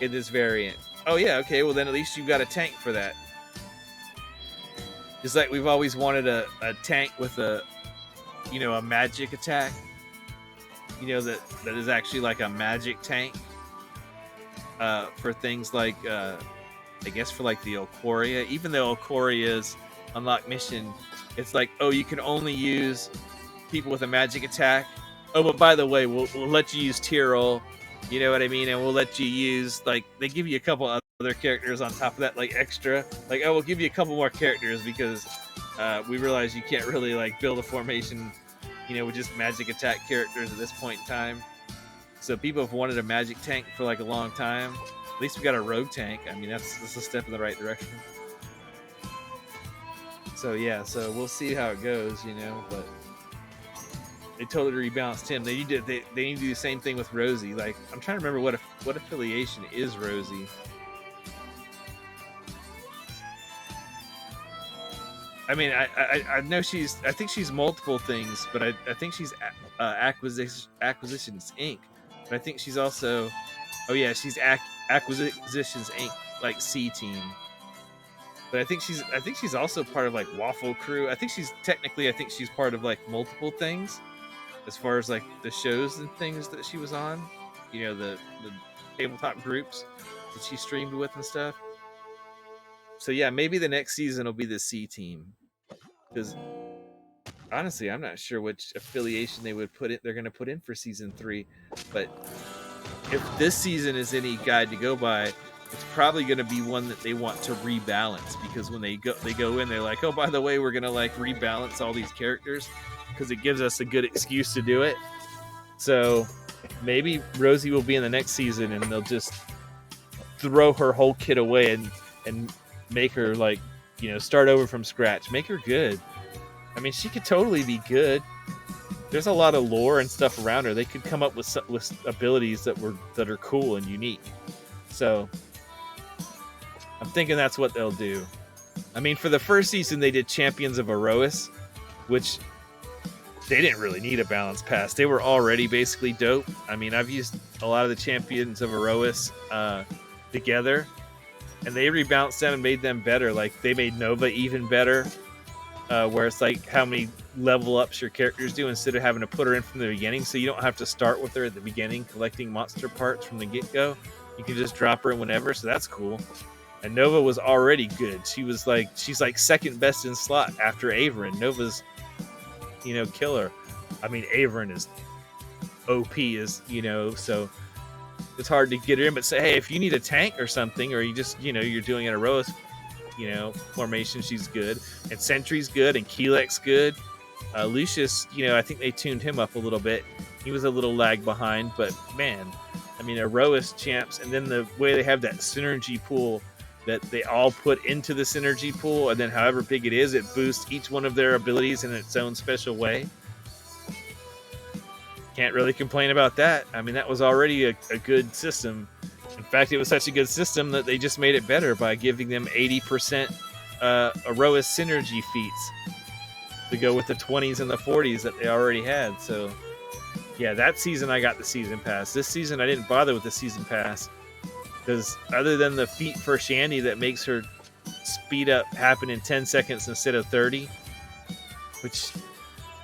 in this variant. Oh yeah, okay, well then at least you've got a tank for that. It's like we've always wanted a tank with a magic attack. That is actually like a magic tank. For things like I guess for like the Ikoria. Even though Ikoria's unlock mission, it's like, oh, you can only use people with a magic attack. Oh, but by the way, we'll let you use Tyrell. You know what I mean? And we'll let you use, like, they give you a couple other characters on top of that, like, extra. Like, oh, we'll give you a couple more characters because we realize you can't really, like, build a formation, with just magic attack characters at this point in time. So people have wanted a magic tank for, like, a long time. At least we got a rogue tank. I mean, that's a step in the right direction. So, yeah, so we'll see how it goes, but They totally rebalanced him. They need to do the same thing with Rosie. Like, I'm trying to remember what affiliation is Rosie. I mean, I know I think she's multiple things, but I think she's Acquisitions Inc. But I think she's also, oh yeah, she's Acquisitions Inc. like C team. But I think she's also part of like Waffle Crew. I think she's part of like multiple things as far as like the shows and things that she was on. You know, the tabletop groups that she streamed with and stuff. So yeah, maybe the next season will be the C team. Because honestly, I'm not sure which affiliation they're going to put in for season 3. But if this season is any guide to go by, it's probably going to be one that they want to rebalance, because when they go in, they're like, oh, by the way, we're going to like rebalance all these characters because it gives us a good excuse to do it. So maybe Rosie will be in the next season and they'll just throw her whole kit away and make her like, you know, start over from scratch, make her good. I mean, she could totally be good. There's a lot of lore and stuff around her. They could come up with abilities that are cool and unique. So I'm thinking that's what they'll do. I mean, for the first season, they did Champions of Erois, which they didn't really need a balance pass. They were already basically dope. I mean, I've used a lot of the Champions of Erois together, and they rebalanced them and made them better. Like, they made Nova even better. Where it's like how many level ups your characters do instead of having to put her in from the beginning, so you don't have to start with her at the beginning collecting monster parts from the get-go. You can just drop her in whenever, so that's cool. And Nova was already good. She's like second best in slot after Averin. Nova's, you know, killer. I mean, Averin is OP, is, you know, so it's hard to get her in. But say, hey, if you need a tank or something, or you just, you know, you're doing an Erois, you know, formation, she's good. And Sentry's good, and Keelek's good. Lucius, you know, I think they tuned him up a little bit. He was a little lag behind, but man, I mean, Erois champs, and then the way they have that synergy pool that they all put into the synergy pool, and then however big it is, it boosts each one of their abilities in its own special way. Can't really complain about that. I mean, that was already a good system. In fact, it was such a good system that they just made it better by giving them 80% Erois synergy feats to go with the 20s and the 40s that they already had. So, yeah, that season I got the season pass. This season I didn't bother with the season pass because other than the feat for Shandy that makes her speed up happen in 10 seconds instead of 30, which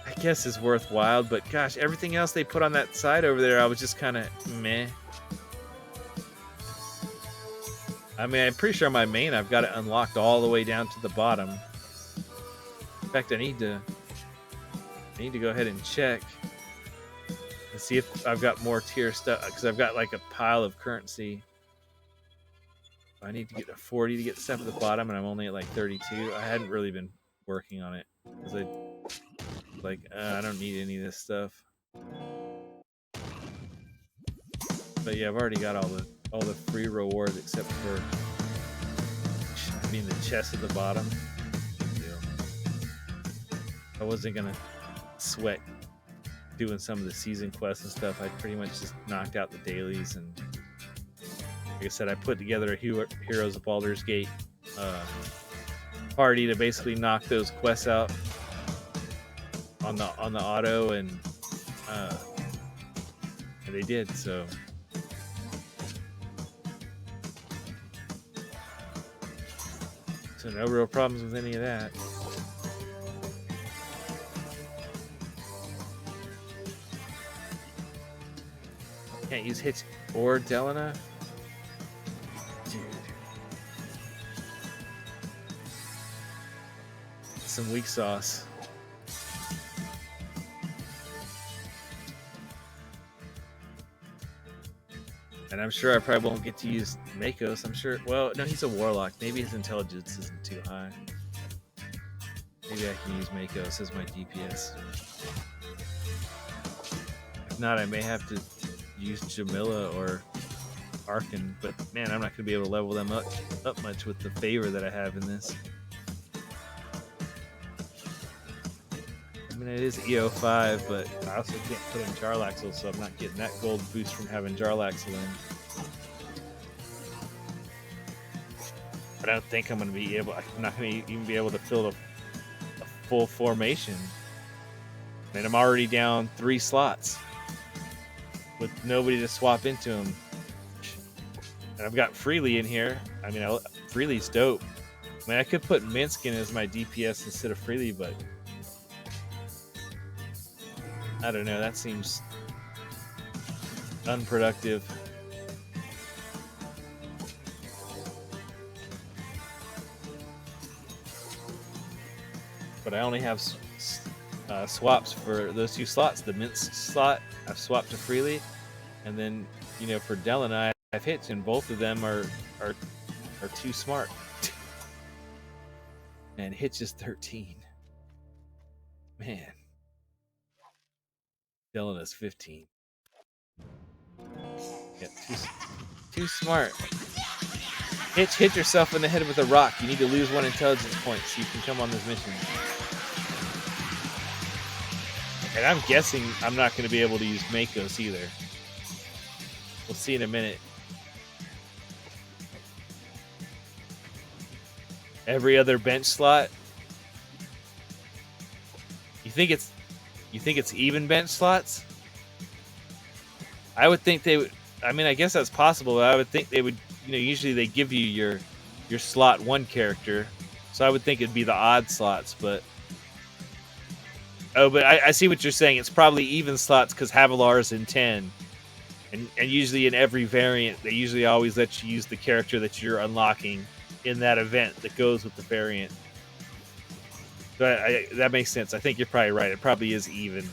I guess is worthwhile, but gosh, everything else they put on that side over there, I was just kind of meh. I mean, I'm pretty sure my main, I've got it unlocked all the way down to the bottom. In fact, I need to go ahead and check and see if I've got more tier stuff, because I've got like a pile of currency. I need to get to 40 to get stuff at the bottom, and I'm only at like 32. I hadn't really been working on it because I don't need any of this stuff. But yeah, I've already got all the free rewards except for being the chest at the bottom. Big deal. I wasn't gonna sweat doing some of the season quests and stuff. I pretty much just knocked out the dailies, and like I said, I put together a Heroes of Baldur's Gate party to basically knock those quests out on the auto, and they did. So no real problems with any of that. Can't use Hitch or Delana? Dude. Some weak sauce. And I'm sure I probably won't get to use Makos. I'm sure. Well, no, he's a warlock. Maybe his intelligence isn't too high. Maybe I can use Makos as my DPS. If not, I may have to use Jamila or Arkan. But man, I'm not going to be able to level them up much with the favor that I have in this. mean, it is EO5, but I also can't put in Jarlaxle, so I'm not getting that gold boost from having Jarlaxle in. But I don't think I'm going to be able... I'm not going to even be able to fill a full formation. And I'm already down 3 slots with nobody to swap into them. And I've got Freely in here. I mean, Freely's dope. I mean, I could put Minsk in as my DPS instead of Freely, but I don't know. That seems unproductive. But I only have swaps for those 2 slots. The Minsk slot I've swapped to Freely, and then for Dellen I have Hitch, and both of them are too smart. And Hitch is 13. Man. Dellen is 15. Yeah, too smart. Hitch, hit yourself in the head with a rock. You need to lose 1 intelligence point so you can come on this mission. And I'm guessing I'm not going to be able to use Makos either. We'll see in a minute. Every other bench slot. You think it's even bench slots? I would think they would. I mean, I guess that's possible. But I would think they would. Usually they give you your slot 1 character, so I would think it'd be the odd slots. But but I see what you're saying. It's probably even slots because Havilar is in 10, and usually in every variant they usually always let you use the character that you're unlocking in that event that goes with the variant. But that makes sense. I think you're probably right. It probably is even.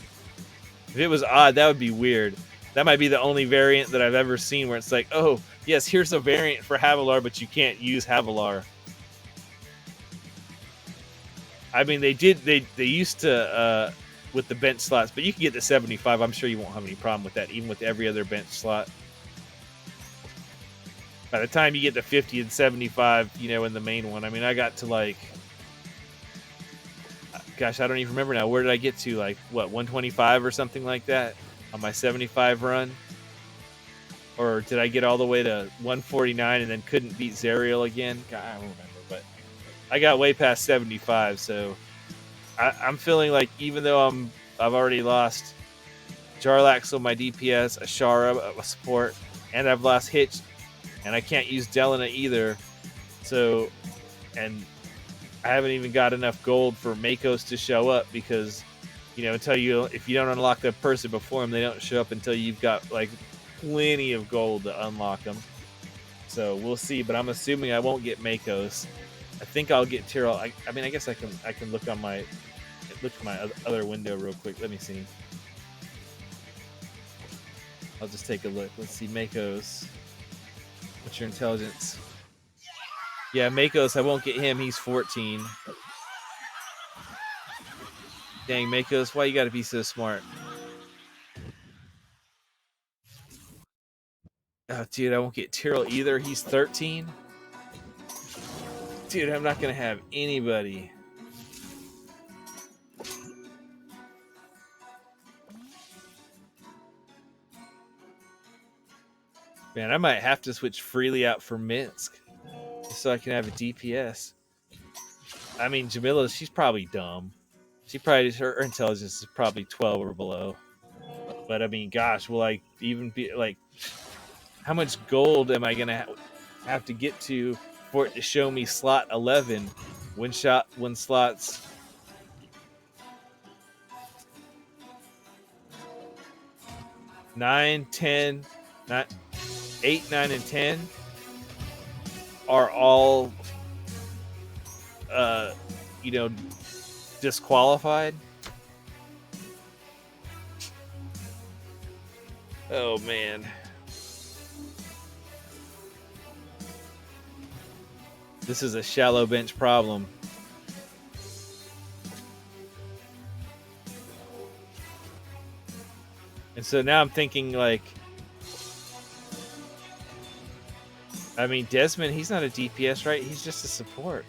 If it was odd, that would be weird. That might be the only variant that I've ever seen where it's like, oh, yes, here's a variant for Havilar, but you can't use Havilar. I mean, they used to with the bench slots, but you can get to 75. I'm sure you won't have any problem with that, even with every other bench slot. By the time you get to 50 and 75, in the main one, I mean, I got to like, gosh, I don't even remember now. Where did I get to? Like, what, 125 or something like that on my 75 run? Or did I get all the way to 149 and then couldn't beat Zerial again? God, I don't remember, but I got way past 75, so I'm feeling like even though I've already lost Jarlaxle, my DPS, Ashara, a support, and I've lost Hitch, and I can't use Delena either, so, and I haven't even got enough gold for Makos to show up because, if you don't unlock the person before them, they don't show up until you've got like plenty of gold to unlock them. So we'll see, but I'm assuming I won't get Makos. I think I'll get Tyrell. I mean, I guess I can look at my other window real quick. Let me see. I'll just take a look. Let's see, Makos. What's your intelligence? Yeah, Makos, I won't get him. He's 14. Dang, Makos, why you gotta be so smart? Oh, dude, I won't get Tyrell either. He's 13. Dude, I'm not gonna have anybody. Man, I might have to switch Freely out for Minsk just so I can have a DPS. I mean, Jamila, she's probably dumb. Her intelligence is probably 12 or below. But I mean, gosh, will I even be like, how much gold am I gonna have to get to for it to show me slot 11 when slots 9, 10, 8, 9, and 10 are all disqualified? Oh man. This is a shallow bench problem. And so now I'm thinking like, I mean, Desmond, he's not a DPS, right? He's just a support.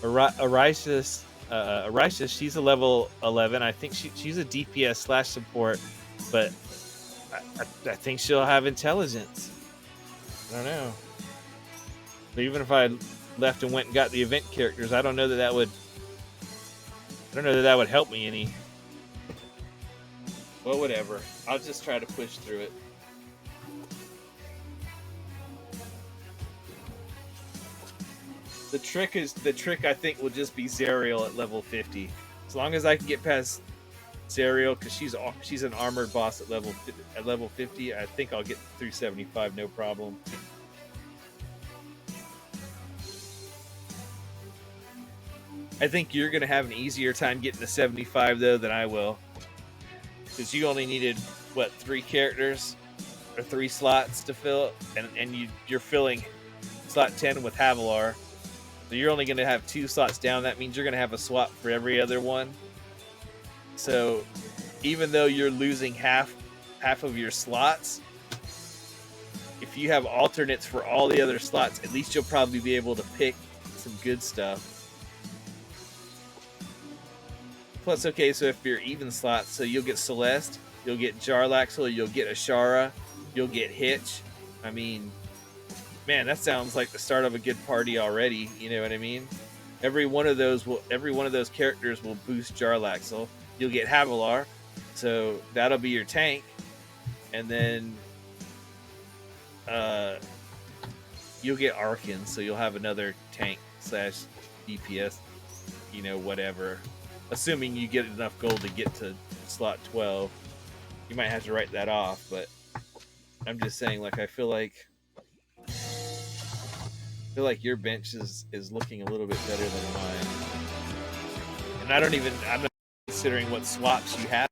Arisis, Arisha, she's a level 11. I think she's a DPS slash support, but I think she'll have intelligence. I don't know. But even if I left and went and got the event characters, I don't know that that would. I don't know that that would help me any. Well, whatever. I'll just try to push through it. The trick I think will just be Zerial at level 50. As long as I can get past Zerial, because she's an armored boss at level 50, I think I'll get through 75 no problem. I think you're gonna have an easier time getting to 75 though than I will, because you only needed what 3 characters or 3 slots to fill, and you're filling slot 10 with Havilar. So you're only going to have 2 slots down. That means you're going to have a swap for every other one. So even though you're losing half of your slots, if you have alternates for all the other slots, at least you'll probably be able to pick some good stuff. Plus, okay, so if you're even slots, so you'll get Celeste, you'll get Jarlaxle, you'll get Ashara, you'll get Hitch. I mean, man, that sounds like the start of a good party already. You know what I mean? Every one of those characters will boost Jarlaxle. You'll get Havilar, so that'll be your tank, and then you'll get Arkin, so you'll have another tank slash DPS, you know, whatever. Assuming you get enough gold to get to slot 12, you might have to write that off. But I'm just saying, like, I feel like your bench is looking a little bit better than mine. And I'm not considering what swaps you have,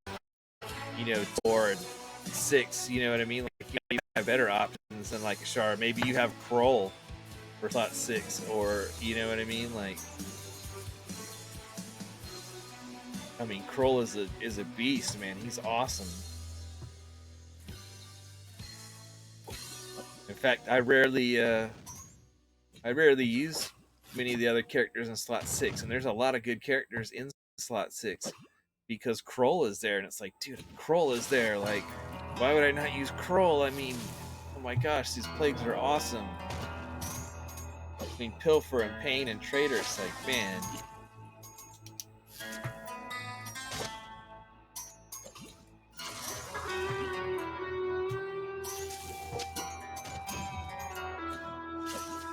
you know, 4 and 6, you know what I mean? Like, you have better options than like Ashara. Maybe you have Kroll for slot 6, or you know what I mean? Like, I mean, Kroll is a beast, man. He's awesome. In fact, I rarely use many of the other characters in slot 6, and there's a lot of good characters in slot 6 because Kroll is there, and it's like, dude, Kroll is there. Like, why would I not use Kroll? I mean, oh my gosh, these plagues are awesome. I mean, Pilfer and Pain and Traitor, it's like, man.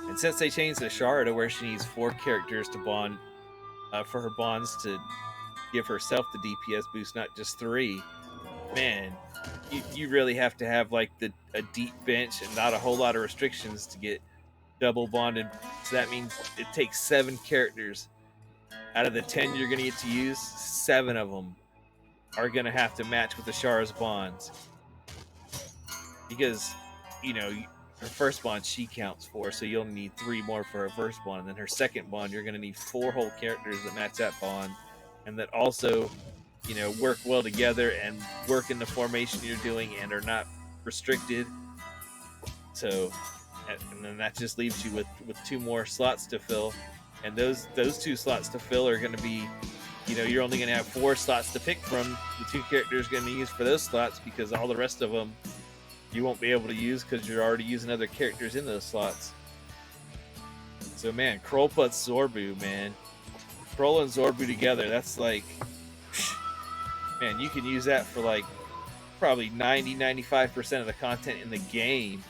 And since they changed the Ashara to where she needs 4 characters to bond, for her bonds to give herself the DPS boost, not just 3, man, you really have to have like a deep bench and not a whole lot of restrictions to get double bonded. So that means it takes 7 characters out of the 10 you're going to get to use. 7 of them are going to have to match with Ashara's bonds, because, you know, her first bond she counts for, so you'll need 3 more for her first bond, and then her second bond you're going to need 4 whole characters that match that bond, and that also, you know, work well together and work in the formation you're doing and are not restricted. So, and then that just leaves you with 2 more slots to fill, and those 2 slots to fill are going to be, you know, you're only going to have 4 slots to pick from. The 2 characters going to use for those slots, because all the rest of them you won't be able to use because you're already using other characters in those slots. So, man, Kroll plus Zorbu, man. Kroll and Zorbu together, that's like, man, you can use that for like probably 90-95% of the content in the game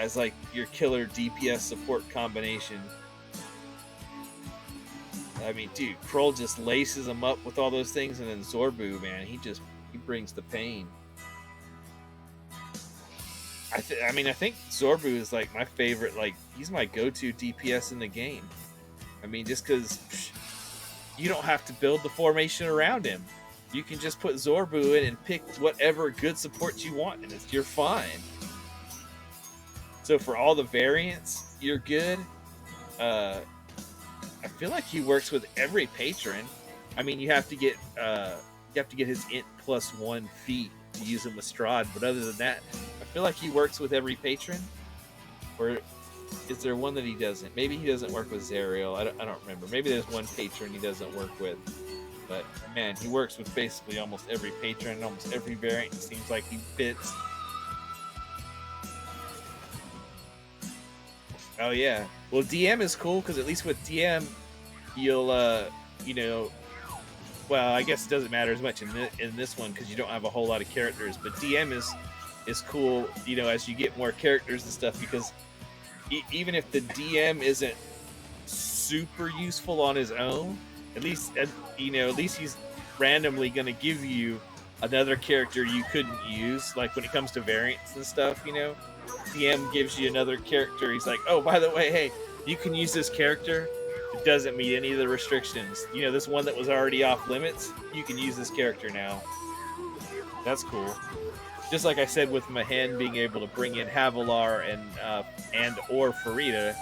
as like your killer DPS support combination. I mean, dude, Kroll just laces them up with all those things, and then Zorbu, man, he brings the pain. I think Zorbu is like my favorite. Like, he's my go-to DPS in the game. I mean, just because you don't have to build the formation around him. You can just put Zorbu in and pick whatever good support you want, and you're fine. So for all the variants, you're good. I feel like he works with every patron. I mean, you have to get his int +1 feat to use him with Strahd, but other than that, I feel like he works with every patron. Or Is there one that he doesn't? Maybe he doesn't work with Zariel. I don't remember. Maybe there's one patron he doesn't work with. But man, he works with basically almost every patron and almost every variant. It seems like he fits. Oh yeah. Well, DM is cool because at least with DM, you'll you know, well, I guess it doesn't matter as much in this one because you don't have a whole lot of characters. But DM is cool, you know, as you get more characters and stuff because even if the DM isn't super useful on his own, at least you know, at least he's randomly going to give you another character you couldn't use. Like when it comes to variants and stuff, you know, DM gives you another character. He's like, oh, by the way, hey, you can use this character. It doesn't meet any of the restrictions. You know, this one that was already off limits, you can use this character now. That's cool. Just like I said with Mahen being able to bring in Havilar and or Farida,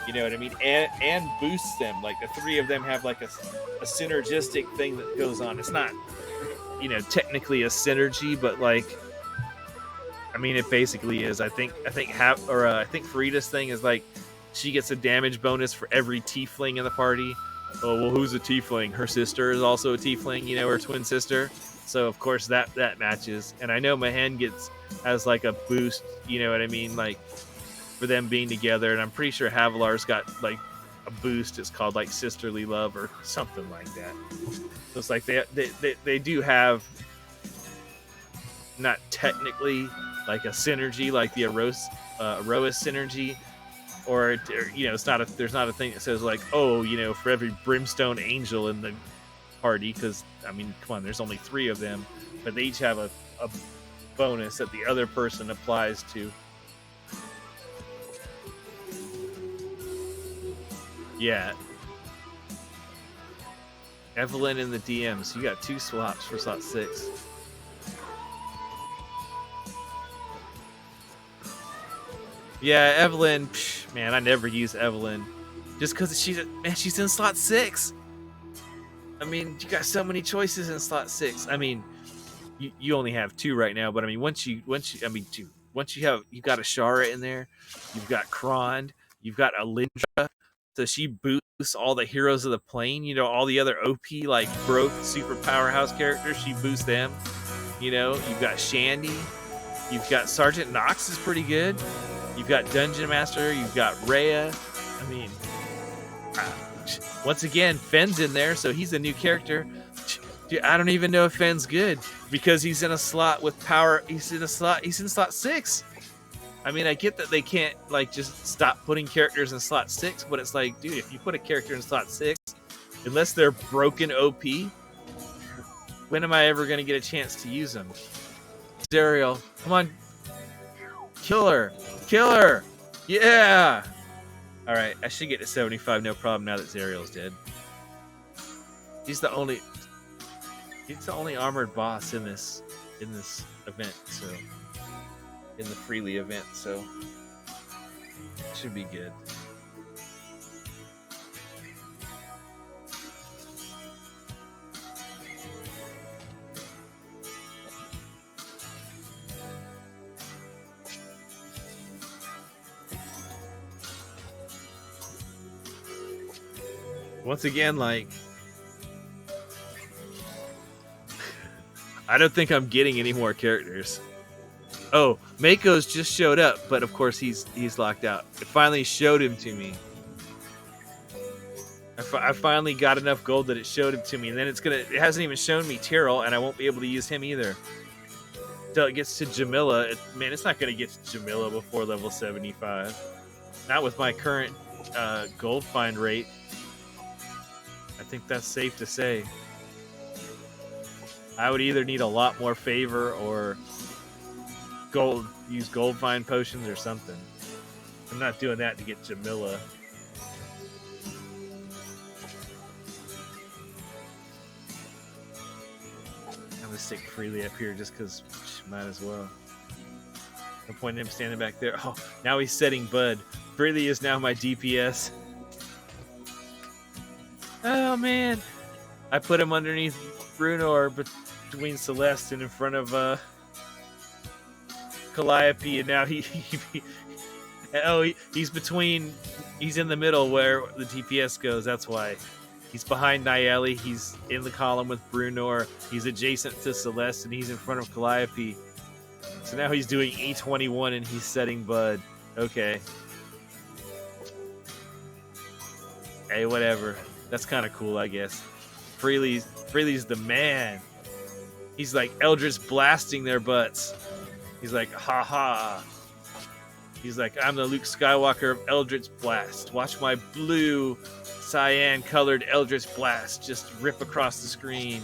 you know what I mean, and boost them. Like the three of them have like a synergistic thing that goes on. It's not, you know, technically a synergy, but like, I mean, it basically is. I think Farida's thing is like she gets a damage bonus for every tiefling in the party. Oh well, who's a tiefling? Her sister is also a tiefling. You know, her twin sister. So of course that matches, and I know Mahen has like a boost, you know what I mean, like for them being together, and I'm pretty sure Havilar's got like a boost. It's called like sisterly love or something like that. So it's like they do have not technically like a synergy like the Aroas synergy, or you know, it's not there's not a thing that says like, oh, you know, for every brimstone angel in the party, because I mean, come on, there's only 3 of them, but they each have a bonus that the other person applies to. Yeah, Evelyn in the DMs. You got 2 swaps for slot 6. Yeah, Evelyn. Man, I never use Evelyn just because she's in slot 6. I mean, you got so many choices in slot 6. I mean, you only have 2 right now, but I mean, once you got a Shara in there, you've got Krond, you've got Alindra, so she boosts all the heroes of the plane. You know, all the other OP like broke super powerhouse characters, she boosts them. You know, you've got Shandy, you've got Sergeant Nox is pretty good. You've got Dungeon Master, you've got Rhea. I mean, once again, Fenn's in there, so he's a new character. Dude, I don't even know if Fenn's good because he's in a slot with power. He's in slot 6. I mean, I get that they can't like just stop putting characters in slot 6, but it's like, dude, if you put a character in slot 6, unless they're broken OP, when am I ever going to get a chance to use them? Zariel, come on. Kill her. Yeah. All right, I should get to 75 no problem now that Zariel's dead. He's the only armored boss in this event, so in the Freely event, so it should be good. Once again, like, I don't think I'm getting any more characters. Oh, Mako's just showed up, but of course he's locked out. It finally showed him to me. I finally got enough gold that it showed him to me, and then it hasn't even shown me Tyrell, and I won't be able to use him either. Until it gets to Jamila. Man, it's not going to get to Jamila before level 75. Not with my current gold find rate. I think that's safe to say. I would either need a lot more favor or use gold find potions or something. I'm not doing that to get Jamila. I'm gonna stick Freely up here just because might as well. No point in him standing back there. Oh, now he's setting Bud. Freely is now my DPS. Oh man, I put him underneath Brunor between Celeste and in front of Calliope, and now he Oh, he's between. He's in the middle where the DPS goes. That's why. He's behind Nayeli. He's in the column with Brunor. He's adjacent to Celeste, and he's in front of Calliope. So now he's doing E21 and he's setting Bud. Okay. Hey, whatever. That's kind of cool, I guess. Freely's the man. He's like Eldritch blasting their butts. He's like, ha ha. He's like, I'm the Luke Skywalker of Eldritch Blast. Watch my blue cyan colored Eldritch Blast just rip across the screen.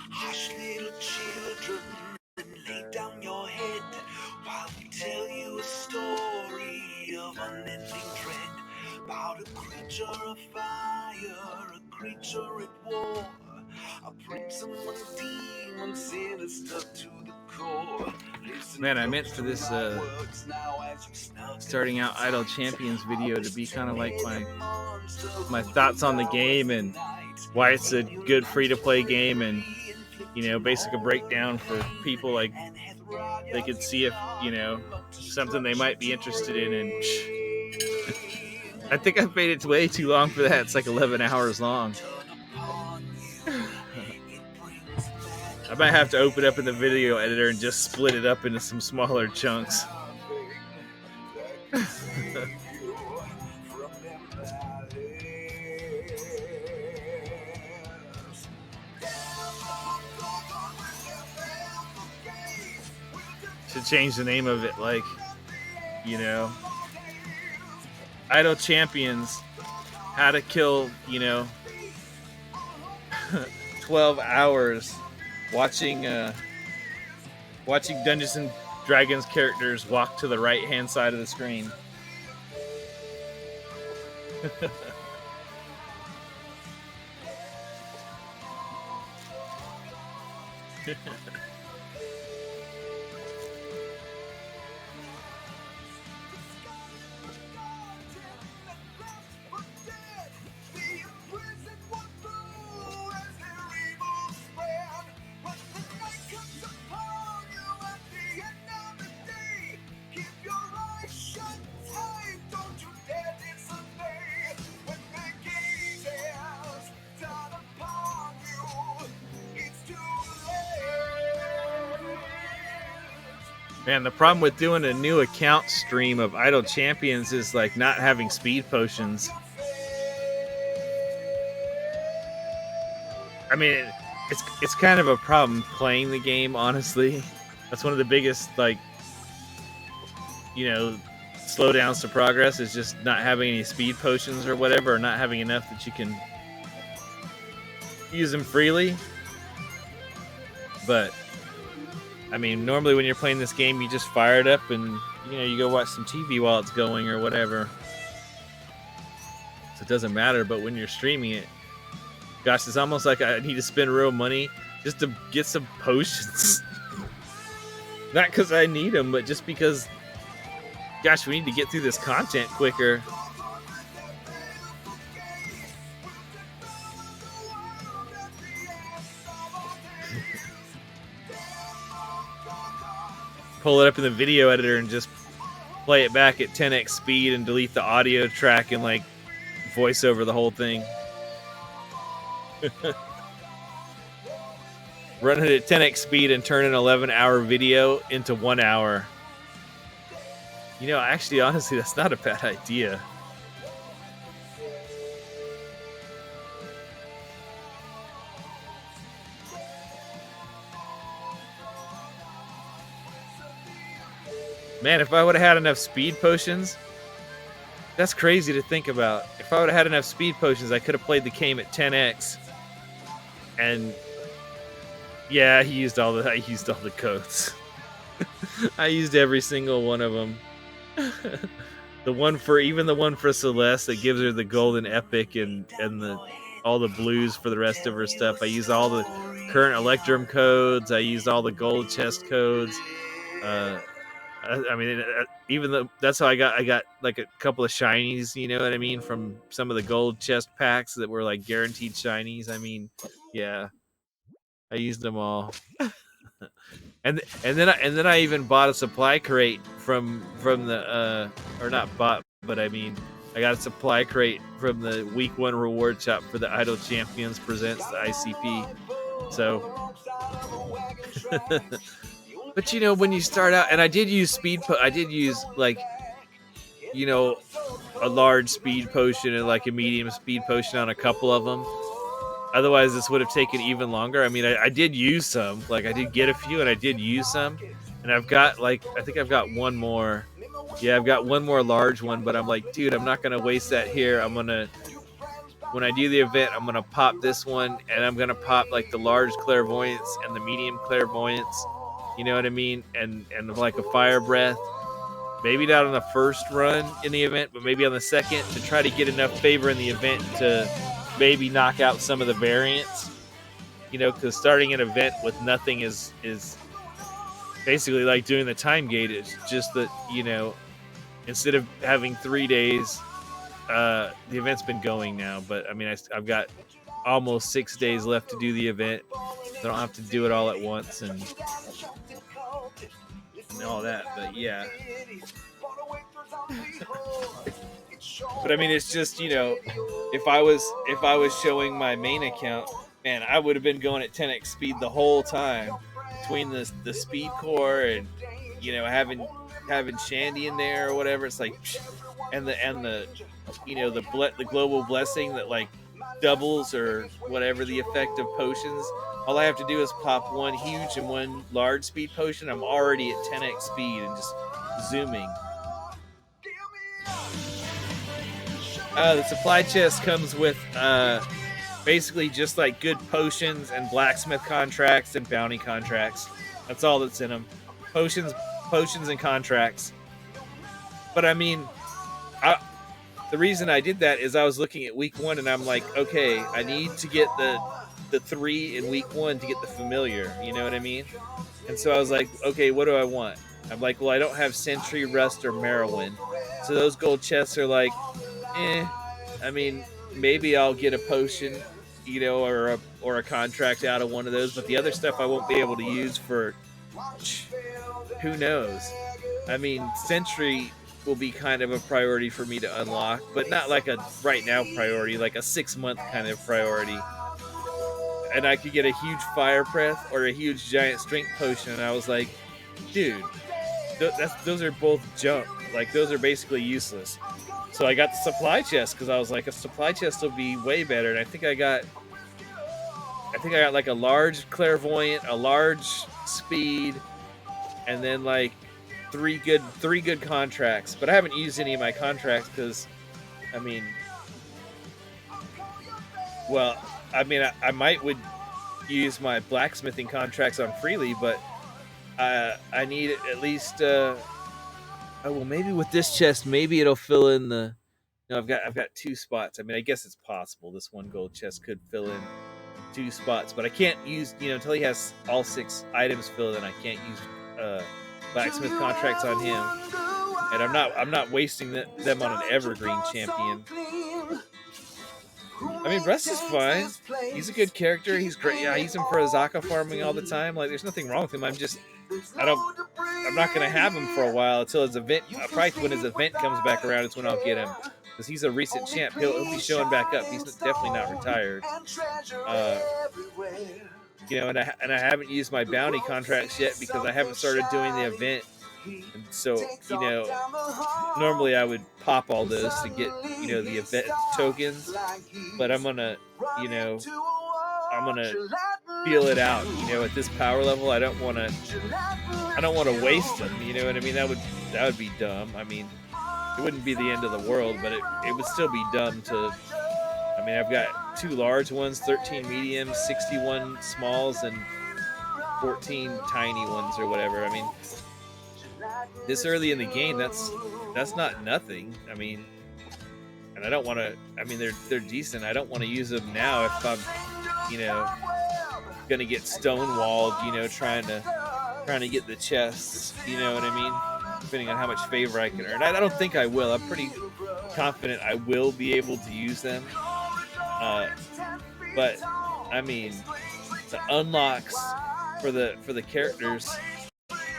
Hush, little children, and lay down your head while we tell you a story of unending dread about a creature of fire, a creature at war, a prince among demons, sinister to the core. Man, I meant for this starting out Idle Champions video to be kind of like my thoughts on the game and why it's a good free-to-play game, and basic a breakdown for people, like they could see if something they might be interested in. And I think I've made it way too long for that. It's like 11 hours long. I might have to open up in the video editor and just split it up into some smaller chunks. Should change the name of it, like, Idle Champions, how to kill, 12 hours watching Dungeons and Dragons characters walk to the right-hand side of the screen. Man, the problem with doing a new account stream of Idle Champions is like not having speed potions. I mean, it's kind of a problem playing the game, honestly. That's one of the biggest, like, slowdowns to progress is just not having any speed potions or whatever, or not having enough that you can use them freely. But I mean, normally when you're playing this game, you just fire it up and, you go watch some TV while it's going or whatever. So it doesn't matter, but when you're streaming it, gosh, it's almost like I need to spend real money just to get some potions. Not because I need them, but just because, gosh, we need to get through this content quicker. pull it up in the video editor and just play it back at 10x speed and delete the audio track and like voice over the whole thing. Run it at 10x speed and turn an 11-hour video into 1 hour. You know, actually, honestly, that's not a bad idea. Man, if I would have had enough speed potions, that's crazy to think about. If I would have had enough speed potions, I could have played the game at 10x. And yeah, I used all the codes. I used every single one of them. The one for Celeste that gives her the golden epic and all the blues for the rest of her stuff. I used all the current Electrum codes. I used all the gold chest codes. I mean, even though that's how I got like a couple of shinies, you know what I mean, from some of the gold chest packs that were like guaranteed shinies. I mean, yeah, I used them all. And then I even bought a supply crate from the or not bought, but I mean I got a supply crate from the week 1 reward shop for the Idol Champions Presents, the ICP. So but you know, when you start out, and I did use I did use like, you know, a large speed potion and like a medium speed potion on a couple of them. Otherwise, this would have taken even longer. I mean, I did use some. Like, I did get a few, and I did use some. And I've got, like, I think I've got one more. Yeah, I've got one more large one, but I'm like, dude, I'm not going to waste that here. I'm going to, when I do the event, I'm going to pop this one, and I'm going to pop, like, the large clairvoyance and the medium clairvoyance. You know what I mean? And like, a fire breath. Maybe not on the first run in the event, but maybe on the second to try to get enough favor in the event to maybe knock out some of the variants, you know, because starting an event with nothing is basically like doing the time gate. It's just that, you know, instead of having 3 days, the event's been going now, but I mean, I've got almost 6 days left to do the event. So I don't have to do it all at once and all that, but yeah. But I mean, it's just, you know, if I was showing my main account, man, I would have been going at 10x speed the whole time between the speed core and, you know, having Shandy in there or whatever. It's like, and the you know, the global blessing that like doubles or whatever the effect of potions. All I have to do is pop one huge and one large speed potion. I'm already at 10x speed and just zooming. The supply chest comes with basically just like good potions and blacksmith contracts and bounty contracts. That's all that's in them. Potions and contracts. But I mean, the reason I did that is I was looking at week 1 and I'm like, okay, I need to get the 3 in week 1 to get the familiar. You know what I mean? And so I was like, okay, what do I want? I'm like, well, I don't have Sentry, Rust, or Merowyn. So those gold chests are like, I mean, maybe I'll get a potion, you know, or a contract out of one of those, but the other stuff I won't be able to use for who knows. I mean, Sentry will be kind of a priority for me to unlock, but not like a right now priority, like a 6-month kind of priority. And I could get a huge fire breath or a huge giant strength potion, and I was like, dude, those are both junk. Like, those are basically useless. So I got the supply chest because I was like, a supply chest will be way better. And I think I got like a large clairvoyant, a large speed, and then like three good contracts. But I haven't used any of my contracts because, I mean, well, I mean, I would use my blacksmithing contracts on freely, but I need at least. Oh, well, maybe with this chest, maybe it'll fill in the. No, I've got 2 spots. I mean, I guess it's possible this one gold chest could fill in 2 spots, but I can't use, you know, until he has all 6 items filled in. I can't use blacksmith contracts on him, and I'm not wasting them on an evergreen champion. I mean, Rust is fine. He's a good character. He's great. Yeah, I use him for Azaka farming all the time. Like, there's nothing wrong with him. I I'm not gonna have him for a while until his event. Probably when his event comes back around is when I'll get him, because he's a recent champ. He'll be showing back up. He's definitely not retired. You know, and I haven't used my bounty contracts yet because I haven't started doing the event. And so, you know, normally I would pop all those to get, you know, the event tokens, but I'm gonna, you know, I'm gonna feel it out. You know, at this power level, I don't want to waste them. You know what I mean? That would be dumb. I mean, it wouldn't be the end of the world, but it would still be dumb to. I mean, I've got 2 large ones, 13 mediums, 61 smalls, and 14 tiny ones or whatever. I mean, this early in the game, that's not nothing. I mean, and I don't want to. I mean, they're decent. I don't want to use them now if I'm, you know, gonna get stonewalled. You know, trying to get the chests. You know what I mean? Depending on how much favor I can earn. I don't think I will. I'm pretty confident I will be able to use them. But I mean, the unlocks for the characters.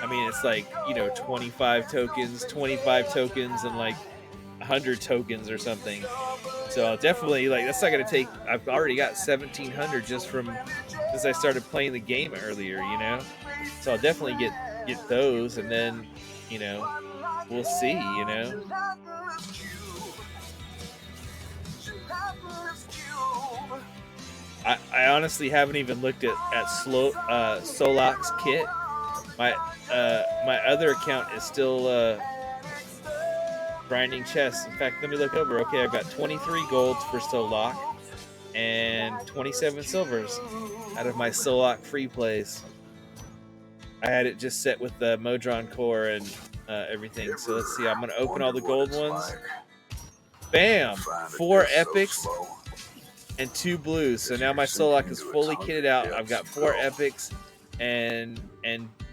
I mean, it's like, you know, 25 tokens, and like 100 tokens or something. So I'll definitely, like, that's not gonna take. I've already got 1,700 just from since I started playing the game earlier. You know, so I'll definitely get those, and then, you know, we'll see. You know. I honestly haven't even looked at Solak's kit. My other account is still grinding chests. In fact, let me look over. Okay, I've got 23 golds for Solak and 27 silvers out of my Solak free plays. I had it just set with the Modron core and everything. So let's see. I'm gonna open all the gold ones. Bam! 4 epics and 2 blues. So now my Solak is fully kitted out. I've got 4 epics and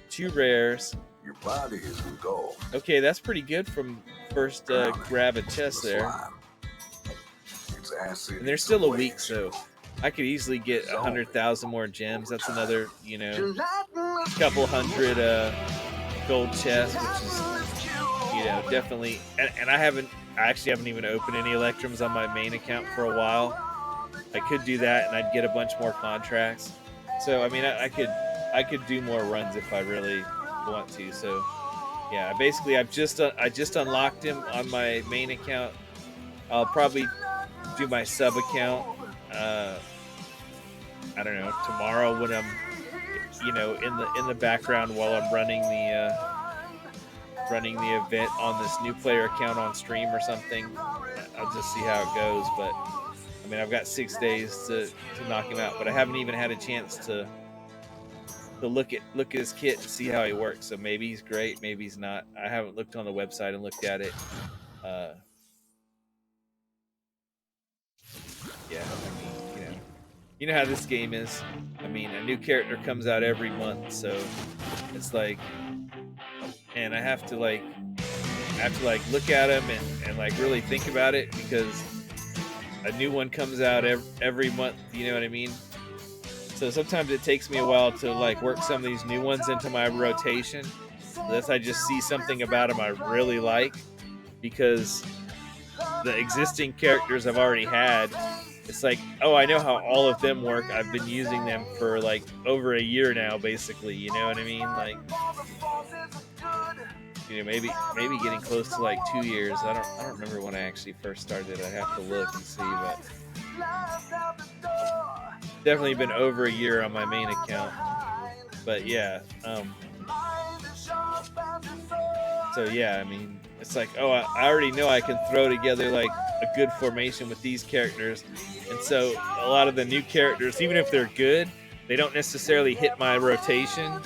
2 rares. Your body is in gold. Okay, that's pretty good from first grab a chest there. And there's still a week, so I could easily get 100,000 more gems. That's another, you know, couple hundred gold chests, which is, you know, definitely. And I actually haven't even opened any Electrums on my main account for a while. I could do that, and I'd get a bunch more contracts. So I mean, I could do more runs if I really want to. So yeah, basically I just unlocked him on my main account. I'll probably do my sub account. I don't know, tomorrow when I'm, you know, in the background while I'm running the event on this new player account on stream or something. I'll just see how it goes, but. I mean, I've got 6 days to knock him out, but I haven't even had a chance to look at his kit and see how he works. So maybe he's great, maybe he's not. I haven't looked on the website and looked at it. Yeah, I mean, you know how this game is. I mean, a new character comes out every month, so it's like, and I have to look at him and like really think about it, because a new one comes out every month, you know what I mean? So sometimes it takes me a while to like work some of these new ones into my rotation, unless I just see something about them I really like, because the existing characters I've already had, it's like, oh, I know how all of them work. I've been using them for like over a year now, basically, you know what I mean? Like, you know, maybe getting close to like 2 years. I don't remember when I actually first started. I have to look and see, but definitely been over a year on my main account. But yeah, so yeah, I mean, it's like, oh, I already know I can throw together like a good formation with these characters, and so a lot of the new characters, even if they're good, they don't necessarily hit my rotation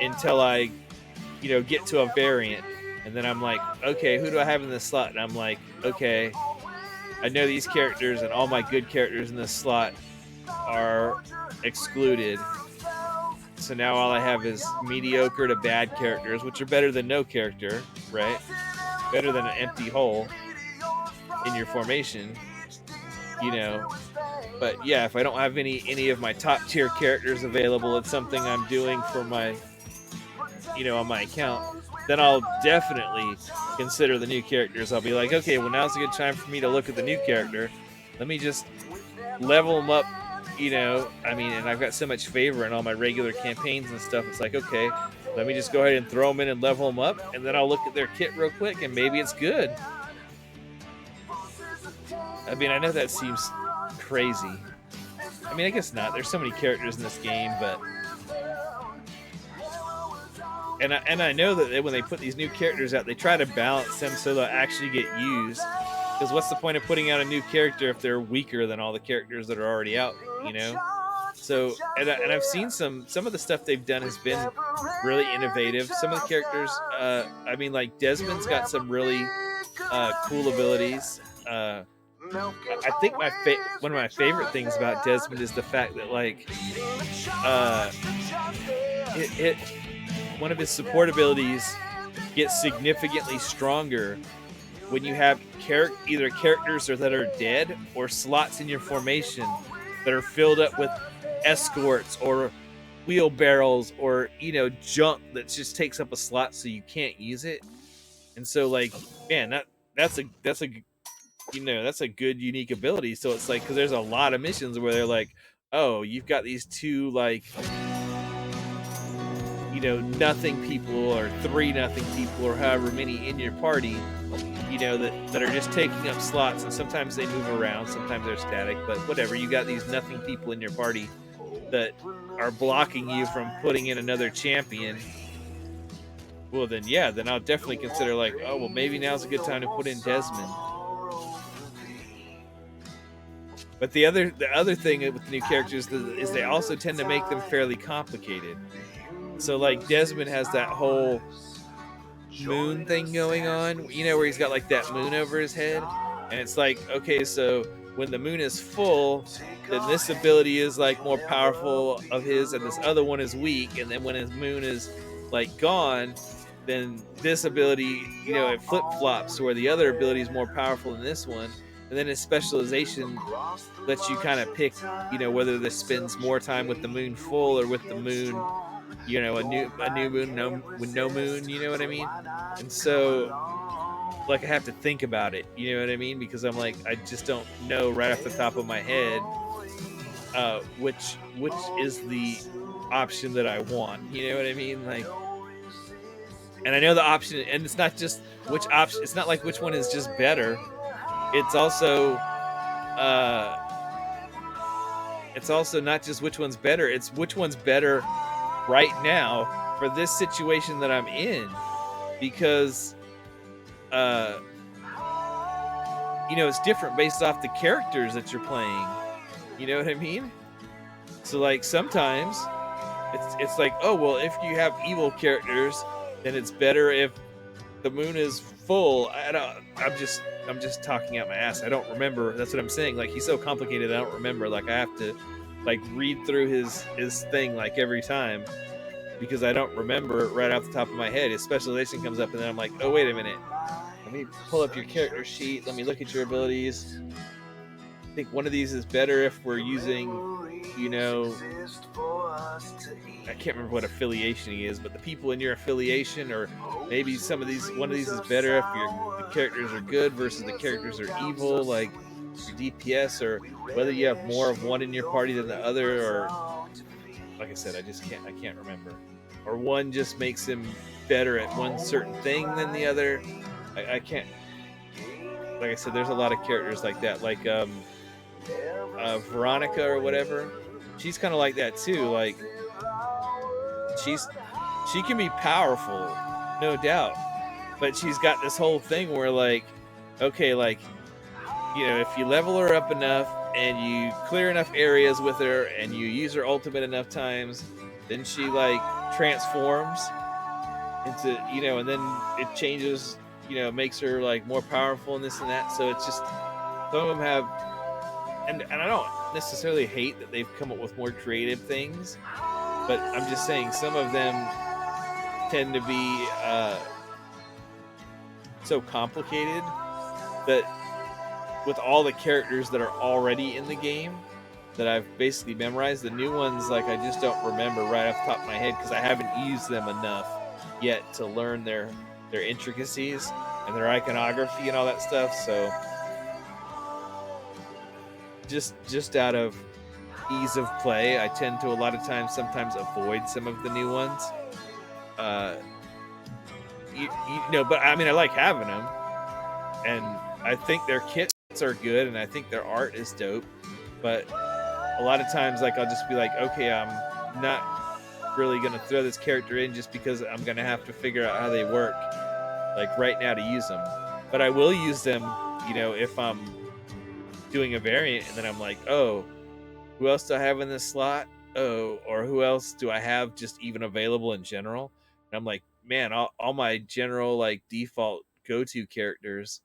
until I, you know, get to a variant, and then I'm like, okay, who do I have in this slot? And I'm like, okay, I know these characters, and all my good characters in this slot are excluded. So now all I have is mediocre to bad characters, which are better than no character, right? Better than an empty hole in your formation, you know. But yeah, if I don't have any of my top tier characters available, it's something I'm doing for my, on my account, then I'll definitely consider the new characters. I'll be like, okay, well, now's a good time for me to look at the new character. Let me just level them up, I mean, and I've got so much favor in all my regular campaigns and stuff. It's like, okay, let me just go ahead and throw them in and level them up, and then I'll look at their kit real quick, and maybe it's good. I mean, I know that seems crazy. I mean, I guess not. There's so many characters in this game, but and I know that when they put these new characters out, they try to balance them so they'll actually get used. Because what's the point of putting out a new character if they're weaker than all the characters that are already out? So, and I've seen some of the stuff they've done has been really innovative. Some of the characters, I mean, like Desmond's got some really cool abilities. I think one of my favorite things about Desmond is the fact that like one of his support abilities gets significantly stronger when you have either characters that are dead or slots in your formation that are filled up with escorts or wheelbarrows or junk that just takes up a slot so you can't use it. And so like, man, that's a good unique ability. So it's like, because there's a lot of missions where they're like, oh, you've got these two like nothing people or 3 nothing people or however many in your party, that are just taking up slots, and sometimes they move around, sometimes they're static, but whatever, you got these nothing people in your party that are blocking you from putting in another champion. Well, then I'll definitely consider like, oh, well, maybe now's a good time to put in Desmond. But the other thing with the new characters is they also tend to make them fairly complicated. So like Desmond has that whole moon thing going on, where he's got like that moon over his head, and it's like, okay, so when the moon is full, then this ability is like more powerful of his, and this other one is weak, and then when his moon is like gone, then this ability, it flip-flops where the other ability is more powerful than this one, and then his specialization lets you kind of pick, whether this spends more time with the moon full or with the moon, a new moon with no moon, you know what I mean? And so like I have to think about it, you know what I mean? Because I'm like, I just don't know right off the top of my head which is the option that I want, you know what I mean? Like, and I know the option, and it's not just which option, it's not like which one is just better. It's also not just which one's better, it's which one's better right now for this situation that I'm in, because it's different based off the characters that you're playing, you know what I mean? So like sometimes it's like, oh well, if you have evil characters, then it's better if the moon is full. I'm just talking out my ass. I don't remember. That's what I'm saying. Like, he's so complicated, I don't remember. Like, I have to like read through his thing like every time, because I don't remember it right off the top of my head. His specialization comes up, and then I'm like, oh wait a minute, let me pull up your character sheet, let me look at your abilities. I think one of these is better if we're using, I can't remember what affiliation he is, but the people in your affiliation, or maybe one of these is better if the characters are good versus the characters are evil, like your DPS, or whether you have more of one in your party than the other, or like I said, I can't remember. Or one just makes him better at one certain thing than the other. I can't. Like I said, there's a lot of characters like that, like Veronica or whatever. She's kind of like that too. Like she can be powerful, no doubt, but she's got this whole thing where like, okay, like, if you level her up enough and you clear enough areas with her and you use her ultimate enough times, then she like transforms into, and then it changes, makes her like more powerful and this and that. So it's just, some of them have, and I don't necessarily hate that they've come up with more creative things, but I'm just saying some of them tend to be so complicated that with all the characters that are already in the game that I've basically memorized, the new ones, like, I just don't remember right off the top of my head because I haven't used them enough. yet to learn their intricacies and their iconography and all that stuff. So just out of ease of play, I tend to a lot of times sometimes avoid some of the new ones. But I mean, I like having them, and I think their kits are good, and I think their art is dope. But a lot of times, like, I'll just be like, okay, I'm not really gonna throw this character in just because I'm gonna have to figure out how they work, like right now, to use them. But I will use them, if I'm doing a variant, and then I'm like, oh, who else do I have in this slot? Oh, or who else do I have just even available in general? And I'm like, man, all my general like default go-to characters,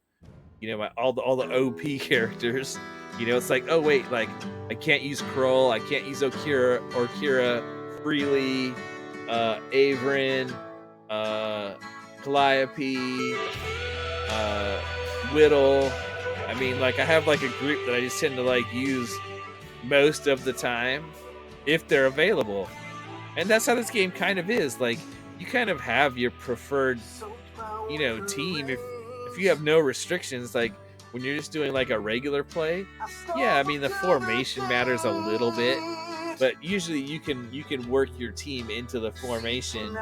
all the OP characters, it's like, oh wait, like I can't use Kroll, I can't use Kira freely, Averin, Calliope, Whittle. I mean, like, I have like a group that I just tend to like use most of the time if they're available. And that's how this game kind of is. Like, you kind of have your preferred, team if you have no restrictions. Like, when you're just doing like a regular play, yeah, I mean, the formation matters a little bit, but usually you can work your team into the formation,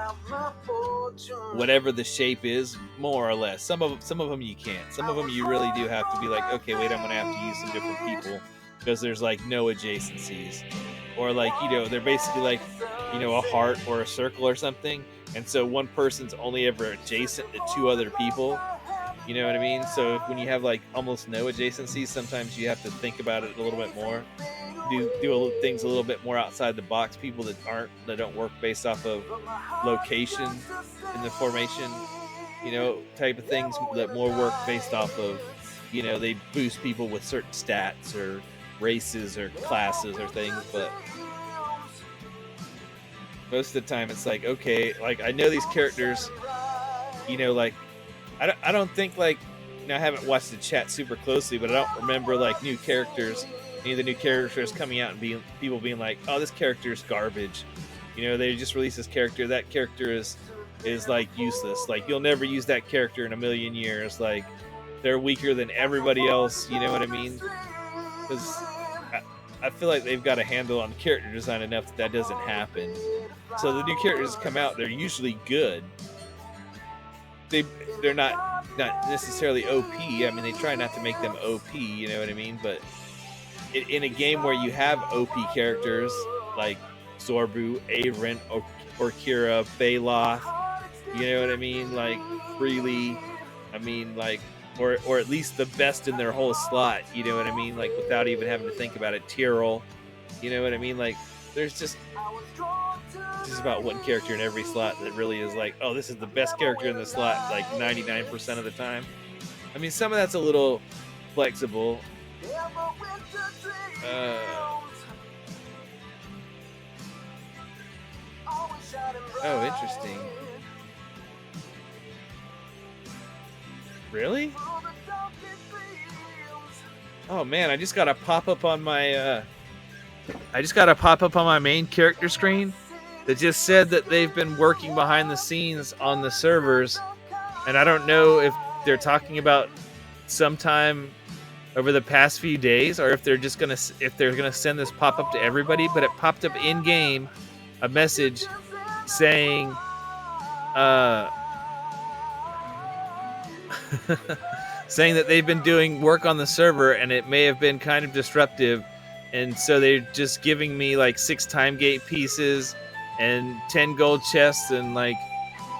whatever the shape is, more or less. Some of them you can't. Some of them you really do have to be like, okay, wait, I'm gonna have to use some different people because there's like no adjacencies, or like, they're basically like, a heart or a circle or something, and so one person's only ever adjacent to two other people. You know what I mean? So when you have like almost no adjacencies, sometimes you have to think about it a little bit more. Do things a little bit more outside the box. People that don't work based off of location in the formation, type of things, that more work based off of, they boost people with certain stats or races or classes or things. But most of the time it's like, okay, like I know these characters, like I don't think, like, I haven't watched the chat super closely, but I don't remember like any of the new characters coming out and people being like, oh, this character is garbage. They just released this character. That character is like useless. Like, you'll never use that character in a million years. Like, they're weaker than everybody else. You know what I mean? Because I feel like they've got a handle on character design enough that doesn't happen. So the new characters come out, they're usually good. They're not necessarily OP. I mean, they try not to make them OP, you know what I mean? But in a game where you have OP characters like Zorbu, Averin, Kira, Baloth, you know what I mean? Like, freely, I mean, like, or at least the best in their whole slot, you know what I mean? Like, without even having to think about it, Tyrell, you know what I mean? Like, there's just about one character in every slot that really is like, oh, this is the best character in the slot, like 99% of the time. I mean, some of that's a little flexible. Oh, interesting. Really? Oh man, I just got a pop up on my main character screen that just said that they've been working behind the scenes on the servers, and I don't know if they're talking about sometime over the past few days, or if they're gonna send this pop up to everybody. But it popped up in game, a message saying, saying that they've been doing work on the server, and it may have been kind of disruptive, and so they're just giving me like 6 time gate pieces and 10 gold chests and, like,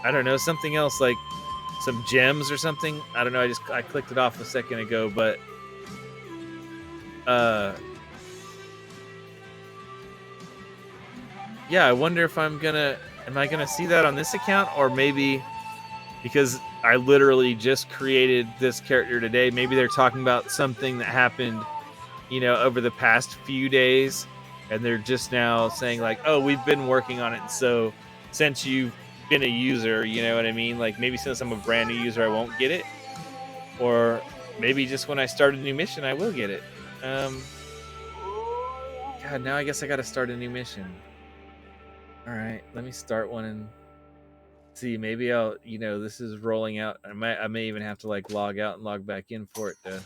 I don't know, something else, like some gems or something. I don't know. I clicked it off a second ago, but yeah, I wonder if am I gonna see that on this account, or maybe because I literally just created this character today, maybe they're talking about something that happened, over the past few days, and they're just now saying like, oh, we've been working on it, so since you've been a user, you know what I mean? Like, maybe since I'm a brand new user, I won't get it, or maybe just when I start a new mission, I will get it. God, now I guess I gotta start a new mission. All right, let me start one, and See, maybe I'll, this is rolling out. I may even have to like log out and log back in for it to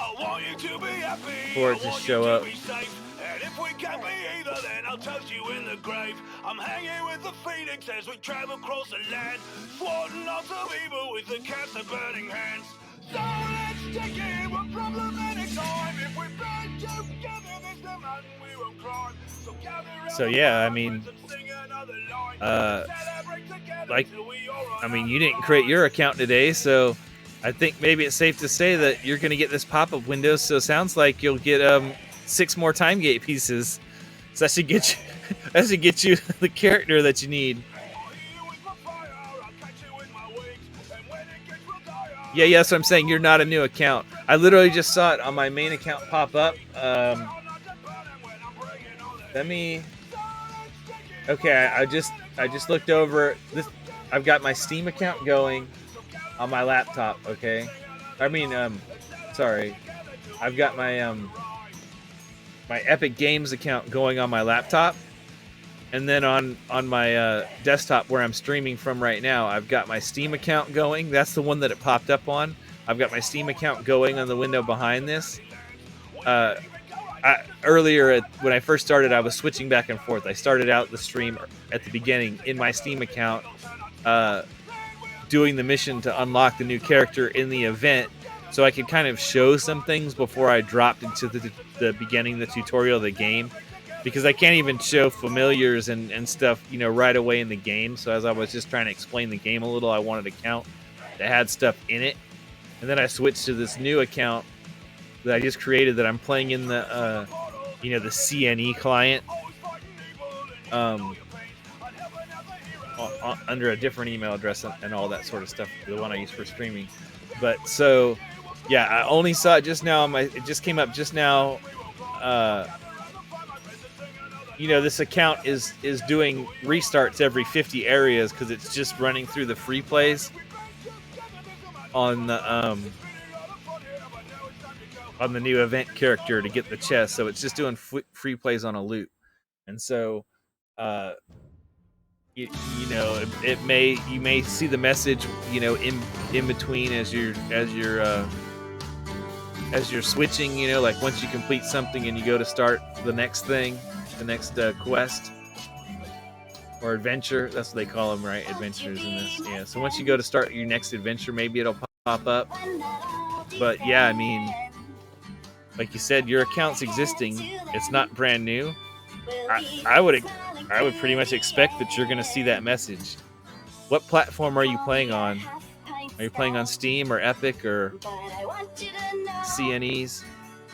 I want you to be happy, for I it to want show you to up. be safe. And if we can't be either, then I'll toast you in the grave. I'm hanging with the phoenix as we travel across the land, swatting off the evil with the cancer burning hands. So let's take it one problem at a time. If we band together, there's no mountain we won't climb. So gather around So the yeah, I fire mean, and sing another line. Celebrate together like, till we all run I mean, out you of didn't create line. your account today, so I think maybe it's safe to say that you're going to get this pop-up window. So it sounds like you'll get 6 more time gate pieces. So that should get you that should get you the character that you need. Yeah, that's what I'm saying. You're not a new account. I literally just saw it on my main account pop up. Let me. Okay, I just looked over this. I've got my Steam account going on my laptop. Okay, I mean, sorry, I've got my my Epic Games account going on my laptop, and then on my desktop where I'm streaming from right now, I've got my Steam account going. That's the one that it popped up on. I've got my Steam account going on the window behind this. Earlier, when I first started, I was switching back and forth. I started out the stream at the beginning in my Steam account, doing the mission to unlock the new character in the event, so I could kind of show some things before I dropped into the beginning, the tutorial of the game, because I can't even show familiars and stuff, right away in the game. So as I was just trying to explain the game a little, I wanted a account that had stuff in it, and then I switched to this new account that I just created that I'm playing in the the CNE client, under a different email address and all that sort of stuff, the one I use for streaming. But so yeah, I only saw it just now. It just came up just now. This account is doing restarts every 50 areas because it's just running through the free plays on the new event character to get the chest. So it's just doing free plays on a loop, and so you may see the message in between as you're switching, like once you complete something and you go to start the next thing, the next quest or adventure. That's what they call them, right? Adventures in this. Yeah. So once you go to start your next adventure, maybe it'll pop up. But yeah, I mean, like you said, your account's existing. It's not brand new. I would pretty much expect that you're going to see that message. What platform are you playing on? Are you playing on Steam or Epic or CNEs?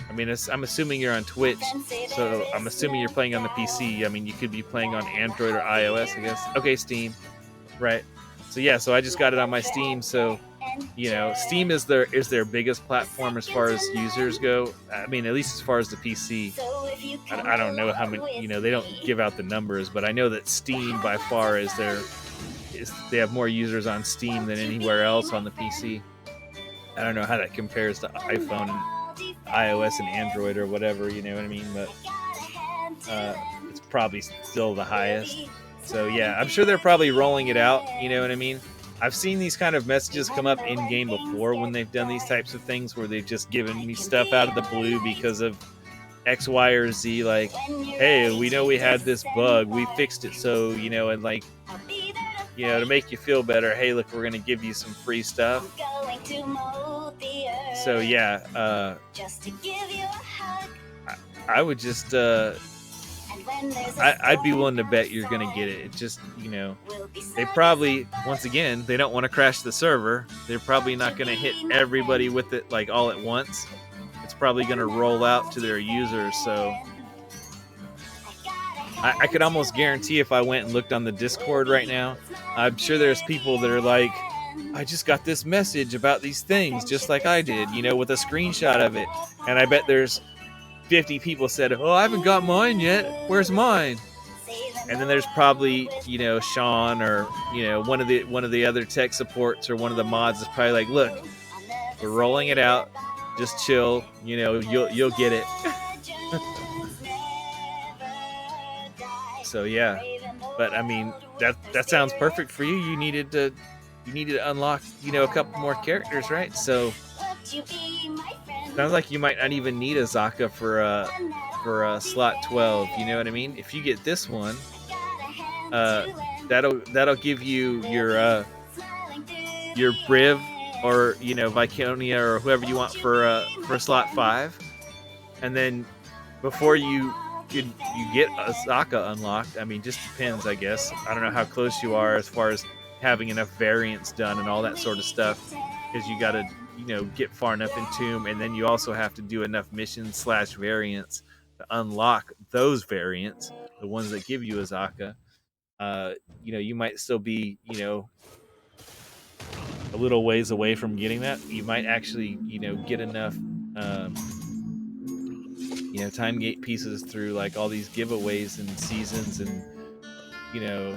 I mean, I'm assuming you're on Twitch, so I'm assuming you're playing on the PC. I mean, you could be playing on Android or iOS, I guess. Okay, Steam. Right. So yeah, so I just got it on my Steam, so Steam is their biggest platform as far as users go. I mean, at least as far as the PC. I don't know how many, they don't give out the numbers, but I know that Steam by far they have more users on Steam than anywhere else on the PC. I don't know how that compares to iPhone and iOS and Android or whatever, you know what I mean? But it's probably still the highest. So yeah, I'm sure they're probably rolling it out, you know what I mean? I've seen these kind of messages come up in game before when they've done these types of things where they've just given me stuff out of the blue because of X, Y, or Z. Like, hey, we know we had this bug, we fixed it, so and like, to make you feel better, hey, look, we're gonna give you some free stuff. So yeah, I would just I'd be willing to bet you're gonna get it. It just they probably, once again, they don't want to crash the server. They're probably not gonna hit everybody with it like all at once. It's probably gonna roll out to their users. So I could almost guarantee if I went and looked on the Discord right now, I'm sure there's people that are like, I just got this message about these things just like I did, with a screenshot of it. And I bet there's 50 people said, oh, I haven't got mine yet. Where's mine? And then there's probably, Sean or, one of the other tech supports or one of the mods is probably like, look, we're rolling it out. Just chill. You'll get it. So yeah, but I mean, that sounds perfect for you. You needed to unlock, a couple more characters, right? So Would you be my friend? sounds like you might not even need a Zaka for slot 12. You know what I mean? If you get this one, Got a hand uh, to lend. that'll give you Smiling through your the Briv end. or Viconia or whoever you want for slot 5, and then before you get a Zaka unlocked, I mean, just depends, I guess. I don't know how close you are as far as having enough variants done and all that sort of stuff, because you got to get far enough in Tomb, and then you also have to do enough missions / variants to unlock those variants, the ones that give you a Zaka. You might still be a little ways away from getting that. You might actually get enough um, time gate pieces through like all these giveaways and seasons and you know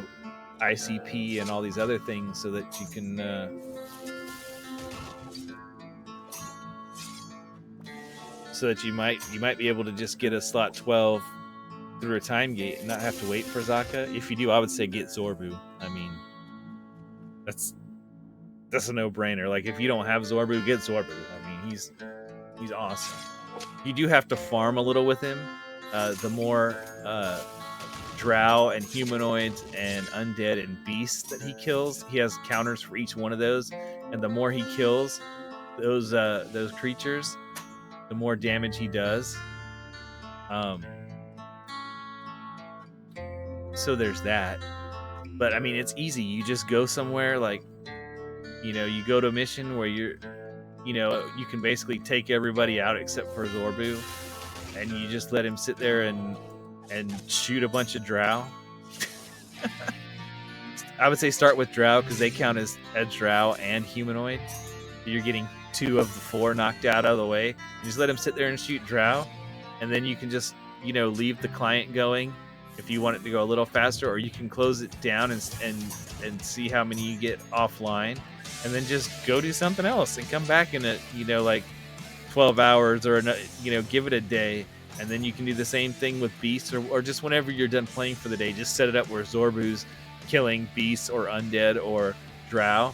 ICP and all these other things, so that you can you might be able to just get a slot 12 through a time gate and not have to wait for Zaka. If you do, I would say get Zorbu. I mean, that's a no-brainer. Like, if you don't have Zorbu, get Zorbu. I mean, he's awesome. You do have to farm a little with him. The more drow and humanoids and undead and beasts that he kills, he has counters for each one of those, and the more he kills those creatures, the more damage he does. So there's that. But I mean, it's easy. You just go somewhere, like you go to a mission where you can basically take everybody out except for Zorbu, and you just let him sit there and shoot a bunch of drow. I would say start with drow, because they count as drow and humanoid. You're getting 2 of the 4 knocked out of the way. You just let him sit there and shoot drow, and then you can just leave the client going if you want it to go a little faster, or you can close it down and see how many you get offline, and then just go do something else and come back in like 12 hours, or give it a day, and then you can do the same thing with beasts, or just whenever you're done playing for the day, just set it up where Zorbu's killing beasts or undead or drow,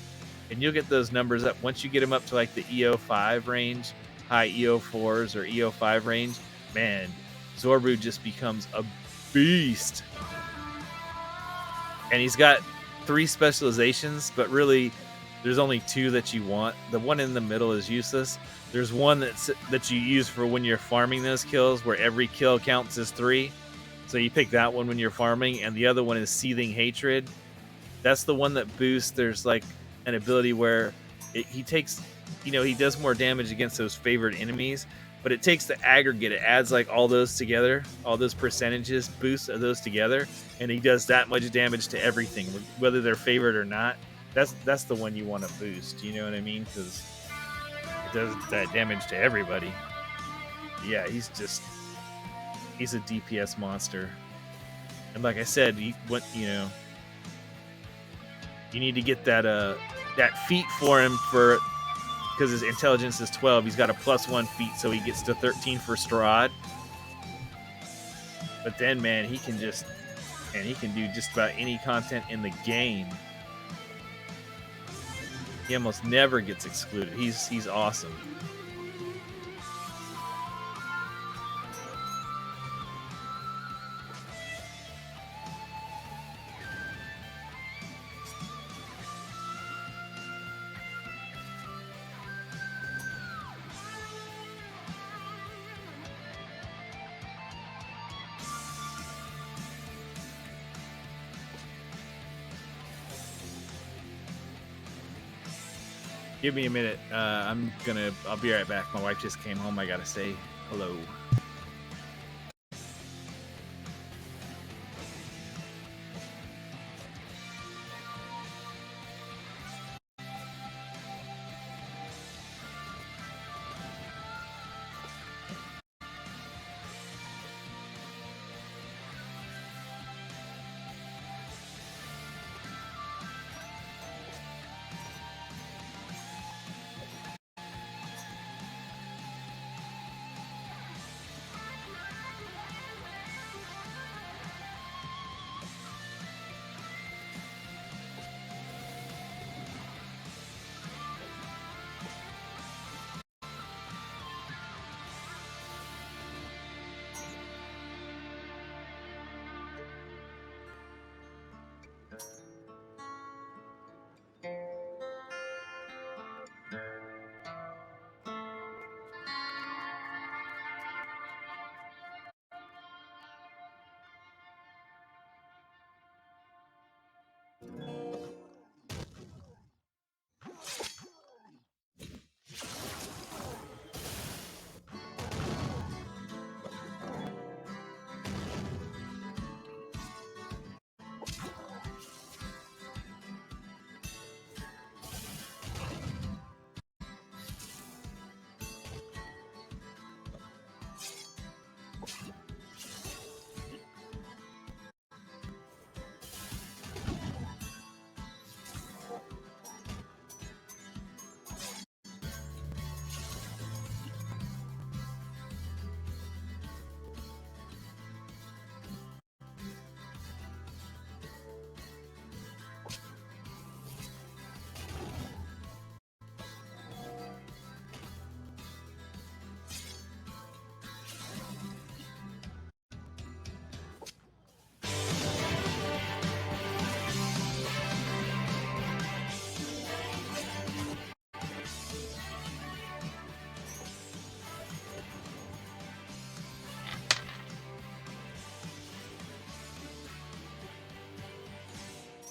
and you'll get those numbers up. Once you get them up to like the EO5 range, high EO4s or EO5 range, man, Zorbu just becomes a beast. And he's got 3 specializations, but really there's only 2 that you want. The one in the middle is useless. There's one that you use for when you're farming those kills, where every kill counts as 3. So you pick that one when you're farming, and the other one is Seething Hatred. That's the one that boosts. There's like an ability where he takes, he does more damage against those favored enemies, but it takes the aggregate. It adds like all those together, all those percentages, boosts of those together, and he does that much damage to everything, whether they're favored or not. That's the one you want to boost. You know what I mean? Because it does that damage to everybody. Yeah, he's a DPS monster. And like I said, you need to get that feat for him, because his intelligence is 12. He's got a +1 feat, so he gets to 13 for Strahd. But then, man, he can do just about any content in the game. He almost never gets excluded. He's awesome. Give me a minute. I'll be right back. My wife just came home. I gotta say hello.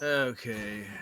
Okay.